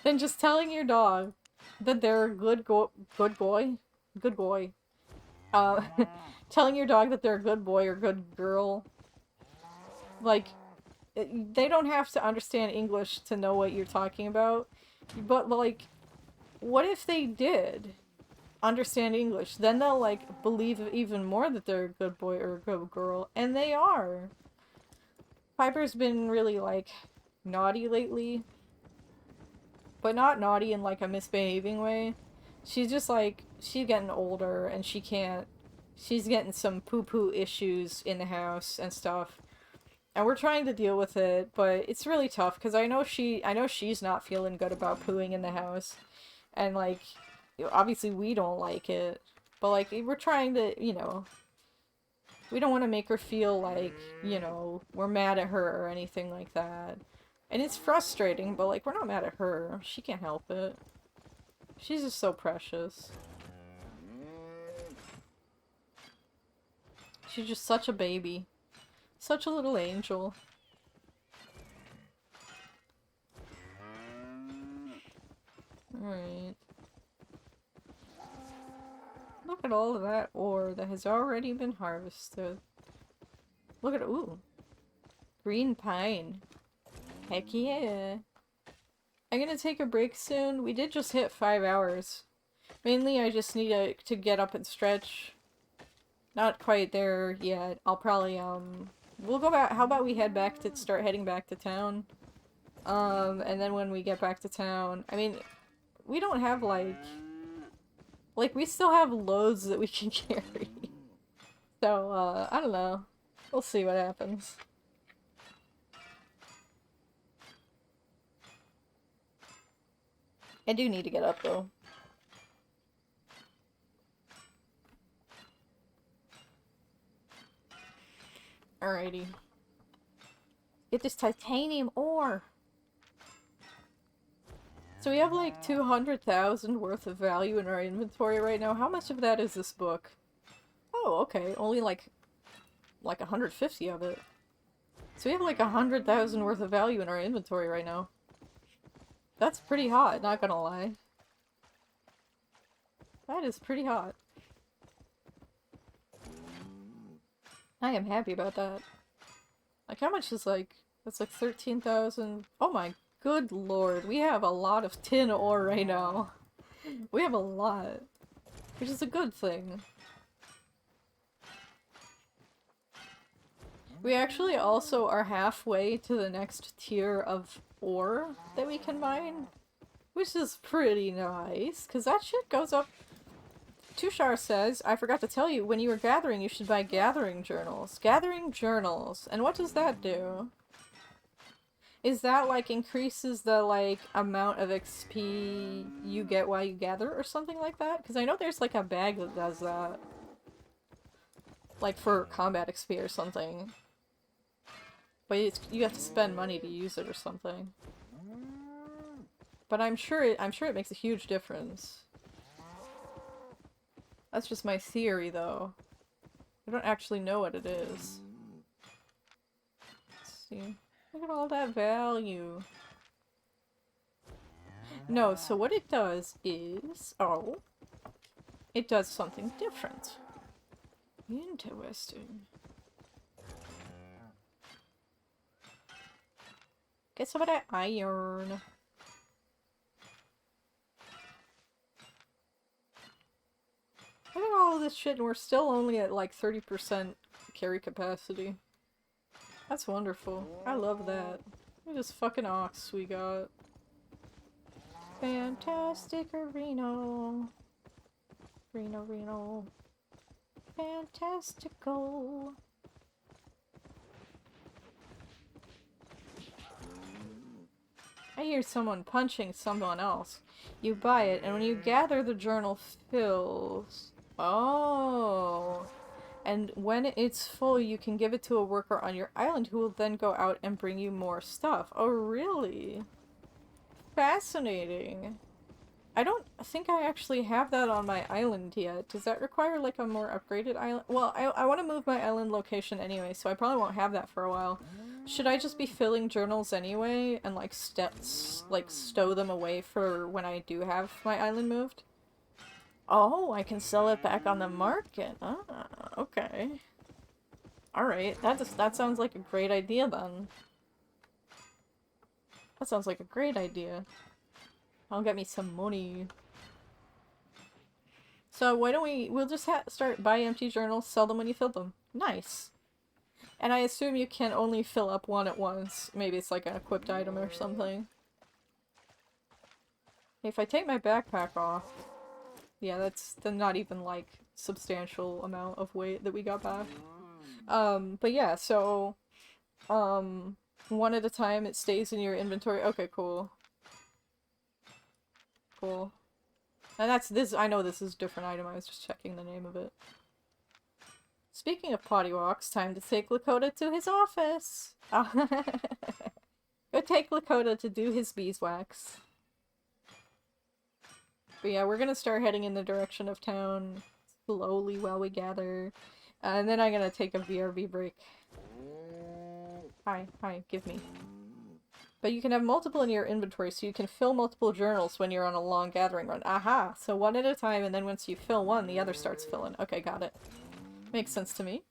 than just telling your dog that they're a good boy? Good boy. Telling your dog that they're a good boy or good girl. Like, they don't have to understand English to know what you're talking about. But, like, what if they did understand English? Then they'll, like, believe even more that they're a good boy or a good girl. And they are. Piper's been really, like, naughty lately. But not naughty in, like, a misbehaving way. She's just, like, she's getting older and she can't... She's getting some poo-poo issues in the house and stuff. And we're trying to deal with it, but it's really tough, because I know she's not feeling good about pooing in the house. And, like, obviously we don't like it. But, like, we're trying to, you know... We don't want to make her feel like, you know, we're mad at her or anything like that. And it's frustrating, but, like, we're not mad at her. She can't help it. She's just so precious. She's just such a baby. Such a little angel. Alright. Look at all of that ore that has already been harvested. Look at it. Ooh. Green pine. Heck yeah. I'm gonna take a break soon. We did just hit 5 hours. Mainly I just need to get up and stretch. Not quite there yet. I'll probably, we'll go back. How about we start heading back to town? And then when we get back to town, I mean, we don't have, like, we still have loads that we can carry. So, I don't know. We'll see what happens. I do need to get up, though. Alrighty. Get this titanium ore! So we have like 200,000 worth of value in our inventory right now. How much of that is this book? Oh, okay. Only like 150 of it. So we have like 100,000 worth of value in our inventory right now. That's pretty hot, not gonna lie. That is pretty hot. I am happy about that. Like, how much is like... That's like 13,000... Oh my good lord, we have a lot of tin ore right now. We have a lot. Which is a good thing. We actually also are halfway to the next tier of ore that we can mine. Which is pretty nice, because that shit goes up... Tushar says, I forgot to tell you, when you were gathering, you should buy gathering journals. Gathering journals. And what does that do? Is that, like, increases the, like, amount of XP you get while you gather or something like that? Because I know there's, like, a bag that does that. Like, for combat XP or something. But you have to spend money to use it or something. But I'm sure it makes a huge difference. That's just my theory, though. I don't actually know what it is. Let's see. Look at all that value. No, so what it does is... Oh. It does something different. Interesting. Get some of that iron. Look at all of this shit and we're still only at like 30% carry capacity. That's wonderful. I love that. Look at this fucking ox we got. Fantastic Reno. Reno. Fantastical. I hear someone punching someone else. You buy it, and when you gather, the journal fills. Oh. And when it's full, you can give it to a worker on your island who will then go out and bring you more stuff. Oh, really? Fascinating. I don't think I actually have that on my island yet. Does that require, like, a more upgraded island? Well, I want to move my island location anyway, so I probably won't have that for a while. Should I just be filling journals anyway and, like, stow them away for when I do have my island moved? Oh, I can sell it back on the market. Ah, okay. Alright, that sounds like a great idea then. That sounds like a great idea. I'll get me some money. So why don't we'll just start buy empty journals, sell them when you fill them. Nice. And I assume you can only fill up one at once. Maybe it's like an equipped item or something. If I take my backpack off, yeah, that's the not even like substantial amount of weight that we got back. But yeah, so one at a time it stays in your inventory. Okay, cool. Cool. And that's this. I know this is a different item. I was just checking the name of it. Speaking of potty walks, time to take Lakota to his office. Go take Lakota to do his beeswax. But yeah, we're gonna start heading in the direction of town slowly while we gather. And then I'm gonna take a VRV break. Hi, give me. But you can have multiple in your inventory, so you can fill multiple journals when you're on a long gathering run. Aha! So one at a time, and then once you fill one, the other starts filling. Okay, got it. Makes sense to me.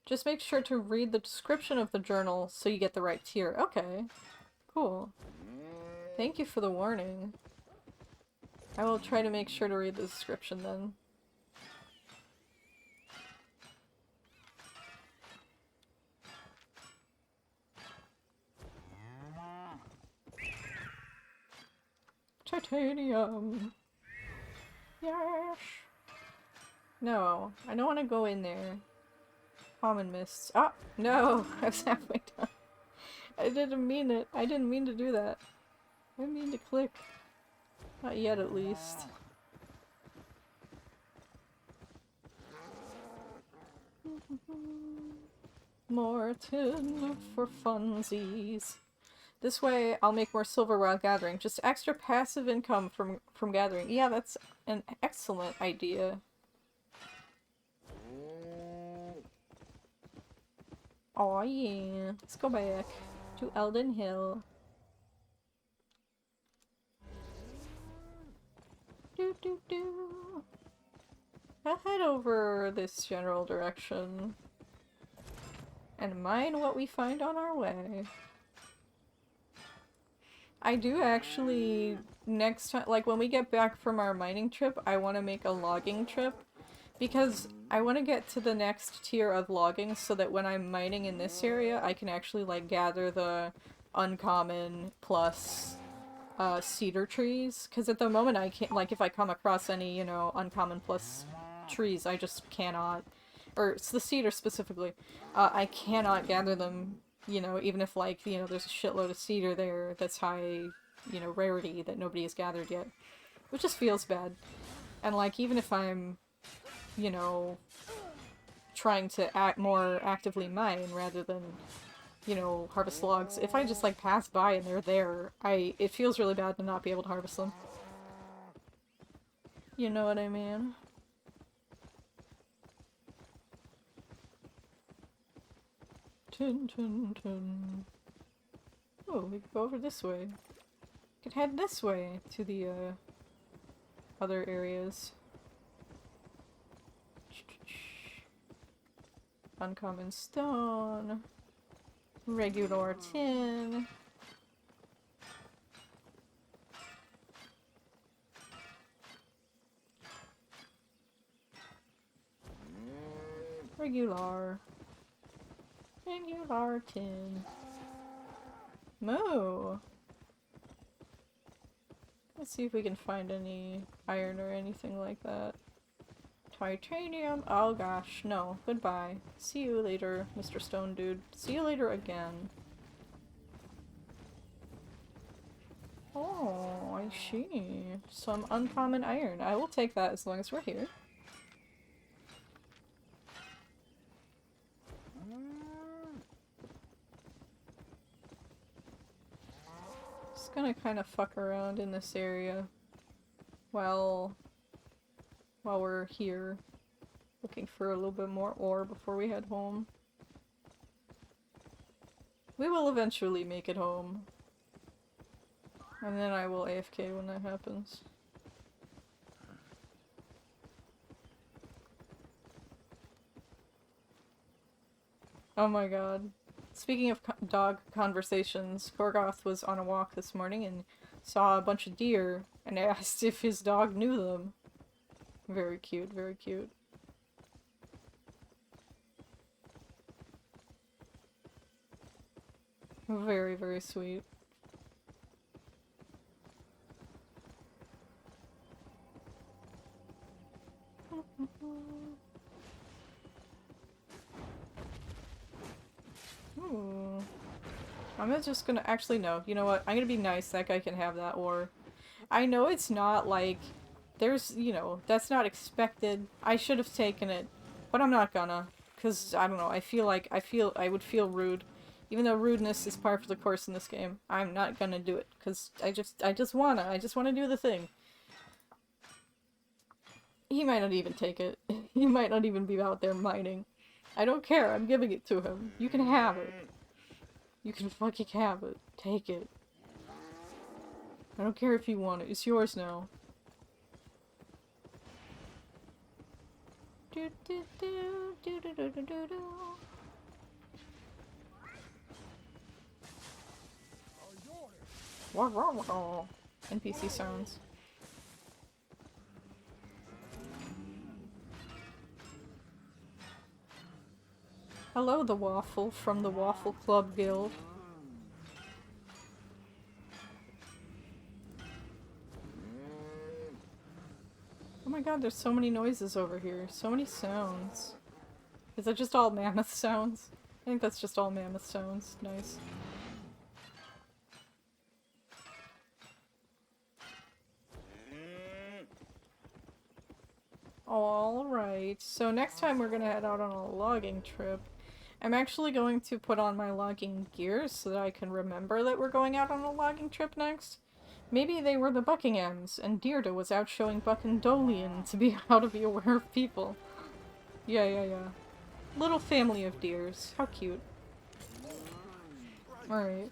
Just make sure to read the description of the journal so you get the right tier. Okay. Cool. Thank you for the warning. I will try to make sure to read the description then. Titanium! Yes! No, I don't want to go in there. Common mists. Oh! No! I was halfway done. I didn't mean it. I didn't mean to do that. I didn't mean to click. Not yet, at least. More tin for funsies. This way, I'll make more silver while gathering. Just extra passive income from gathering. Yeah, that's an excellent idea. Oh yeah. Let's go back to Elden Hill. I'll head over this general direction and mine what we find on our way. I do actually, next time, like when we get back from our mining trip, I want to make a logging trip. Because I want to get to the next tier of logging so that when I'm mining in this area, I can actually, like, gather the uncommon plus cedar trees. Because at the moment I can't, like, if I come across any, you know, uncommon plus trees, I just cannot, or it's the cedar specifically, I cannot gather them, you know, even if, like, you know, there's a shitload of cedar there that's high, you know, rarity that nobody has gathered yet. Which just feels bad. And, like, even if I'm, you know, trying to more actively mine rather than, you know, harvest logs. If I just, like, pass by and they're there, it feels really bad to not be able to harvest them. You know what I mean? Tin, tin, tin. Oh, we could go over this way. We could head this way to the, other areas. Uncommon stone. Regular tin. Regular. Regular tin. Moo! Let's see if we can find any iron or anything like that. Titanium? Oh gosh, no. Goodbye. See you later, Mr. Stone Dude. See you later again. Oh, I see. Some uncommon iron. I will take that as long as we're here. Just gonna kind of fuck around in this area while we're here, looking for a little bit more ore before we head home. We will eventually make it home. And then I will AFK when that happens. Oh my god. Speaking of dog conversations, Gorgoth was on a walk this morning and saw a bunch of deer and asked if his dog knew them. Very cute, very cute. Very, very sweet. Ooh. I'm just gonna- actually no, you know what? I'm gonna be nice, that guy can have that ore. I know it's not like- there's, you know, that's not expected. I should have taken it, but I'm not gonna. Cause, I don't know, I would feel rude. Even though rudeness is par for the course in this game, I'm not gonna do it. Cause I just wanna do the thing. He might not even take it. He might not even be out there mining. I don't care, I'm giving it to him. You can have it. You can fucking have it. Take it. I don't care if you want it. It's yours now. Do do do do do do do do do. Wah, wah, wah. NPC sounds. Hello, the Waffle from the Waffle Club Guild. Oh my god, there's so many noises over here. So many sounds. Is that just all mammoth sounds? I think that's just all mammoth sounds. Nice. Alright, so next time we're gonna head out on a logging trip. I'm actually going to put on my logging gear so that I can remember that we're going out on a logging trip next. Maybe they were the Buckinghams, and Deirdre was out showing Buckendolian to be how to be aware of people. Yeah. Little family of deers. How cute. Alright.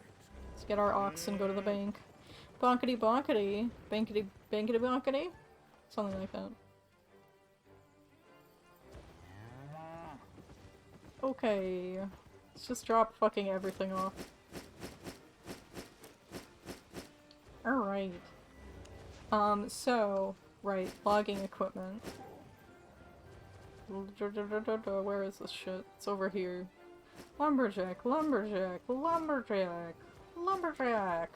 Let's get our ox and go to the bank. Bonkety bonkety. Bankety bankety bonkety? Something like that. Okay. Let's just drop fucking everything off. Alright. Right, logging equipment. Where is this shit? It's over here. Lumberjack, lumberjack, lumberjack, lumberjack.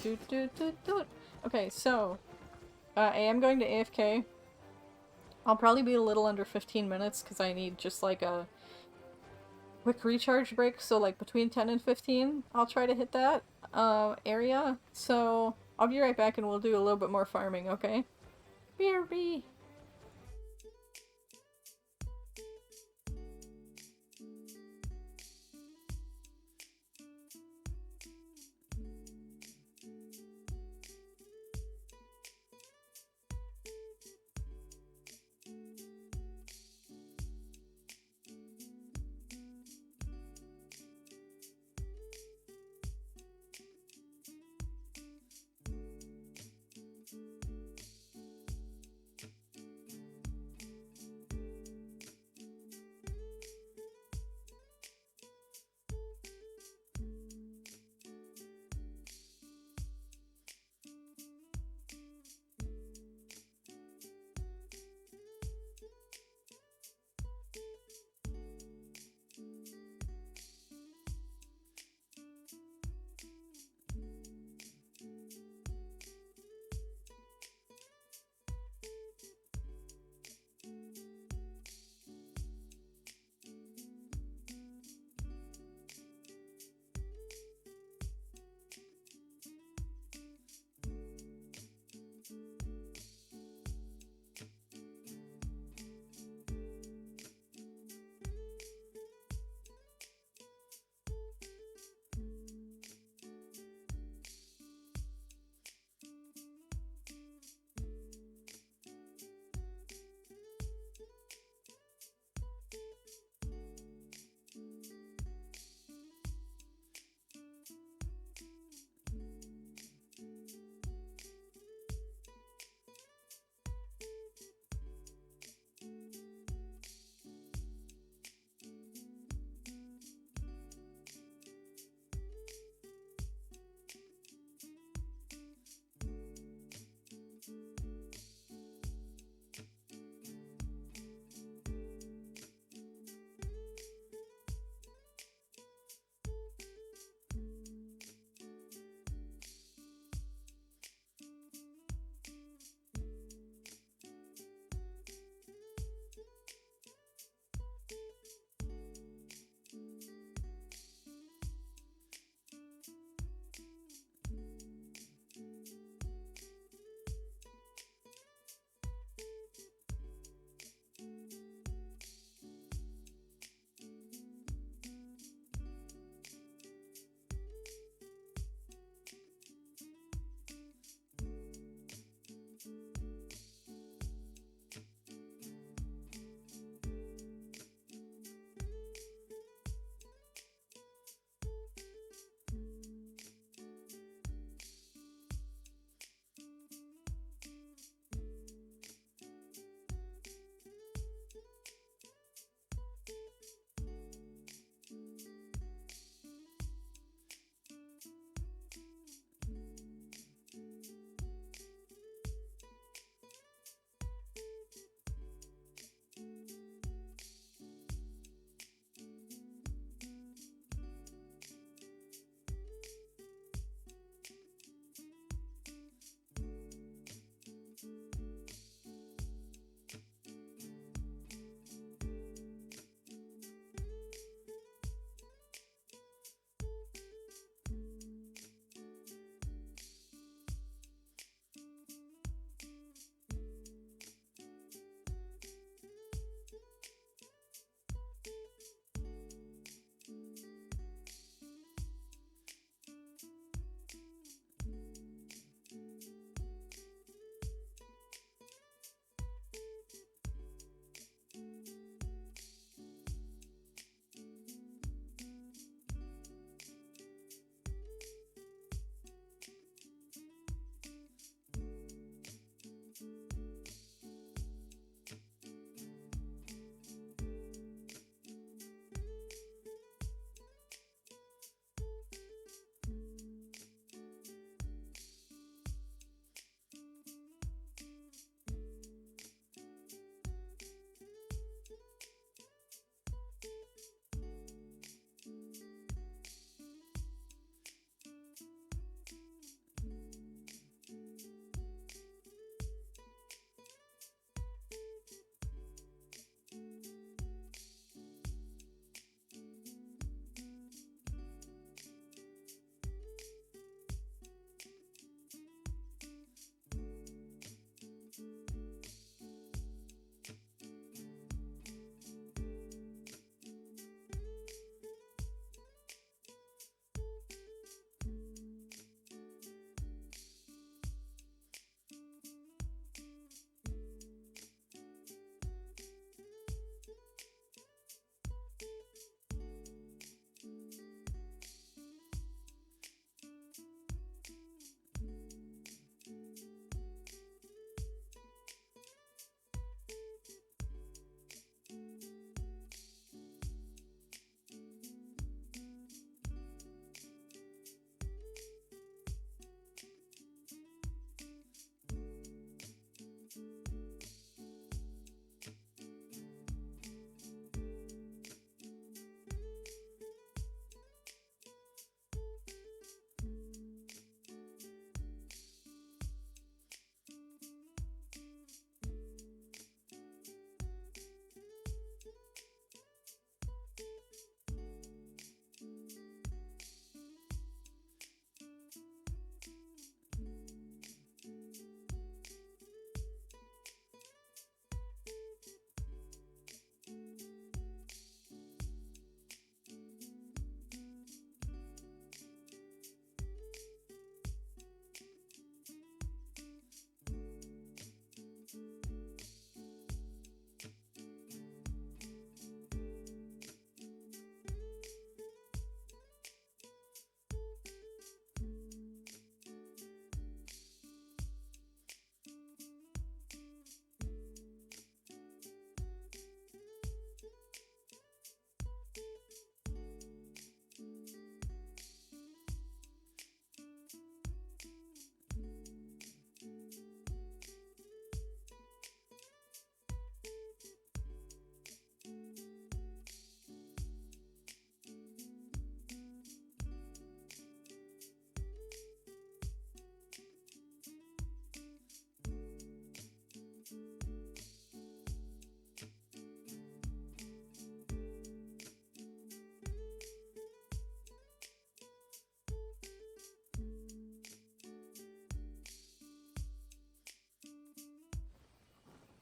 Doot. Okay, so, I am going to AFK. I'll probably be a little under 15 minutes because I need just like a quick recharge break, so like between 10 and 15, I'll try to hit that area. So I'll be right back and we'll do a little bit more farming, okay? BRB!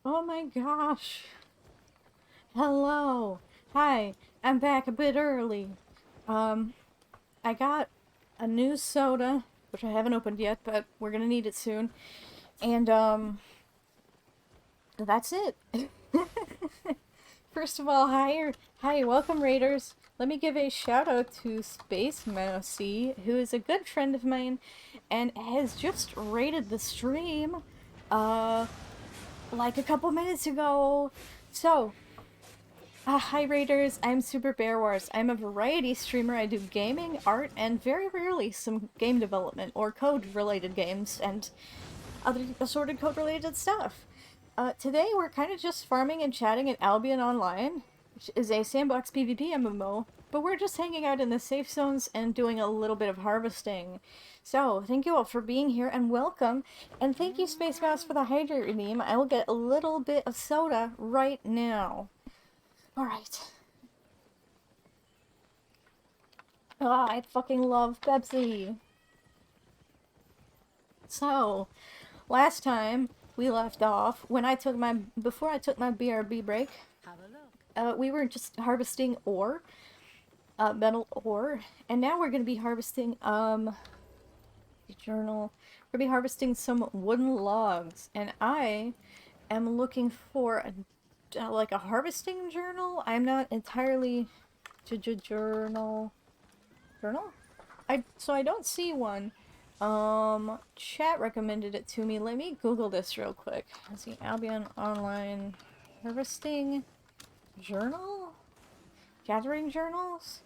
Oh my gosh. Hello. Hi. I'm back a bit early. I got a new soda, which I haven't opened yet, but we're gonna need it soon. And, that's it. First of all, hi, welcome Raiders. Let me give a shout out to Space Mousy, who is a good friend of mine, and has just raided the stream, like a couple minutes ago. So, hi Raiders, I'm Super Bear Wars. I'm a variety streamer. I do gaming, art, and very rarely some game development or code-related games and other assorted code-related stuff. Today we're kind of just farming and chatting at Albion Online, which is a sandbox PvP MMO, but we're just hanging out in the safe zones and doing a little bit of harvesting. So, thank you all for being here and welcome, and thank you Space Mouse for the hydrate meme. I will get a little bit of soda right now. Alright. Ah, I fucking love Pepsi. So, last time we left off, before I took my BRB break, Have a look. we were just harvesting ore, metal ore, and now we're gonna be harvesting, journal, we're gonna be harvesting some wooden logs, and I am looking for like a harvesting journal. I'm not entirely journal. So I don't see one. Chat recommended it to me. Let me Google this real quick. Let's see, Albion Online Harvesting Journal? Gathering journals?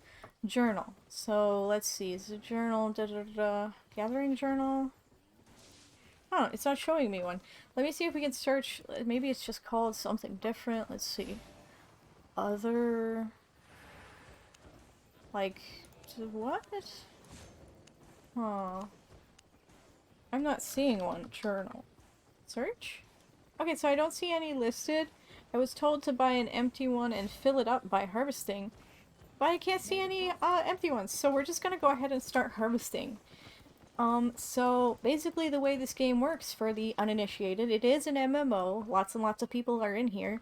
Journal. So let's see, is a journal, gathering journal? Oh, it's not showing me one. Let me see if we can search, maybe it's just called something different. Let's see. Other... Like, what? Oh. I'm not seeing one. Journal. Search? Okay, so I don't see any listed. I was told to buy an empty one and fill it up by harvesting. But I can't see any empty ones, so we're just gonna go ahead and start harvesting. So basically the way this game works for the uninitiated, it is an MMO. Lots and lots of people are in here.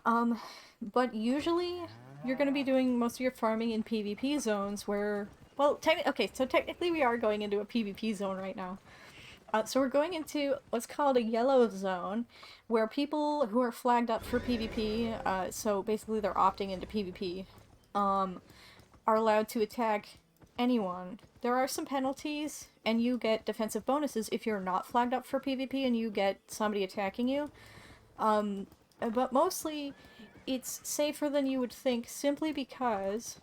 But usually you're gonna be doing most of your farming in PvP zones where... Well, technically we are going into a PvP zone right now. So we're going into what's called a yellow zone, where people who are flagged up for PvP, so basically they're opting into PvP, are allowed to attack anyone. There are some penalties, and you get defensive bonuses if you're not flagged up for PvP and you get somebody attacking you. But mostly, it's safer than you would think, simply because,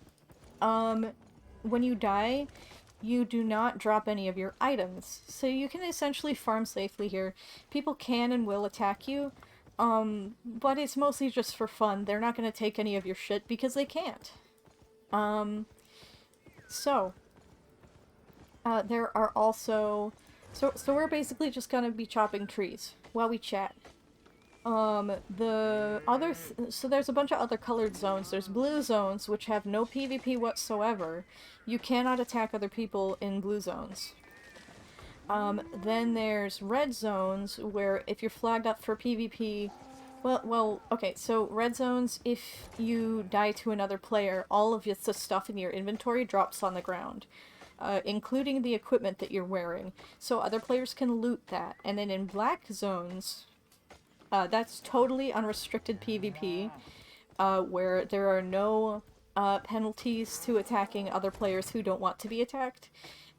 when you die, you do not drop any of your items. So you can essentially farm safely here. People can and will attack you, but it's mostly just for fun. They're not going to take any of your shit because they can't. There are also... So we're basically just going to be chopping trees while we chat. So there's a bunch of other colored zones. There's blue zones, which have no PvP whatsoever. You cannot attack other people in blue zones. Then there's red zones, where if you're flagged up for PvP... okay, so red zones, if you die to another player, all of the stuff in your inventory drops on the ground. Including the equipment that you're wearing. So other players can loot that. And then in black zones... that's totally unrestricted PvP, where there are no penalties to attacking other players who don't want to be attacked,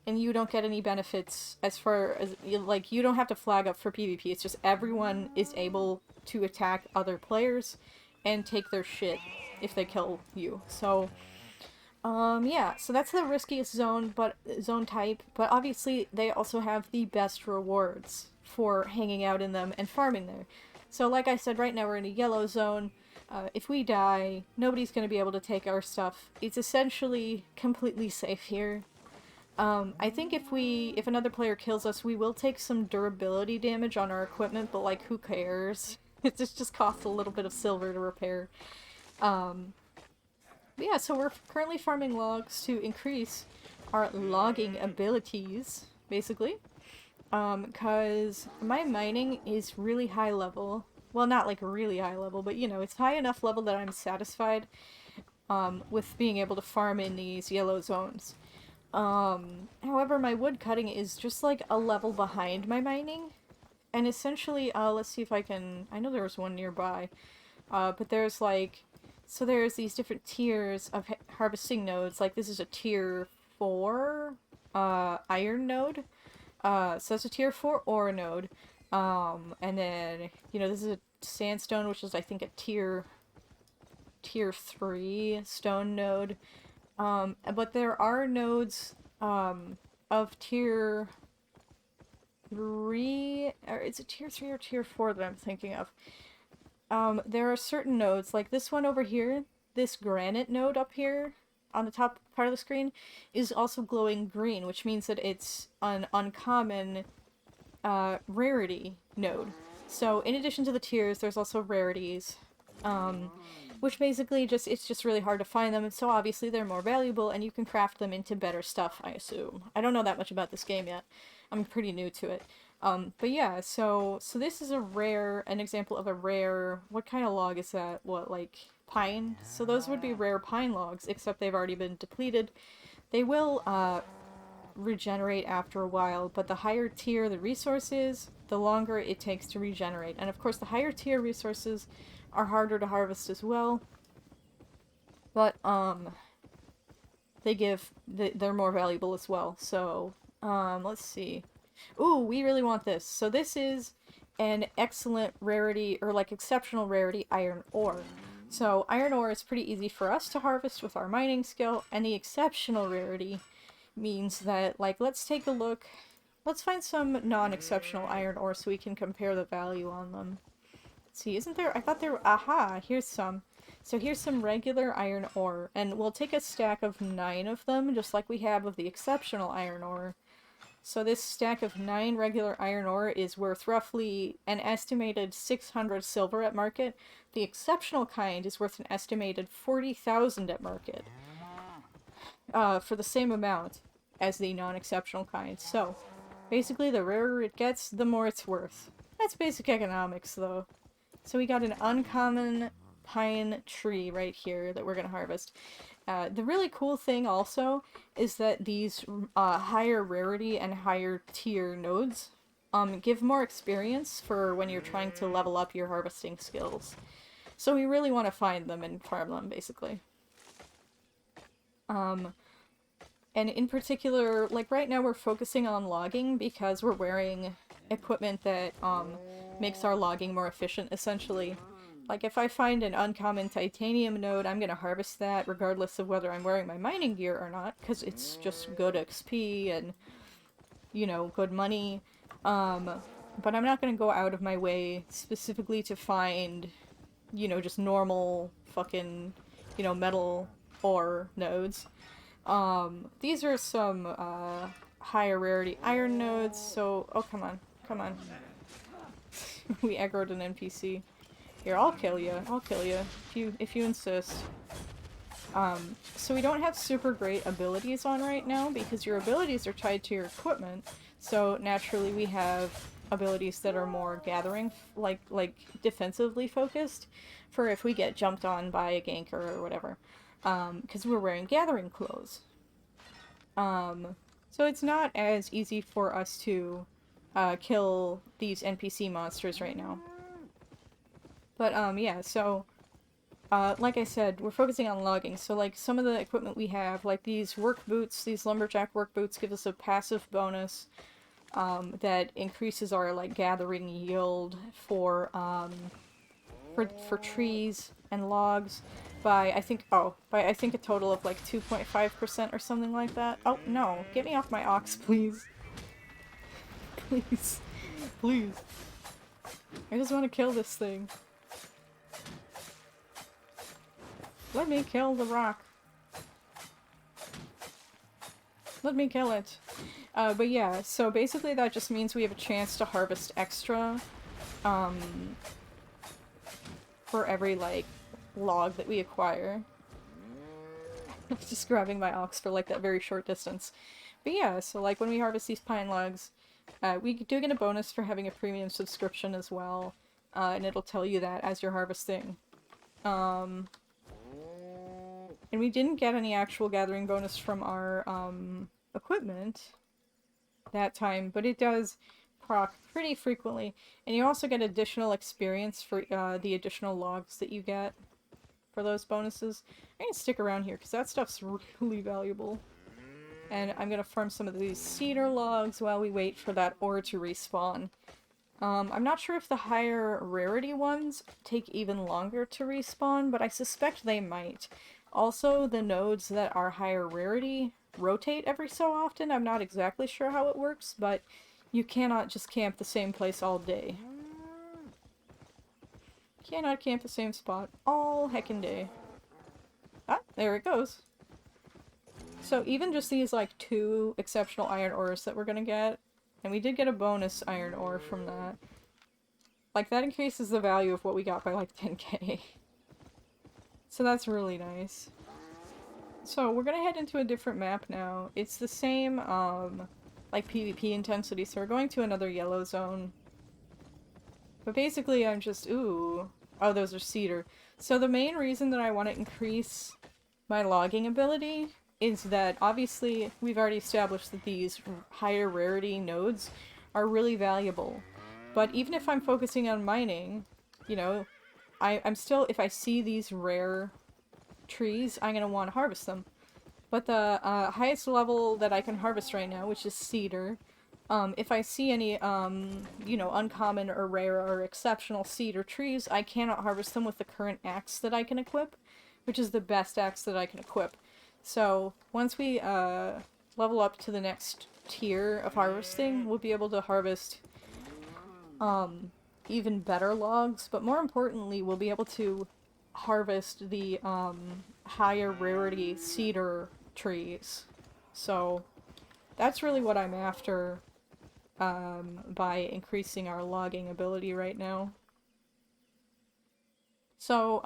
and you don't get any benefits as far as, like, you don't have to flag up for PvP, it's just everyone is able to attack other players and take their shit if they kill you. So, yeah, so that's the riskiest zone type, but obviously they also have the best rewards for hanging out in them and farming there. So like I said, right now we're in a yellow zone. If we die, nobody's going to be able to take our stuff. It's essentially completely safe here. I think if another player kills us, we will take some durability damage on our equipment, but like, who cares? It just costs a little bit of silver to repair. But yeah, so we're currently farming logs to increase our logging abilities, basically. Because my mining is really high level. well, not like really high level, but you know, it's high enough level that I'm satisfied with being able to farm in these yellow zones. However, my wood cutting is just like a level behind my mining. And essentially, let's see if I can, I know there was one nearby, but there's like, so there's these different tiers of harvesting nodes. Like this is a tier 4 iron node. So that's a tier 4 ore node. And then, you know, this is a sandstone, which is I think a tier 3 stone node. But there are nodes of tier 3, or is it tier 3 or tier 4 that I'm thinking of? There are certain nodes, like this one over here, this granite node up here on the top part of the screen, is also glowing green, which means that it's an uncommon rarity node. So in addition to the tiers, there's also rarities, which basically it's just really hard to find them, and so obviously they're more valuable, and you can craft them into better stuff, I assume. I don't know that much about this game yet. I'm pretty new to it. But yeah, so this is an example of a rare, what kind of log is that? What, like, pine? So those would be rare pine logs, except they've already been depleted. They will, regenerate after a while, but the higher tier the resource is, the longer it takes to regenerate. And of course the higher tier resources are harder to harvest as well. But, they're more valuable as well. So, let's see. Ooh, we really want this. So this is an excellent rarity, or like exceptional rarity, iron ore. So iron ore is pretty easy for us to harvest with our mining skill, and the exceptional rarity means that, like, let's take a look. Let's find some non-exceptional iron ore so we can compare the value on them. Let's see, isn't there? I thought there. Aha! Here's some. So here's some regular iron ore, and we'll take a stack of 9 of them, just like we have of the exceptional iron ore. So this stack of 9 regular iron ore is worth roughly an estimated 600 silver at market. The exceptional kind is worth an estimated 40,000 at market. For the same amount as the non-exceptional kind. So, basically the rarer it gets, the more it's worth. That's basic economics, though. So we got an uncommon pine tree right here that we're gonna harvest. The really cool thing also is that these higher rarity and higher tier nodes give more experience for when you're trying to level up your harvesting skills. So we really want to find them and farm them, basically. And in particular, like right now we're focusing on logging because we're wearing equipment that makes our logging more efficient, essentially. Like if I find an uncommon titanium node, I'm gonna harvest that regardless of whether I'm wearing my mining gear or not, because it's just good XP and, you know, good money. But I'm not gonna go out of my way specifically to find, you know, just normal fucking, you know, metal ore nodes. These are some, higher rarity iron nodes, so... Oh, come on. Come on. We aggroed an NPC. Here, I'll kill you. I'll kill you. If you insist. So we don't have super great abilities on right now, because your abilities are tied to your equipment, so naturally we have abilities that are more gathering, like defensively focused, for if we get jumped on by a ganker or whatever. Because we're wearing gathering clothes. So it's not as easy for us to kill these NPC monsters right now. But, yeah, so, like I said, we're focusing on logging, so, like, some of the equipment we have, like these work boots, these lumberjack work boots, give us a passive bonus, that increases our, like, gathering yield for trees and logs by, I think a total of, like, 2.5% or something like that. Oh, no. Get me off my ox, please. Please. Please. I just want to kill this thing. Let me kill the rock. Let me kill it. But yeah, so basically that just means we have a chance to harvest extra, for every, like, log that we acquire. Just grabbing my ox for, like, that very short distance. But yeah, so, like, when we harvest these pine logs, we do get a bonus for having a premium subscription as well. and it'll tell you that as you're harvesting. And we didn't get any actual gathering bonus from our equipment that time, but it does proc pretty frequently. And you also get additional experience for the additional logs that you get for those bonuses. I'm gonna stick around here because that stuff's really valuable. And I'm gonna farm some of these cedar logs while we wait for that ore to respawn. I'm not sure if the higher rarity ones take even longer to respawn, but I suspect they might. Also, the nodes that are higher rarity rotate every so often. I'm not exactly sure how it works, but you cannot just camp the same place all day. Cannot camp the same spot all heckin' day. Ah, there it goes. So even just these, like, 2 exceptional iron ores that we're gonna get, and we did get a bonus iron ore from that. Like, that increases the value of what we got by, like, 10k. So that's really nice. So we're gonna head into a different map now. It's the same, like, PvP intensity, so we're going to another yellow zone. But basically I'm just, ooh. Oh, those are cedar. So the main reason that I want to increase my logging ability is that, obviously, we've already established that these higher rarity nodes are really valuable. But even if I'm focusing on mining, you know, I'm still, if I see these rare trees, I'm gonna want to harvest them. But the highest level that I can harvest right now, which is cedar, if I see any, you know, uncommon or rare or exceptional cedar trees, I cannot harvest them with the current axe that I can equip, which is the best axe that I can equip. So, once we, level up to the next tier of harvesting, we'll be able to harvest, even better logs, but more importantly, we'll be able to harvest the, higher rarity cedar trees. So, that's really what I'm after, by increasing our logging ability right now. So,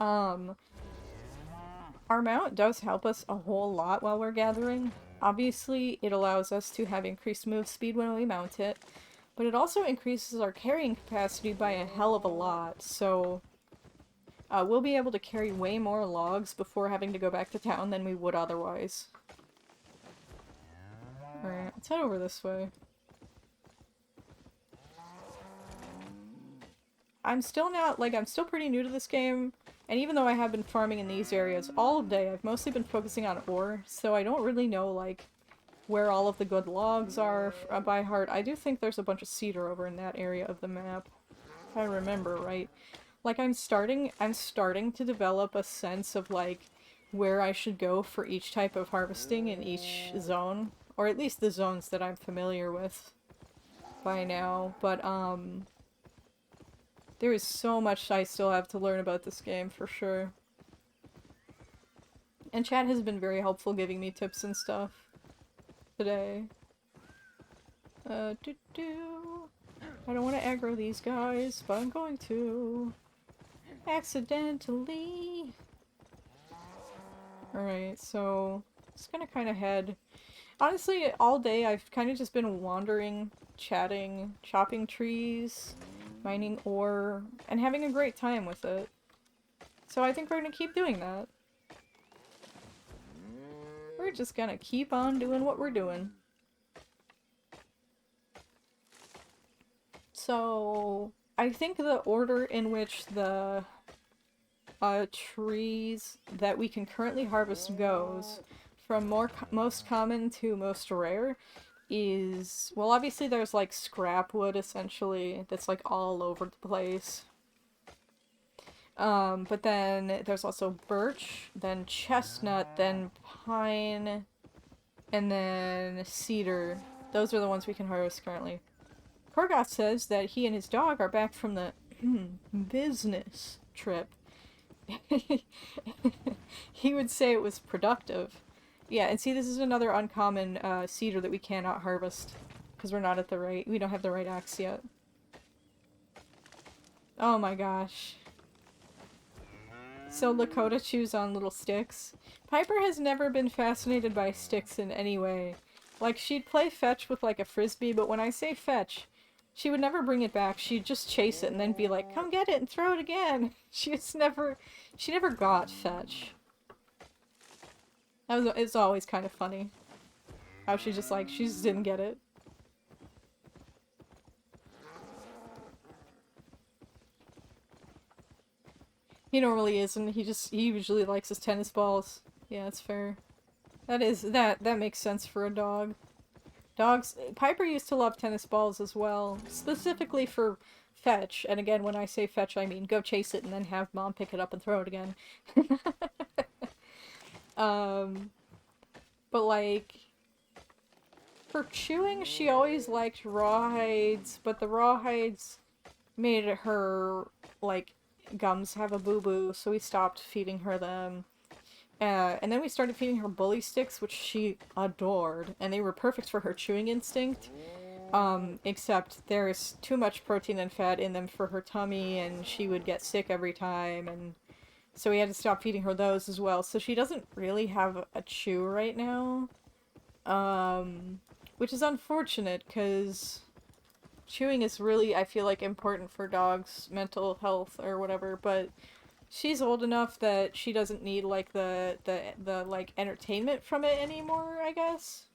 our mount does help us a whole lot while we're gathering. Obviously, it allows us to have increased move speed when we mount it, but it also increases our carrying capacity by a hell of a lot, so we'll be able to carry way more logs before having to go back to town than we would otherwise. Alright, let's head over this way. I'm still not, like, I'm still pretty new to this game, and even though I have been farming in these areas all day, I've mostly been focusing on ore, so I don't really know, like, where all of the good logs are by heart. I do think there's a bunch of cedar over in that area of the map, if I remember right. Like, I'm starting to develop a sense of, like, where I should go for each type of harvesting in each zone, or at least the zones that I'm familiar with by now, but, there is so much I still have to learn about this game, for sure. And chat has been very helpful giving me tips and stuff today. I don't want to aggro these guys, but I'm going to. Accidentally. Alright, so just gonna kind of head. Honestly, all day I've kind of just been wandering, chatting, chopping trees, mining ore, and having a great time with it. So I think we're gonna keep doing that. We're just gonna keep on doing what we're doing. So, I think the order in which the trees that we can currently harvest goes from most common to most rare is, well, obviously there's like scrap wood essentially that's like all over the place. But then there's also birch, then chestnut, then pine, and then cedar. Those are the ones we can harvest currently. Korgoth says that he and his dog are back from the business trip. He would say it was productive. Yeah, and see, this is another uncommon cedar that we cannot harvest because we don't have the right axe yet. Oh my gosh. So Lakota chews on little sticks. Piper has never been fascinated by sticks in any way. Like, she'd play fetch with like a frisbee, but when I say fetch, She would never bring it back. She'd just chase it and then be like, come get it and throw it again. She never got Fetch. It's always kind of funny. How she just didn't get it. He normally isn't. He usually likes his tennis balls. Yeah, it's fair. That makes sense for a dog. Dogs, Piper used to love tennis balls as well, specifically for fetch. And again, when I say fetch, I mean go chase it and then have mom pick it up and throw it again. But like, for chewing, she always liked rawhides, but the rawhides made her, like, gums have a boo-boo, so we stopped feeding her them. And then we started feeding her bully sticks, which she adored, and they were perfect for her chewing instinct. Except there's too much protein and fat in them for her tummy, and she would get sick every time, and so we had to stop feeding her those as well. So she doesn't really have a chew right now. Which is unfortunate, because chewing is really, I feel like, important for dogs' mental health or whatever, but she's old enough that she doesn't need, like, the like, entertainment from it anymore, I guess.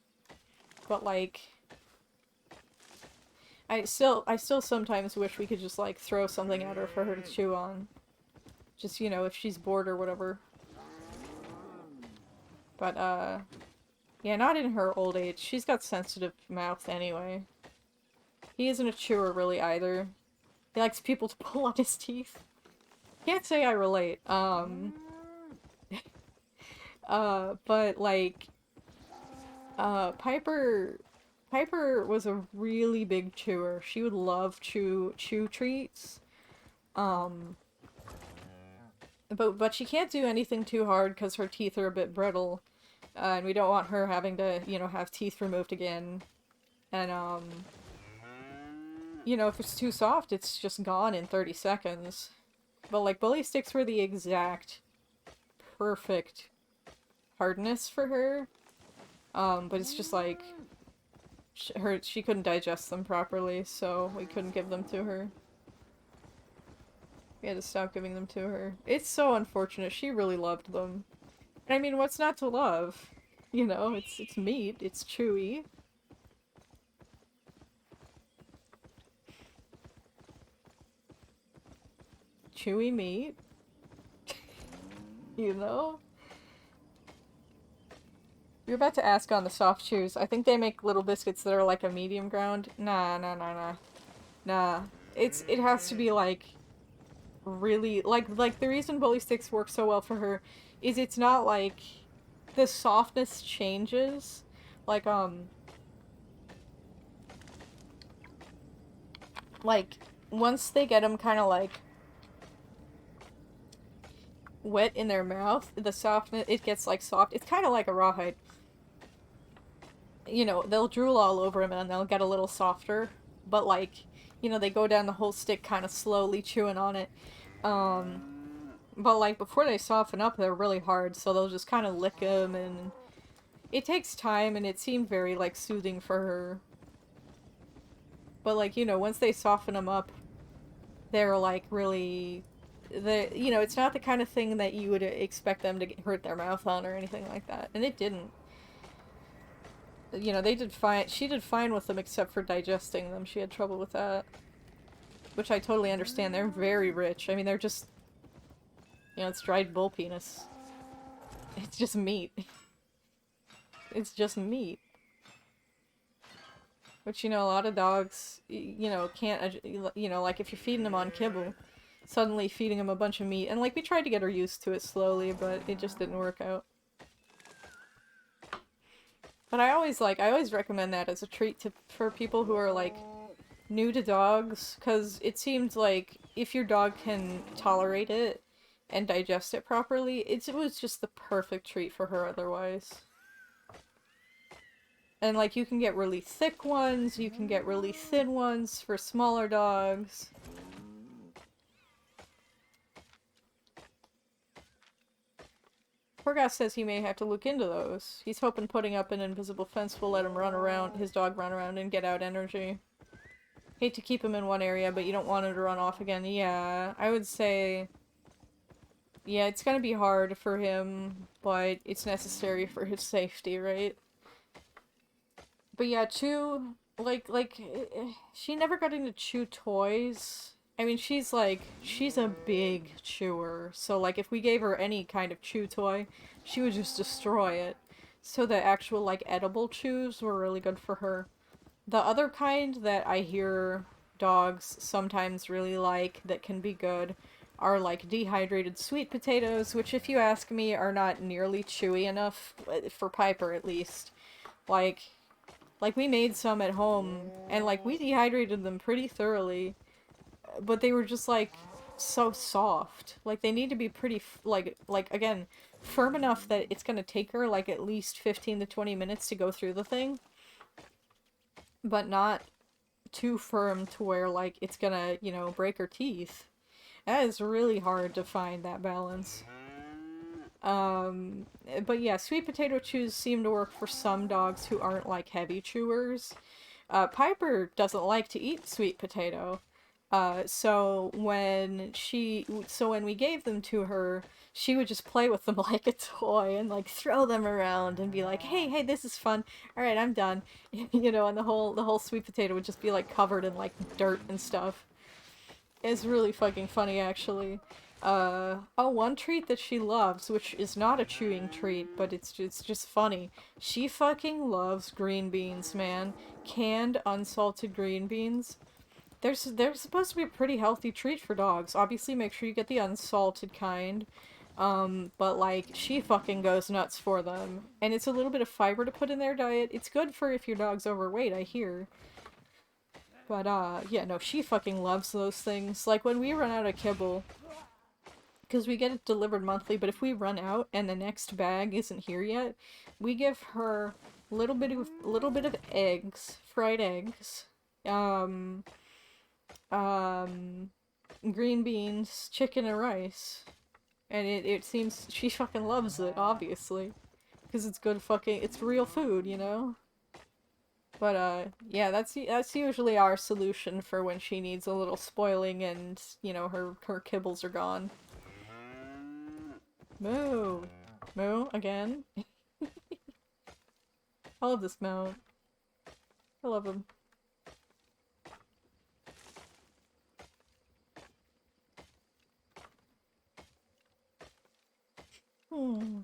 But, like, I still sometimes wish we could just, like, throw something at her for her to chew on. Just, you know, if she's bored or whatever. But, yeah, not in her old age. She's got sensitive mouth anyway. He isn't a chewer really either. He likes people to pull on his teeth. Can't say I relate. But like, Piper was a really big chewer. She would love chew treats. But she can't do anything too hard because her teeth are a bit brittle. And we don't want her having to, you know, have teeth removed again. And, you know, if it's too soft, it's just gone in 30 seconds. But, like, bully sticks were the exact perfect hardness for her. But it's just, like, she couldn't digest them properly, so we couldn't give them to her. We had to stop giving them to her. It's so unfortunate. She really loved them. I mean, what's not to love? You know, it's meat, it's chewy. Chewy meat. You know? You're about to ask on the soft chews. I think they make little biscuits that are like a medium ground. Nah. Nah. It has to be like really like the reason bully sticks work so well for her is it's not like the softness changes. Like once they get them kind of like wet in their mouth, the softness, it gets like soft. It's kind of like a rawhide. You know, they'll drool all over them and they'll get a little softer, but like, you know, they go down the whole stick kind of slowly chewing on it. But like before they soften up, they're really hard, so they'll just kind of lick them, and it takes time, and it seemed very like soothing for her. But like, you know, once they soften them up, they're like really, you know, it's not the kind of thing that you would expect them to hurt their mouth on or anything like that, and it didn't. You know, they did fine. She did fine with them except for digesting them. She had trouble with that. Which I totally understand. They're very rich. I mean, they're just... You know, it's dried bull penis. It's just meat. It's just meat. Which, you know, a lot of dogs, you know, can't... You know, like, if you're feeding them on kibble, suddenly feeding them a bunch of meat. And, like, we tried to get her used to it slowly, but it just didn't work out. But I always recommend that as a treat for people who are, like, new to dogs, because it seems like if your dog can tolerate it and digest it properly, it was just the perfect treat for her otherwise. And, like, you can get really thick ones, you can get really thin ones for smaller dogs. Porgas says he may have to look into those. He's hoping putting up an invisible fence will let him run around, his dog run around and get out energy. hate to keep him in one area, but you don't want him to run off again. Yeah, I would say... Yeah, it's gonna be hard for him, but it's necessary for his safety, right? But yeah, Chew, she never got into Chew toys. I mean, she's a big chewer, so like, if we gave her any kind of Chew toy, she would just destroy it. So the actual, like, edible chews were really good for her. The other kind that I hear dogs sometimes really like that can be good are like dehydrated sweet potatoes, which if you ask me are not nearly chewy enough, for Piper at least. Like we made some at home and like we dehydrated them pretty thoroughly, but they were just like so soft. Like they need to be pretty like again, firm enough that it's going to take her like at least 15 to 20 minutes to go through the thing, but not too firm to where like it's gonna, you know, break her teeth. That is really hard to find that balance. But yeah, sweet potato chews seem to work for some dogs who aren't like heavy chewers. Piper doesn't like to eat sweet potato. So when we gave them to her, she would just play with them like a toy and like throw them around and be like, hey, this is fun. All right, I'm done. You know, and the whole sweet potato would just be like covered in like dirt and stuff. It's really fucking funny, actually. One treat that she loves, which is not a chewing treat, but it's just funny. She fucking loves green beans, man. Canned, unsalted green beans. They're supposed to be a pretty healthy treat for dogs. Obviously, make sure you get the unsalted kind. But like, she fucking goes nuts for them. And it's a little bit of fiber to put in their diet. It's good for if your dog's overweight, I hear. But, yeah, no, she fucking loves those things. Like, when we run out of kibble, because we get it delivered monthly, but if we run out and the next bag isn't here yet, we give her a little bit of eggs, fried eggs, green beans, chicken, and rice. And it seems she fucking loves it, obviously. Because it's good fucking, it's real food, you know? But, yeah, that's usually our solution for when she needs a little spoiling and, you know, her kibbles are gone. Moo! Moo, again? I love this mount. I love him. Hmm.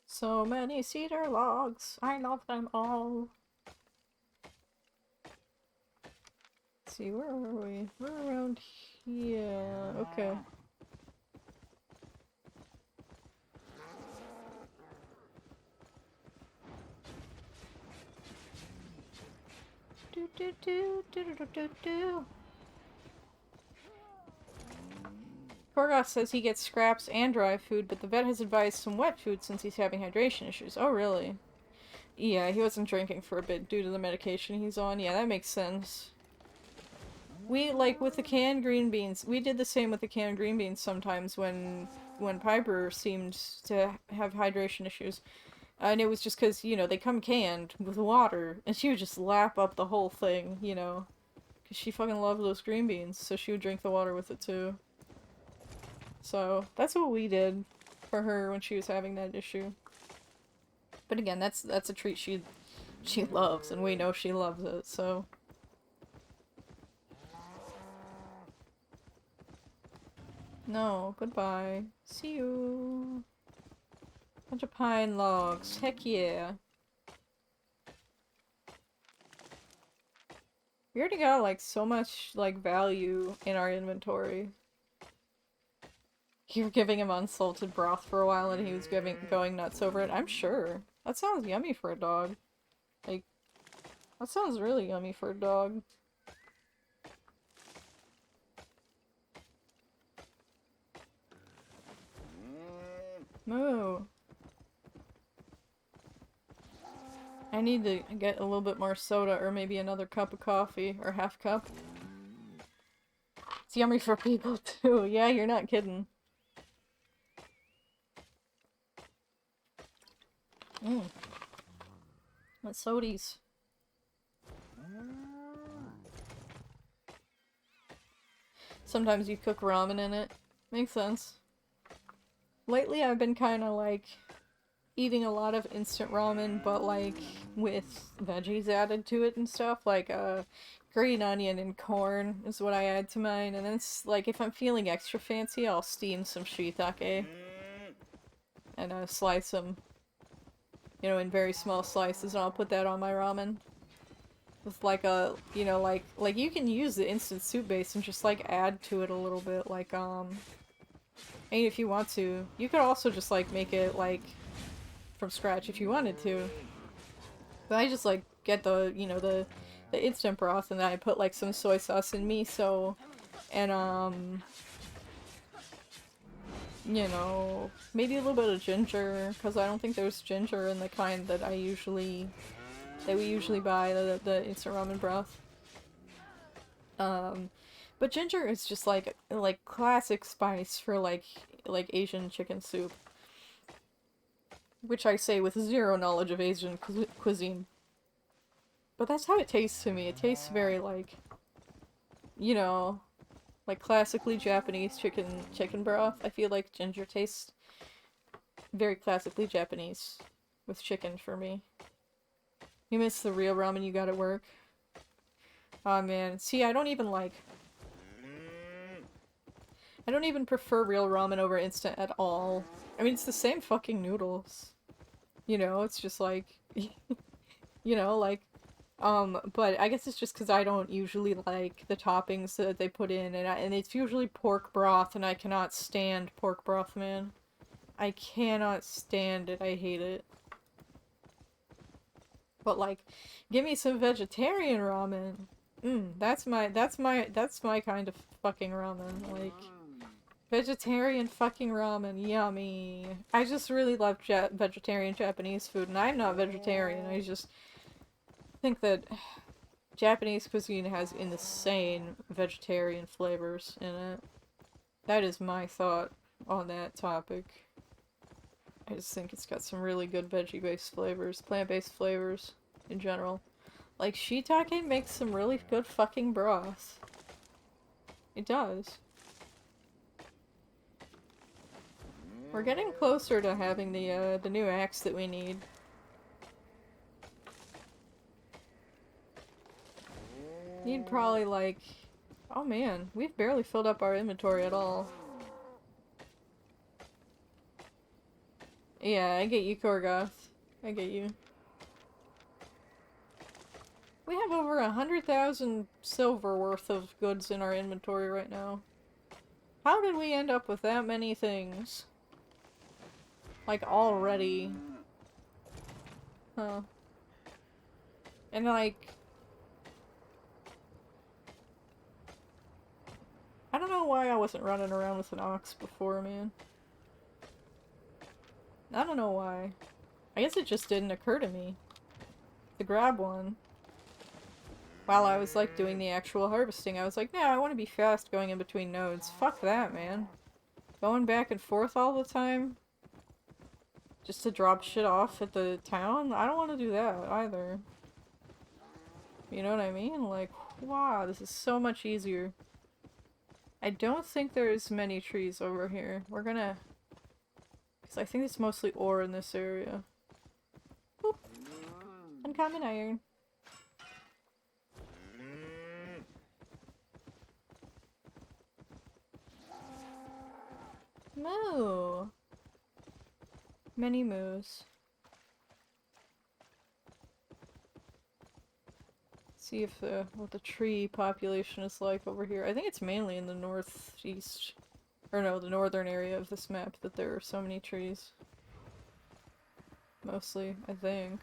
So many cedar logs. I love them all. Let's see, where are we? We're around here. Okay. Do do do do do do do. Korgoth says he gets scraps and dry food, but the vet has advised some wet food since he's having hydration issues. Oh, really? Yeah, he wasn't drinking for a bit due to the medication he's on. Yeah, that makes sense. We, like, with the canned green beans, we did the same with the canned green beans sometimes when Piper seemed to have hydration issues. And it was just because, you know, they come canned with water, and she would just lap up the whole thing, you know. Because she fucking loved those green beans, so she would drink the water with it too. So, that's what we did for her when she was having that issue. But again, that's a treat she loves, and we know she loves it, so... No, goodbye. See you. Bunch of pine logs. Heck yeah. We already got, like, so much, like, value in our inventory. You were giving him unsalted broth for a while and he was going nuts over it. I'm sure. That sounds yummy for a dog. Like, that sounds really yummy for a dog. Moo. I need to get a little bit more soda or maybe another cup of coffee or half cup. It's yummy for people too. Yeah, you're not kidding. Mmm. That's sodies. Sometimes you cook ramen in it. Makes sense. Lately I've been kinda like eating a lot of instant ramen, but like with veggies added to it and stuff, like green onion and corn is what I add to mine, and then like if I'm feeling extra fancy, I'll steam some shiitake and slice them, you know, in very small slices, and I'll put that on my ramen. With like a, you know, like you can use the instant soup base and just like add to it a little bit, like and if you want to, you could also just like make it like from scratch if you wanted to. But I just like get the, you know, the instant broth, and then I put like some soy sauce and miso and you know, maybe a little bit of ginger, because I don't think there's ginger in the kind that we usually buy, the instant ramen broth. But ginger is just like classic spice for like Asian chicken soup. Which I say with zero knowledge of Asian cuisine. But that's how it tastes to me. It tastes very like, you know, like classically Japanese chicken broth. I feel like ginger tastes very classically Japanese with chicken for me. You miss the real ramen you got at work? Aw, man. See, I don't even prefer real ramen over instant at all. I mean, it's the same fucking noodles. You know, it's just like, you know, like, but I guess it's just because I don't usually like the toppings that they put in, and it's usually pork broth, and I cannot stand pork broth, man. I cannot stand it. I hate it. But like, give me some vegetarian ramen. That's my kind of fucking ramen. Like, vegetarian fucking ramen, yummy. I just really love vegetarian Japanese food, and I'm not vegetarian. I just think that Japanese cuisine has insane vegetarian flavors in it. That is my thought on that topic. I just think it's got some really good veggie-based flavors, plant-based flavors in general. Like, shiitake makes some really good fucking broth. It does. We're getting closer to having the new axe that we need. Need probably like... Oh man, we've barely filled up our inventory at all. Yeah, I get you, Korgoth. I get you. We have over 100,000 silver worth of goods in our inventory right now. How did we end up with that many things? Like, already. Huh. And like... I don't know why I wasn't running around with an ox before, man. I don't know why. I guess it just didn't occur to me to grab one. While I was like doing the actual harvesting, I was like, no, I want to be fast going in between nodes. Fuck that, man. Going back and forth all the time? Just to drop shit off at the town? I don't want to do that either. You know what I mean? Like, wow, this is so much easier. I don't think there's many trees over here. We're gonna... Because I think it's mostly ore in this area. Boop. Uncommon iron. Moo! Many moos. See if what the tree population is like over here. I think it's mainly in the northeast, or no, the northern area of this map that there are so many trees. Mostly, I think.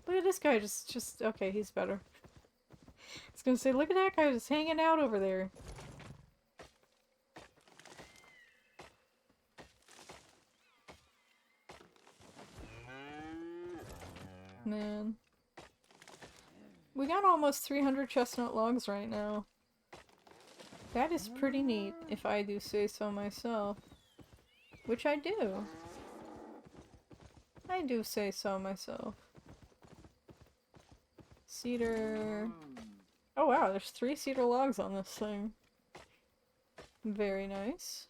Look at this guy, just okay, he's better. I was gonna say, look at that guy just hanging out over there. Man. We got almost 300 chestnut logs right now. That is pretty neat, if I do say so myself. Which I do. I do say so myself. Cedar... Oh wow, there's 3 cedar logs on this thing. Very nice.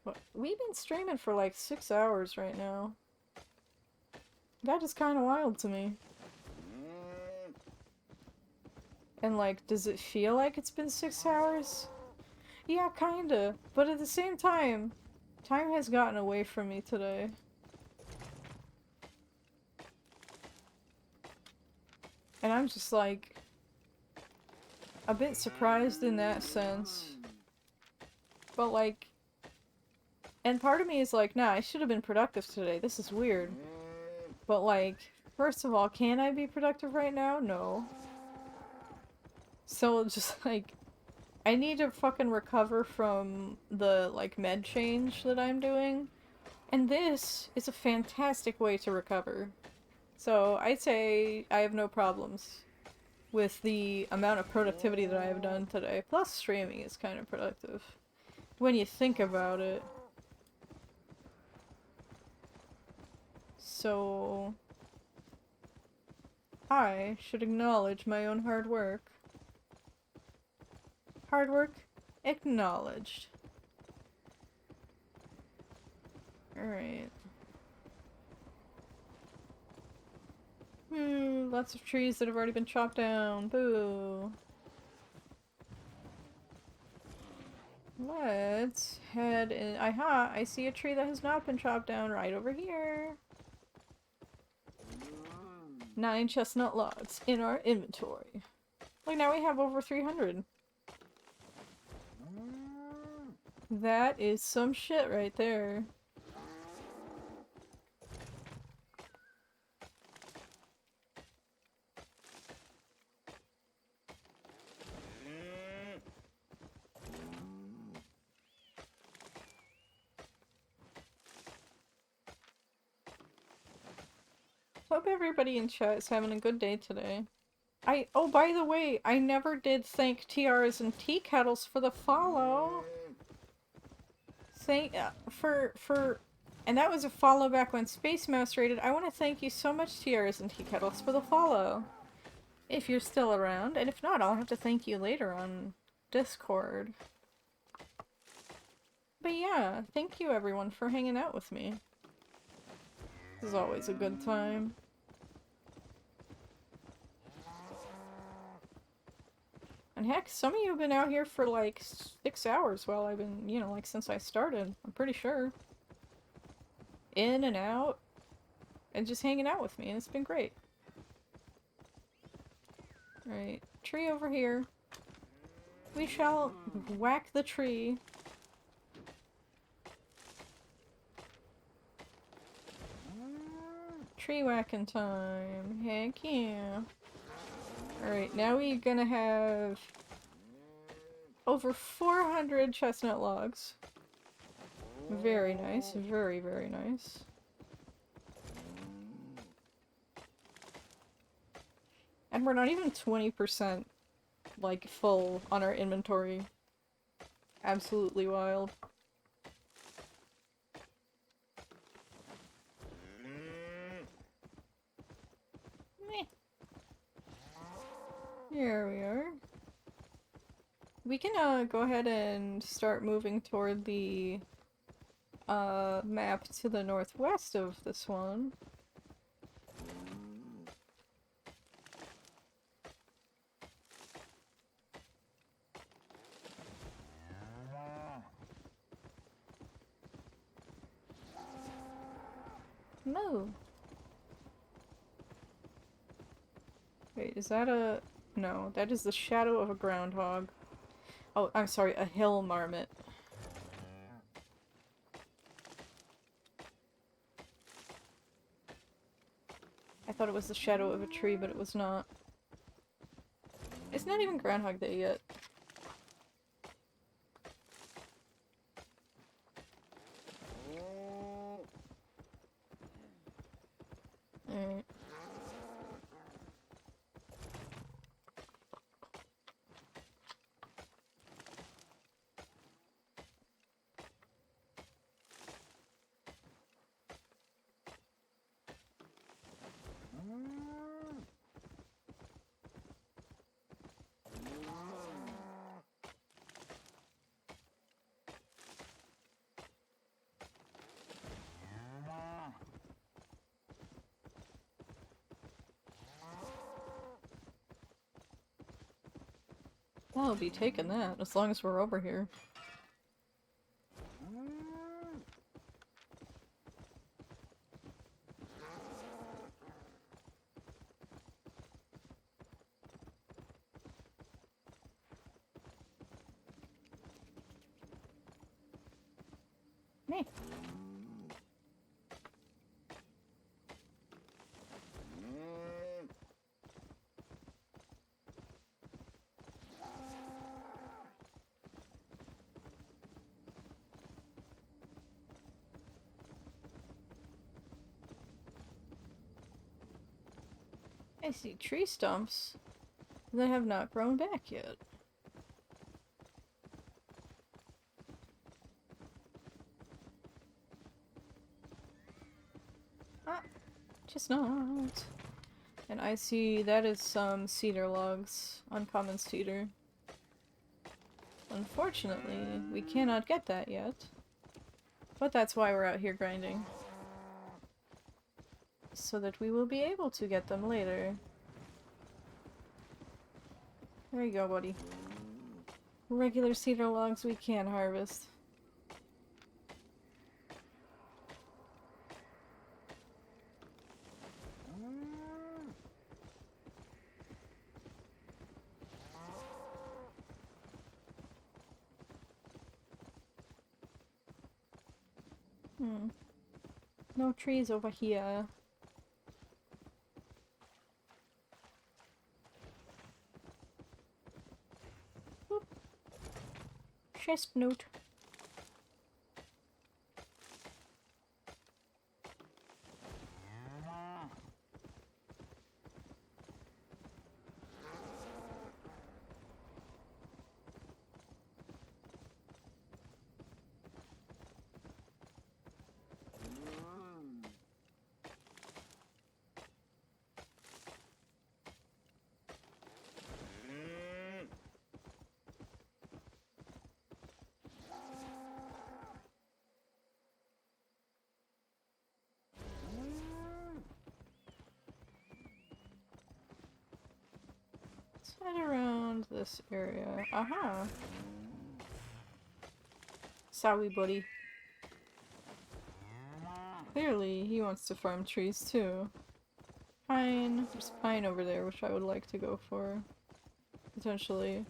What? We've been streaming for like 6 hours right now. That is kind of wild to me. And like, does it feel like it's been 6 hours? Yeah, kinda. But at the same time, time has gotten away from me today. And I'm just like, a bit surprised in that sense. But like, and part of me is like, nah, I should have been productive today. This is weird. But like, first of all, can I be productive right now? No. So just like, I need to fucking recover from the like med change that I'm doing. And this is a fantastic way to recover. So I'd say I have no problems with the amount of productivity that I have done today. Plus streaming is kind of productive. When you think about it. So... I should acknowledge my own hard work. Hard work acknowledged. Alright. Lots of trees that have already been chopped down. Boo. Let's head in. Aha! I see a tree that has not been chopped down right over here. 9 chestnut logs in our inventory. Look, now we have over 300. That is some shit right there. Hope everybody in chat is having a good day today. Oh, by the way, I never did thank tiaras and tea kettles for the follow. And that was a follow back when Space Mouse raided. I want to thank you so much, tiaras and tea kettles, for the follow. If you're still around, and if not, I'll have to thank you later on Discord. But yeah, thank you everyone for hanging out with me. This is always a good time. And heck, some of you have been out here for like 6 hours while I've been, you know, like since I started. I'm pretty sure. In and out. And just hanging out with me, and it's been great. Right, tree over here. We shall whack the tree. Tree whacking time. Heck yeah. Alright, now we're gonna have over 400 chestnut logs. Very nice. Very, very nice. And we're not even 20% like full on our inventory. Absolutely wild. Meh. Here we are. We can go ahead and start moving toward the map to the northwest of this one. Move. Wait, is that a... No, that is the shadow of a groundhog. Oh, I'm sorry, a hill marmot. I thought it was the shadow of a tree, but it was not. It's not even Groundhog Day yet. Alright. I'll be taking that, as long as we're over here. Me. I see tree stumps that have not grown back yet. Ah, just not. And I see that is some cedar logs, uncommon cedar. Unfortunately, we cannot get that yet. But that's why we're out here grinding. So that we will be able to get them later. There you go, buddy. Regular cedar logs we can harvest. No trees over here. Boop. Chestnut. Let's head around this area. Aha! Sorry, buddy. Clearly, he wants to farm trees too. Pine. There's pine over there, which I would like to go for. Potentially.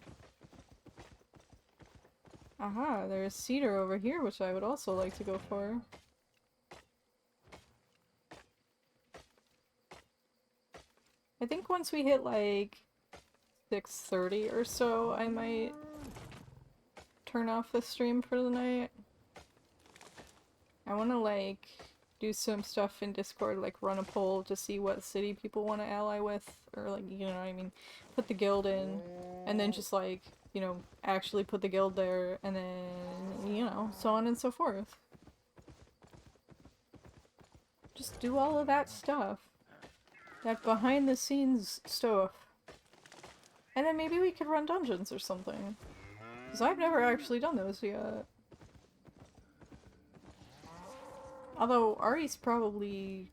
Aha, there's cedar over here, which I would also like to go for. I think once we hit like 6:30 or so, I might turn off the stream for the night. I want to like do some stuff in Discord, like run a poll to see what city people want to ally with, or like, you know what I mean, put the guild in, and then just like, you know, actually put the guild there, and then, you know, so on and so forth. Just do all of that stuff. That behind the scenes stuff. And then maybe we could run dungeons or something. Because I've never actually done those yet. Although, Ari's probably,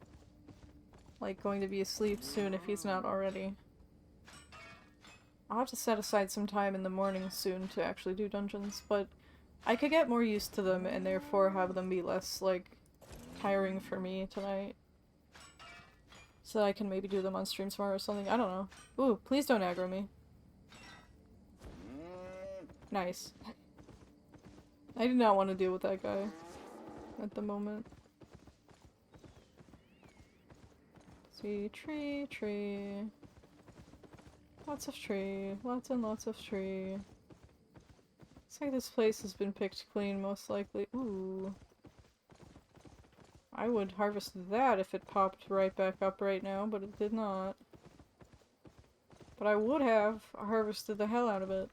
like, going to be asleep soon if he's not already. I'll have to set aside some time in the morning soon to actually do dungeons, but I could get more used to them and therefore have them be less, like, tiring for me tonight. So that I can maybe do them on stream tomorrow or something. I don't know. Ooh, please don't aggro me. Nice. I do not want to deal with that guy at the moment. See, tree, tree. Lots of tree. Lots and lots of tree. Looks like this place has been picked clean, most likely. Ooh. I would harvest that if it popped right back up right now, but it did not. But I would have harvested the hell out of it.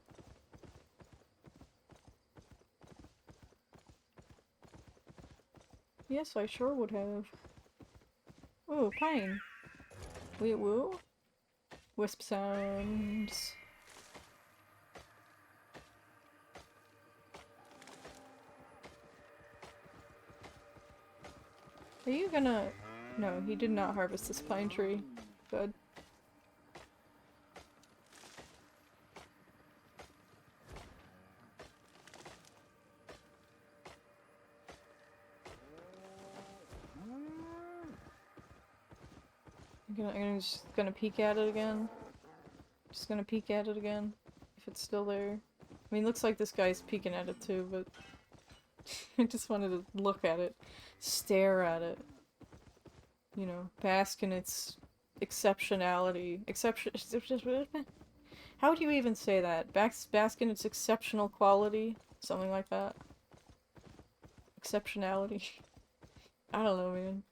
Yes, I sure would have. Ooh, pine. Wait, woo? Wisp sounds. Are you gonna... No, he did not harvest this pine tree. Good. I'm just gonna peek at it again. Just gonna peek at it again. If it's still there. I mean, looks like this guy's peeking at it too, but... I just wanted to look at it. Stare at it. You know, bask in its exceptionality. How would you even say that? Bask in its exceptional quality? Something like that. Exceptionality. I don't know, man.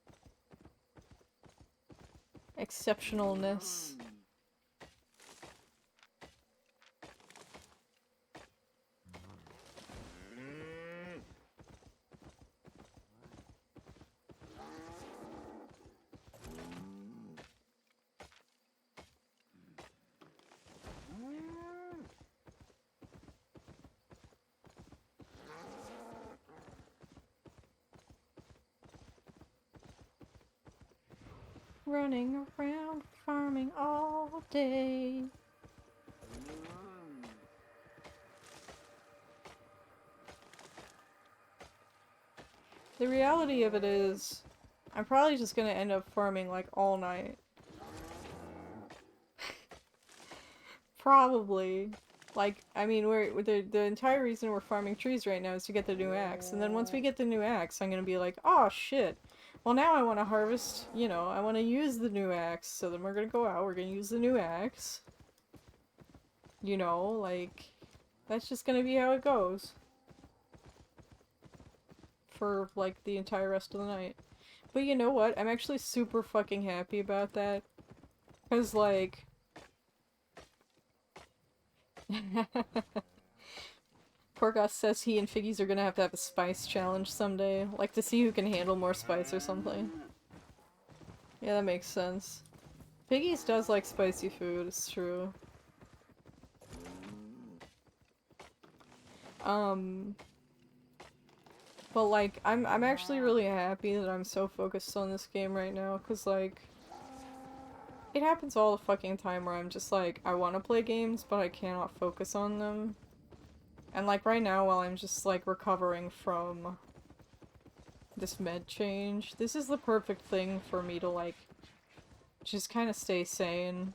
Exceptionalness. Running around farming all day. The reality of it is, I'm probably just gonna end up farming like all night. Probably. Like, I mean, the entire reason we're farming trees right now is to get the new axe. And then once we get the new axe, I'm gonna be like, oh shit. Well, now I want to harvest, you know, I want to use the new axe. So then we're gonna go out, we're gonna use the new axe. You know, like, that's just gonna be how it goes. For, like, the entire rest of the night. But you know what? I'm actually super fucking happy about that. Because, like... Porgoth says he and Figgies are gonna have to have a spice challenge someday. Like, to see who can handle more spice or something. Yeah, that makes sense. Figgies does like spicy food, it's true. But like, I'm actually really happy that I'm so focused on this game right now, cause like... It happens all the fucking time where I'm just like, I wanna play games, but I cannot focus on them. And like right now, while I'm just like recovering from this med change, this is the perfect thing for me to like just kind of stay sane.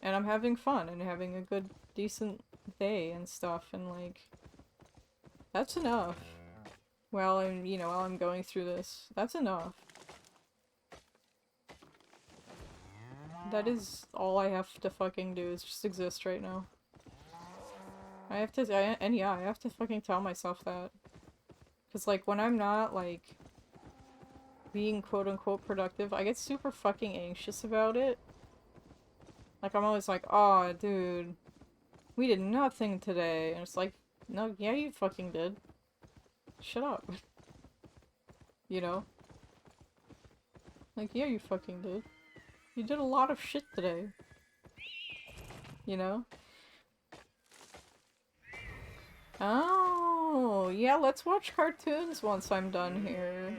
And I'm having fun and having a good, decent day and stuff, and like, that's enough. While I'm, you know, while I'm going through this, that's enough. That is all I have to fucking do, is just exist right now. I have to, and yeah, I have to fucking tell myself that. Cause like, when I'm not, like, being quote-unquote productive, I get super fucking anxious about it. Like, I'm always like, aw, dude, we did nothing today. And it's like, no, yeah, you fucking did. Shut up. You know? Like, yeah, you fucking did. You did a lot of shit today. You know? Oh, yeah, let's watch cartoons once I'm done here.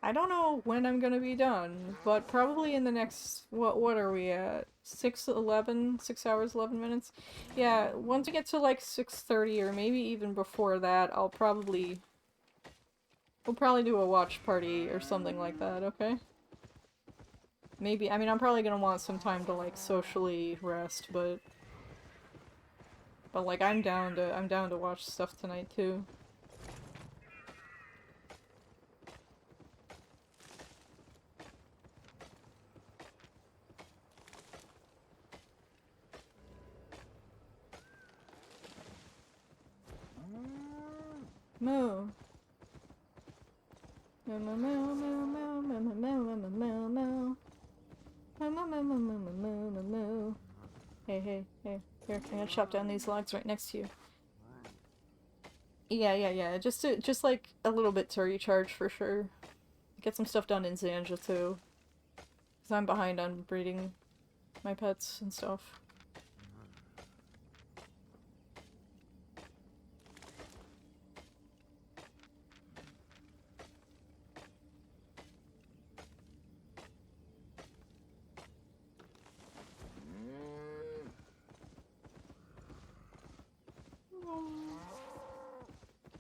I don't know when I'm gonna be done, but probably in the next... What are we at? 6 hours, 11 minutes? Yeah, once I get to like 6:30 or maybe even before that, We'll probably do a watch party or something like that, okay? Maybe, I mean, I'm probably gonna want some time to like socially rest, but like I'm down to watch stuff tonight too. Moo. Meow meow meow meow meow meow meow meow meow meow meow. Meow meow meow meow meow meow meow meow. Hey, hey, hey. Here, I'm gonna chop down these logs right next to you. Yeah. Just like a little bit to recharge for sure. Get some stuff done in Zanja too. Because I'm behind on breeding my pets and stuff.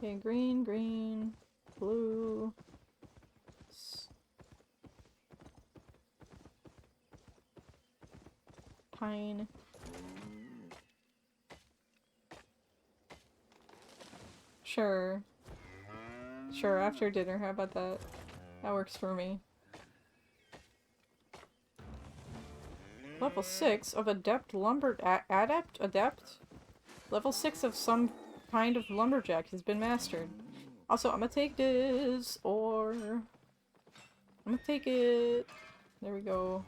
Okay, green, green, blue. Pine. Sure. Sure, after dinner, how about that? That works for me. Level 6 of Adept Adept? Level 6 of some kind of lumberjack has been mastered. Also, I'm gonna take this, or... I'm gonna take it. There we go.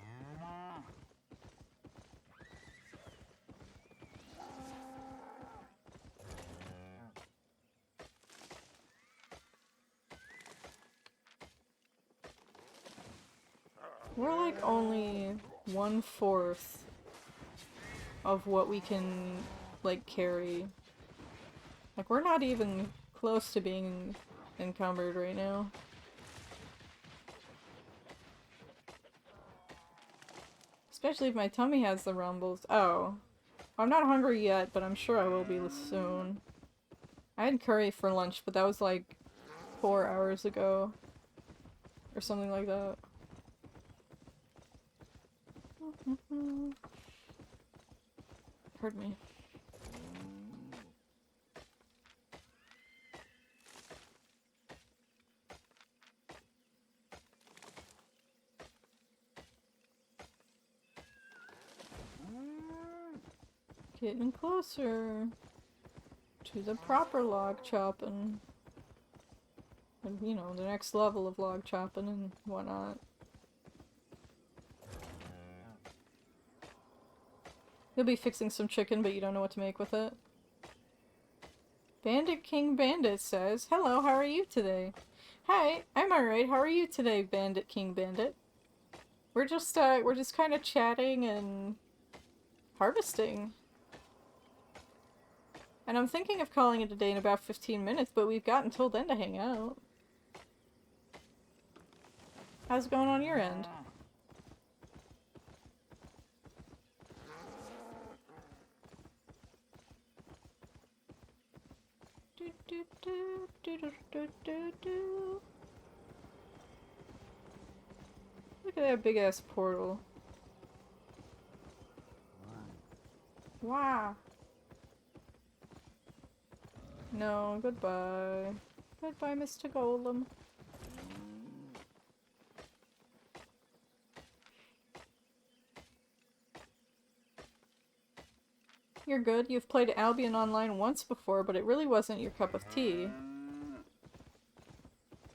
We're like only 1/4 of what we can, like, carry. Like, we're not even close to being encumbered right now. Especially if my tummy has the rumbles. Oh. I'm not hungry yet, but I'm sure I will be soon. I had curry for lunch, but that was like 4 hours ago. Or something like that. Pardon me. Getting closer to the proper log chopping. And, you know, the next level of log chopping and whatnot. You'll be fixing some chicken, but you don't know what to make with it. Bandit King Bandit says, "Hello, how are you today?" Hi, I'm alright. How are you today, Bandit King Bandit? We're just kind of chatting and harvesting. And I'm thinking of calling it a day in about 15 minutes, but we've got until then to hang out. How's it going on your end? Look at that big ass portal. Wow. No, goodbye. Goodbye, Mr. Golem. You're good. You've played Albion online once before, but it really wasn't your cup of tea.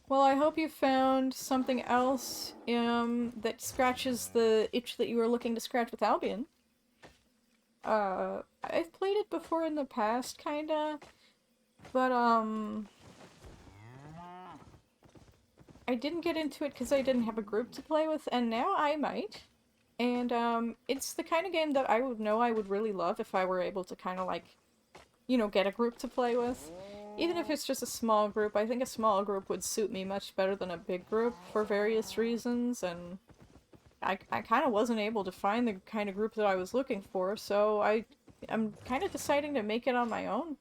Well, I hope you found something else that scratches the itch that you were looking to scratch with Albion. I've played it before in the past, kinda, but I didn't get into it because I didn't have a group to play with, and now I might. And it's the kind of game that I would know I would really love if I were able to kind of like, you know, get a group to play with. Even if it's just a small group, I think a small group would suit me much better than a big group for various reasons, and I kind of wasn't able to find the kind of group that I was looking for, so I'm kind of deciding to make it on my own.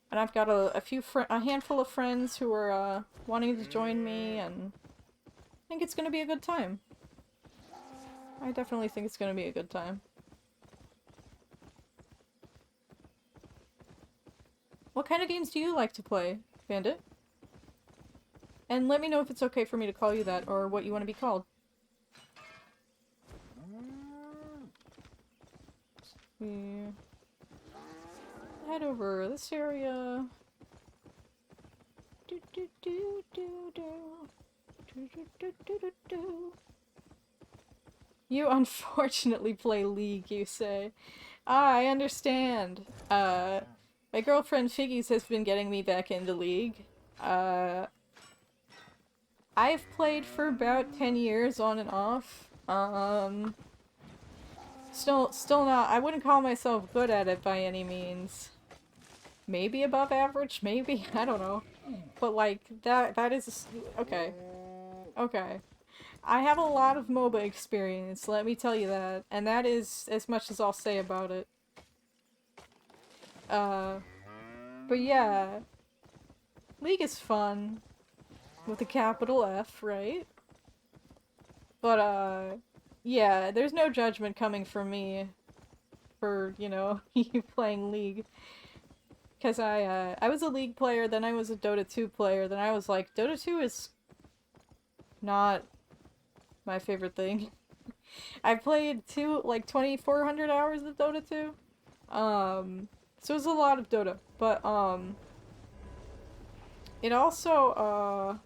And I've got a handful of friends who are wanting to join me, and I think it's going to be a good time. I definitely think it's going to be a good time. What kind of games do you like to play, Bandit? And let me know if it's okay for me to call you that, or what you want to be called. Head over this area. You unfortunately play League, you say. Ah, I understand. My girlfriend Figgies has been getting me back into League. I've played for about 10 years on and off. Still not, I wouldn't call myself good at it by any means. Maybe above average, maybe, I don't know. But like, that is, okay. Okay. I have a lot of MOBA experience, let me tell you that. And that is as much as I'll say about it. But yeah. League is fun. With a capital F, right? But, yeah, there's no judgment coming from me for, you know, you playing League. Because I was a League player, then I was a Dota 2 player, then I was like, Dota 2 is not my favorite thing. I played like 2,400 hours of Dota 2. So it was a lot of Dota. But, it also,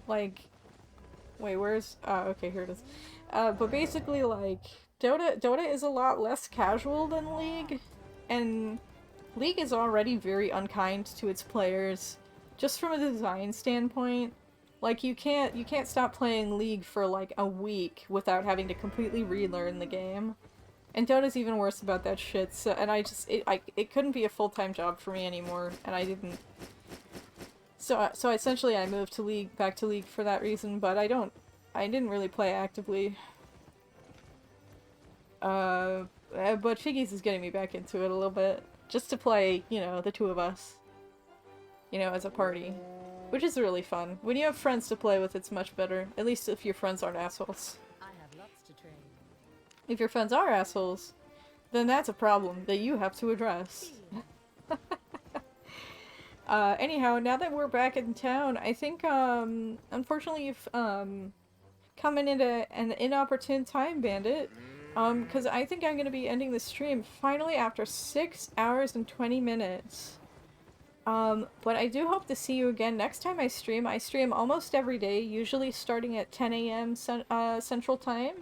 like, wait, where's, okay, here it is. But basically, like, Dota is a lot less casual than League, and League is already very unkind to its players, just from a design standpoint. Like, you can't stop playing League for, like, a week without having to completely relearn the game. And Dota's even worse about that shit, so, and it couldn't be a full-time job for me anymore, and I didn't. So essentially I moved to League, back to League for that reason, but I didn't really play actively. But Figgies is getting me back into it a little bit. Just to play, you know, the two of us. You know, as a party. Which is really fun. When you have friends to play with, it's much better. At least if your friends aren't assholes. I have lots to trade. If your friends are assholes, then that's a problem that you have to address. Anyhow, now that we're back in town, I think, unfortunately you've, come in at an inopportune time, Bandit. Because I think I'm gonna be ending the stream finally after 6 hours and 20 minutes. But I do hope to see you again next time I stream. I stream almost every day, usually starting at 10 a.m. Central Time,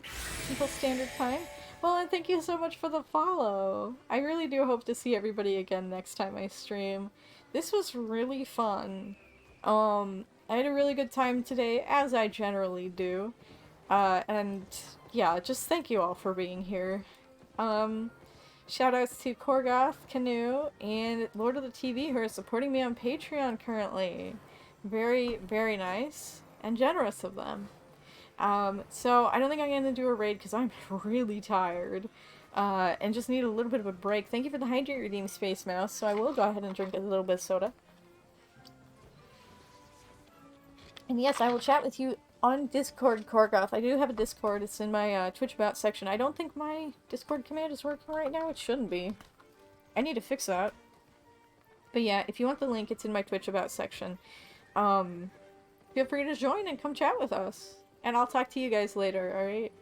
Central Standard Time. Well, and thank you so much for the follow. I really do hope to see everybody again next time I stream. This was really fun. I had a really good time today, as I generally do. And yeah, just thank you all for being here. Shoutouts to Korgoth, Canoe, and Lord of the TV who are supporting me on Patreon currently. Very, very nice and generous of them. So I don't think I'm gonna do a raid because I'm really tired. And just need a little bit of a break. Thank you for the hydrate redeem, Space Mouse, so I will go ahead and drink a little bit of soda. And yes, I will chat with you on Discord, Korgoth. I do have a Discord. It's in my Twitch About section. I don't think my Discord command is working right now. It shouldn't be. I need to fix that. But yeah, if you want the link, it's in my Twitch About section. Feel free to join and come chat with us. And I'll talk to you guys later, alright?